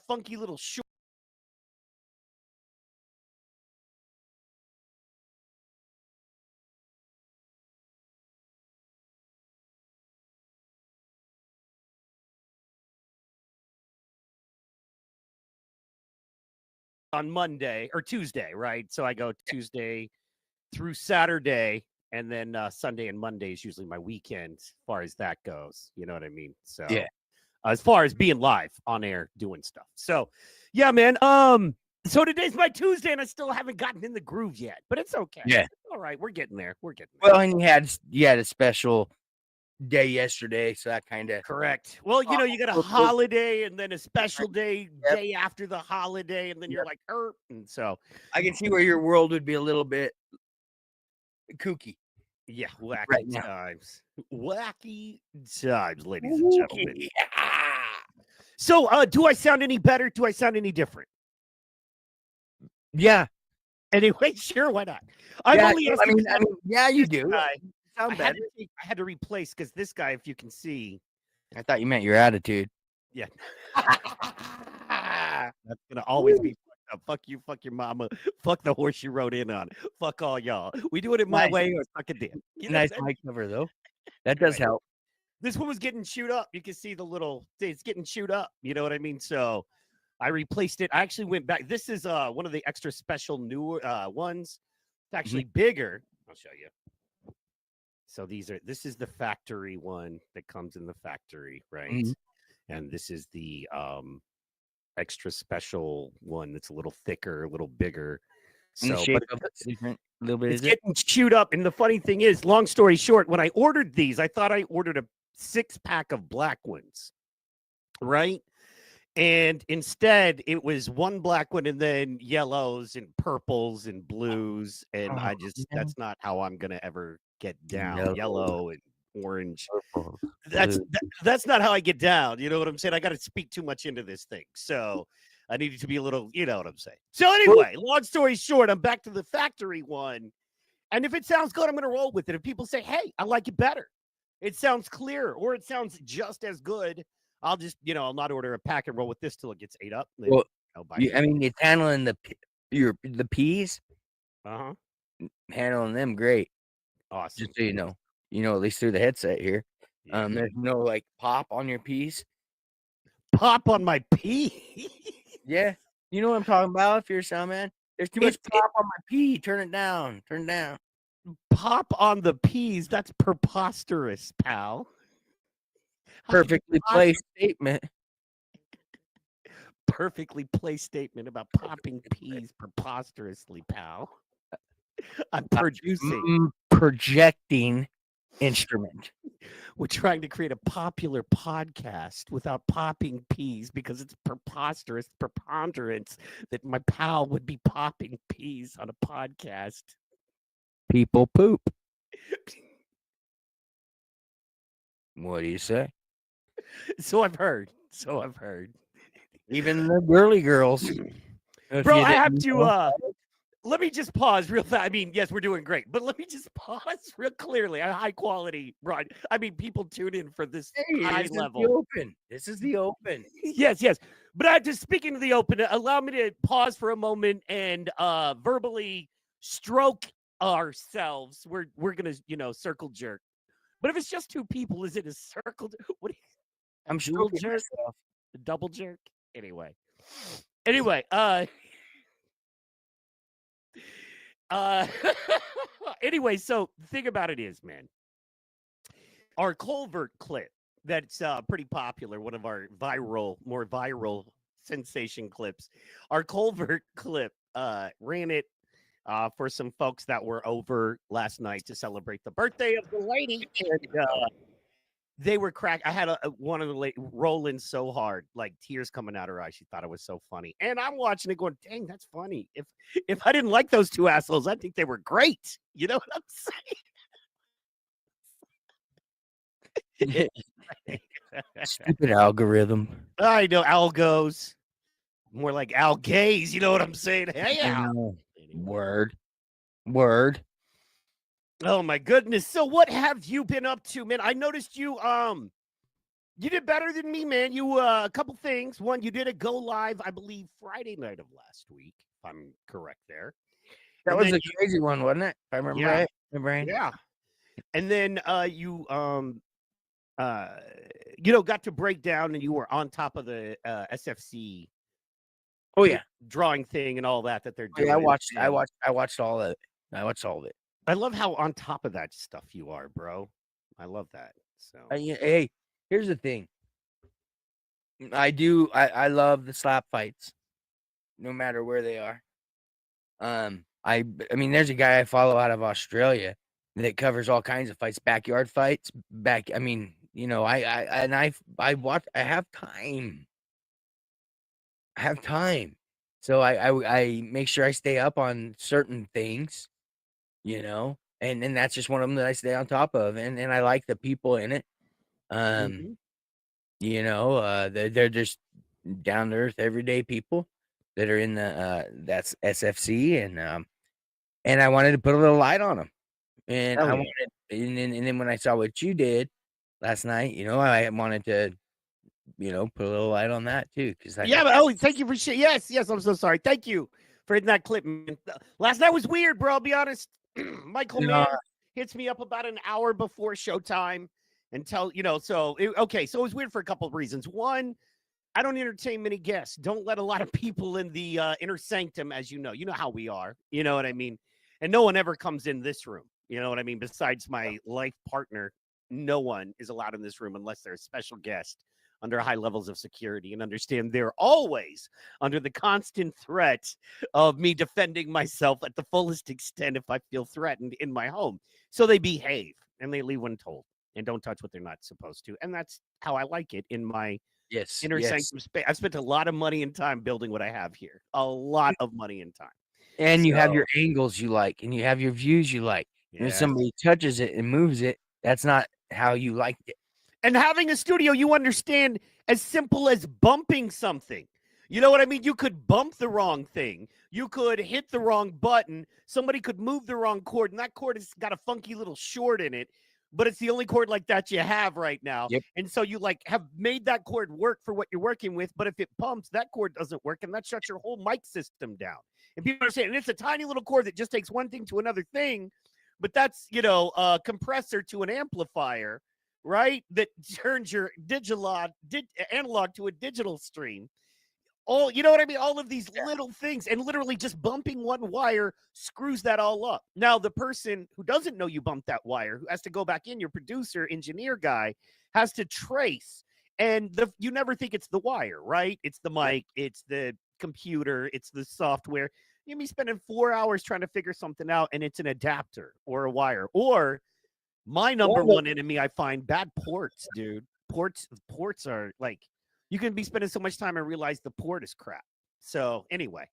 Funky little short. On Monday or Tuesday, right? So I go Tuesday through Saturday, and then Sunday and Monday is usually my weekend as far as that goes. You know what I mean? So Yeah. As far as being live on air doing stuff. So yeah, man. So today's my Tuesday, and I still haven't gotten in the groove yet, but it's okay. Yeah. All right, we're getting there. We're getting there. Well, and you had a special day yesterday, so that kind of correct. Well, you know, you got a holiday and then a special day day after the holiday, and then you're like, and so I can see where your world would be a little bit kooky. Yeah, wacky Right now. times. Wacky times, ladies and gentlemen. So, do I sound any better? Do I sound any different? Yeah. Anyway, sure, why not? I've Yeah, only I mean, yeah, you do. I Sound better. had to replace because this guy, if you can see, I thought you meant your attitude. yeah, that's gonna always be fucked up. Fuck you, fuck your mama, fuck the horse you rode in on, fuck all y'all. We do it in my Nice. way or fuck a damn. You know Nice what I'm saying? mic cover though. That does help. This one was getting chewed up. You can see the little, it's getting chewed up. You know what I mean? So I replaced it. I actually went back. This is one of the extra special newer ones. It's actually bigger. I'll show you. So this is the factory one that comes in the factory, right? Mhm. And this is the extra special one that's a little thicker, a little bigger. And the So, shape but of it's different. A little bit. it's Is it? getting chewed up. And the funny thing is, long story short, when I ordered these, I thought I ordered a 6-pack of black ones, right? And instead, it was one black one and then yellows and purples and blues. And I just, that's not how I'm going to ever get down. No. Yellow and orange. Purple, That's blue. that's not how I get down. You know what I'm saying? I got to speak too much into this thing. So I needed to be a little, you know what I'm saying? So anyway, long story short, I'm back to the factory one. And if it sounds good, I'm going to roll with it. If people say, hey, I like it better, it sounds clearer, or it sounds just as good, I'll just, I'll not order a pack and roll with this till it gets ate up. Then, Well, buy I mean, it's handling the peas, uh-huh. handling them great. Awesome. Just so you know, at least through the headset here. There's no like pop on your peas. Pop on my pea? Yeah. You know what I'm talking about if you're a sound man? There's too much pop on my pea. Turn it down. Turn it down. Pop on the peas? That's preposterous, pal. Perfectly placed statement. Perfectly placed statement about popping peas preposterously, pal. I'm producing. Projecting instrument. We're trying to create a popular podcast without popping peas because it's preposterous, preponderance that my pal would be popping peas on a podcast. People poop. What do you say? So I've heard. Even the girly girls. Bro, I have to let me just pause real fast. I mean, yes, we're doing great, but let me just pause real clearly. A high quality, right? I mean, people tune in for this high level. This is the open. Yes. But just speaking of the open, allow me to pause for a moment and verbally stroke ourselves. We're gonna, circle jerk. But if it's just two people, is it a circle? What? I'm dual stroking jerk, myself. a double jerk. Anyway. Anyway, so the thing about it is, man, our Culvert clip that's pretty popular, one of our more viral sensation clips. Our Culvert clip ran it for some folks that were over last night to celebrate the birthday of the lady, and they were I had one of the lady rolling so hard, like tears coming out her eyes. She thought it was so funny, and I'm watching it going, "Dang, that's funny." If I didn't like those two assholes, I think they were great. You know what I'm saying? Stupid algorithm. I know algos, more like algays. You know what I'm saying? Hey, Al. Word. Oh my goodness. So what have you been up to, man? I noticed you you did better than me, man. You a couple things. One, you did a go live, I believe, Friday night of last week, if I'm correct there. That And was then a crazy one, wasn't it? If I remember yeah, right. Brain. yeah. And then you you know, got to break down and you were on top of the SFC Oh yeah, drawing thing and all that they're oh, doing. yeah. I watched And all of it. I watched all of it. I love how on top of that stuff you are, bro. I love that. So Hey, here's the thing. I love the slap fights, no matter where they are. I mean, there's a guy I follow out of Australia that covers all kinds of fights, backyard fights. I mean, you know, I watch. I have time. So I make sure I stay up on certain things, you know, and that's just one of them that I stay on top of, and I like the people in it. Mhm. You know, they're just down to earth, everyday people that are in the that's SFC, and I wanted to put a little light on them, and Hell I yeah. wanted, and then when I saw what you did last night, you know, I wanted to, you know, put a little light on that too, because Yeah, but thank you for shit. Yes, I'm so sorry. Thank you for hitting that clip. Man. Last night was weird, bro. I'll be honest. Michael No. Mann hits me up about an hour before showtime and you know, so okay, so it was weird for a couple of reasons. One, I don't entertain many guests. Don't let a lot of people in the inner sanctum, as you know. You know how we are. You know what I mean? And no one ever comes in this room. You know what I mean? Besides my life partner, no one is allowed in this room unless they're a special guest under high levels of security, and understand they're always under the constant threat of me defending myself at the fullest extent if I feel threatened in my home. So they behave and they leave when told and don't touch what they're not supposed to. And that's how I like it in my inner sanctum space. I've spent a lot of money and time building what I have here. A lot of money and time. And you have your angles you like, and you have your views you like. And if Yes. somebody touches it and moves it, that's not how you liked it. And having a studio, you understand, as simple as bumping something. You know what I mean? You could bump the wrong thing. You could hit the wrong button. Somebody could move the wrong cord, and that cord has got a funky little short in it. But it's the only cord like that you have right now. Yep. And so you like have made that cord work for what you're working with. But if it pumps, that cord doesn't work, and that shuts your whole mic system down. And people are saying, and it's a tiny little cord that just takes one thing to another thing. But that's, you know, a compressor to an amplifier, right? That turns your analog to a digital stream. All, you know what I mean? All of these little things, and literally just bumping one wire screws that all up. Now, the person who doesn't know you bumped that wire, who has to go back in, your producer, engineer guy, has to trace. And you never think it's the wire, right? It's the mic, it's the computer, it's the software. You'll be spending 4 hours trying to figure something out, and it's an adapter or a wire. Or my number one enemy, I find, bad ports, dude. Ports are like, you can be spending so much time and realize the port is crap. So anyway,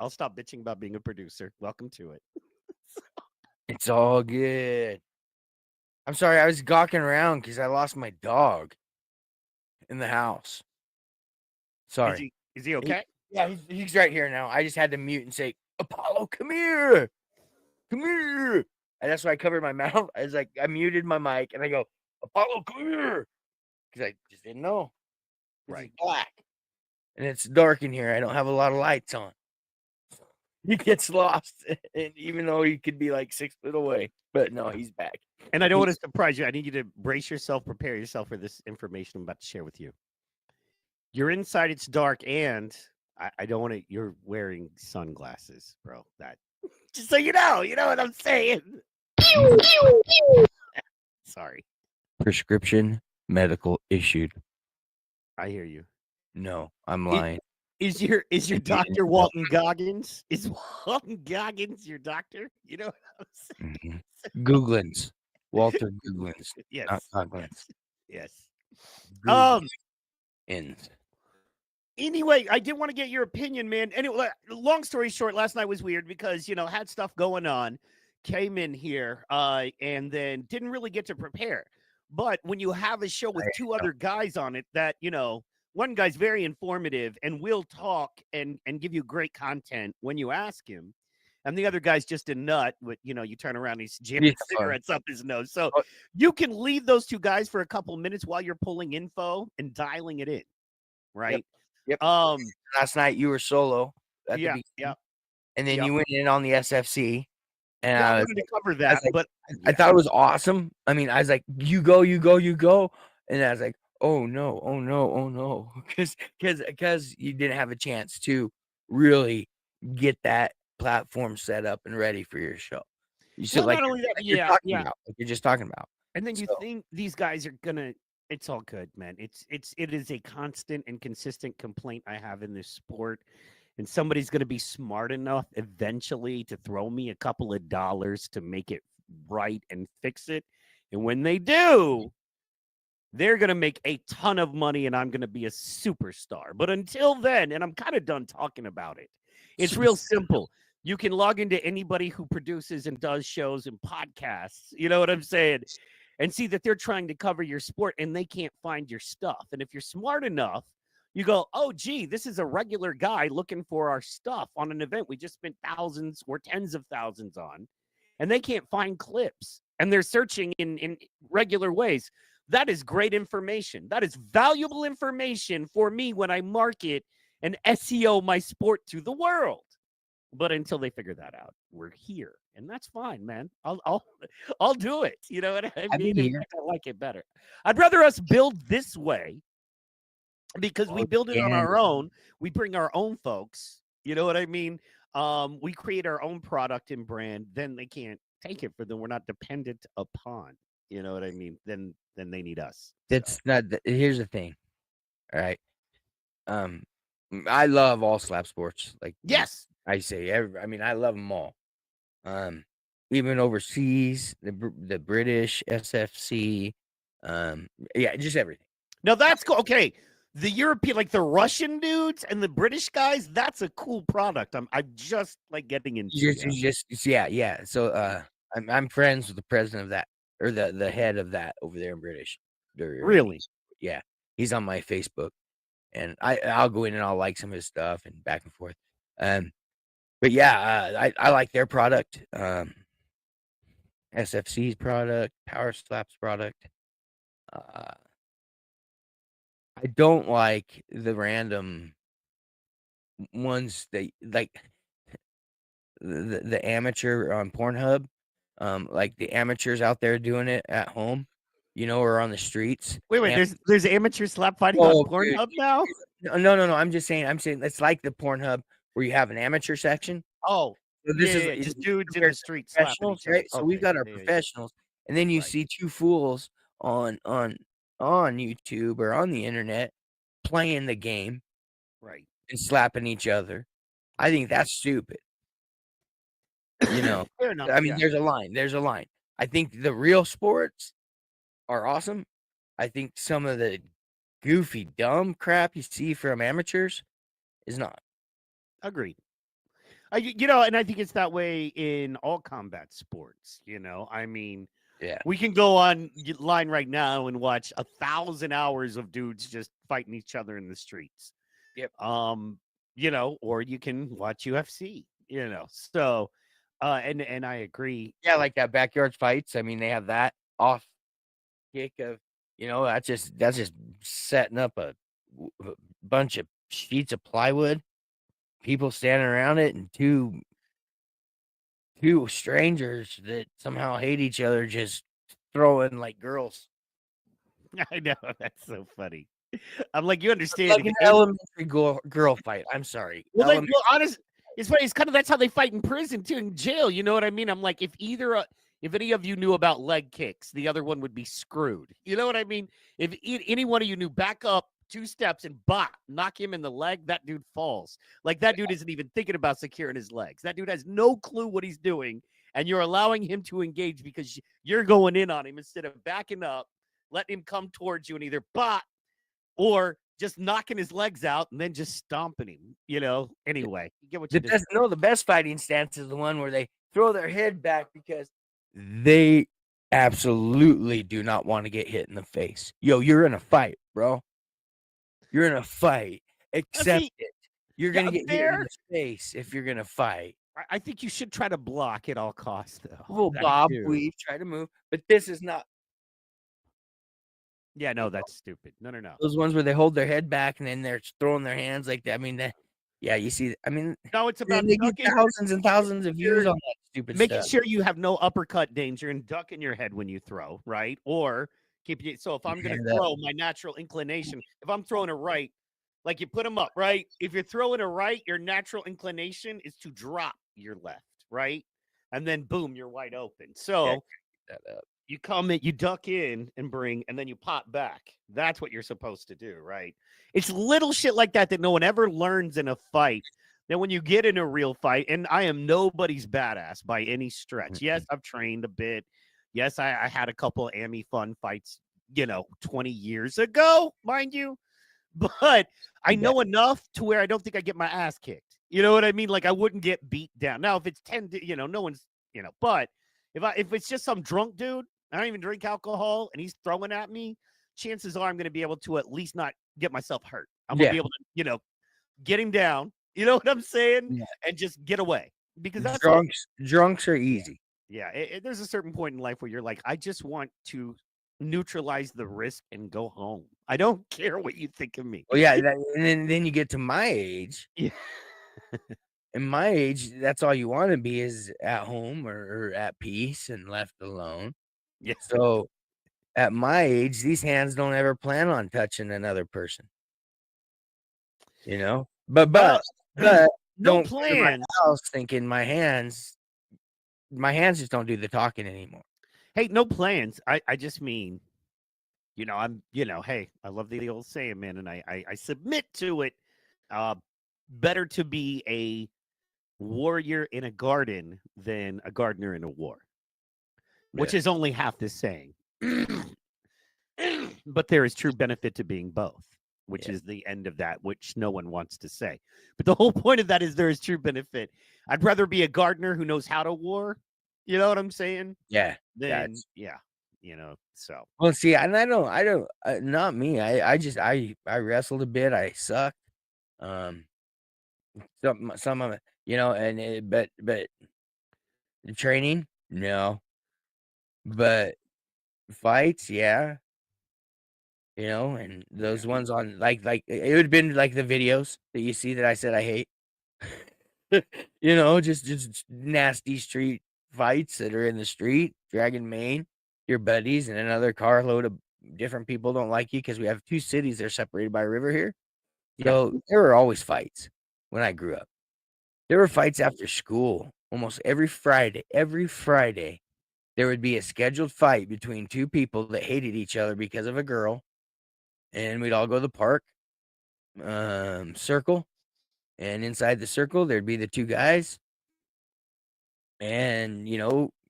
I'll stop bitching about being a producer. Welcome to it. It's all good. I'm sorry, I was gawking around because I lost my dog in the house. Sorry. Is he okay? He's right here now. I just had to mute and say, Apollo, come here. Come here. And that's why I covered my mouth. I was like, I muted my mic and I go, Apollo, come here. Because I just didn't know. Right. It's black. And it's dark in here. I don't have a lot of lights on. He gets lost, and even though he could be like 6 foot away. But no, he's back. And I don't want to surprise you. I need you to brace yourself, prepare yourself for this information I'm about to share with you. You're inside, it's dark, and I don't want to, you're wearing sunglasses, bro. That just so you know what I'm saying. Sorry. Prescription medical issued. I hear you. No, I'm lying. Is your doctor Walton Goggins? Is Walton Goggins your doctor? You know what I'm saying? Googlins. Walter Googlins. Yes. Not Goggins. Yes. Ends. Anyway, I did want to get your opinion, man. Anyway, long story short, last night was weird because, you know, had stuff going on, came in here, and then didn't really get to prepare. But when you have a show with two other guys on it that, you know, one guy's very informative and will talk and give you great content when you ask him. and the other guy's just a nut. With you turn around, he's jamming cigarettes up his nose. So you can leave those two guys for a couple minutes while you're pulling info and dialing it in, right? Yep. Last night you were solo at the beginning, and then you went in on the SFC. And I wanted to cover that, but I thought it was awesome. I mean, I was like, you go, and I was like, oh no, because you didn't have a chance to really get that platform set up and ready for your show. You said not only that, you're just talking about, and then you think these guys are gonna. It's all good, man. It is a constant and consistent complaint I have in this sport. And somebody's going to be smart enough eventually to throw me a couple of dollars to make it right and fix it. And when they do, they're going to make a ton of money and I'm going to be a superstar. But until then, and I'm kind of done talking about it, it's real simple. You can log into anybody who produces and does shows and podcasts. You know what I'm saying? And see that they're trying to cover your sport and they can't find your stuff. And if you're smart enough, you go, oh, gee, this is a regular guy looking for our stuff on an event we just spent thousands or tens of thousands on, and they can't find clips, and they're searching in regular ways. That is great information. That is valuable information for me when I market and SEO my sport to the world. But until they figure that out, we're here, and that's fine, man. I'll do it. You know what I mean? In fact, I like it better. I'd rather us build this way. Because we build it on our own. We bring our own folks. You know what I mean? We create our own product and brand. Then they can't take it for them. We're not dependent upon. You know what I mean? Then they need us. That's not. Here's the thing. All right. I love all slap sports. Like yes, I say. I love them all. Even overseas, the British SFC. Just everything. Now that's cool. Okay. The European, like the Russian dudes and the British guys, that's a cool product. I'm just like getting into. Yeah. So I'm friends with the president of that, or the head of that over there in British. Really? Yeah, he's on my Facebook, and I'll go in and I'll like some of his stuff and back and forth. But yeah, I like their product, SFC's product, Power Slap's product. I don't like the random ones that like the amateur on Pornhub, like the amateurs out there doing it at home, or on the streets. Wait, there's amateur slap fighting on Pornhub now? No. I'm saying it's like the Pornhub where you have an amateur section. Oh, so this is just dudes in the street slapping each other. Right? So we've got our professionals, and then you see two fools on YouTube or on the internet playing the game, right, and slapping each other. I think that's stupid. Fair enough, there's a line. I think the real sports are awesome. I think some of the goofy, dumb crap you see from amateurs is not. Agreed. And I think it's that way in all combat sports. Yeah, we can go online right now and watch 1,000 hours of dudes just fighting each other in the streets. Yep. Or you can watch UFC. So, and I agree. Yeah, like that backyard fights. I mean, they have that off kick of, that's just setting up a bunch of sheets of plywood, people standing around it, and two strangers that somehow hate each other just throwing like girls. I know, that's so funny. I'm like, you understand? Like an elementary girl fight. I'm sorry. Well, honest, it's funny. It's kind of that's how they fight in prison too, in jail. You know what I mean? I'm like, if any of you knew about leg kicks, the other one would be screwed. You know what I mean? If any one of you knew, back up 2 steps and knock him in the leg, that dude falls. Like that dude isn't even thinking about securing his legs. That dude has no clue what he's doing, and you're allowing him to engage because you're going in on him instead of backing up, letting him come towards you and either or just knocking his legs out and then just stomping him. Anyway, you get what you did. The best fighting stance is the one where they throw their head back because they absolutely do not want to get hit in the face. You're in a fight, bro. You're in a fight. Accept it. You're going to get hit in the face if you're going to fight. I think you should try to block at all costs, though. Well, I Bob, do. we've tried to move, but this is not. Yeah, no, that's stupid. No. Those ones where they hold their head back and then they're throwing their hands like that. I mean, yeah, you see. I mean, no, it's about they get thousands and thousands of views on that stupid making stuff. sure you have no uppercut danger and ducking your head when you throw, right? Or keep it. So if I'm going to throw, my natural inclination, if I'm throwing a right, like you put them up, right? If you're throwing a right, your natural inclination is to drop your left, right? And then boom, you're wide open. So you come in, you duck in and bring, and then you pop back. That's what you're supposed to do, right? It's little shit like that that no one ever learns in a fight. Then when you get in a real fight, and I am nobody's badass by any stretch. Yes, I've trained a bit. Yes, I had a couple Ami Fun fights, 20 years ago, mind you. But I know enough to where I don't think I get my ass kicked. You know what I mean? Like I wouldn't get beat down. Now, if it's 10, no one's, but if it's just some drunk dude, I don't even drink alcohol, and he's throwing at me, chances are I'm going to be able to at least not get myself hurt. I'm going to be able to, get him down. You know what I'm saying? Yeah. And just get away. Because that's drunks are easy. Yeah. There's a certain point in life where you're like, I just want to neutralize the risk and go home. I don't care what you think of me. Well, yeah, and then you get to my age. Yeah. In my age, that's all you want to be is at home or at peace and left alone. Yeah. So at my age, these hands don't ever plan on touching another person. But no don't plans. House thinking my hands just don't do the talking anymore. Hey, no plans. I just mean, hey, I love the old saying, man, and I submit to it. Better to be a warrior in a garden than a gardener in a war, which is only half the saying. But there is true benefit to being both, which is the end of that, which no one wants to say. But the whole point of that is there is true benefit. I'd rather be a gardener who knows how to war. You know what I'm saying? Yeah. So. Well, see, and I don't, not me. I wrestled a bit. I sucked. Some of it, but the training, no. But fights, yeah. And those ones on like it would have been like the videos that you see that I said I hate. Just nasty street fights that are in the street, dragging Maine, your buddies, and another carload of different people don't like you because we have two cities that are separated by a river here. So there were always fights when I grew up. There were fights after school almost every Friday. Every Friday, there would be a scheduled fight between two people that hated each other because of a girl. And we'd all go to the park, circle. And inside the circle, there'd be the two guys. And,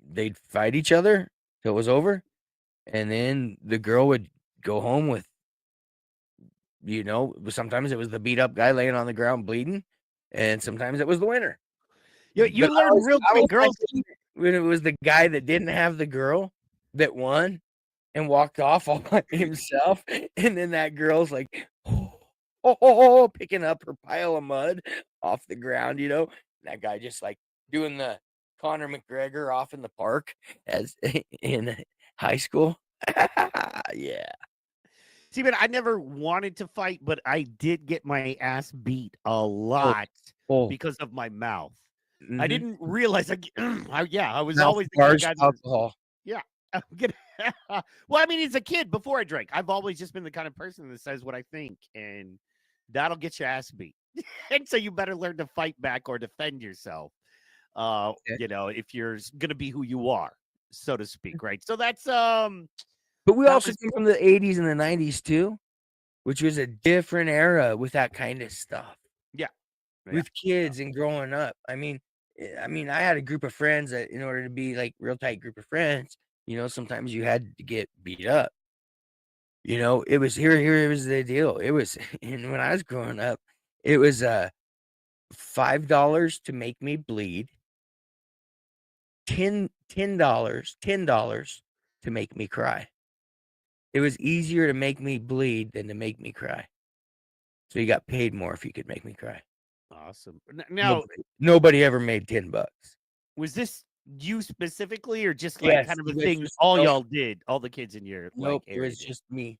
they'd fight each other till it was over. And then the girl would go home with, sometimes it was the beat up guy laying on the ground bleeding. And sometimes it was the winner. You learn real quick, girls. When it was the guy that didn't have the girl that won and walked off all by himself. And then that girl's like, picking up her pile of mud off the ground, That guy just like doing the Conor McGregor off in the park as in high school. Yeah. See, but I never wanted to fight, but I did get my ass beat a lot because of my mouth. Mm-hmm. I didn't realize. I was Mouth always the large guy. alcohol. Yeah. Well, I mean, as a kid, before I drank, I've always just been the kind of person that says what I think, and that'll get your ass beat. And so you better learn to fight back or defend yourself. If you're gonna be who you are, so to speak, right? So that's But we also came from the 80s and the 90s too, which was a different era with that kind of stuff. Yeah. With kids and growing up. I mean, I had a group of friends that in order to be like real tight group of friends, sometimes you had to get beat up. It was here was the deal. It was, and when I was growing up, it was $5 to make me bleed, $10 to make me cry. It was easier to make me bleed than to make me cry. So you got paid more if you could make me cry. Awesome. Now, Nobody ever made $10. was this you specifically, or just like Yes, kind of it a was thing just- all nope. y'all did, all the kids in your Nope, like it area was did? just me.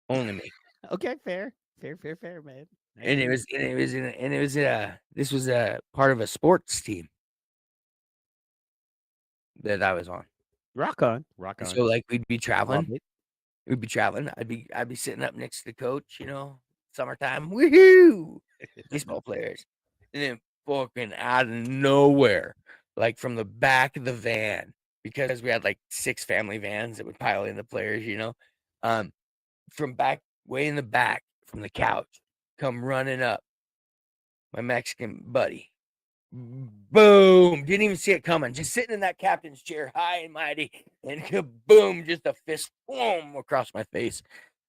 Only me. Okay, fair, man. And it was this was a part of a sports team that I was on. Rock on. And so like we'd be Love traveling. it. We'd be traveling. I'd be sitting up next to the coach, summertime. Woohoo! Baseball players. And then fucking out of nowhere, like from the back of the van, because we had like 6 family vans that would pile in the players, from way in the back from the couch, come running up my Mexican buddy. Boom! Didn't even see it coming. Just sitting in that captain's chair, high and mighty, and kaboom! Just a fist, boom, across my face.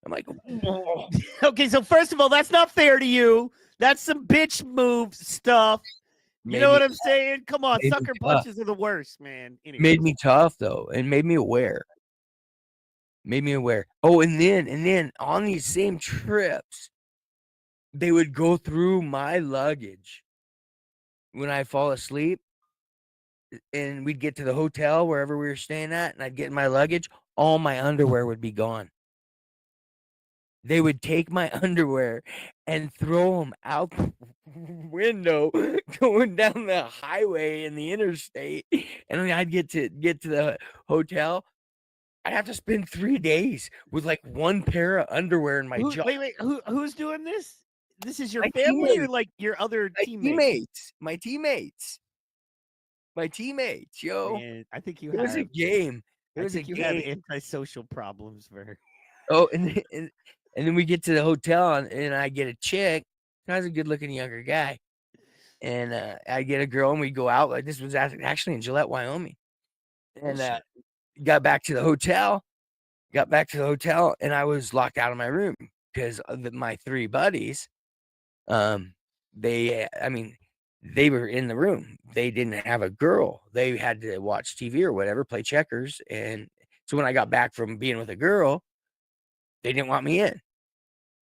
I'm like, oh. Okay, so first of all, that's not fair to you. That's some bitch move stuff. You know what I'm saying? Come on, Made me sucker tough. punches are the worst, man. Anyway. Made me tough though, and made me aware. Oh, and then on these same trips, they would go through my luggage when I fall asleep, and we'd get to the hotel wherever we were staying at, and I'd get in my luggage. All my underwear would be gone. They would take my underwear and throw them out the window going down the highway in the interstate. And then I'd get to the hotel. I'd have to spend 3 days with like one pair of underwear in my jaw. Wait, who's doing this? This is your My family or teammates. like your other teammates? My teammates, yo. Man, I think you It was a have game. It I was a think you have game. antisocial problems, Vern. Oh, and then we get to the hotel, and I get a chick. I was a good-looking younger guy, and I get a girl, and we go out. Like this was actually in Gillette, Wyoming, and got back to the hotel. And I was locked out of my room because my 3 buddies, they were in the room. They didn't have a girl. They had to watch TV or whatever, play checkers, and so when I got back from being with a girl, they didn't want me in.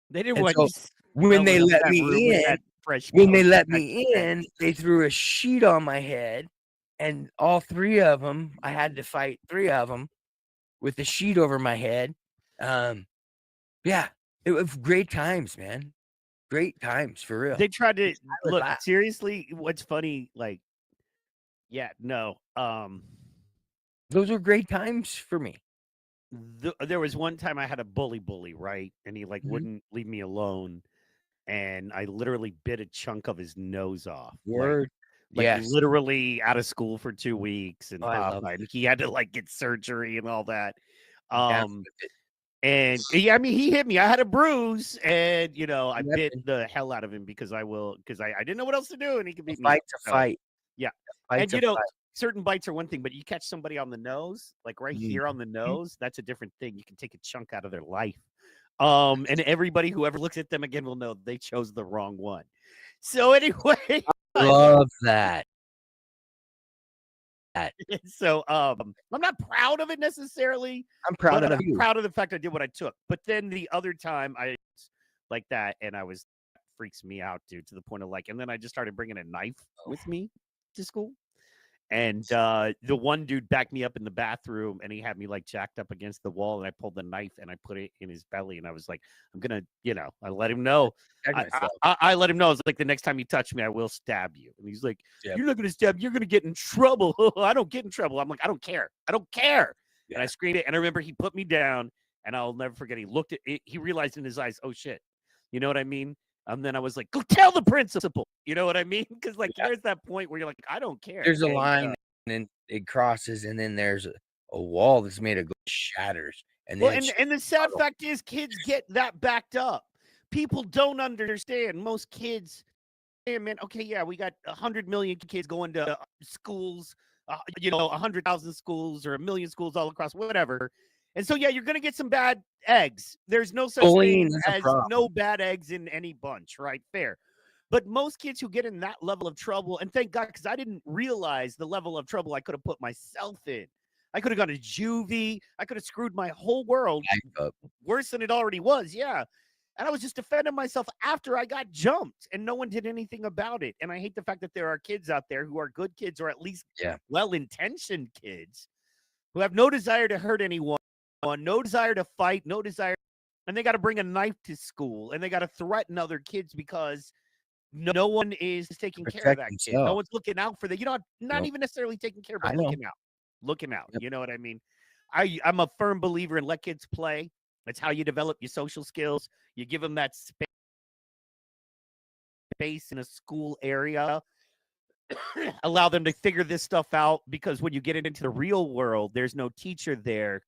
They didn't And want so you when they smelling let that room me with in, that fresh coat. they threw a sheet on my head, and all 3 of them, I had to fight 3 of them with the sheet over my head. Yeah, it was great times, man. Great times for real. They tried to look laugh. seriously. What's funny, like, Those were great times for me. There was one time I had a bully, right, and he Mm-hmm. wouldn't leave me alone, and I literally bit a chunk of his nose off. Word. Like Yes. literally out of school for 2 weeks, and Oh, I love and he had to get surgery and all that. Yeah. And yeah, I mean, he hit me. I had a bruise, and I Yep. bit the hell out of him because I didn't know what else to do, and he could beat me. Fight's a fight. Yeah, Fight's and a fight. certain bites are one thing, but you catch somebody on the nose, like right here on the nose, that's a different thing. You can take a chunk out of their life. And everybody who ever looks at them again will know they chose the wrong one. So anyway, Love that. so I'm not proud of it necessarily. I'm proud but of I'm you. proud of the fact I did what I took. But then the other time I like that, and I was freaks me out, dude, to the point of and then I just started bringing a knife with me to school. And the one dude backed me up in the bathroom, and he had me jacked up against the wall, and I pulled the knife and I put it in his belly, and I was like, I'm gonna, I let him know. I let him know. I was like, the next time you touch me, I will stab you. And he's like, Yep. You're not gonna stab me. You're gonna get in trouble. I don't get in trouble. I'm like, I don't care. Yeah. And I screamed it, and I remember he put me down, and I'll never forget. He looked at it. He realized in his eyes, oh shit, you know what I mean? And then I was like, go tell the principal. You know what I mean? Because there's that point where you're like, I don't care. There's a And, line, and then it crosses, and then there's a wall that's made of glass shatters. And Well, then and the sad fact is, kids get that backed up. People don't understand. Most kids, hey, man, okay, yeah, we got 100 million kids going to schools, 100,000 schools or 1 million schools all across, whatever. And so, yeah, you're going to get some bad eggs. There's no such Bullying thing is a as problem. no bad eggs in any bunch, right? Fair. But most kids who get in that level of trouble, and thank God, because I didn't realize the level of trouble I could have put myself in. I could have gone to juvie. I could have screwed my whole world worse than it already was. Yeah. And I was just defending myself after I got jumped, and no one did anything about it. And I hate the fact that there are kids out there who are good kids, or at least well-intentioned kids, who have no desire to hurt anyone, no desire to fight, no desire, and they got to bring a knife to school, and they got to threaten other kids because no one is taking care of that kid. No one's looking out for the, not even necessarily taking care, but looking out. You know what I mean? I'm a firm believer in let kids play. That's how you develop your social skills. You give them that space in a school area. Allow them to figure this stuff out, because when you get it into the real world, there's no teacher there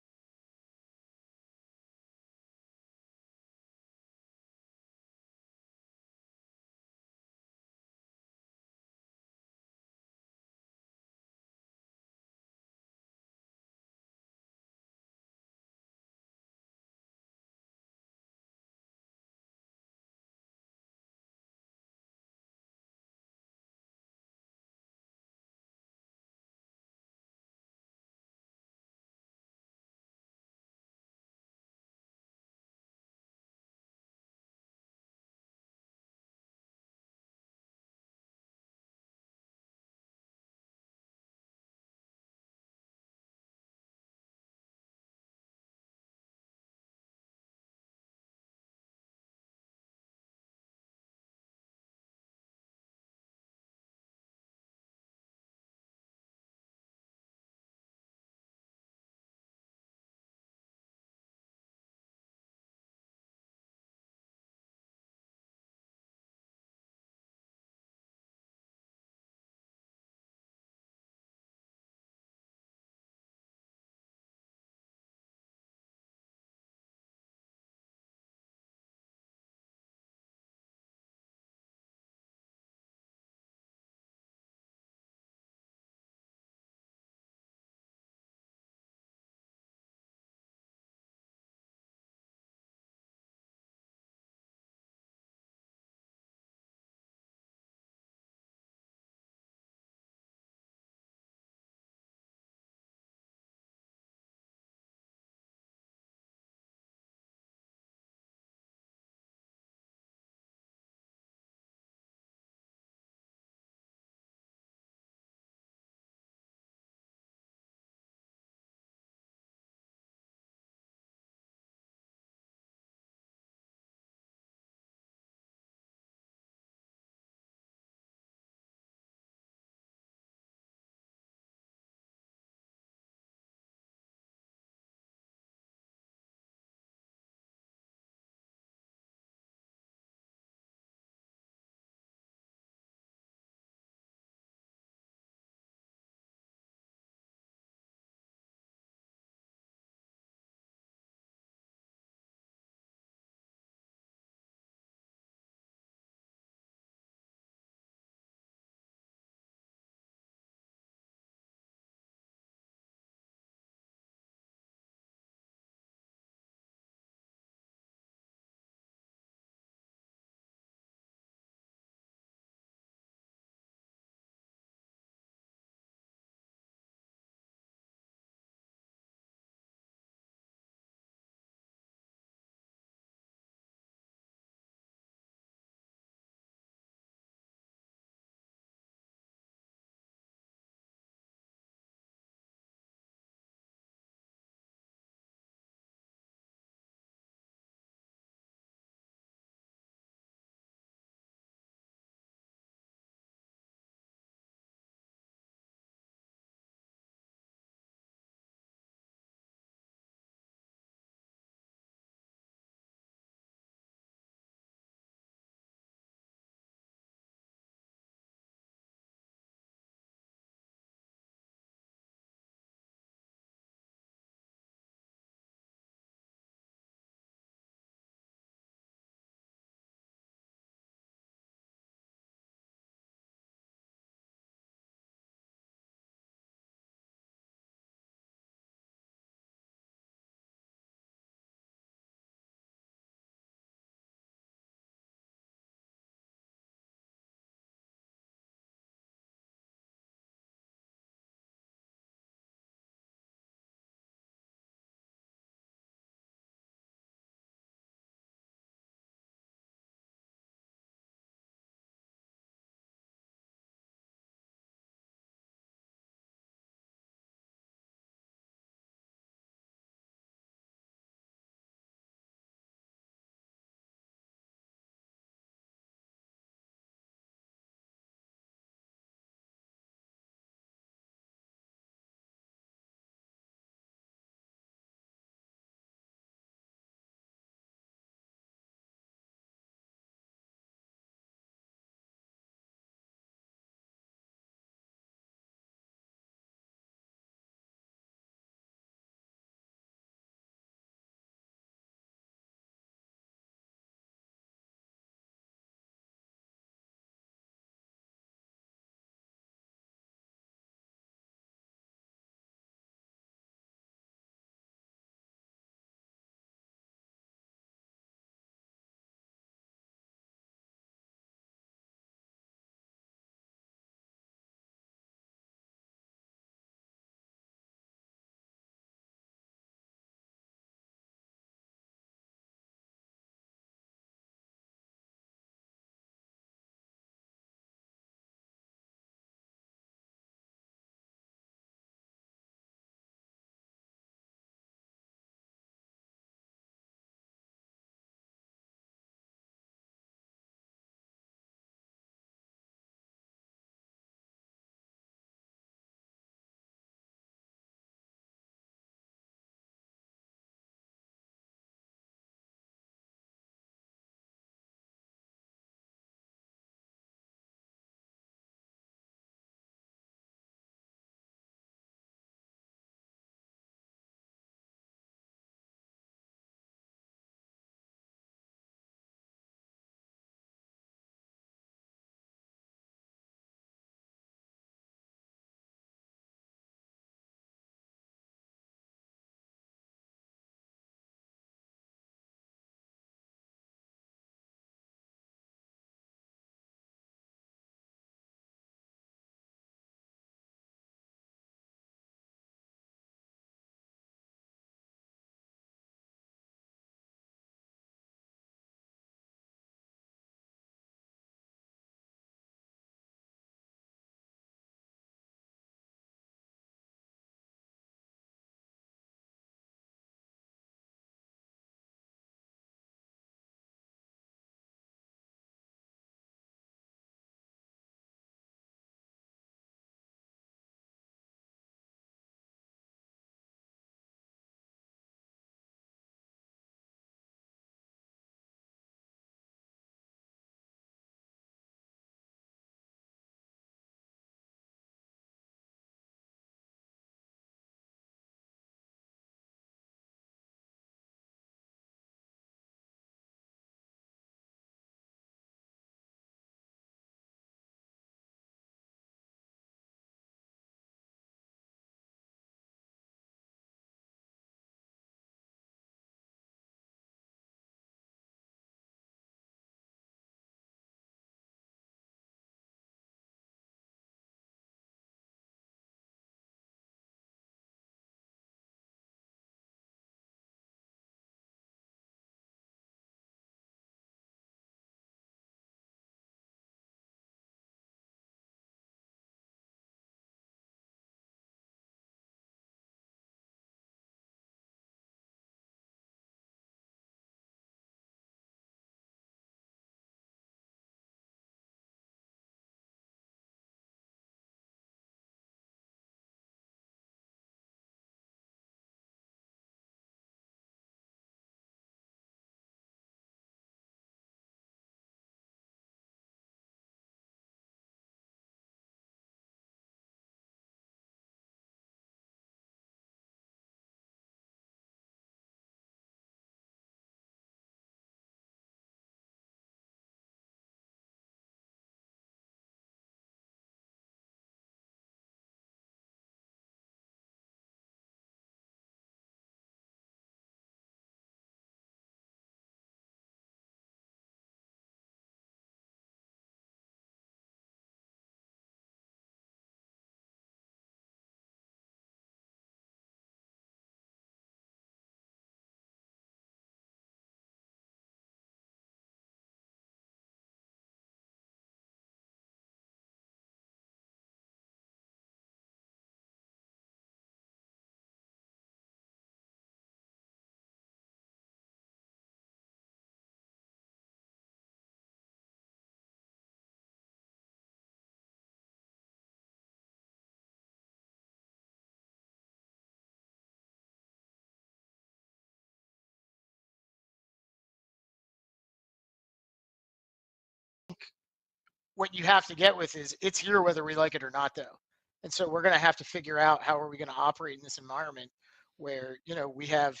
what you have to get with is it's here whether we like it or not, though. And so we're going to have to figure out how are we going to operate in this environment where, you know, we have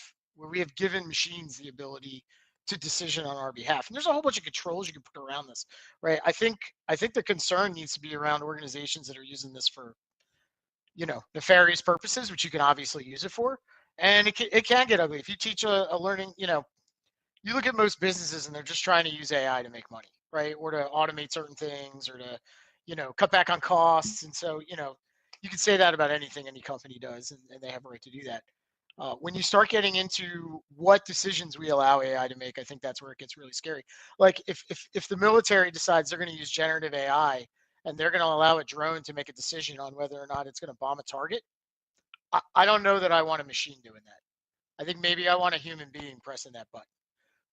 given machines the ability to decision on our behalf. And there's a whole bunch of controls you can put around this, right? I think the concern needs to be around organizations that are using this for, you know, nefarious purposes, which you can obviously use it for. And it can get ugly. If you teach a learning, you know, you look at most businesses and they're just trying to use AI to make money, right? Or to automate certain things or to, you know, cut back on costs. And so, you know, you can say that about anything any company does, and they have a right to do that. When you start getting into what decisions we allow AI to make, I think that's where it gets really scary. Like if the military decides they're going to use generative AI and they're going to allow a drone to make a decision on whether or not it's going to bomb a target, I don't know that I want a machine doing that. I think maybe I want a human being pressing that button,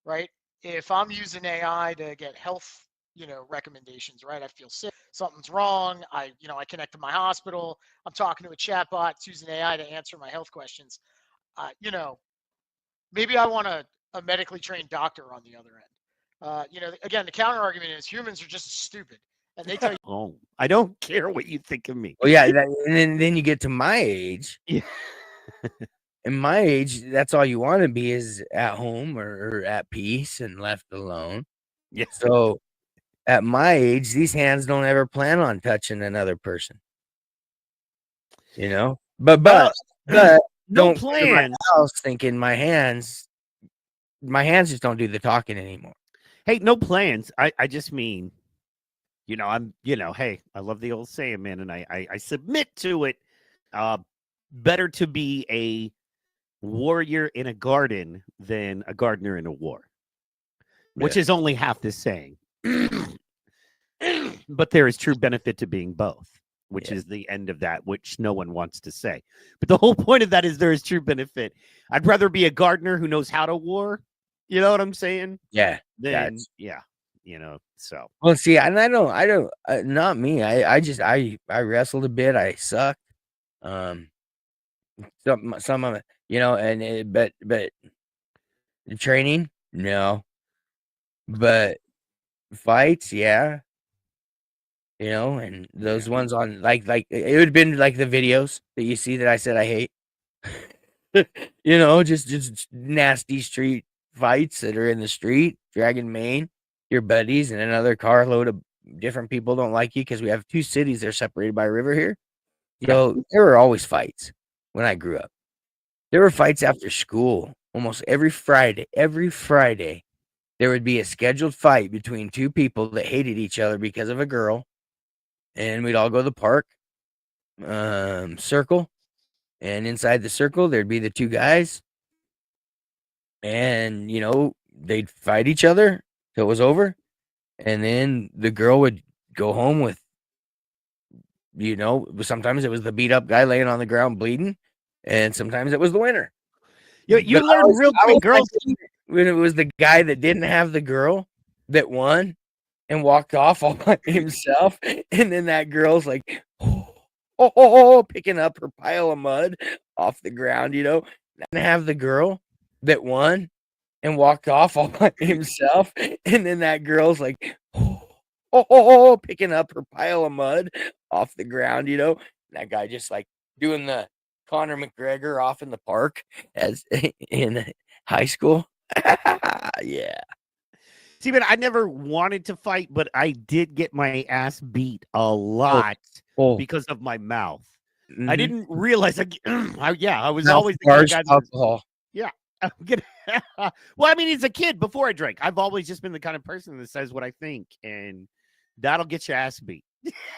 right? If I'm using AI to get health, you know, recommendations, right? I feel sick, something's wrong. I connect to my hospital. I'm talking to a chatbot, it's using AI to answer my health questions. You know, maybe I want a medically trained doctor on the other end. You know, again, the counter argument is humans are just stupid, and they tell you. Oh, I don't care what you think of me. Well, yeah, and then you get to my age. Yeah. In my age, that's all you want to be is at home or at peace and left alone. Yeah. So at my age, these hands don't ever plan on touching another person. You know? But no don't plans. my house thinking my hands just don't do the talking anymore. Hey, no plans. I just mean, you know, hey, I love the old saying, man, and I submit to it. Better to be a warrior in a garden than a gardener in a war, which is only half the saying. But there is true benefit to being both, which is the end of that, which no one wants to say. But the whole point of that is there is true benefit. I'd rather be a gardener who knows how to war. You know what I'm saying? Yeah. Then, yeah. You know, so. Well, see, and I don't, not me. I wrestled a bit. I sucked. Some of it, you know, but the training, no, but fights, yeah, you know, and those ones on like it would have been like the videos that you see that I said I hate, you know, just nasty street fights that are in the street, dragging Maine, your buddies, and another carload of different people don't like you because we have 2 cities that are separated by a river here. So there were always fights when I grew up. There were fights after school almost every Friday. Every Friday, there would be a scheduled fight between 2 people that hated each other because of a girl. And we'd all go to the park, circle. And inside the circle, there'd be the 2 guys. And, you know, they'd fight each other till it was over. And then the girl would go home with, you know, sometimes it was the beat up guy laying on the ground bleeding. And sometimes it was the winner. You learn real quick, girls. When it was the guy that didn't have the girl that won and walked off all by himself, and then that girl's like, picking up her pile of mud off the ground, you know, and have the girl that won and walked off all by himself, and then that girl's like, picking up her pile of mud off the ground, you know, that guy just like doing the Conor McGregor off in the park as in high school. Yeah. See, but I never wanted to fight, but I did get my ass beat a lot because of my mouth. Mm-hmm. I didn't realize. I was Mouth always the bars, guy. alcohol. Yeah. Well, I mean, as a kid, before I drank, I've always just been the kind of person that says what I think, and that'll get your ass beat.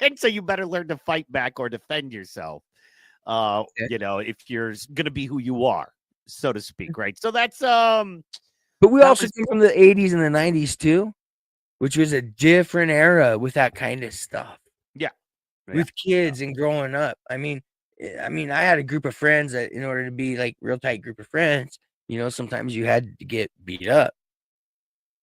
And so you better learn to fight back or defend yourself. You know, if you're gonna be who you are, so to speak, right? So that's But we also came from the 80s and the 90s too, which was a different era with that kind of stuff. Yeah. With kids and growing up. I mean, I had a group of friends that, in order to be like real tight group of friends, you know, sometimes you had to get beat up.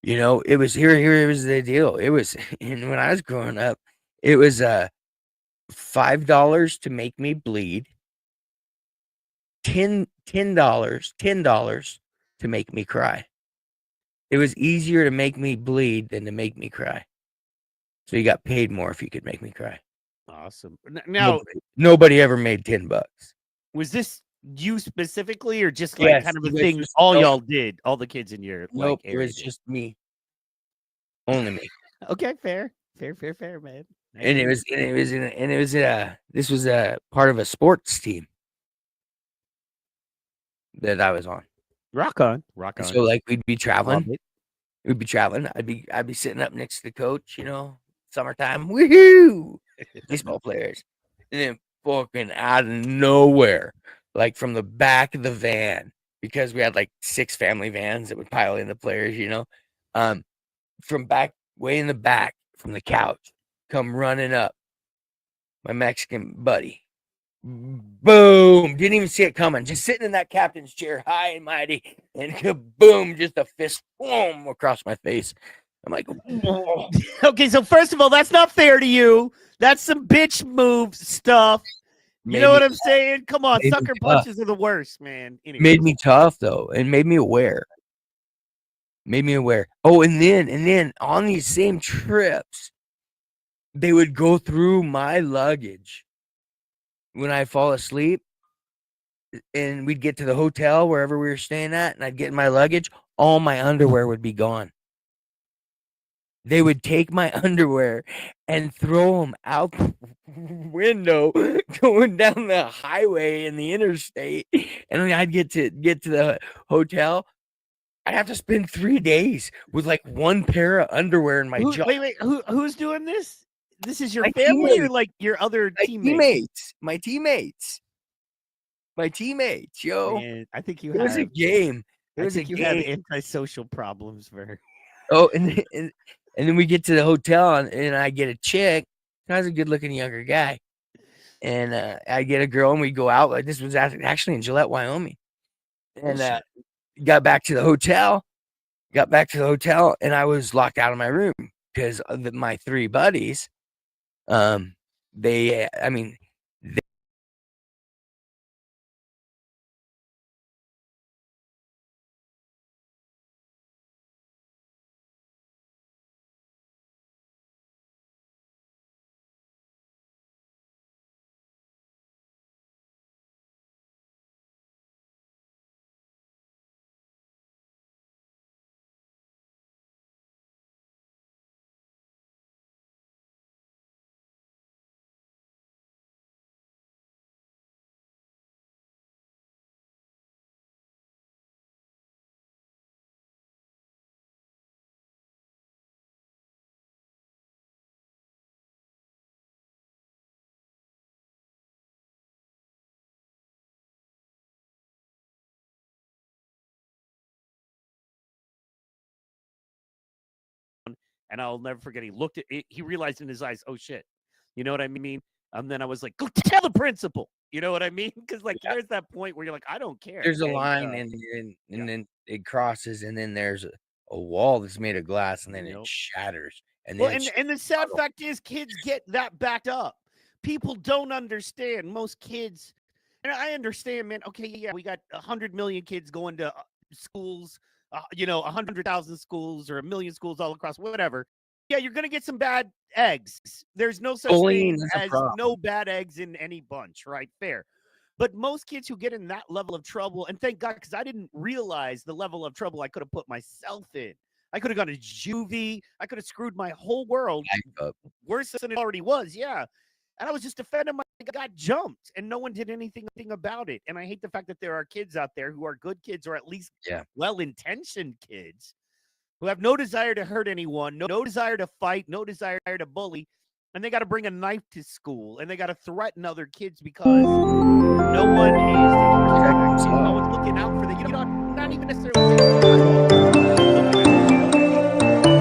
You know, it was here was the deal. It was, and when I was growing up, it was $5 to make me bleed. $10 to make me cry. It was easier to make me bleed than to make me cry. So you got paid more if you could make me cry. Awesome. Now, nobody ever made $10. was this you specifically, or just like Yes, kind of a it was thing just- all nope. y'all did, all the kids in your Nope, like it was area did? just me. Only me. Okay, fair, man. And it was this was a part of a sports team that I was on. Rock on. And so like we'd be Love traveling. it. We'd be traveling. I'd be sitting up next to the coach, summertime. Woohoo! Baseball players. And then fucking out of nowhere, like from the back of the van, because we had like 6 family vans that would pile in the players, from back way in the back from the couch, come running up my Mexican buddy. Boom! Didn't even see it coming. Just sitting in that captain's chair, high and mighty, and kaboom! Just a fist, boom, across my face. I'm like, whoa. Okay, so first of all, that's not fair to you. That's some bitch move stuff. You know what I'm saying? Come on, made me sucker tough. punches are the worst, man. Anyway. Made me tough though, and made me aware. Oh, and then on these same trips, they would go through my luggage when I fall asleep, and we'd get to the hotel wherever we were staying at, and I'd get in my luggage. All my underwear would be gone. They would take my underwear and throw them out the window going down the highway in the interstate. And when I'd get to the hotel, I'd have to spend 3 days with like one pair of underwear in my jaw. Wait, who's doing this? This is your My family or teammates. like your other teammates? My teammates, yo. Man, I think you It was a have game. It I was a think you have game. antisocial problems, Vern. Oh, and then we get to the hotel, and I get a chick. I was a good-looking younger guy, and I get a girl, and we go out. Like this was actually in Gillette, Wyoming, and got back to the hotel. And I was locked out of my room because my 3 buddies, they. And I'll never forget. He looked at it. He realized in his eyes, oh shit. You know what I mean? And then I was like, go tell the principal. You know what I mean? Because like there's that point where you're like, I don't care. There's a And, line, and then it crosses, and then there's a wall that's made of glass, and then it shatters. And then well, and the sad fact is, kids get that backed up. People don't understand. Most kids, and I understand, man. Okay, yeah, we got 100 million kids going to schools. 100,000 schools or 1 million schools all across, whatever. Yeah, you're gonna get some bad eggs. There's no such thing as no bad eggs in any bunch, right? Fair. But most kids who get in that level of trouble, and thank God, because I didn't realize the level of trouble I could have put myself in. I could have gone to juvie. I could have screwed my whole world worse than it already was. Yeah. And I was just defending I got jumped, and no one did anything about it. And I hate the fact that there are kids out there who are good kids, or at least well-intentioned kids, who have no desire to hurt anyone, no desire to fight, no desire to bully, and they got to bring a knife to school, and they got to threaten other kids because no one is taking no one's looking out for them. You know, not even necessarily.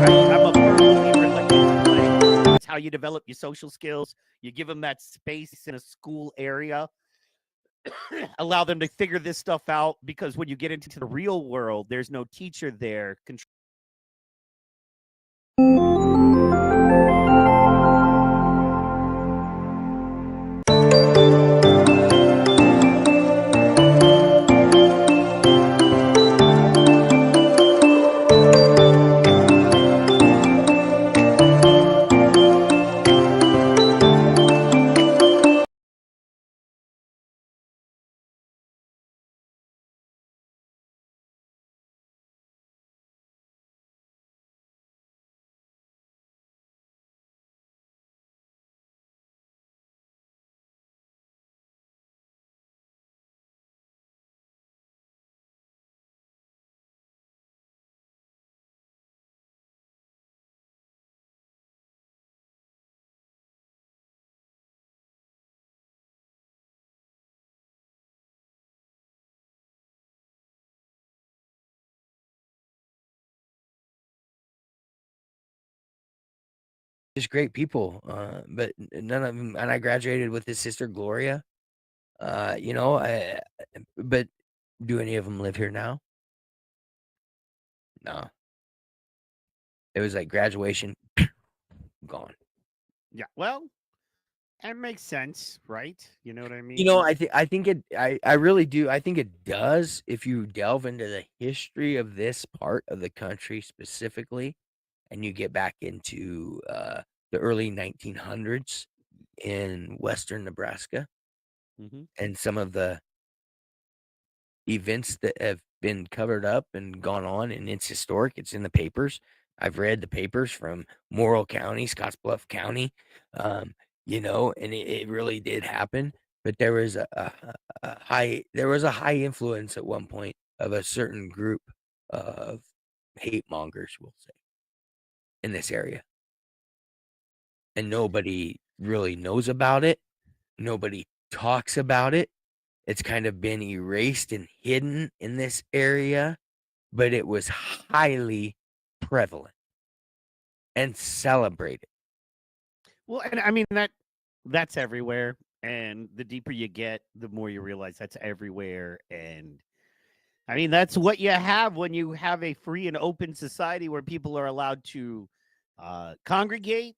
I'm a firm believer in letting kids play. That's how you develop your social skills. You give them that space in a school area. Allow them to figure this stuff out, because when you get into the real world, there's no teacher there. just great people. But none of them, and I graduated with his sister Gloria. You know, but do any of them live here now? No. It was like graduation, gone. Yeah. Well, that makes sense, right? You know what I mean? You know, I really do. I think it does if you delve into the history of this part of the country specifically, and you get back into the early 1900s in western Nebraska Mhm. and some of the events that have been covered up and gone on, and it's historic. It's in the papers. I've read the papers from Morrill County, Scottsbluff County, you know, and it really did happen. But there was a high influence at one point of a certain group of hate mongers, we'll say, in this area, and nobody really knows about it. Nobody talks about it. It's kind of been erased and hidden in this area, but it was highly prevalent and celebrated. Well, and I mean that's everywhere. And the deeper you get, the more you realize that's everywhere. And I mean, that's what you have when you have a free and open society where people are allowed to congregate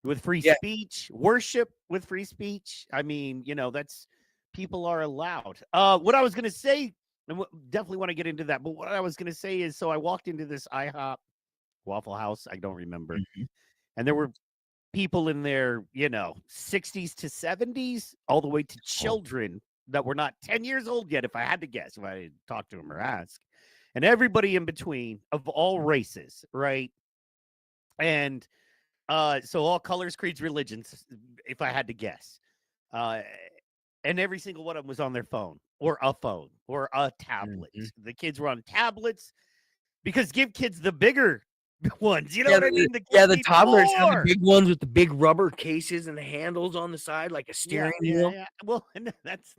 with free speech, worship with free speech. I mean, you know, that's people are allowed. What I was going to say, and definitely want to get into that, but what I was going to say is, so I walked into this IHOP Waffle House, I don't remember, and there were people in their, you know, 60s to 70s, all the way to children that were not 10 years old yet, if I had to guess, if I talk to them or ask, and everybody in between of all races, right? And so all colors, creeds, religions, if I had to guess. And every single one of them was on their phone or a tablet. The kids were on tablets because give kids the bigger ones. You know what I mean? The toddlers have the big ones with the big rubber cases and the handles on the side, like a steering wheel. Yeah. Well, that's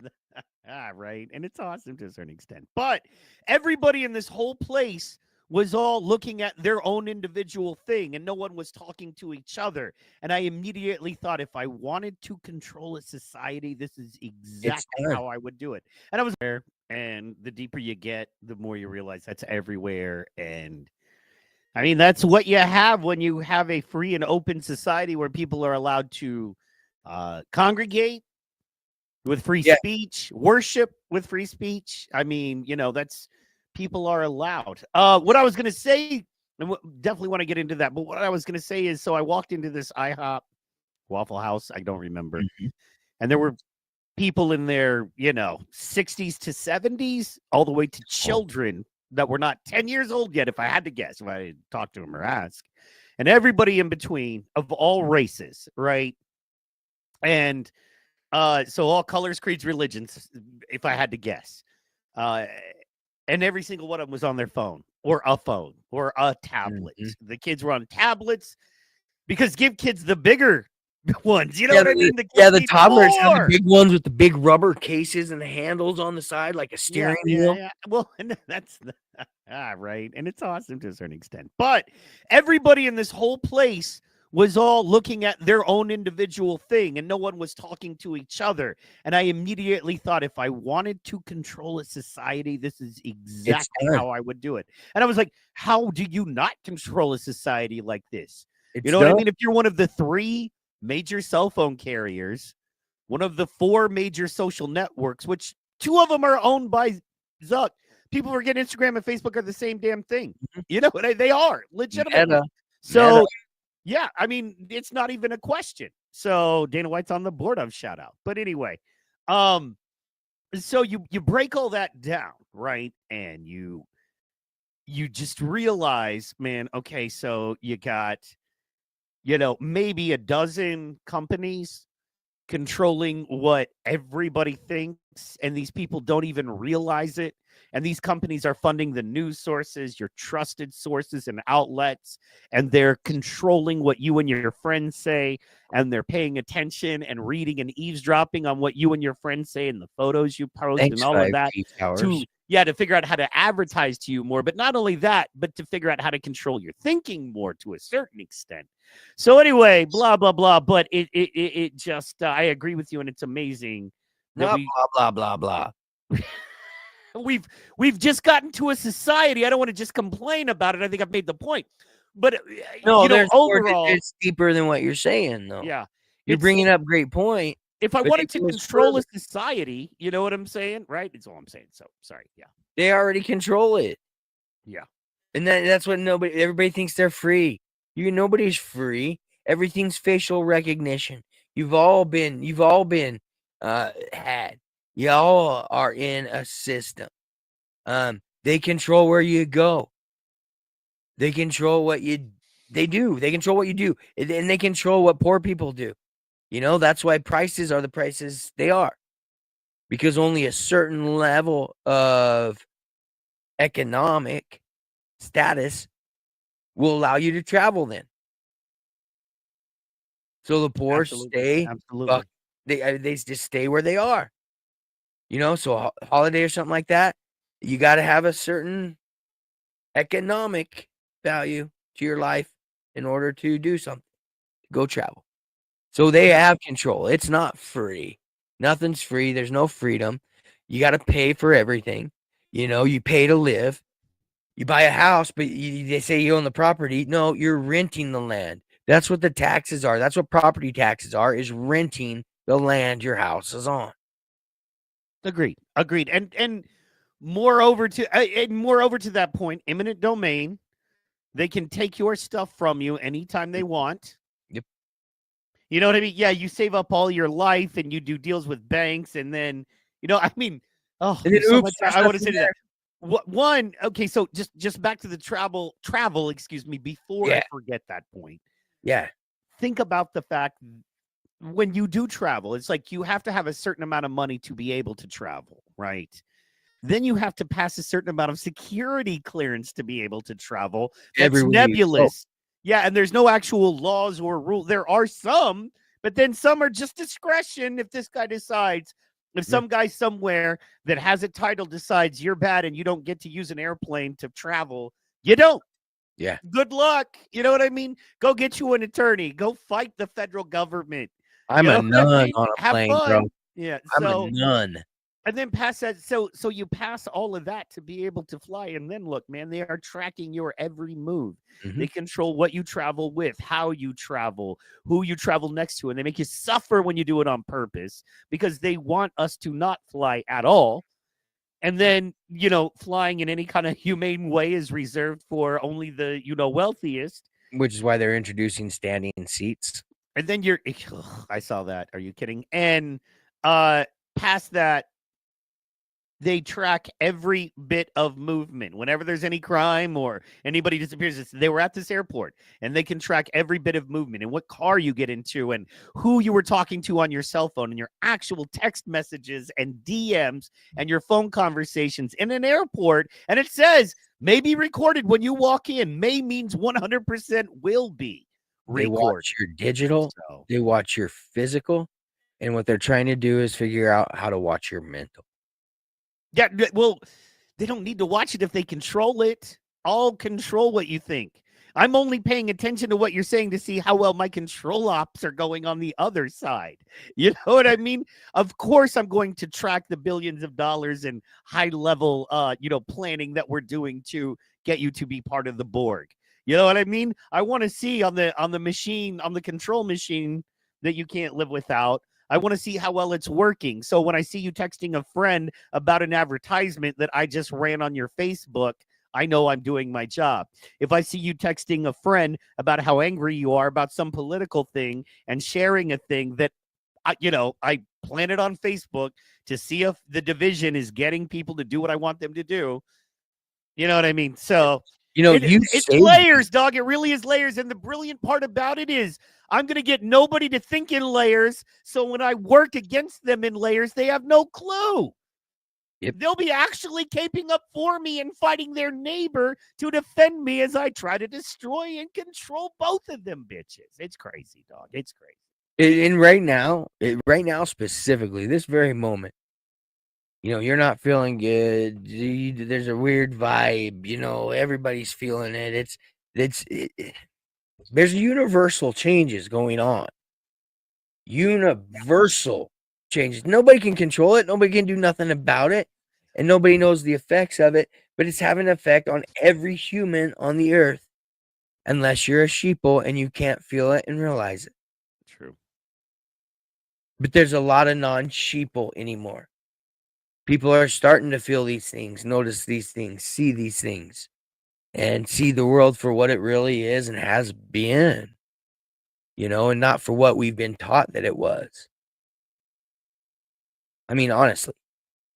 right. And it's awesome to a certain extent. But everybody in this whole place was all looking at their own individual thing, and no one was talking to each other. And I immediately thought, if I wanted to control a society, this is exactly how I would do it. And I was there, and the deeper you get, the more you realize that's everywhere. And I mean, that's what you have when you have a free and open society where people are allowed to congregate with free speech, worship with free speech. I mean, you know, that's people are allowed. What I was going to say, and definitely want to get into that, but what I was going to say is, so I walked into this IHOP Waffle House, I don't remember, and there were people in their, you know, 60s to 70s, all the way to children that were not 10 years old yet, if I had to guess, if I talk to them or ask, and everybody in between of all races, right? And so all colors, creeds, religions, if I had to guess. And every single one of them was on their phone or a tablet. The kids were on tablets because give kids the bigger ones. You know what I mean? The toddlers have the big ones with the big rubber cases and the handles on the side, like a steering wheel. Yeah. Well, and that's right. And it's awesome to a certain extent. But everybody in this whole place was all looking at their own individual thing, and no one was talking to each other. And I immediately thought, if I wanted to control a society, this is exactly how I would do it. And I was like, how do you not control a society like this? You know what I mean? If you're one of the 3 major cell phone carriers, one of the 4 major social networks, which 2 of them are owned by Zuck. People forget Instagram and Facebook are the same damn thing. You know, they are legitimately. So, yeah, I mean, it's not even a question. So Dana White's on the board of shout out. But anyway, so you break all that down, right? And you just realize, man, okay, so you got, you know, maybe a dozen companies controlling what everybody thinks, and these people don't even realize it. And these companies are funding the news sources, your trusted sources and outlets, and they're controlling what you and your friends say, and they're paying attention and reading and eavesdropping on what you and your friends say and the photos you post and all of that to figure out how to advertise to you more, but not only that, but to figure out how to control your thinking more to a certain extent. So anyway, blah, blah, blah. But it just, I agree with you. And it's amazing that Not blah, blah, blah, blah. we've just gotten to a society. I don't want to just complain about it. I think I've made the point. But No, you know, there's overall, it's deeper than what you're saying, though. yeah, You're it's- bringing up great point. if I but wanted it to goes control further. a society, you know what I'm saying, right? It's all I'm saying. So sorry, yeah, They already control it. yeah. And that's what everybody thinks they're free. Nobody's free. Everything's facial recognition. You've all been had. Y'all are in a system. They control where you go. They control they do. They control what you do. And they control what poor people do. That's why prices are the prices they are. Because only a certain level of economic status will allow you to travel then. So the poor stay. Absolutely. They just stay where they are. So a holiday or something like that, you got to have a certain economic value to your life in order to do something, go travel. So they have control. It's not free. Nothing's free. There's no freedom. You got to pay for everything. You pay to live. You buy a house, but they say you own the property. No, you're renting the land. That's what the taxes are. That's what property taxes are, is renting the land your house is on. Agreed. And moreover to that point, eminent domain, they can take your stuff from you anytime they want. Yep. You know what I mean? Yeah, you save up all your life and you do deals with banks, and then there's so much I want to say to that. One, okay, so just back to the travel, excuse me, before I forget that point. Yeah. Think about the fact when you do travel, it's like you have to have a certain amount of money to be able to travel, right? Then you have to pass a certain amount of security clearance to be able to travel. That's Everywhere you nebulous. Yeah, and there's no actual laws or rules. There are some, but then some are just discretion. If this guy decides, if some guy somewhere that has a title decides you're bad and you don't get to use an airplane to travel, you don't. Yeah. Good luck. You know what I mean? Go get you an attorney. Go fight the federal government. I'm a nun on a Have plane, fun. bro. Yeah. I'm a nun. And then pass that. So you pass all of that to be able to fly. And then look, man, they are tracking your every move. Mm-hmm. They control what you travel with, how you travel, who you travel next to. And they make you suffer when you do it on purpose because they want us to not fly at all. And then, flying in any kind of humane way is reserved for only the, wealthiest. Which is why they're introducing standing seats. And then I saw that. Are you kidding? And past that, they track every bit of movement. Whenever there's any crime or anybody disappears, they were at this airport, and they can track every bit of movement and what car you get into and who you were talking to on your cell phone and your actual text messages and DMs and your phone conversations in an airport. And it says may be recorded when you walk in. May means 100% will be recorded. They watch your digital, they watch your physical, and what they're trying to do is figure out how to watch your mental. Yeah, well, they don't need to watch it if they control it. I'll control what you think. I'm only paying attention to what you're saying to see how well my control ops are going on the other side. You know what I mean? Of course, I'm going to track the billions of dollars in high-level, planning that we're doing to get you to be part of the Borg. You know what I mean? I want to see on the machine, on the control machine that you can't live without. I want to see how well it's working. So when I see you texting a friend about an advertisement that I just ran on your Facebook, I know I'm doing my job. If I see you texting a friend about how angry you are about some political thing and sharing a thing that, I planted on Facebook to see if the division is getting people to do what I want them to do. You know what I mean? So, it's layers, dog. It really is layers. And the brilliant part about it is I'm going to get nobody to think in layers. So when I work against them in layers, they have no clue. Yep. They'll be actually caping up for me and fighting their neighbor to defend me as I try to destroy and control both of them bitches. It's crazy, dog. It's crazy. And right now specifically, this very moment, You're not feeling good. There's a weird vibe. Everybody's feeling it. There's universal changes going on. Universal changes. Nobody can control it. Nobody can do nothing about it. And nobody knows the effects of it. But it's having an effect on every human on the earth. Unless you're a sheeple and you can't feel it and realize it. True. But there's a lot of non-sheeple anymore. People are starting to feel these things, notice these things, see these things, and see the world for what it really is and has been, and not for what we've been taught that it was. I mean, honestly,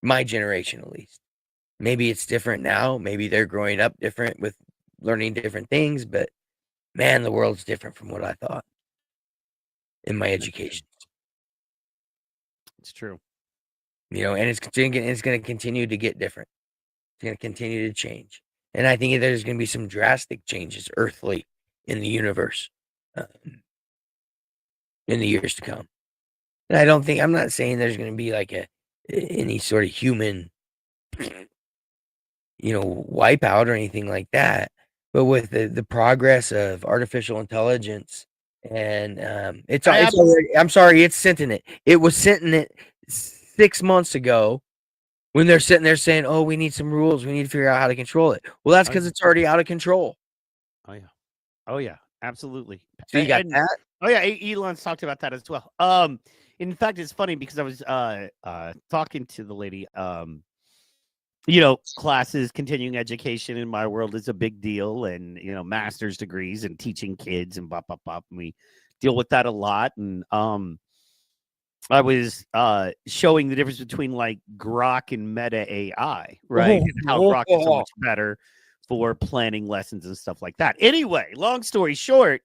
my generation at least. Maybe it's different now. Maybe they're growing up different with learning different things, but man, the world's different from what I thought in my education. It's true. And it's going to continue to get different. It's going to continue to change. And I think there's going to be some drastic changes earthly in the universe in the years to come. And I'm not saying there's going to be like any sort of human, wipeout or anything like that. But with the progress of artificial intelligence and it's already, I'm sorry, it's sentient. It was sentient 6 months ago when they're sitting there saying, oh, we need some rules. We need to figure out how to control it. Well, that's because it's already out of control. Oh, yeah. Absolutely. So you got that? Oh, yeah. Elon's talked about that as well. In fact, it's funny because I was talking to the lady. Classes, continuing education in my world is a big deal. And, master's degrees and teaching kids and blah, blah, blah. And we deal with that a lot. And I was showing the difference between like Grok and Meta AI, right? And how Grok is so much better for planning lessons and stuff like that. Anyway, long story short,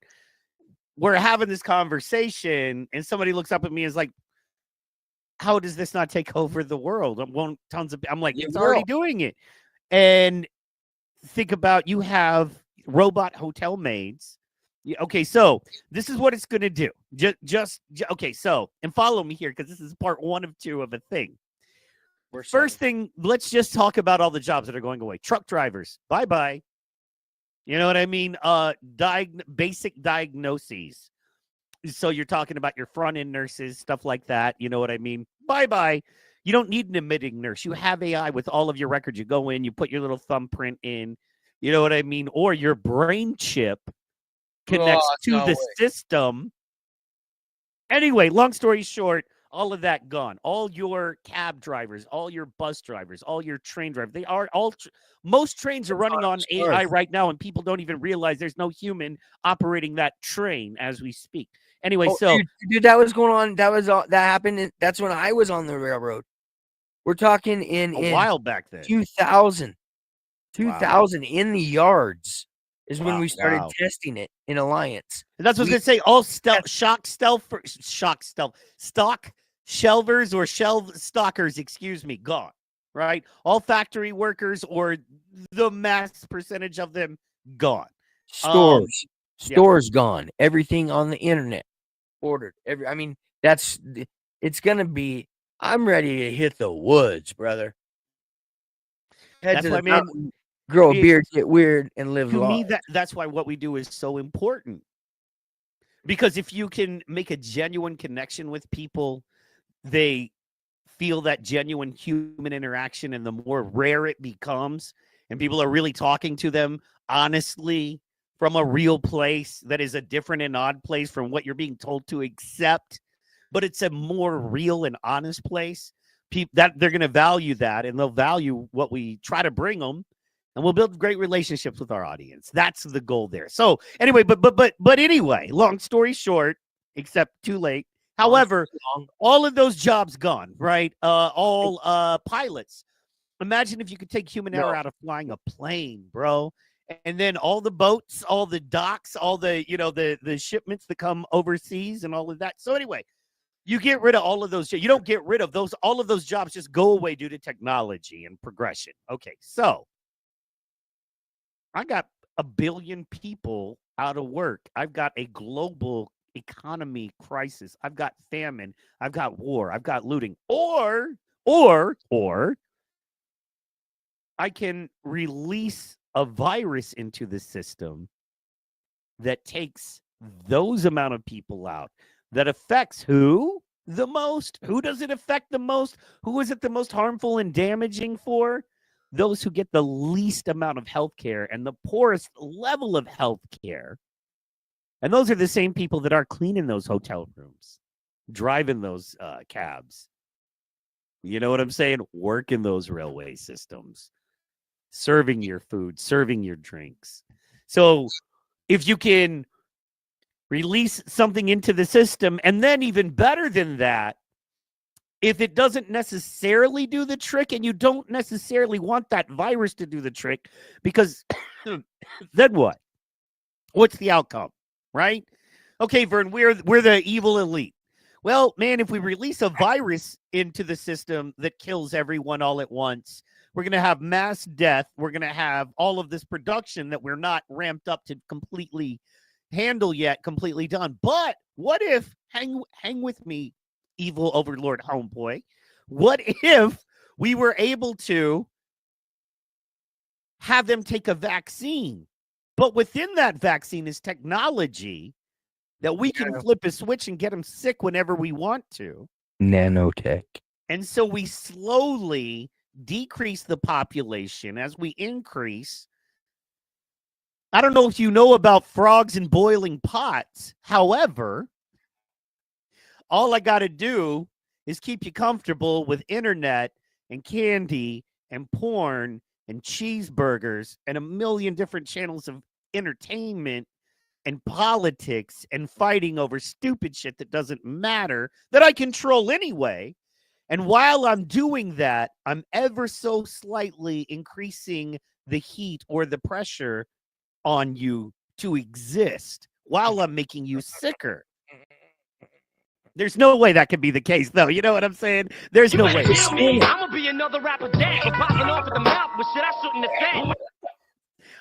we're having this conversation and somebody looks up at me and is like, how does this not take over the world? I'm like, it's already doing it. And think about, you have robot hotel maids. Okay, so this is what it's going to do. Okay, so, and follow me here because this is part 1 of 2 of a thing. First thing, let's just talk about all the jobs that are going away. Truck drivers, bye-bye. You know what I mean? Basic diagnoses. So you're talking about your front-end nurses, stuff like that. You know what I mean? Bye-bye. You don't need an admitting nurse. You have AI with all of your records. You go in, you put your little thumbprint in. You know what I mean? Or your brain chip connects to the system. Anyway, long story short, all of that gone. All your cab drivers, all your bus drivers, all your train drivers, they are all most trains are running on AI right now, and people don't even realize there's no human operating that train as we speak. Anyway, dude, that was going on. That happened. That's when I was on the railroad. We're talking in a while back then. 2000 in the yards is when we started testing it in Alliance. And that's what I was going to say. All stock shelvers or shelf stockers, gone, right? All factory workers or the mass percentage of them gone. Stores gone. Everything on the internet ordered. It's going to be, I'm ready to hit the woods, brother. That's what I mean. Grow a beard, get weird, and live long. To me, that's why what we do is so important. Because if you can make a genuine connection with people, they feel that genuine human interaction, and the more rare it becomes, and people are really talking to them honestly from a real place that is a different and odd place from what you're being told to accept, but it's a more real and honest place, that they're going to value that, and they'll value what we try to bring them. And we'll build great relationships with our audience. That's the goal there. So anyway, but anyway, long story short, except too late. However, all of those jobs gone, right? All pilots. Imagine if you could take human error out of flying a plane, bro. And then all the boats, all the docks, all the, the shipments that come overseas and all of that. So anyway, you get rid of all of those. You don't get rid of those. All of those jobs just go away due to technology and progression. Okay, so I got 1 billion people out of work. I've got a global economy crisis. I've got famine. I've got war. I've got looting. Or Or I can release a virus into the system that takes those amount of people out, that affects who the most? Who does it affect the most? Who is it the most harmful and damaging for? Those who get the least amount of health care and the poorest level of health care. And those are the same people that are cleaning those hotel rooms, driving those cabs. You know what I'm saying? Working those railway systems, serving your food, serving your drinks. So if you can release something into the system, and then even better than that, if it doesn't necessarily do the trick, and you don't necessarily want that virus to do the trick, because then what? What's the outcome, right? Okay, Vern, we're the evil elite. Well, man, if we release a virus into the system that kills everyone all at once, we're going to have mass death. We're going to have all of this production that we're not ramped up to completely handle yet, completely done. But what if, hang with me, evil overlord homeboy, what if we were able to have them take a vaccine, but within that vaccine is technology that we can flip a switch and get them sick whenever we want to. Nanotech. And so we slowly decrease the population as we increase. I don't know if you know about frogs in boiling pots. However, all I got to do is keep you comfortable with internet and candy and porn and cheeseburgers and a million different channels of entertainment and politics and fighting over stupid shit that doesn't matter that I control anyway. And while I'm doing that, I'm ever so slightly increasing the heat or the pressure on you to exist while I'm making you sicker. There's no way that could be the case, though. You know what I'm saying? There's no way. I'm gonna be another rapper dead for popping off at the mouth, but shit I shouldn't have said.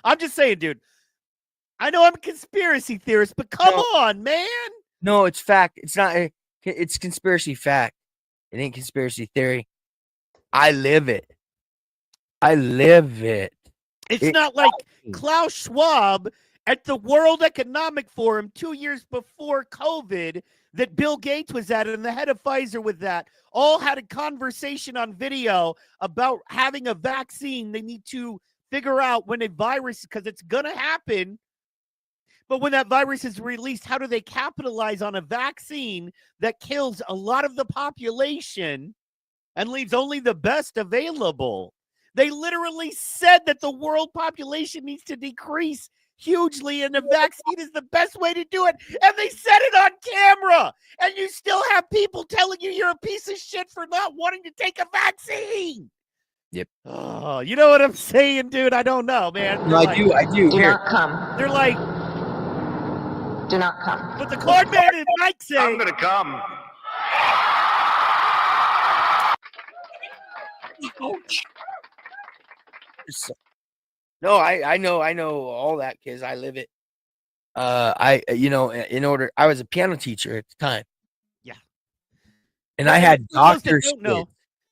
I'm just saying, dude. I know I'm a conspiracy theorist, but come on, man. No, it's fact. It's not. It's conspiracy fact. It ain't conspiracy theory. I live it. I live it. It's not like Klaus Schwab at the World Economic Forum 2 years before COVID that Bill Gates was at and the head of Pfizer with that all had a conversation on video about having a vaccine. They need to figure out when a virus, because it's going to happen. But when that virus is released, how do they capitalize on a vaccine that kills a lot of the population and leaves only the best available? They literally said that the world population needs to decrease hugely and the vaccine is the best way to do it. And they said it on camera. And you still have people telling you you're a piece of shit for not wanting to take a vaccine. Yep. Oh, you know what I'm saying, dude? I don't know, man. No, I do. Do Here. not come. They're like, do not come. But the card man and Mike say, I'm gonna come. No, I know all that because I live it. I was a piano teacher at the time. Yeah. And I had doctors.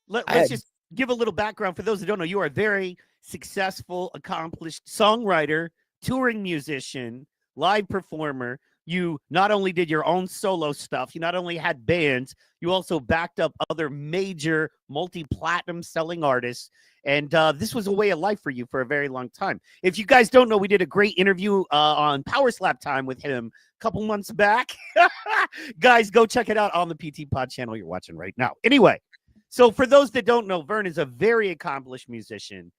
Let's just give a little background for those that don't know. You are a very successful, accomplished songwriter, touring musician, live performer. You not only did your own solo stuff, you not only had bands, you also backed up other major multi-platinum selling artists. And this was a way of life for you for a very long time. If you guys don't know, we did a great interview on Power Slap Time with him a couple months back. Guys, go check it out on the PTPOD channel you're watching right now. Anyway, so for those that don't know, Vern is a very accomplished musician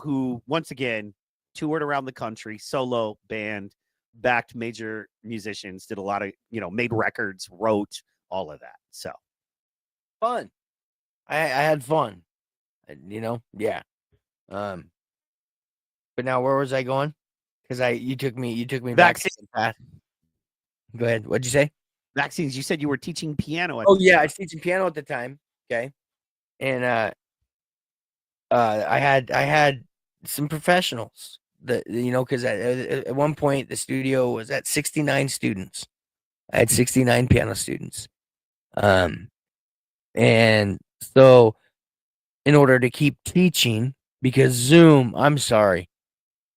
who, once again, toured around the country, solo band, backed major musicians, did a lot of, made records, wrote, all of that. So fun. I had fun, yeah. But now where was I going? Because you took me vaccine. Back. Go ahead. What'd you say? Vaccines. You said you were teaching piano. I was teaching piano at the time. Okay. And I had some professionals that, because at one point the studio was at 69 students. I had 69 piano students. And so in order to keep teaching, because Zoom, I'm sorry.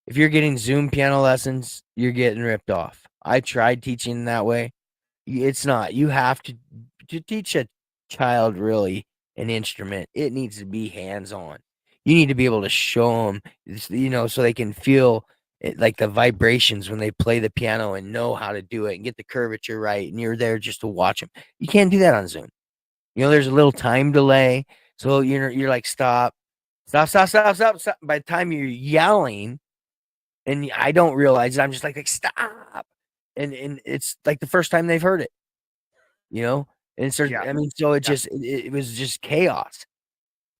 If you're getting Zoom piano lessons, you're getting ripped off. I tried teaching that way. It's not. You have to teach a child really an instrument. It needs to be hands-on. You need to be able to show them, so they can feel it, like the vibrations when they play the piano and know how to do it and get the curvature right. And you're there just to watch them. You can't do that on Zoom. There's a little time delay. So you're like, stop. By the time you're yelling, and I don't realize it, I'm just like stop. And it's like the first time they've heard it, And so it was just chaos.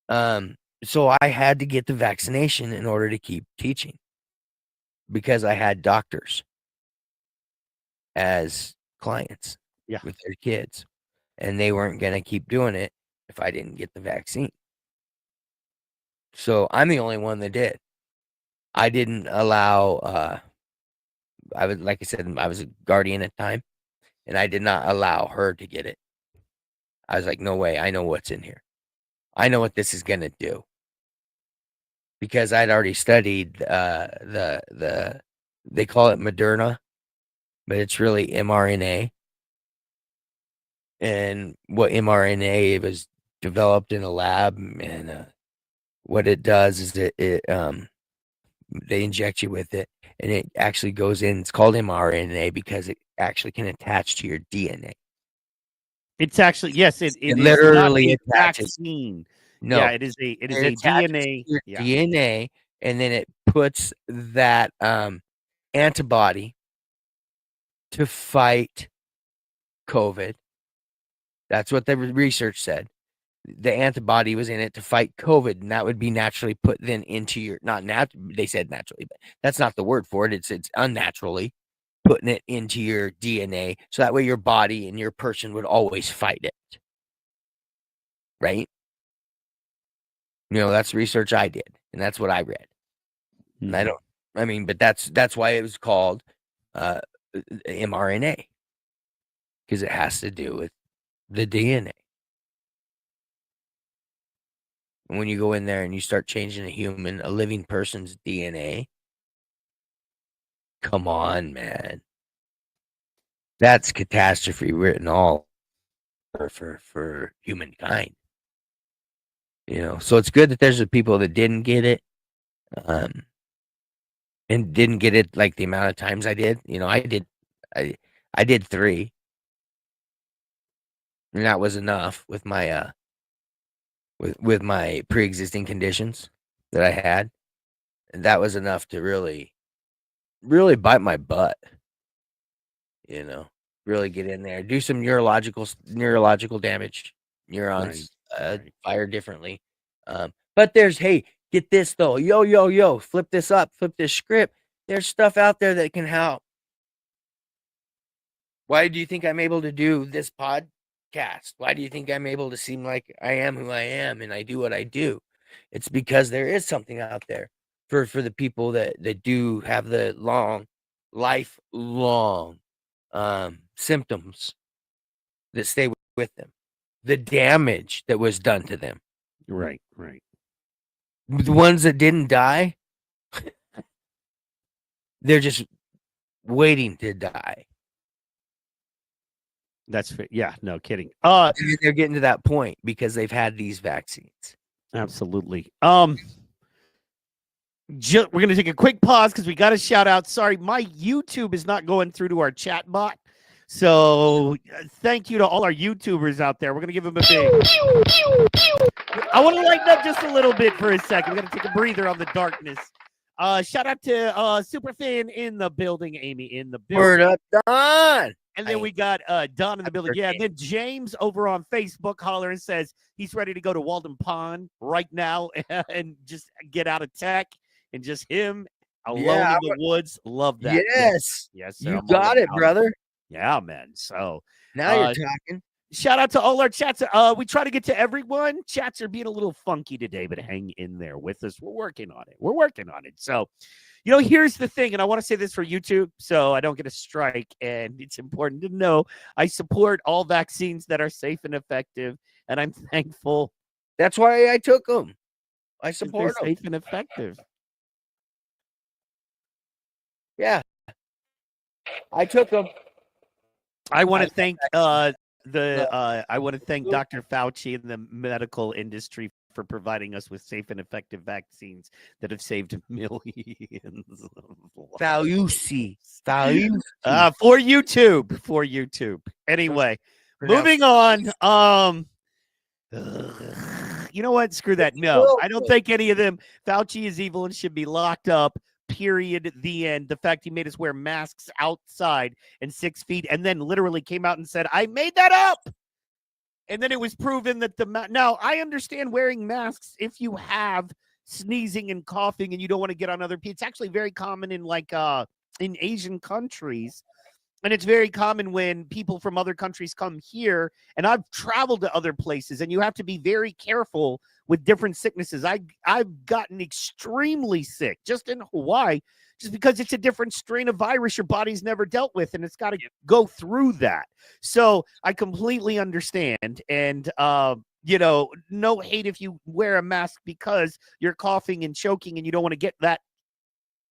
So I had to get the vaccination in order to keep teaching, because I had doctors as clients with their kids, and they weren't going to keep doing it if I didn't get the vaccine. So I'm the only one that did. I didn't allow, like I said, I was a guardian at the time, and I did not allow her to get it. I was like, no way. I know what's in here. I know what this is going to do. Because I'd already studied they call it Moderna, but it's really mRNA. And what mRNA was developed in a lab, and what it does is they inject you with it, and it actually goes in. It's called mRNA because it actually can attach to your DNA. It's actually, yes, it literally is not a attaches. vaccine. No, yeah, it is a DNA. DNA, and then it puts that antibody to fight COVID. That's what the research said. The antibody was in it to fight COVID, and that would be naturally put then into your they said naturally, but that's not the word for it. It's unnaturally putting it into your DNA, so that way your body and your person would always fight it. Right? That's research I did, and that's what I read. And but that's why it was called mRNA, because it has to do with the DNA. And when you go in there and you start changing a living person's DNA, come on, man. That's catastrophe written all for humankind. So it's good that there's the people that didn't get it, and didn't get it like the amount of times I did. I did 3, and that was enough with my with my pre-existing conditions that I had. And that was enough to really bite my butt. Really get in there, do some neurological damage. Neurons fire differently. But hey, get this though. Yo, flip this up, flip this script. There's stuff out there that can help. Why do you think I'm able to do this podcast? Why do you think I'm able to seem like I am who I am and I do what I do? It's because there is something out there for the people that do have the lifelong symptoms that stay with them, the damage that was done to them. Right. The ones that didn't die, they're just waiting to die. That's no kidding. And they're getting to that point because they've had these vaccines. Absolutely. We're going to take a quick pause because we got a shout out. Sorry, my YouTube is not going through to our chat bot. So thank you to all our YouTubers out there. We're going to give them a big. I want to lighten up just a little bit for a second. We're going to take a breather on the darkness. Shout out to Superfan in the building, Amy in the building. Word up, Don. And then we got Don in the building. Yeah, and then James over on Facebook hollering says he's ready to go to Walden Pond right now and just get out of tech and just him alone in the woods. Love that. Yes. Yes, you got it, brother. Yeah, man. So now you're talking. Shout out to all our chats. We try to get to everyone. Chats are being a little funky today, but hang in there with us. We're working on it. So, here's the thing, and I want to say this for YouTube so I don't get a strike, and it's important to know I support all vaccines that are safe and effective, and I'm thankful That's why I took them. I 'Cause they're support them. safe and effective. Yeah. I took them. I want to thank I want to thank Dr. Fauci and the medical industry for providing us with safe and effective vaccines that have saved millions of lives. Fauci. For YouTube. Anyway, moving on. You know what? Screw that. No, I don't think any of them. Fauci is evil and should be locked up. Period. The end. The fact he made us wear masks outside and 6 feet, and then literally came out and said, "I made that up." And then it was proven that now I understand wearing masks if you have sneezing and coughing and you don't want to get on other people. It's actually very common in in Asian countries. And it's very common when people from other countries come here, and I've traveled to other places, and you have to be very careful with different sicknesses. I've gotten extremely sick just in Hawaii, just because it's a different strain of virus your body's never dealt with, and it's got to go through that. So I completely understand. And, no hate if you wear a mask because you're coughing and choking and you don't want to get that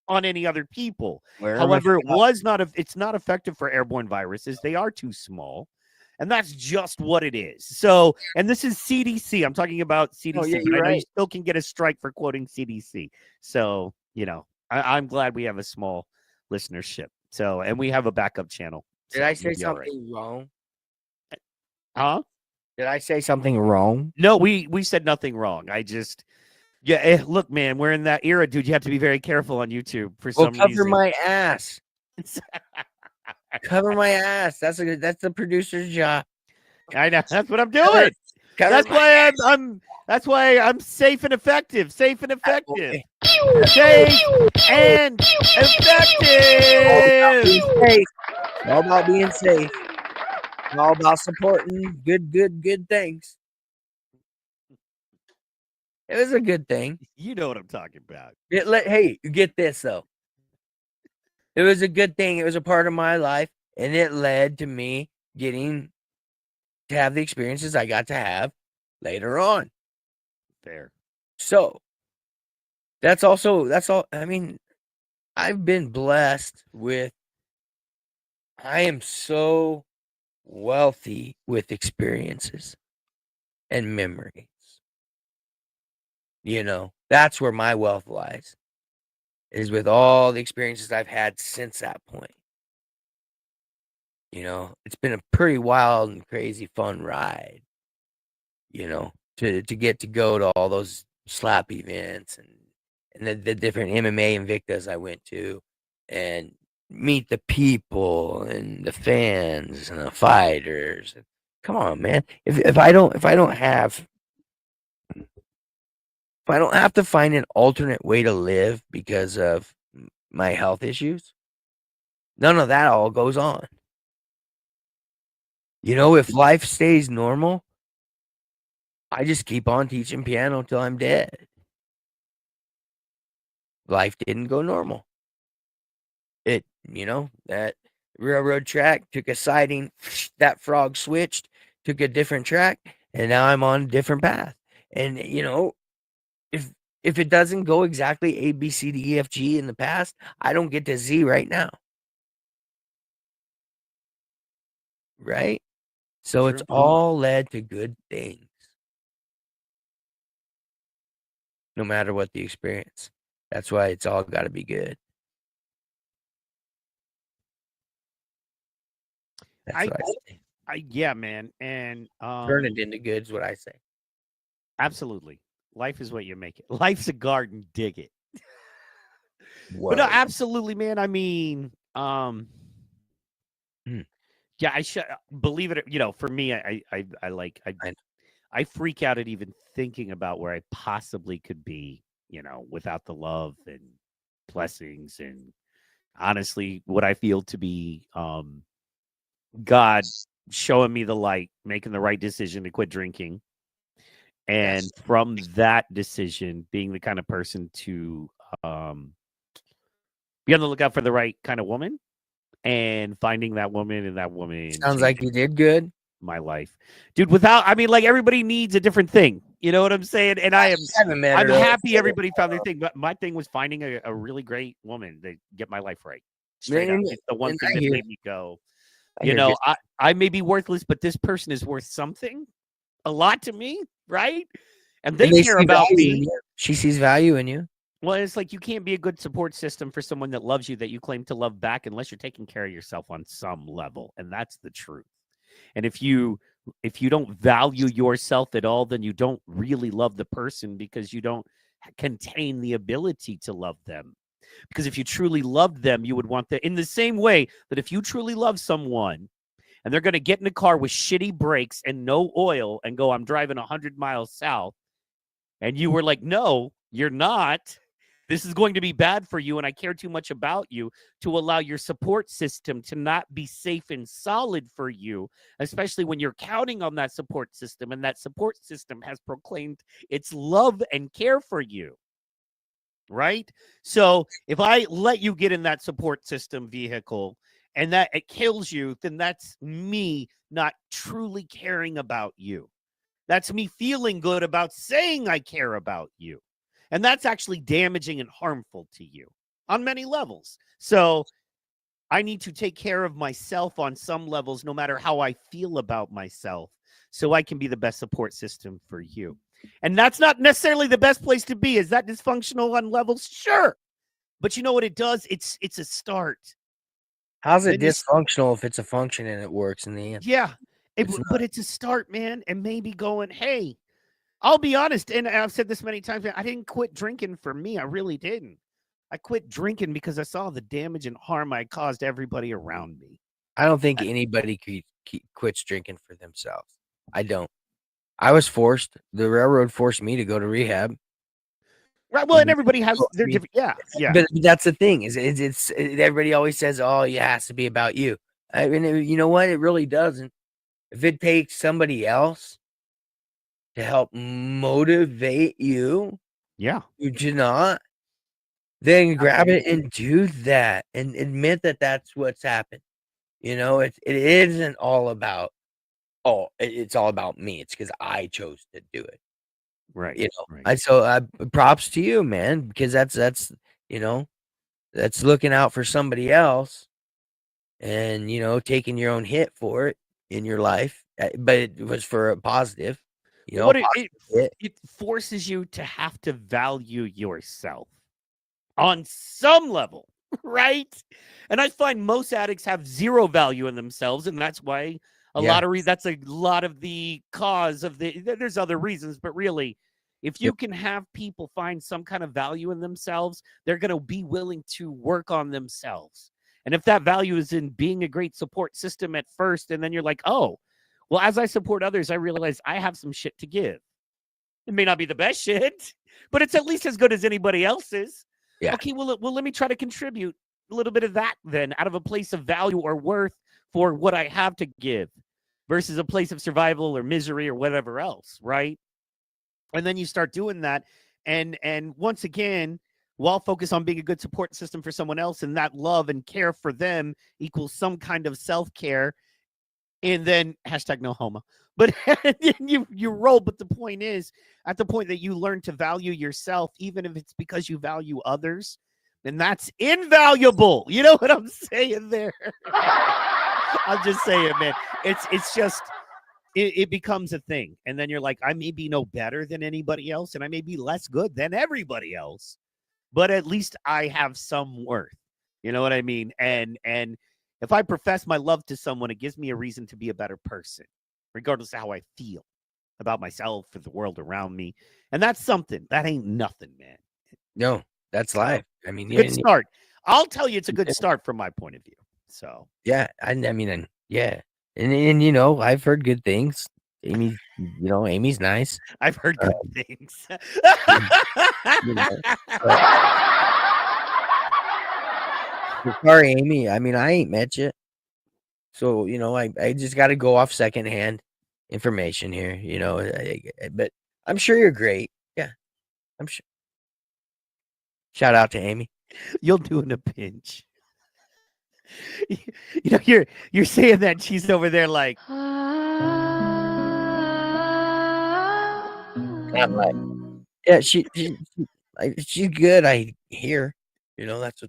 on any other people. However, it's not effective for airborne viruses. They are too small. And that's just what it is. So, and this is CDC. I'm talking about CDC. Oh, yeah, but you're I know right. you still can get a strike for quoting CDC. So, I'm glad we have a small listenership. So, and we have a backup channel. Did So I say we'll be all right. something wrong? Huh? Did I say something wrong? No, we said nothing wrong. Look, man, we're in that era, dude. You have to be very careful on YouTube for some reason. Cover my ass. Cover my ass. That's the producer's job. I know. That's what I'm doing. That's why I'm safe and effective. Safe and effective. Safe and effective. All about being safe. All about supporting good things. It was a good thing. You know what I'm talking about. Hey, get this though. It was a good thing. It was a part of my life, and it led to me getting to have the experiences I got to have later on. Fair. So that's all. I mean, I've been blessed with. I am so wealthy with experiences and memories. That's where my wealth lies, is with all the experiences I've had since that point. It's been a pretty wild and crazy fun ride, to get to go to all those slap events and the different MMA Invictas I went to and meet the people and the fans and the fighters. Come on, man. If I don't have to find an alternate way to live because of my health issues, none of that all goes on. If life stays normal, I just keep on teaching piano until I'm dead. Life didn't go normal. That railroad track took a siding, that frog switched, took a different track, and now I'm on a different path. And, if it doesn't go exactly A, B, C, D, E, F, G in the past, I don't get to Z right now. Right? So it's all led to good things. No matter what the experience. That's why it's all got to be good. That's what I say. Yeah, man. And turn it into good is what I say. Absolutely. Life is what you make it. Life's a garden, dig it. Word. But no, absolutely, man. I mean, yeah, I should believe it. For me, I freak out at even thinking about where I possibly could be, without the love and blessings and honestly, what I feel to be God showing me the light, making the right decision to quit drinking. And from that decision, being the kind of person to be on the lookout for the right kind of woman and finding that woman and that woman. Sounds like you did good. my life, dude. Without, I mean, like everybody needs a different thing. You know what I'm saying? And I'm happy everybody found their thing. But my thing was finding a really great woman to get my life right. Straight up, it's the one thing that made me go. You know, I may be worthless, but this person is worth something, a lot to me, right? And they care about me. She sees value in you. Well, it's like you can't be a good support system for someone that loves you that you claim to love back unless you're taking care of yourself on some level, and that's the truth. And if you don't value yourself at all, then you don't really love the person because you don't contain the ability to love them. Because if you truly loved them, you would want that in the same way that if you truly love someone and they're going to get in a car with shitty brakes and no oil and go, I'm driving 100 miles south. And you were like, no, you're not. This is going to be bad for you. And I care too much about you to allow your support system to not be safe and solid for you, especially when you're counting on that support system. And that support system has proclaimed its love and care for you. Right? So if I let you get in that support system vehicle and that it kills you, then that's me not truly caring about you. That's me feeling good about saying I care about you. And that's actually damaging and harmful to you on many levels. So I need to take care of myself on some levels, no matter how I feel about myself, so I can be the best support system for you. And that's not necessarily the best place to be. Is that dysfunctional on levels? Sure. But you know what it does? It's a start. How's it dysfunctional if it's a function and it works in the end? Yeah. But it's a start, man. And maybe going, hey, I'll be honest. And I've said this many times. I didn't quit drinking for me. I really didn't. I quit drinking because I saw the damage and harm I caused everybody around me. I don't think anybody quits drinking for themselves. I don't. I was forced. The railroad forced me to go to rehab. Right. Well, and everybody has their different. Yeah. Yeah. But that's the thing is it's everybody always says, oh, it has to be about you. I mean, you know what? It really doesn't. If it takes somebody else to help motivate you, you do not, then grab it and do that and admit that that's what's happened. You know, it isn't all about, it's all about me. It's because I chose to do it. Right. You know, so props to you, man, because that's you know, that's looking out for somebody else and, you know, taking your own hit for it in your life. But it was for a positive. You know, it forces you to have to value yourself on some level, right? And I find most addicts have zero value in themselves, and that's why that's a lot of the cause of there's other reasons, but really, if you can have people find some kind of value in themselves, they're going to be willing to work on themselves. And if that value is in being a great support system at first, and then you're like, oh, well, as I support others, I realize I have some shit to give. It may not be the best shit, but it's at least as good as anybody else's. Yeah. Okay, well, let me try to contribute a little bit of that then out of a place of value or worth for what I have to give versus a place of survival or misery or whatever else, right? And then you start doing that. And once again, while focused on being a good support system for someone else, and that love and care for them equals some kind of self-care. And then #no homo. But you roll. But the point is, at the point that you learn to value yourself, even if it's because you value others, then that's invaluable. You know what I'm saying there? I'm just saying, man. It's just it becomes a thing, and then you're like, I may be no better than anybody else, and I may be less good than everybody else, but at least I have some worth. You know what I mean? And if I profess my love to someone, it gives me a reason to be a better person, regardless of how I feel about myself or the world around me. And that's something. That ain't nothing, man. No, that's life. I mean, good start. I'll tell you, it's a good start from my point of view. So yeah, I mean, yeah, and you know, I've heard good things. Amy, you know, Amy's nice. I've heard good things. You know, sorry, Amy. I mean, I ain't met you. So, you know, I just got to go off secondhand information here, you know, but I'm sure you're great. Yeah, I'm sure. Shout out to Amy. You'll do in a pinch. You know, you're saying that she's over there like. I'm like, yeah, she's good. I hear, that's a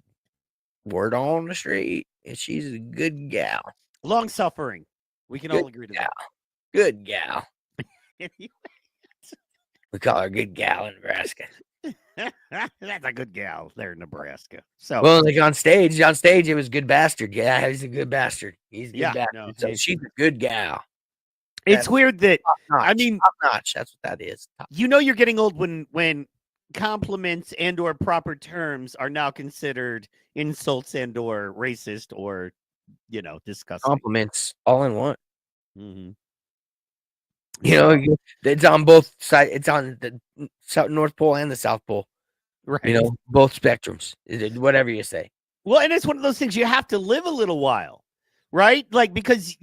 word on the street. And she's a good gal. Long suffering. We can all agree to that. Good gal. We call her good gal in Nebraska. That's a good gal there in Nebraska. So well, like on stage, it was good bastard. Yeah, he's a good bastard. He's a good bastard. No, so she's a good gal. It's weird that top notch. That's what that is. You're getting old when compliments and or proper terms are now considered insults and or racist or disgusting. Compliments all in one. Mm-hmm. It's on both sides. It's on the North Pole and the South Pole. Right. Both spectrums. Whatever you say. Well, and it's one of those things you have to live a little while, right? Like, because,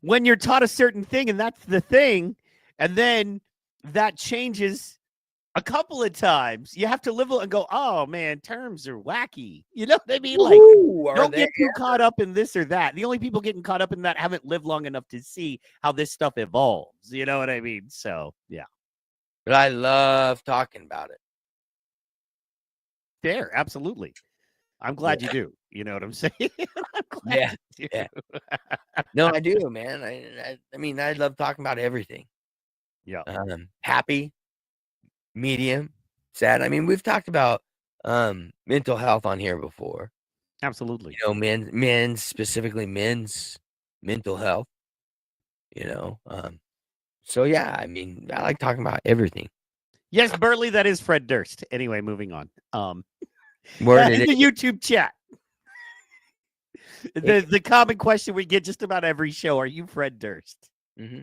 when you're taught a certain thing and that's the thing, and then that changes a couple of times, you have to live and go, oh, man, terms are wacky. You know what I mean? Like, don't get too caught up in this or that. The only people getting caught up in that haven't lived long enough to see how this stuff evolves. You know what I mean? So, yeah. But I love talking about it. There, absolutely. I'm glad you do. You know what I'm saying? I'm glad you do. No, I do, man. I mean, I love talking about everything. Yeah. Happy, medium, sad. I mean, we've talked about mental health on here before. Absolutely. Men's specifically men's mental health. So yeah, I mean, I like talking about everything. Yes, Burley, that is Fred Durst. Anyway, moving on. In the YouTube chat. The common question we get just about every show: are you Fred Durst? Mm-hmm.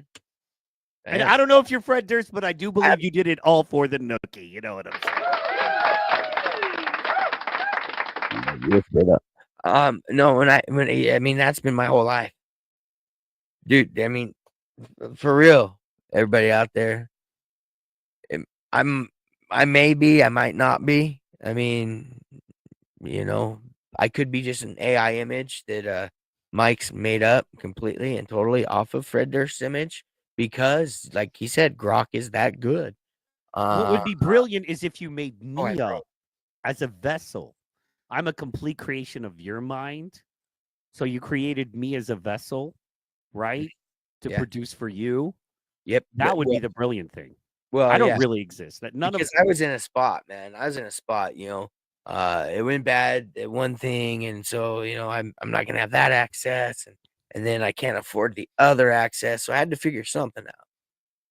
And I don't know if you're Fred Durst, but I do believe you did it all for the Nookie. You know what I'm saying? No, I mean that's been my whole life, dude. I mean, for real, everybody out there. I may be, I might not be. I mean, I could be just an AI image that Mike's made up completely and totally off of Fred Durst's image because, like he said, Grok is that good. What would be brilliant is if you made me up as a vessel. I'm a complete creation of your mind. So you created me as a vessel, right? To produce for you. Yep. That would be the brilliant thing. Well, I don't really exist. Because I was in a spot, man. I was in a spot, it went bad at one thing, and so I'm not gonna have that access, and then I can't afford the other access, so I had to figure something out.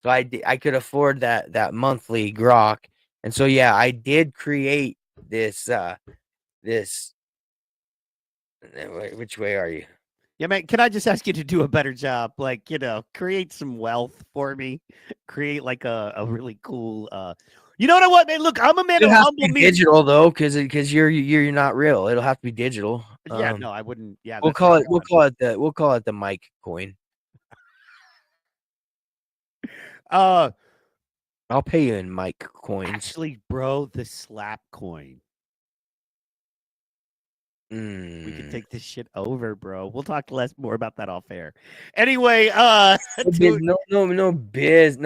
So I could afford that monthly Grok, and so yeah, I did create this. Which way are you? Yeah, man, can I just ask you to do a better job? Like, create some wealth for me. Create like a really cool you know what I want, man? Look, I'm a man of humble means. Digital though, because you're not real. It'll have to be digital. Yeah, no, I wouldn't. Yeah, we'll call it the Mike coin. I'll pay you in Mike coins. Actually, bro, the slap coin. We can take this shit over, bro. We'll talk more about that off air. Anyway, no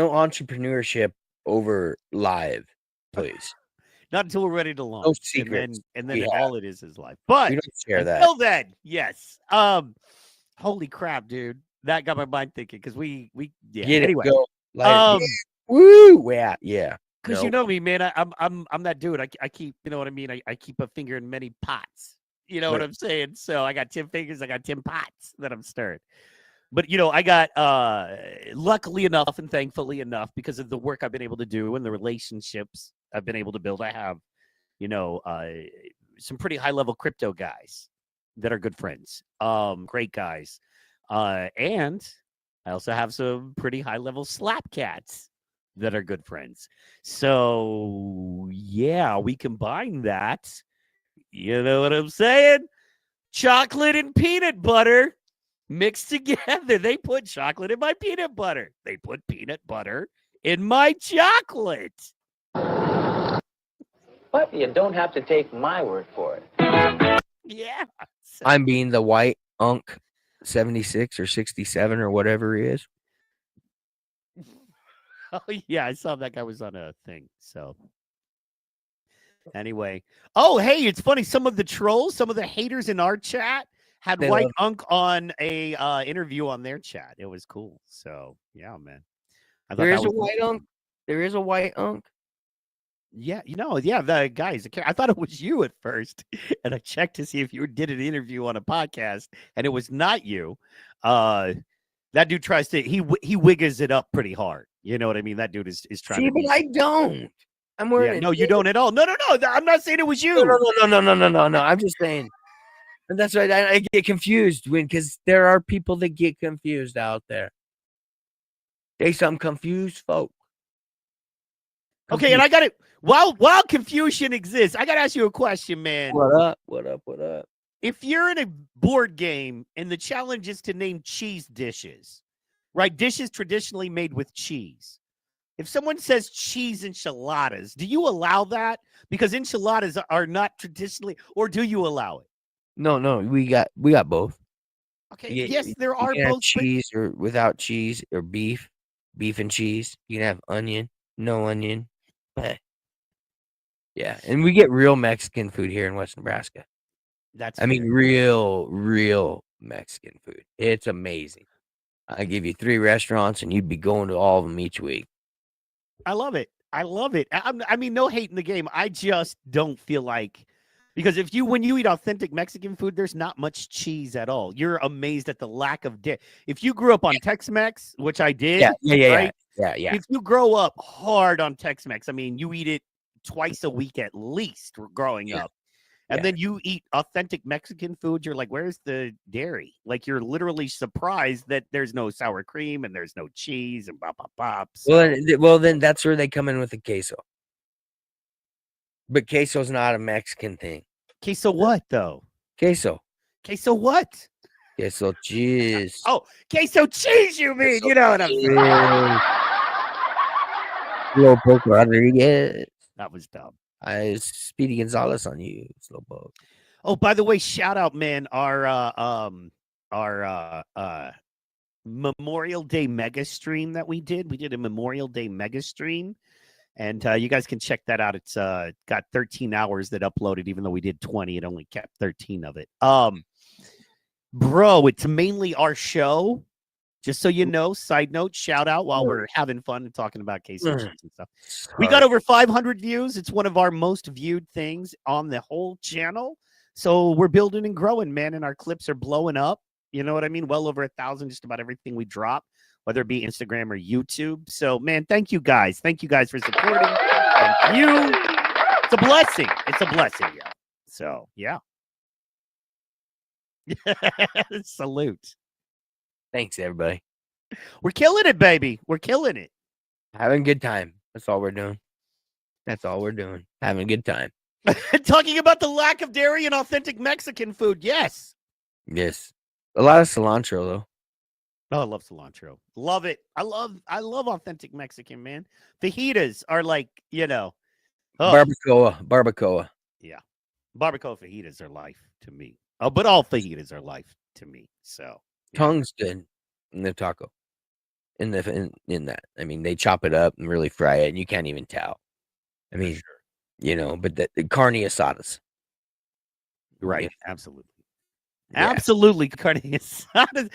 entrepreneurship over live, please. Not until we're ready to launch. No secrets. And then all it is live. But we don't share that. Until then, yes. Holy crap, dude. That got my mind thinking because we get anyway. It, go. Woo, yeah. Because you know me, man. I'm that dude. I keep, you know what I mean. I keep a finger in many pots. You know what I'm saying? So I got 10 fingers. I got 10 pots that I'm stirring. But, I got, luckily enough and thankfully enough, because of the work I've been able to do and the relationships I've been able to build, I have, some pretty high-level crypto guys that are good friends, great guys. And I also have some pretty high-level slap cats that are good friends. So, yeah, we combine that. You know what I'm saying? Chocolate and peanut butter mixed together. They put chocolate in my peanut butter. They put peanut butter in my chocolate. But you don't have to take my word for it. Yeah. I'm being the white unk 76 or 67 or whatever he is. Oh yeah, I saw that guy was on a thing. So anyway, oh hey, it's funny. Some of the trolls, some of the haters in our chat had They White love- Unk on a interview on their chat. It was cool. So yeah, man. I thought There that is a was white unk. There is a white unk. Yeah, yeah, the guys. I thought it was you at first, and I checked to see if you did an interview on a podcast, and it was not you. That dude tries to he wiggers it up pretty hard. You know what I mean? That dude is trying See, to but be. I don't. I'm wearing Yeah, it. no, you don't at all. No. I'm not saying it was you. No. I'm just saying. And that's right. I get confused because there are people that get confused out there. They some confused folk. Okay, and I got it. While confusion exists, I got to ask you a question, man. What up? What up? What up? If you're in a board game and the challenge is to name cheese dishes, right? Dishes traditionally made with cheese. If someone says cheese enchiladas, do you allow that? Because enchiladas are not traditionally, or do you allow it? No. We got both. Okay. Yes, there are you can have both. cheese or without cheese or beef and cheese. You can have onion, no onion. Yeah, and we get real Mexican food here in West Nebraska. That's I mean, real Mexican food. It's amazing. I give you 3 restaurants, and you'd be going to all of them each week. I love it. I mean, no hate in the game. I just don't feel like because when you eat authentic Mexican food, there's not much cheese at all. You're amazed at the lack of If you grew up on Tex-Mex, which I did, right? Yeah. If you grow up hard on Tex-Mex, I mean, you eat it twice a week at least growing up. And then you eat authentic Mexican food. You're like, where's the dairy? Like, you're literally surprised that there's no sour cream and there's no cheese and bop, bop, bop. So. Well, then that's where they come in with the queso. But queso's not a Mexican thing. Queso what, though? Queso. Queso what? Queso cheese. Oh, queso cheese, you mean? You know what I'm saying? Slowpoke Rodriguez. That was dumb. Speedy Gonzalez on you, Slowpoke. Oh, by the way, shout out, man, our Memorial Day mega stream that we did. We did a Memorial Day mega stream, and you guys can check that out. It's got 13 hours that uploaded, even though we did 20. It only kept 13 of it. Bro, it's mainly our show. Just so you know, side note, shout out while we're having fun and talking about queso cheese and stuff. We got over 500 views. It's one of our most viewed things on the whole channel. So we're building and growing, man, and our clips are blowing up. You know what I mean? Well over 1,000, just about everything we drop, whether it be Instagram or YouTube. So, man, thank you guys. Thank you guys for supporting. Thank you. It's a blessing. It's a blessing, yeah. So, yeah. Salute. Thanks, everybody. We're killing it, baby. We're killing it. Having a good time. That's all we're doing. Having a good time. Talking about the lack of dairy and authentic Mexican food. Yes. Yes. A lot of cilantro, though. Oh, I love cilantro. Love it. I love authentic Mexican, man. Fajitas are like, Barbacoa. Yeah. Barbacoa fajitas are life to me. Oh, but all fajitas are life to me. So Tongue's good in the taco. In that. I mean, they chop it up and really fry it, and you can't even tell. I mean, but the carne asadas. Right. Absolutely. Yeah. Absolutely, carne asadas.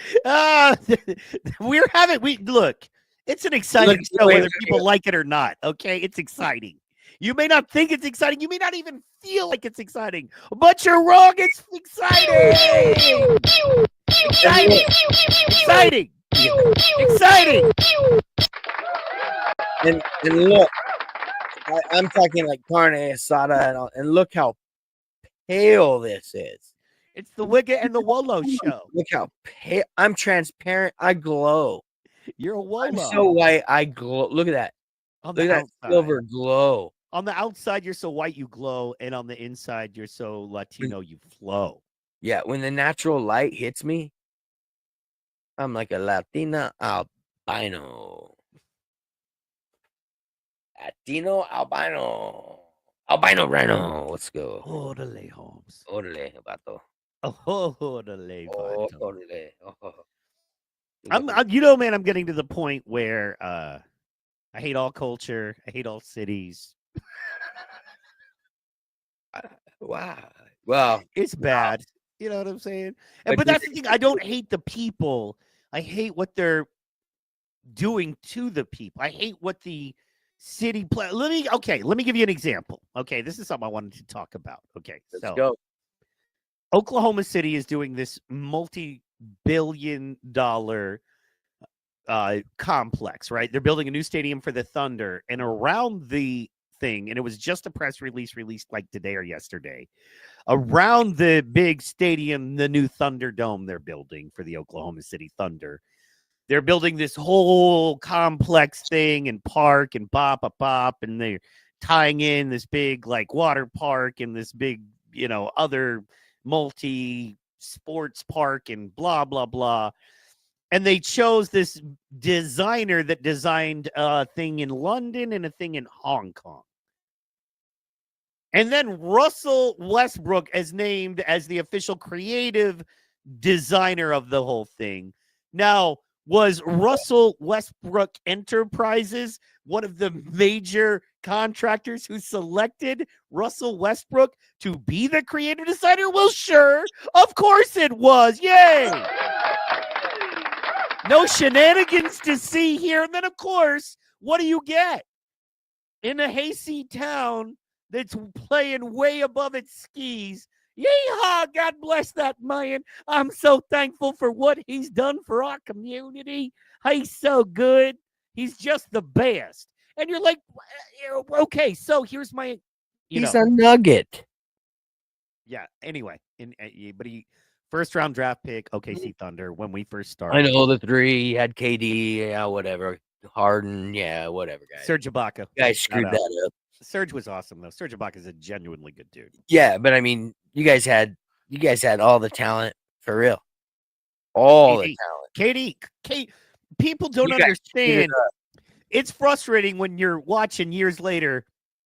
Look, it's an exciting show, whether people like it or not. Okay, it's exciting. You may not think it's exciting. You may not even feel like it's exciting, but you're wrong. It's exciting. Exciting. And look, I'm talking like carne asada, and look how pale this is. It's the Wigga and the Wolo show. Look how pale. I'm transparent. I glow. You're a Wolo. I'm so white. I glow. Look at that. Look at that silver glow. On the outside, you're so white you glow, and on the inside, you're so Latino you flow. Yeah, when the natural light hits me, I'm like a Latina albino. Latino albino. Albino rhino. Let's go. Orale, Holmes. Orale, vato. Orale, vato. Orale. Man, I'm getting to the point where I hate all culture. I hate all cities. Wow. Well, it's bad. You know what I'm saying? But But that's the thing. I don't hate the people. I hate what they're doing to the people. I hate what the city play. Let me give you an example. Okay, this is something I wanted to talk about. Okay, Let's go. Oklahoma City is doing this multi-billion-dollar complex, right? They're building a new stadium for the Thunder, and around the thing, and it was just a press release released like today or yesterday, around the big stadium, the new Thunderdome they're building for the Oklahoma City Thunder. They're building this whole complex thing and park and bop, and they're tying in this big like water park and this big, other multi-sports park and blah, blah, blah. And they chose this designer that designed a thing in London and a thing in Hong Kong. And then Russell Westbrook is named as the official creative designer of the whole thing. Now, was Russell Westbrook Enterprises one of the major contractors who selected Russell Westbrook to be the creative designer? Well, sure. Of course it was. Yay. No shenanigans to see here. And then, of course, what do you get? In a hayseed town that's playing way above its skis. Yeehaw, God bless that man. I'm so thankful for what he's done for our community. He's so good. He's just the best. And you're like, okay, so here's my... He's a nugget. Yeah, anyway. But he... First round draft pick, OKC Thunder, when we first started. I know the three had KD, yeah, whatever. Harden, yeah, whatever, guys. Serge Ibaka. You guys screwed that up. Serge was awesome, though. Serge Ibaka is a genuinely good dude. Yeah, but I mean, you guys had all the talent for real. All the talent. KD, people don't understand. It's frustrating when you're watching years later,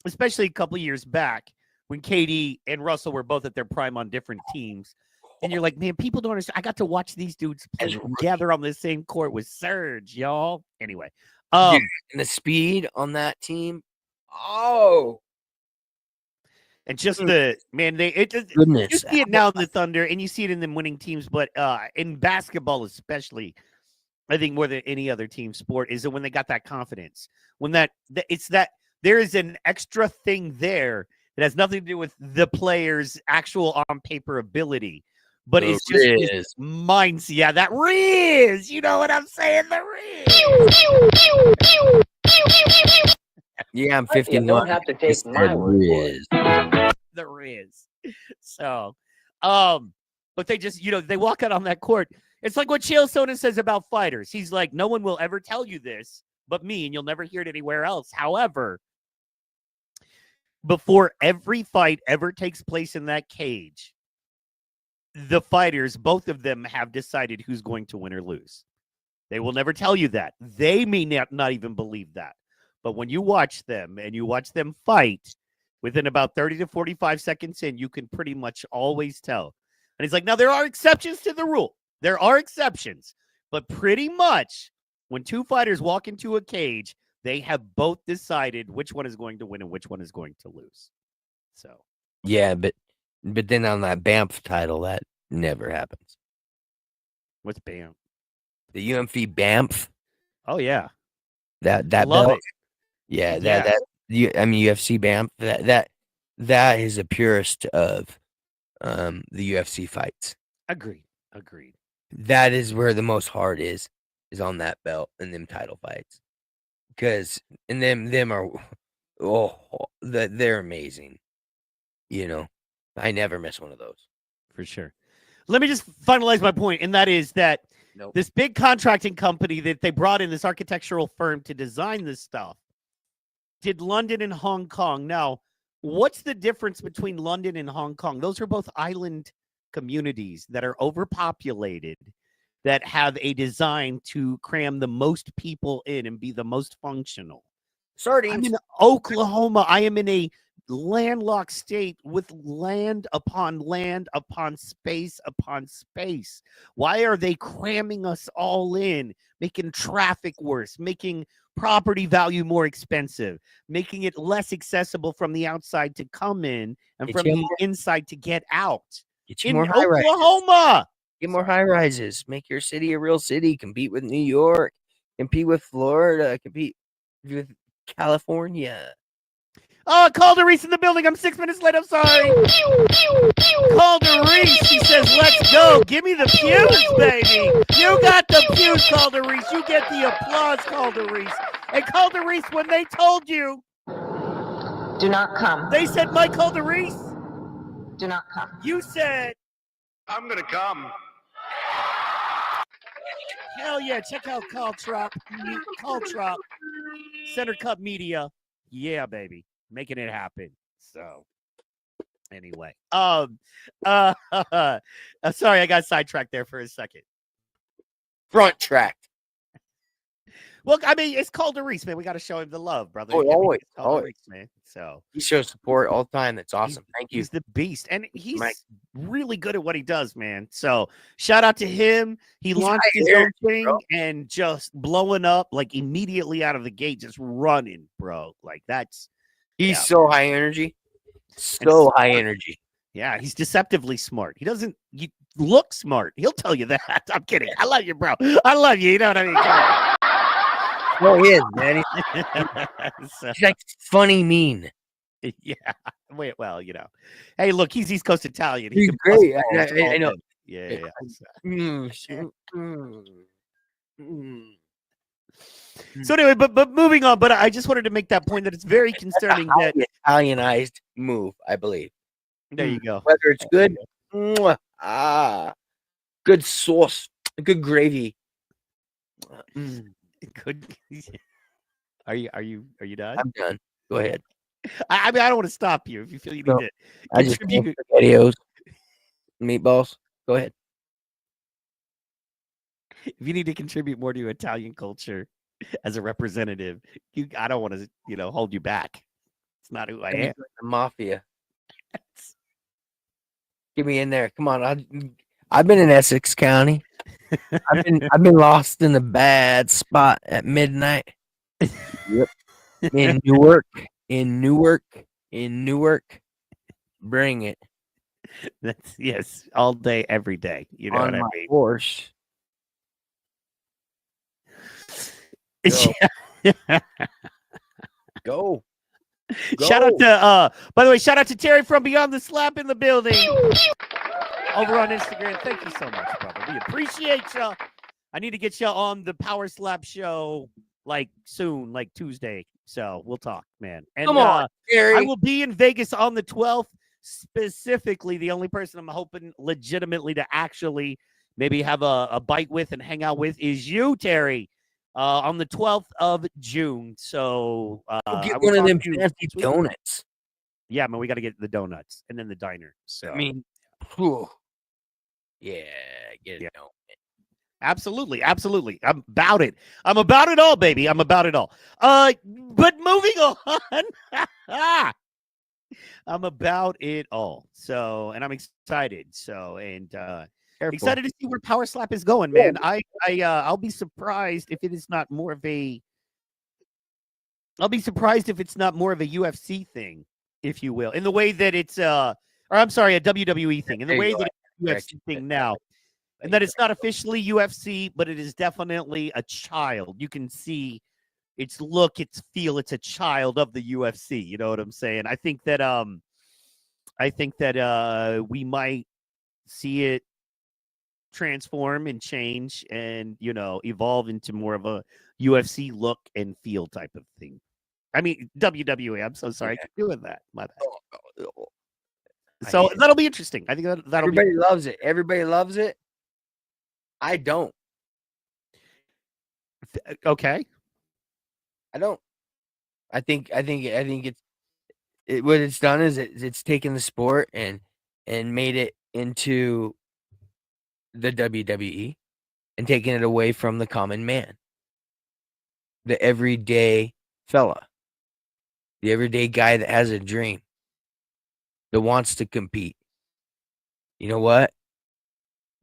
especially a couple years back, when KD and Russell were both at their prime on different teams. And you're like, man, people don't understand. I got to watch these dudes play together on the same court with Serge, y'all. Anyway. Dude, and the speed on that team. Oh. And just you see it now in the Thunder, and you see it in them winning teams, but in basketball especially, I think more than any other team sport, is that when they got that confidence. When it's that there is an extra thing there that has nothing to do with the player's actual on-paper ability. But it's just his mindset. Yeah, that Riz. You know what I'm saying? The Riz. Yeah, I'm 51. You don't have to take my word for it. The Riz. So, but they just, they walk out on that court. It's like what Chael Sonnen says about fighters. He's like, no one will ever tell you this but me, and you'll never hear it anywhere else. However, before every fight ever takes place in that cage, the fighters, both of them, have decided who's going to win or lose. They will never tell you that. They may not even believe that. But when you watch them and you watch them fight, within about 30 to 45 seconds in, you can pretty much always tell. And he's like, now there are exceptions to the rule. There are exceptions. But pretty much when two fighters walk into a cage, they have both decided which one is going to win and which one is going to lose. So. Yeah, but then on that Banff title, that never happens. What's Banff? The UMF Banff. Oh yeah, that love belt. It. Yeah, UFC Banff. That is the purest of the UFC fights. Agreed. That is where the most heart is on that belt and them title fights. Because them are they're amazing. I never miss one of those. For sure. Let me just finalize my point, and that is that this big contracting company that they brought in, this architectural firm to design this stuff, did London and Hong Kong. Now, what's the difference between London and Hong Kong? Those are both island communities that are overpopulated, that have a design to cram the most people in and be the most functional. Sardines. I'm in Oklahoma. I am in a landlocked state with land upon space upon space. Why are they cramming us all in, making traffic worse, making property value more expensive, making it less accessible from the outside to come in and from the inside to get out? Get you In more high-rises. Oklahoma. Get more high rises. Make your city a real city. Compete with New York. Compete with Florida. Compete with California. Oh, Calder Reese in the building. I'm 6 minutes late. I'm sorry. Calder Reese, he says, let's go. Give me the pews, baby. You got the pews, Calder Reese. You get the applause, Calder Reese. And Calder Reese, when they told you, do not come. They said, Mike Calder Reese, do not come. You said, I'm gonna come. hell yeah. Check out Caltrop, Center Cup Media. Yeah, baby. Making it happen. So anyway, sorry, I got sidetracked there for a second. Front tracked. Well, I mean, it's Calder Reese, man. We got to show him the love, brother. Oh, always, Calder Reese, man. So he shows support all the time. That's awesome. Thank you. He's the beast, and he's really good at what he does, man. So shout out to him. He's launched his own thing and just blowing up like immediately out of the gate, just running, bro. Like he's so high energy, so high energy. Yeah, he's deceptively smart. He doesn't look smart. He'll tell you that. I'm kidding. I love you, bro. I love you. You know what I mean? No, he is, man. He's like funny mean. Yeah. Wait, well, you know. Hey, look, he's East Coast Italian. He's great. I know. Yeah. So anyway, but moving on. But I just wanted to make that point that it's very concerning that Italianized move, I believe. There you go. Whether it's good, good sauce, good gravy. Good. Are you done? I'm done. Go ahead. I mean, I don't want to stop you if you feel you need to. I just spaghettios, meatballs. Go ahead. If you need to contribute more to Italian culture as a representative, I don't want to, hold you back. It's not who I am. The mafia. Get me in there. Come on. I've been in Essex County. I've been lost in a bad spot at midnight. Yep. In Newark. Bring it. Yes, all day, every day. You know on what I my mean? horse. Go. Shout out to by the way, shout out to Terry from Beyond the Slap in the building. Over on Instagram. Thank you so much, brother. We appreciate you. I need to get you on the Power Slap show like soon, like Tuesday. So we'll talk, man. And come on, Terry. I will be in Vegas on the 12th. Specifically, the only person I'm hoping legitimately to actually maybe have a bite with and hang out with is you, Terry, on the 12th of June. So get one of them fancy donuts. Yeah, man, we got to get the donuts and then the diner. So I mean, whew. Yeah, get it. Absolutely. I'm about it. I'm about it all, baby. I'm about it all. But moving on. I'm about it all. So, and I'm excited. So, and excited to see where Power Slap is going, man. I'll be surprised if it is not more of a. I'll be surprised if it's not more of a UFC thing, if you will, in the way that it's or I'm sorry, a WWE thing, in the way that it's a UFC thing now. And that it's not officially UFC, but it is definitely a child. You can see its look, its feel. It's a child of the UFC. You know what I'm saying? I think that we might see it transform and change and evolve into more of a UFC look and feel type of thing. I mean WWE. I'm so sorry I keep doing that. My bad. So that'll be interesting. I think that'll everybody loves it. Everybody loves it. I don't. Okay. I don't. I think it's what it's done is it's taken the sport and made it into the WWE and taken it away from the common man, the everyday fella, the everyday guy that has a dream. that wants to compete, you know what?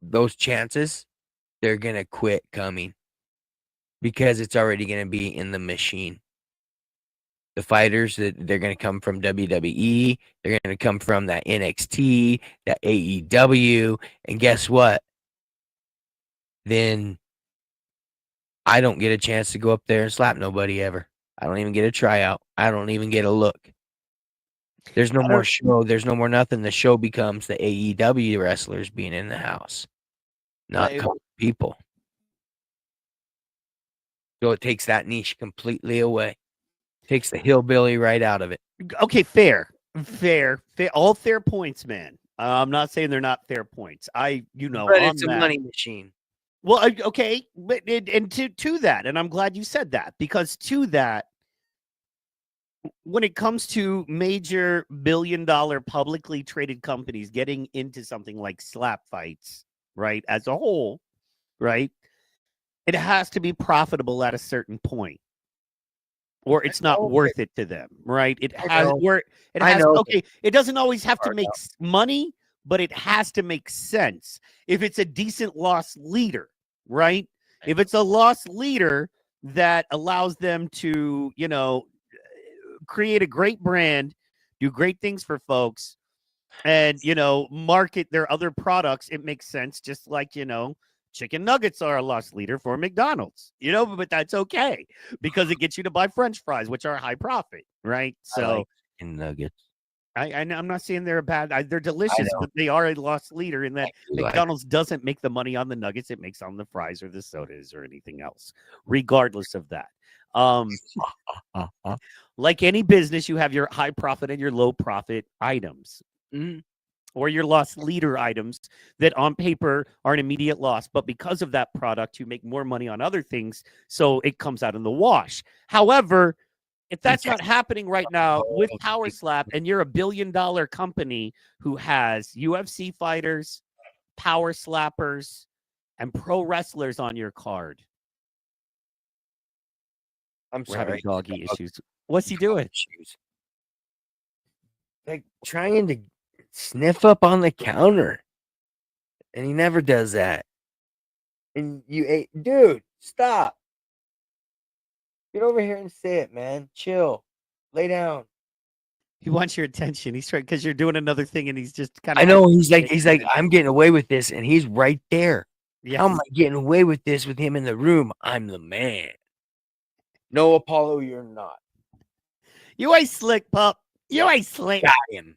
Those chances, they're going to quit coming because it's already going to be in the machine. The fighters that they're going to come from WWE, they're going to come from that NXT, that AEW, and guess what? Then I don't get a chance to go up there and slap nobody ever. I don't even get a tryout. I don't even get a look. There's no more show. There's no more nothing. The show becomes the AEW wrestlers being in the house, not people. So it takes that niche completely away. Takes the hillbilly right out of it. Okay, fair. All fair points, man. I'm not saying they're not fair points. But it's a money machine. Well, okay, but and to that, and I'm glad you said that, because to that, when it comes to major billion-dollar publicly traded companies getting into something like slap fights, right, as a whole, right, it has to be profitable at a certain point, or it's not worth it to them, right? It has okay. It doesn't always have to make money, but it has to make sense. If it's a decent loss leader, right? If it's a loss leader that allows them to, create a great brand, do great things for folks, and, market their other products, it makes sense. Just like, chicken nuggets are a loss leader for McDonald's, but that's okay because it gets you to buy French fries, which are high profit, right? So I like chicken nuggets. I'm not saying they're bad. They're delicious, but they are a loss leader in that McDonald's doesn't make the money on the nuggets. It makes on the fries or the sodas or anything else, regardless of that. Like any business, you have your high profit and your low profit items. Or your loss leader items that on paper are an immediate loss. But because of that product, you make more money on other things. So it comes out in the wash. However, if that's not happening right now with Power Slap and you're a billion-dollar company who has UFC fighters, power slappers, and pro wrestlers on your card. I'm We're having sorry. doggy issues. What's he doing? Like trying to sniff up on the counter. And he never does that. And dude, stop. Get over here and sit, man. Chill. Lay down. He wants your attention. He's trying because you're doing another thing, and he's just kind of. I know. He's like, I'm getting away with this, and he's right there. Yes. How am I getting away with this with him in the room? I'm the man. No, Apollo, you're not. You ain't slick, pup. You ain't slick. Got him.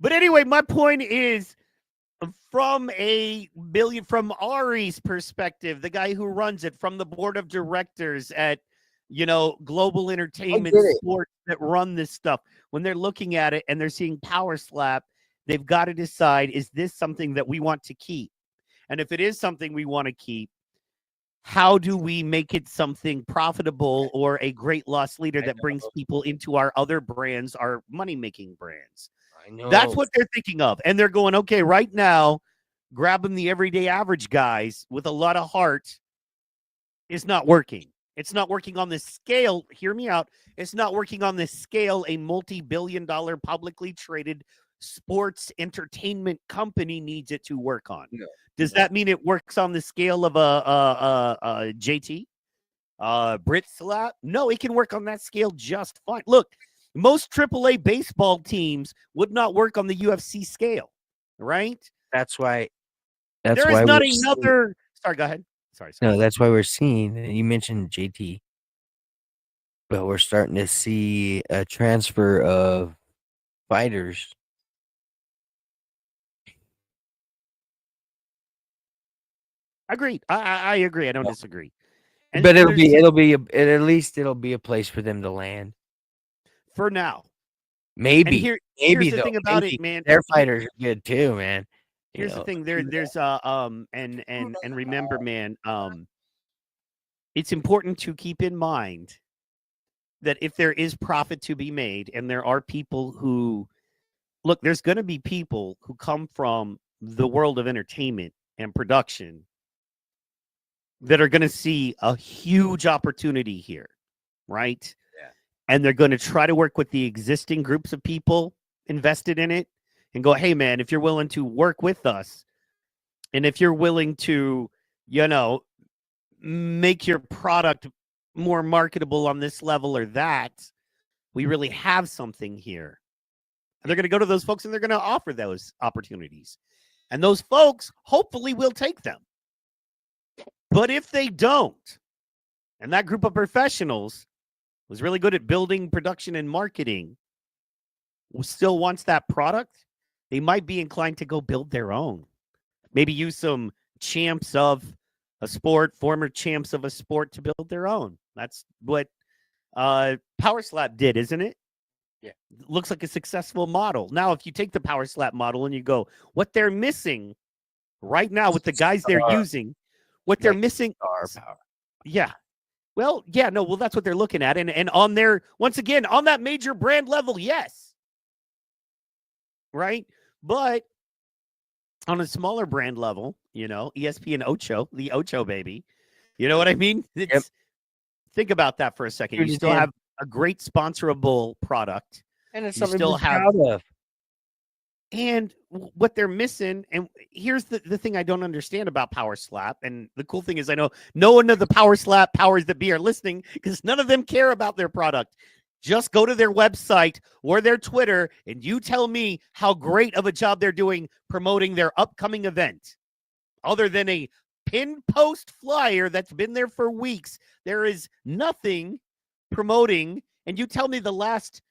But anyway, my point is, from Ari's perspective, the guy who runs it, from the board of directors at, Global Entertainment Sports that run this stuff, when they're looking at it and they're seeing Power Slap, they've got to decide, is this something that we want to keep? And if it is something we want to keep, how do we make it something profitable or a great loss leader that brings people into our other brands, our money-making brands? I know. That's what they're thinking of. And they're going, okay, right now, grabbing the everyday average guys with a lot of heart is not working. It's not working on this scale. Hear me out. It's not working on this scale a multi-billion-dollar publicly traded sports entertainment company needs it to work on. No. Does that mean it works on the scale of a JT? Brit Slap? No, it can work on that scale just fine. Look, most AAA baseball teams would not work on the UFC scale, right? That's why. There is not another. Sorry, go ahead. Sorry. No, that's why we're seeing. You mentioned JT, but we're starting to see a transfer of fighters. Agreed. I agree. I don't disagree. And But it'll be at least it'll be a place for them to land for now. Maybe. Here's maybe the thing about it, man. Their fighters are good too, man. Here's the thing. There's and remember, man, it's important to keep in mind that if there is profit to be made, and there are people who look, there's going to be people who come from the world of entertainment and production that are going to see a huge opportunity here, right? Yeah. And they're going to try to work with the existing groups of people invested in it and go, hey, man, if you're willing to work with us and if you're willing to, make your product more marketable on this level or that, we really have something here. And they're going to go to those folks and they're going to offer those opportunities. And those folks hopefully will take them. But if they don't, and that group of professionals was really good at building, production, and marketing, still wants that product, they might be inclined to go build their own. Maybe use some champs of a sport, former champs of a sport to build their own. That's what Power Slap did, isn't it? Yeah. Looks like a successful model. Now, if you take the Power Slap model and you go, what they're missing right now with the guys they're using, what they're missing. Power. Yeah. Well, yeah, no, well, that's what they're looking at. And on their, once again, on that major brand level, yes. Right? But on a smaller brand level, ESPN Ocho, the Ocho baby. You know what I mean? Think about that for a second. You still have a great sponsorable product. And it's you something still to be have proud of. And what they're missing, and here's the thing I don't understand about Power Slap. And the cool thing is I know no one of the Power Slap powers that be are listening because none of them care about their product. Just go to their website or their Twitter and you tell me how great of a job they're doing promoting their upcoming event. Other than a pin post flyer that's been there for weeks, there is nothing promoting. And you tell me the last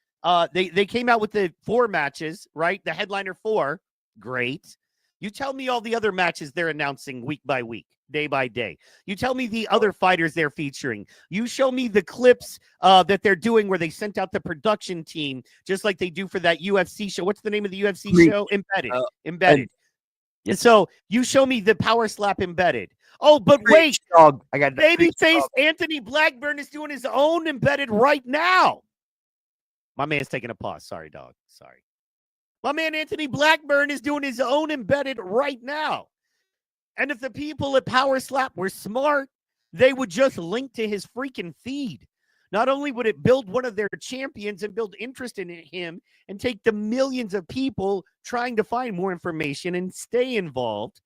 they came out with the 4 matches, right? The headliner 4. Great. You tell me all the other matches they're announcing week by week, day by day. You tell me the other fighters they're featuring. You show me the clips that they're doing where they sent out the production team, just like they do for that UFC show. What's the name of the UFC show? Embedded. And so you show me the Power Slap Embedded. Oh, but wait. I got Babyface Anthony Blackburn is doing his own Embedded right now. My man's taking a pause. Sorry, dog. Sorry. My man Anthony Blackburn is doing his own Embedded right now. And if the people at Power Slap were smart, they would just link to his freaking feed. Not only would it build one of their champions and build interest in him and take the millions of people trying to find more information and stay involved,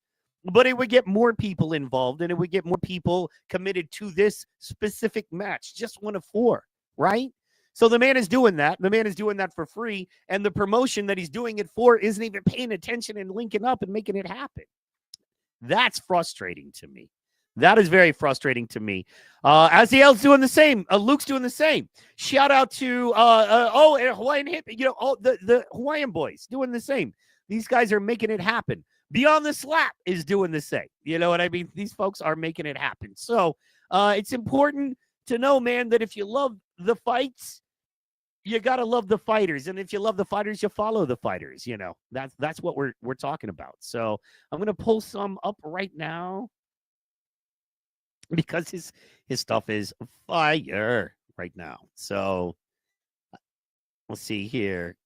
but it would get more people involved and it would get more people committed to this specific match. Just one of 4, right? So the man is doing that. The man is doing that for free. And the promotion that he's doing it for isn't even paying attention and linking up and making it happen. That's frustrating to me. That is very frustrating to me. Aziel's doing the same. Luke's doing the same. Shout out to Hawaiian Hip. All the Hawaiian boys doing the same. These guys are making it happen. Beyond the Slap is doing the same. You know what I mean? These folks are making it happen. So it's important to know, man, that if you love the fights, you gotta love the fighters, and if you love the fighters, you follow the fighters. That's what we're talking about. So I'm gonna pull some up right now because his stuff is fire right now. So let's see here.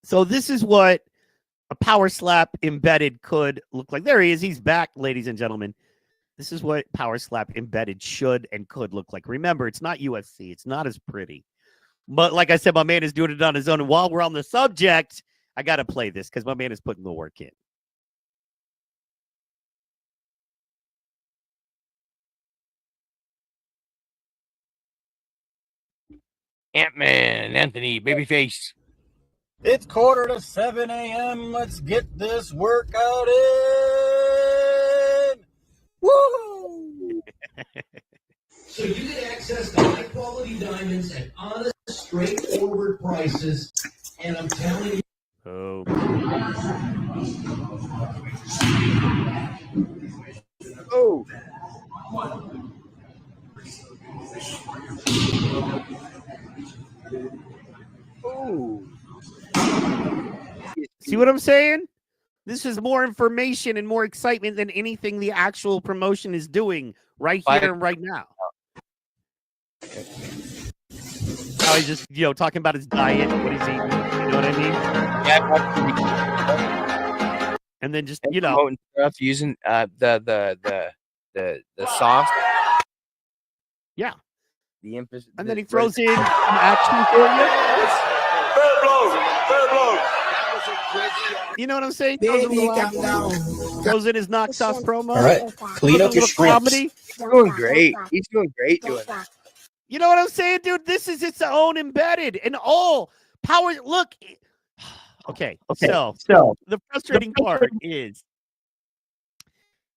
So this is what a Power Slap Embedded could look like. There he is. He's back, ladies and gentlemen. This is what Power Slap Embedded should and could look like. Remember, it's not UFC. It's not as pretty. But like I said, my man is doing it on his own. And while we're on the subject, I got to play this because my man is putting the work in. Ant-Man, Anthony, Babyface. It's 6:45 a.m. Let's get this workout in. Woo! So you get access to high quality diamonds at honest, straightforward prices. And I'm telling you. Oh. Oh. Oh. See what I'm saying? This is more information and more excitement than anything the actual promotion is doing right here and right now. Now he's just, talking about his diet, what he's eating. You know what I mean? Yeah. And then just, stuff using the sauce. Yeah. The emphasis. And then he throws in some action for you. You know what I'm saying? Throws in his knocks off promo. All right, clean up your shrimps. Comedy. He's doing great. He's doing great doing that. You know what I'm saying, dude? This is its own embedded and all power. Look. Okay. So the frustrating part is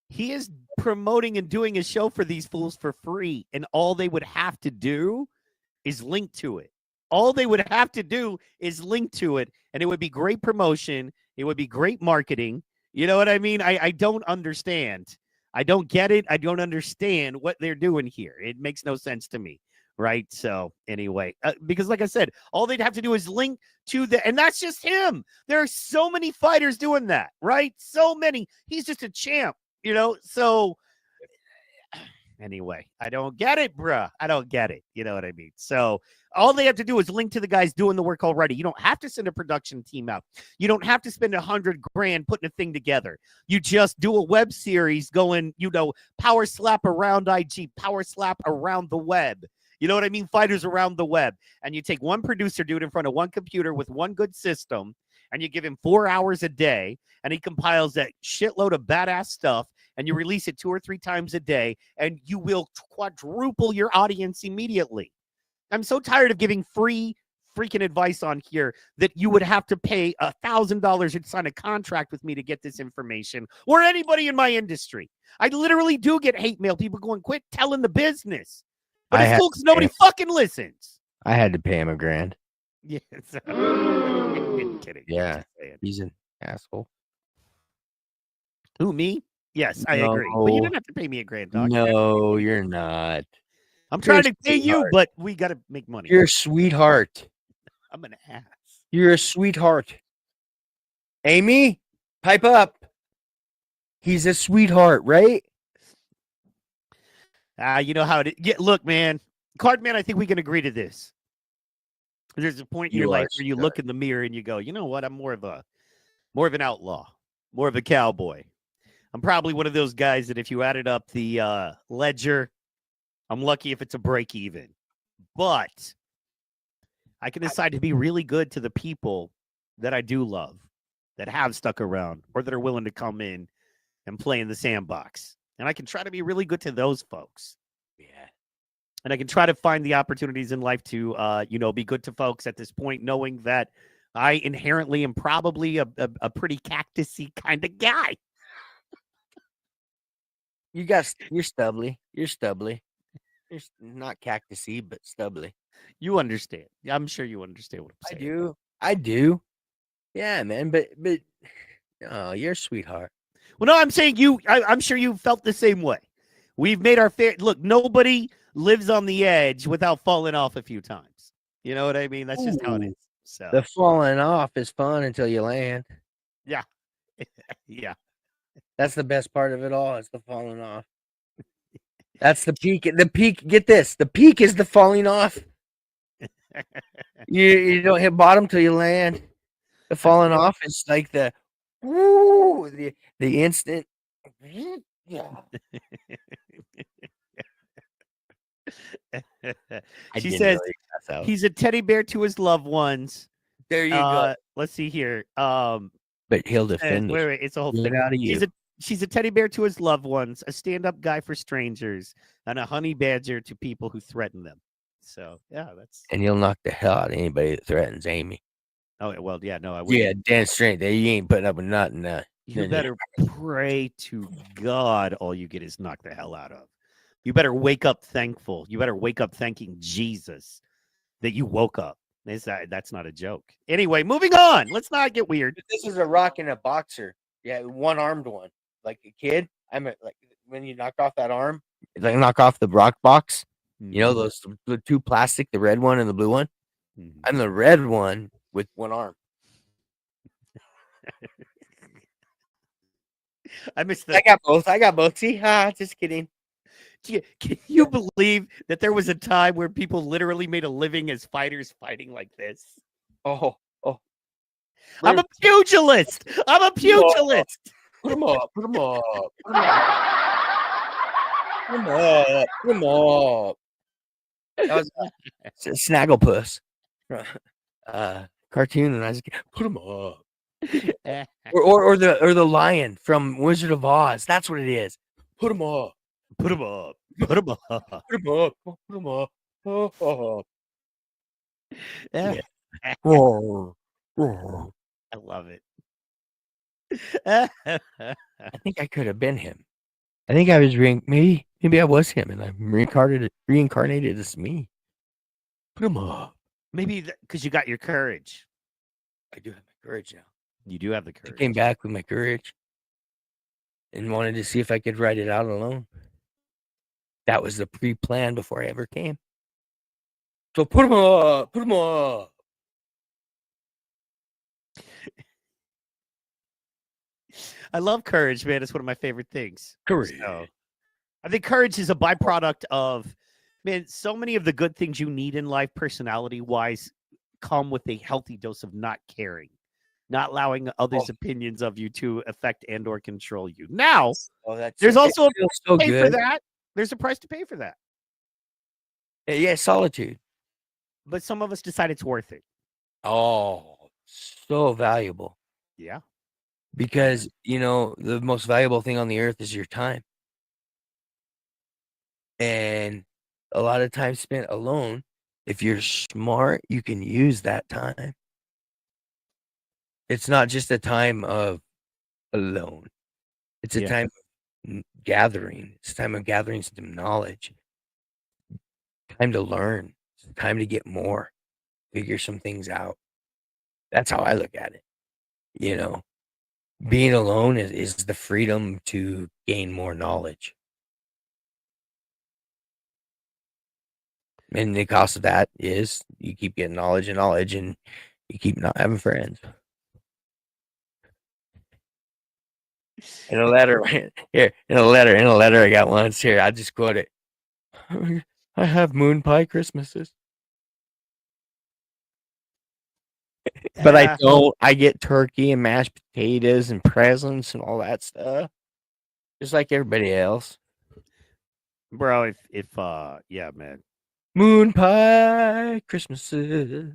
he is promoting and doing a show for these fools for free, and all they would have to do is link to it. All they would have to do is link to it, and it would be great promotion. It would be great marketing. You know what I mean? I don't understand. I don't get it. I don't understand what they're doing here. It makes no sense to me, right? So anyway, because like I said, all they'd have to do is link to the, and that's just him. There are so many fighters doing that, right? So many. He's just a champ, you know? So anyway, I don't get it, bruh. I don't get it. You know what I mean? So all they have to do is link to the guys doing the work already. You don't have to send a production team out. You don't have to spend $100,000 putting a thing together. You just do a web series going, you know, power slap around IG, power slap around the web. You know what I mean? Fighters around the web. And you take one producer, dude, in front of one computer with one good system, and you give him 4 hours a day, and he compiles that shitload of badass stuff, and you release it 2 or 3 times a day, and you will quadruple your audience immediately. I'm so tired of giving free freaking advice on here that you would have to pay $1,000 to sign a contract with me to get this information, or anybody in my industry. I literally do get hate mail. People going, quit telling the business. But it's cool because nobody fucking listens. I had to pay him $1,000. Yeah. Kidding. Yeah. He's an asshole. Who, me? Yes, I agree. But you didn't have to pay me $1,000, dog. No, you're not. I'm trying to pay you, but we got to make money. You're a sweetheart. I'm an ass. You're a sweetheart. Amy, pipe up. He's a sweetheart, right? You know how it is. Yeah, look, man. Cardman, I think we can agree to this. There's a point in your life where you look in the mirror and you go, you know what? I'm more of an outlaw, more of a cowboy. I'm probably one of those guys that if you added up the ledger, I'm lucky if it's a break even. But I can decide to be really good to the people that I do love, that have stuck around, or that are willing to come in and play in the sandbox. And I can try to be really good to those folks. Yeah. And I can try to find the opportunities in life to, be good to folks at this point, knowing that I inherently am probably a pretty cactusy kind of guy. You're stubbly. You're stubbly. You're not cactusy, but stubbly. You understand. I'm sure you understand what I'm saying. I do. Yeah, man. But oh, you're a sweetheart. Well, no, I'm saying I'm sure you felt the same way. We've made our fair. Look, nobody lives on the edge without falling off a few times. You know what I mean? That's just how it is. So the falling off is fun until you land. Yeah. Yeah. That's the best part of it all. It's the falling off. That's the peak. The peak. Get this. The peak is the falling off. You don't hit bottom till you land. The falling off is like the instant. Yeah. She says he's a teddy bear to his loved ones. There you go. Let's see here. But he'll defend. Wait, it's a whole thing. Out of you. She's a teddy bear to his loved ones, a stand-up guy for strangers, and a honey badger to people who threaten them. So yeah, that's. And you'll knock the hell out of anybody that threatens Amy. Oh well, yeah, no, I would. Yeah, damn straight. You ain't putting up with nothing. You better pray to God. All you get is knocked the hell out of. You better wake up thankful. You better wake up thanking Jesus that you woke up. That's not a joke. Anyway, moving on. Let's not get weird. This is a rock and a boxer. Yeah, one-armed one. Like a kid. Like when you knock off that arm, like knock off the rock box. You know those the two plastic, the red one and the blue one. I'm the red one with one arm. I missed that. I got both. See, just kidding. Can you believe that there was a time where people literally made a living as fighters fighting like this? Oh. I'm a pugilist. Put him up. Put him up. That was Snagglepuss. cartoon when I was a kid. Put them up. or the lion from Wizard of Oz. That's what it is. Put them up. Put them up. Put them up. Put them up. Put them up. Oh. Yeah. Roar. I love it. I think I could have been him. I think I was maybe I was him, and I'm reincarnated as me. Put him up. Maybe because you got your courage. I do have my courage now. You do have the I courage. came back with my courage and wanted to see if I could ride it out alone. That was the pre-plan before I ever came. So put him up. Put him up. I love courage, man. It's one of my favorite things. Courage. So, I think courage is a byproduct of, man, so many of the good things you need in life, personality-wise, come with a healthy dose of not caring, not allowing others' opinions of you to affect and or control you. Now, there's also a price to pay for that. There's a price to pay for that. Yeah, solitude. But some of us decide it's worth it. Oh, so valuable. Yeah. Because, the most valuable thing on the earth is your time. And a lot of time spent alone, if you're smart, you can use that time. It's not just a time of alone. It's a time of gathering. It's a time of gathering some knowledge. Time to learn. It's time to get more. Figure some things out. That's how I look at it. Being alone is the freedom to gain more knowledge. And the cost of that is you keep getting knowledge and you keep not having friends. In a letter I got once here, I just quote it. I have moon pie Christmases. But I don't. I get turkey and mashed potatoes and presents and all that stuff. Just like everybody else. Bro, yeah, man. Moon pie Christmases.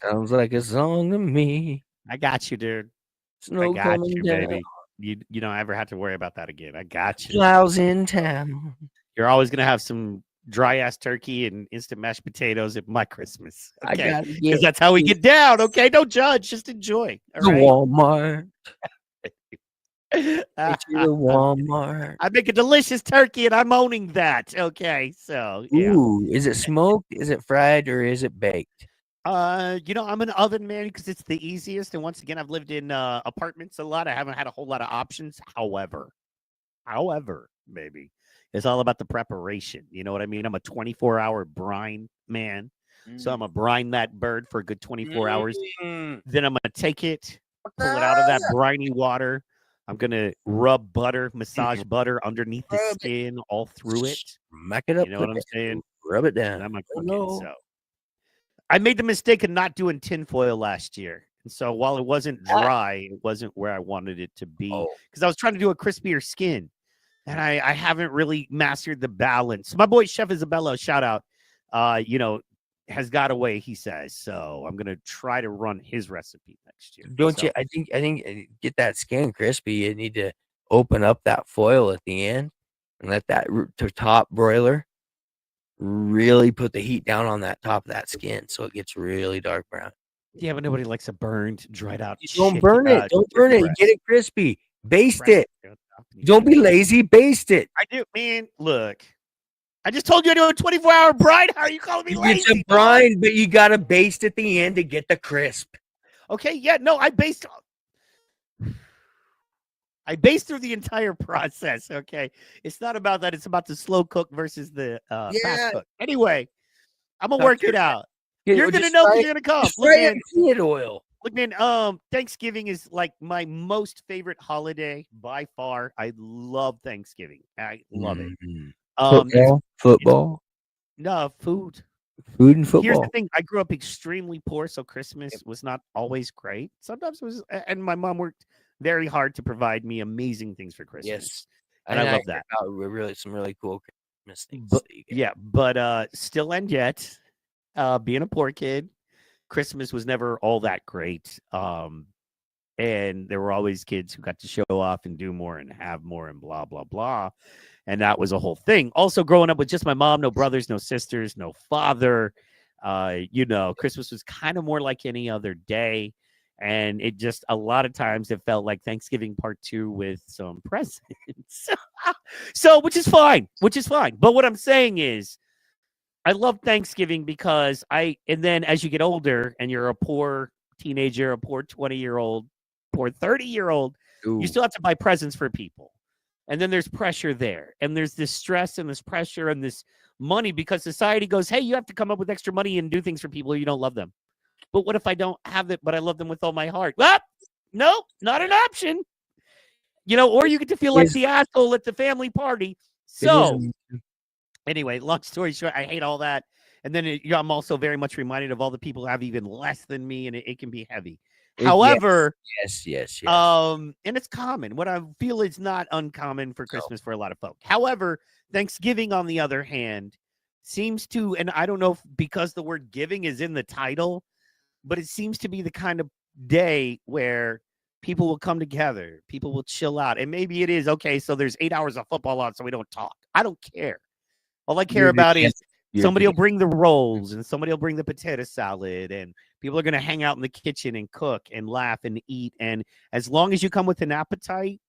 Sounds like a song to me. I got you, dude. Snow I got coming you, down. baby. You don't ever have to worry about that again. I got you. Clouds in town. You're always gonna have some dry ass turkey and instant mashed potatoes at my Christmas. Okay, because that's how we get down. Okay, don't judge, just enjoy. All right? Walmart. It's the Walmart. I make a delicious turkey, and I'm owning that. Okay, so yeah. Ooh, is it smoked? Is it fried, or is it baked? I'm an oven man because it's the easiest. And once again, I've lived in apartments a lot. I haven't had a whole lot of options. However, maybe it's all about the preparation. You know what I mean? I'm a 24-hour brine man. So I'm gonna brine that bird for a good 24 hours. Then I'm gonna take it, pull it out of that briny water. I'm gonna rub butter, massage butter underneath the skin, all through it. Smack it up. You know what I'm saying? Rub it down. I'm gonna cook it. So I made the mistake of not doing tinfoil last year. And so while it wasn't dry, it wasn't where I wanted it to be. Because I was trying to do a crispier skin. And I haven't really mastered the balance. My boy Chef Isabella, shout out, has got a way, he says. So I'm gonna try to run his recipe next year. You? I think get that skin crispy. You need to open up that foil at the end and let that top broiler really put the heat down on that top of that skin so it gets really dark brown. Yeah, but nobody likes a burned, dried out. Don't burn it. Don't burn it. Get it crispy. Baste it. Don't be lazy. Baste it. I do, man. Look, I just told you I do a 24-hour brine. How are you calling me lazy? It's a brine, but you gotta baste at the end to get the crisp. Okay, yeah, no, I based through the entire process. Okay, it's not about that. It's about the slow cook versus the fast cook. Anyway, I'm gonna work it out. You're gonna know when you're gonna come. Look, oil. Look, man. Thanksgiving is like my most favorite holiday by far. I love Thanksgiving. I love it. Football. No, food. Food and football. Here's the thing. I grew up extremely poor, so Christmas was not always great. Sometimes it was, and my mom worked very hard to provide me amazing things for Christmas. Yes, and I love that. Some really cool Christmas things. But still and yet, being a poor kid, Christmas was never all that great. And there were always kids who got to show off and do more and have more and blah, blah, blah. And that was a whole thing. Also, growing up with just my mom, no brothers, no sisters, no father, Christmas was kind of more like any other day. And it just, a lot of times it felt like Thanksgiving part 2 with some presents. So, which is fine. But what I'm saying is, I love Thanksgiving because and then as you get older and you're a poor teenager, a poor 20-year-old, poor 30-year-old, you still have to buy presents for people. And then there's pressure there. And there's this stress and this pressure and this money because society goes, hey, you have to come up with extra money and do things for people you don't love them. But what if I don't have it, but I love them with all my heart? Well, no, not an option. Or you get to feel like the asshole at the family party. So anyway, long story short, I hate all that. And then I'm also very much reminded of all the people who have even less than me, and it can be heavy. However, yes. And it's common. What I feel is not uncommon for Christmas for a lot of folk. However, Thanksgiving, on the other hand, seems to, and I don't know if because the word giving is in the title, but it seems to be the kind of day where people will come together, people will chill out, and maybe it is okay. So there's 8 hours of football on, so we don't talk. I don't care. All I care about is somebody will bring the rolls and somebody will bring the potato salad, and people are going to hang out in the kitchen and cook and laugh and eat. And as long as you come with an appetite,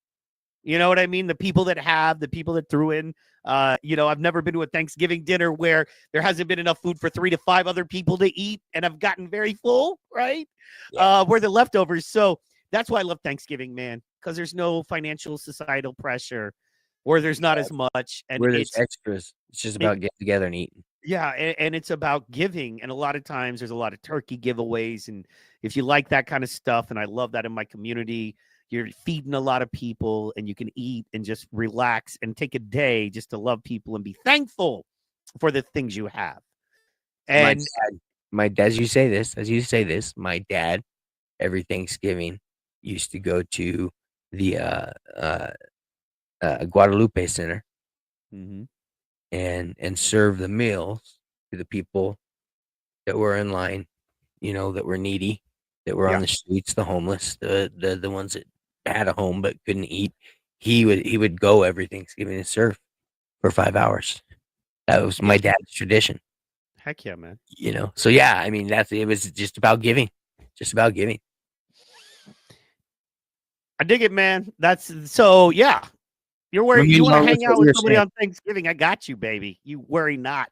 you know what I mean? The people that threw in, I've never been to a Thanksgiving dinner where there hasn't been enough food for 3 to 5 other people to eat, and I've gotten very full, right? Yeah. We're the leftovers. So that's why I love Thanksgiving, man, because there's no financial societal pressure, or there's not as much. And where there's extras. It's just about getting together and eating. Yeah, and it's about giving. And a lot of times there's a lot of turkey giveaways. And if you like that kind of stuff, and I love that in my community, you're feeding a lot of people and you can eat and just relax and take a day just to love people and be thankful for the things you have. And my dad, as you say this, my dad, every Thanksgiving, used to go to the Guadalupe Center and serve the meals to the people that were in line, that were needy, that were on the streets, the homeless, the ones that had a home but couldn't eat. He would go every Thanksgiving and serve for 5 hours. That was my dad's tradition. Heck yeah, man. So yeah, I mean, it was just about giving. I dig it, man. Yeah. You're worried. You want to hang out with somebody on Thanksgiving? I got you, baby. You worry not.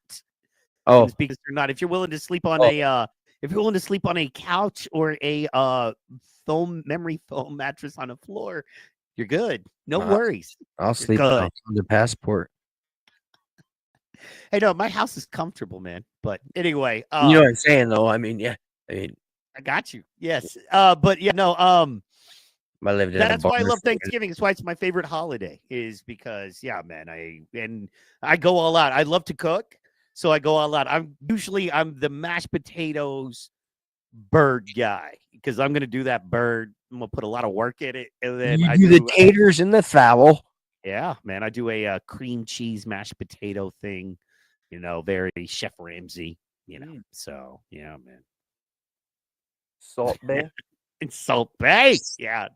Oh, because you're not. If you're willing to sleep on a couch or a memory foam mattress on a floor, you're good. No worries. I'll sleep on the passport. Hey, no, my house is comfortable, man. But anyway, you know what I'm saying, though. I mean, I got you. Yes. But yeah, no. That's why I love Thanksgiving. That's why it's my favorite holiday. Is because man, I go all out. I love to cook, so I go all out. I'm the mashed potatoes bird guy because I'm gonna do that bird. I'm gonna put a lot of work in it, and then I do the taters and the fowl. Yeah, man, I do a cream cheese mashed potato thing. Very Chef Ramsay. So yeah, man. Salt Bay. It's Salt Bay. Yeah.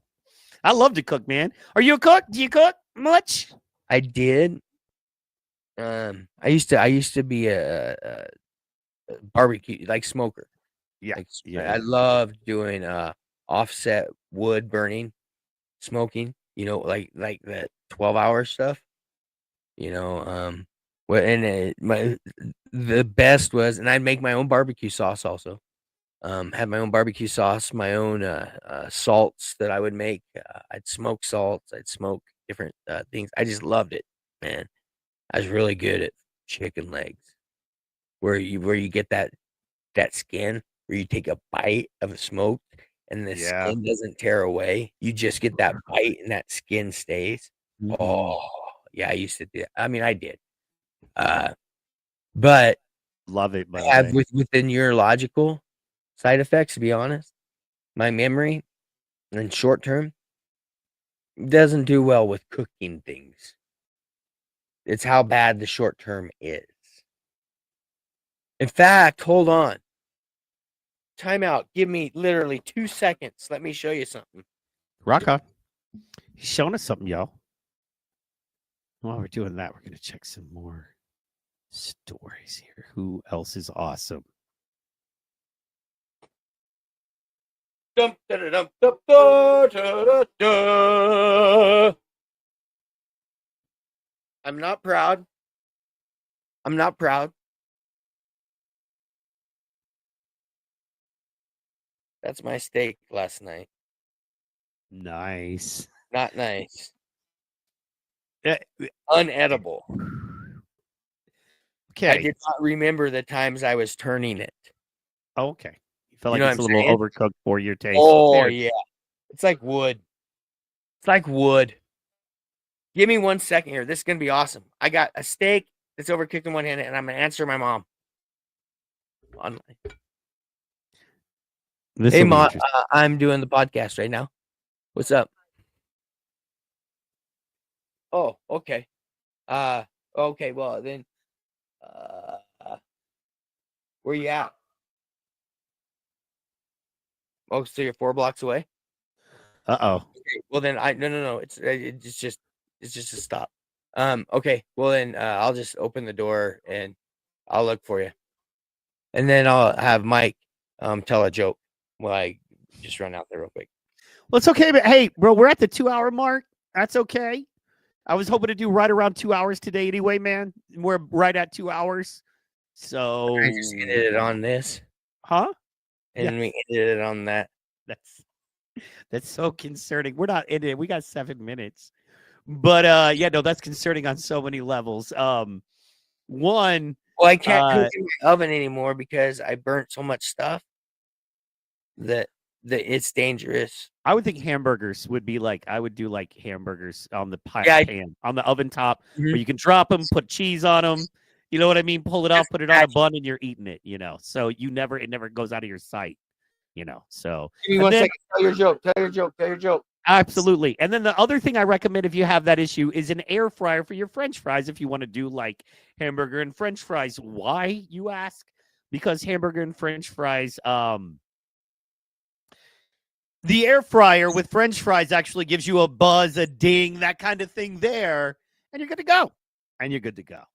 I love to cook, man. Are you a cook? Do you cook much? I did. I used to be a barbecue smoker. Yeah. I love doing offset wood burning, smoking. Like that 12-hour stuff. The best was, and I'd make my own barbecue sauce also. Had my own barbecue sauce, my own salts that I would make. I'd smoke salts. I'd smoke different things. I just loved it, man. I was really good at chicken legs, where you get that skin, where you take a bite of a smoke and the skin doesn't tear away. You just get that bite and that skin stays. Oh, yeah, I used to do that. I mean, I did. But love it. I have with the neurological side effects, to be honest. My memory in short term doesn't do well with cooking things. It's how bad the short term is. In fact, hold on. Time out. Give me literally 2 seconds. Let me show you something. Rock on. He's showing us something, y'all. While we're doing that, we're going to check some more stories here. Who else is awesome? Dum, da, da, dum, da, da, da, da. I'm not proud. I'm not proud. That's my steak last night. Nice. Not nice. Unedible. Okay. I did not remember the times I was turning it. Oh, okay. You felt You like know it's a what I'm little saying? overcooked for your taste. Oh, Fair. yeah. It's like wood. It's like wood. Give me 1 second here. This is going to be awesome. I got a steak that's overcooked in one hand, and I'm going to answer my mom. Online. Hey, Mom, I'm doing the podcast right now. What's up? Oh, okay. Okay, well, then, where you at? Oh, so you're 4 blocks away? Uh-oh. Okay, well, then, no. It's just a stop. Okay, well, then, I'll just open the door, and I'll look for you. And then I'll have Mike, tell a joke while I just run out there real quick. Well, it's okay, but hey, bro, we're at the 2-hour mark. That's okay. I was hoping to do right around 2 hours today anyway, man. We're right at 2 hours. So I just ended it on this. Huh? And then we ended it on that. That's so concerning. We're not in it. We got 7 minutes. But yeah, no, that's concerning on so many levels. One, well, I can't cook in my oven anymore because I burnt so much stuff that it's dangerous. I would think hamburgers would be like, I would do like hamburgers on the pan, on the oven top, where you can drop them, put cheese on them. You know what I mean? Pull it out, put it on a bun, and you're eating it, you know. So it never goes out of your sight, you know. So give me 1 second. Tell your joke. Absolutely. And then the other thing I recommend if you have that issue is an air fryer for your French fries if you want to do like hamburger and French fries. Why, you ask? Because hamburger and French fries, the air fryer with French fries actually gives you a buzz, a ding, that kind of thing there, and you're good to go.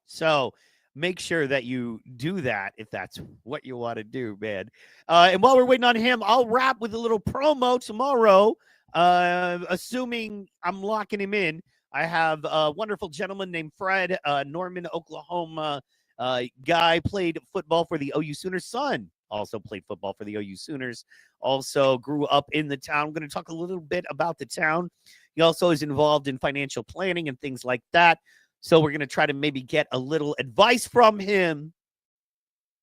So make sure that you do that if that's what you want to do, man. And while we're waiting on him, I'll wrap with a little promo tomorrow. Assuming I'm locking him in, I have a wonderful gentleman named Fred, Norman, Oklahoma guy, played football for the OU Sooners. Son also played football for the OU Sooners, also grew up in the town. I'm going to talk a little bit about the town. He also is involved in financial planning and things like that. So we're going to try to maybe get a little advice from him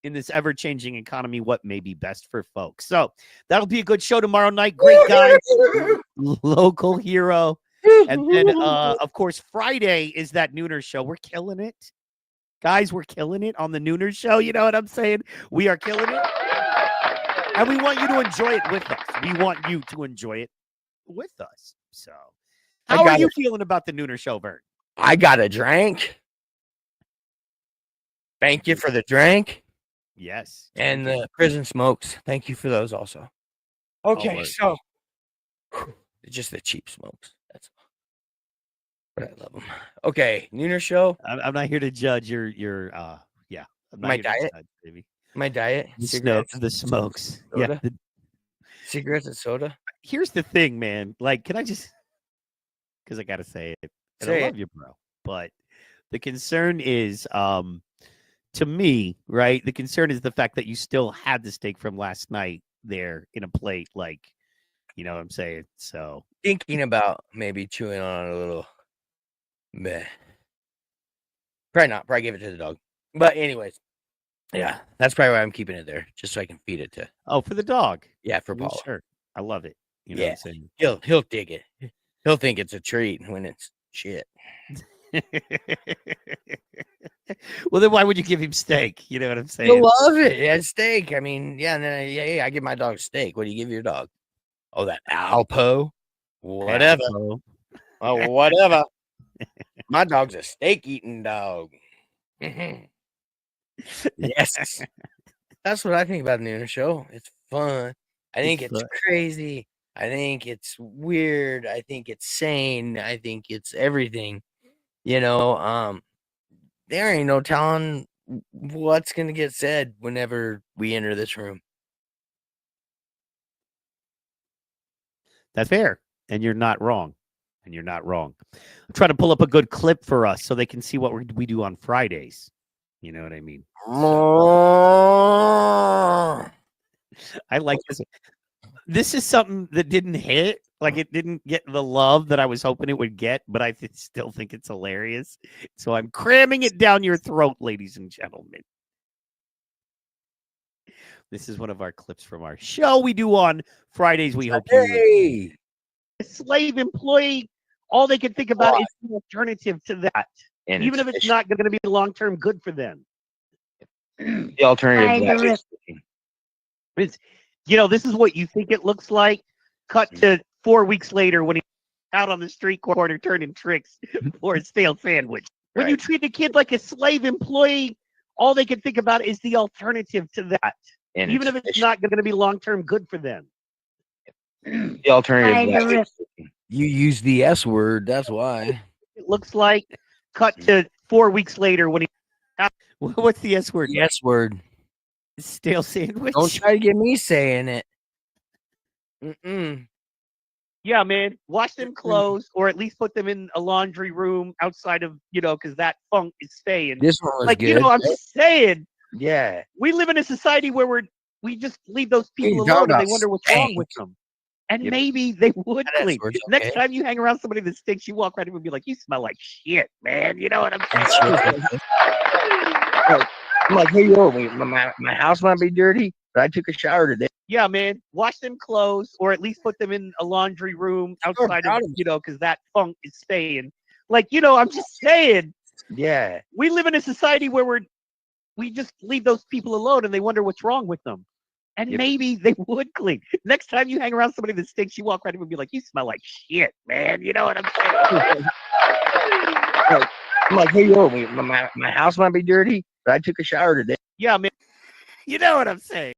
in this ever-changing economy, what may be best for folks. So that'll be a good show tomorrow night. Great guy, local hero. And then, of course, Friday is that NoONER show. We're killing it. Guys, we're killing it on the NoONER show. You know what I'm saying? We are killing it. And we want you to enjoy it with us. We want you to enjoy it with us. So how are you feeling about the NoONER show, Vern? I got a drink. Thank you for the drink. Yes. And the prison smokes. Thank you for those also. Okay, so just the cheap smokes. That's all. But I love them. Okay, NoONER show. I'm not here to judge your yeah. I'm not My here to diet, judge, baby. My diet. The smokes. Soda. Yeah. Cigarettes and soda. Here's the thing, man. Like, can I just, because I gotta say it. And I love you, bro. But the concern is, to me, right? The concern is the fact that you still had the steak from last night there in a plate, like, you know what I'm saying? So thinking about maybe chewing on it a little. Meh. Probably not. Probably give it to the dog. But anyways, yeah, that's probably why I'm keeping it there, just so I can feed it to. Oh, for the dog. Yeah, for Paul. Sure. I love it. You know what I'm saying? He'll dig it. He'll think it's a treat when it's shit. Well, then why would you give him steak? You know what I'm saying? He'll love it. Yeah, steak. I mean, yeah, and then I give my dog steak. What do you give your dog? Oh, that Alpo. Whatever. Alpo. Oh, whatever. My dog's a steak eating dog. Yes. That's what I think about the NoONER show. It's fun. I think it's crazy. I think it's weird. I think it's sane. I think it's everything. You know, there ain't no telling what's gonna get said whenever we enter this room. That's fair. And you're not wrong. And you're not wrong. I'm trying to pull up a good clip for us so they can see what we do on Fridays. You know what I mean? I like this. This is something that didn't hit. Like, it didn't get the love that I was hoping it would get, but I still think it's hilarious. So I'm cramming it down your throat, ladies and gentlemen. This is one of our clips from our show we do on Fridays. We hope you. A slave employee, all they can think about is the alternative to that. And even if it's not going to be long-term good for them. The alternative. It's, this is what you think it looks like. Cut to 4 weeks later when he's out on the street corner turning tricks for a stale sandwich. When you treat a kid like a slave employee, all they can think about is the alternative to that. And even if it's not going to be long-term good for them. The alternative. You use the S word. That's why. It looks like. Cut to 4 weeks later when he. What's the S word? The S word. Stale sandwich. Don't try to get me saying it. Yeah, man. Wash them clothes, or at least put them in a laundry room outside of, because that funk is staying. This one was good. I'm just saying. Yeah. We live in a society where we just leave those people alone and they wonder what's wrong with them. And maybe they would clean. Next time you hang around somebody that stinks, you walk right up and be like, "You smell like shit, man." You know what I'm saying? I'm like, hey, yo, my house might be dirty, but I took a shower today. Yeah, man. Wash them clothes, or at least put them in a laundry room outside of, because that funk is staying. I'm just saying. Yeah. We live in a society where we just leave those people alone and they wonder what's wrong with them. And maybe they would clean. Next time you hang around somebody that stinks, you walk right up and be like, "You smell like shit, man." You know what I'm saying? I'm like, hey, yo, my house might be dirty, but I took a shower today. Yeah, man. You know what I'm saying?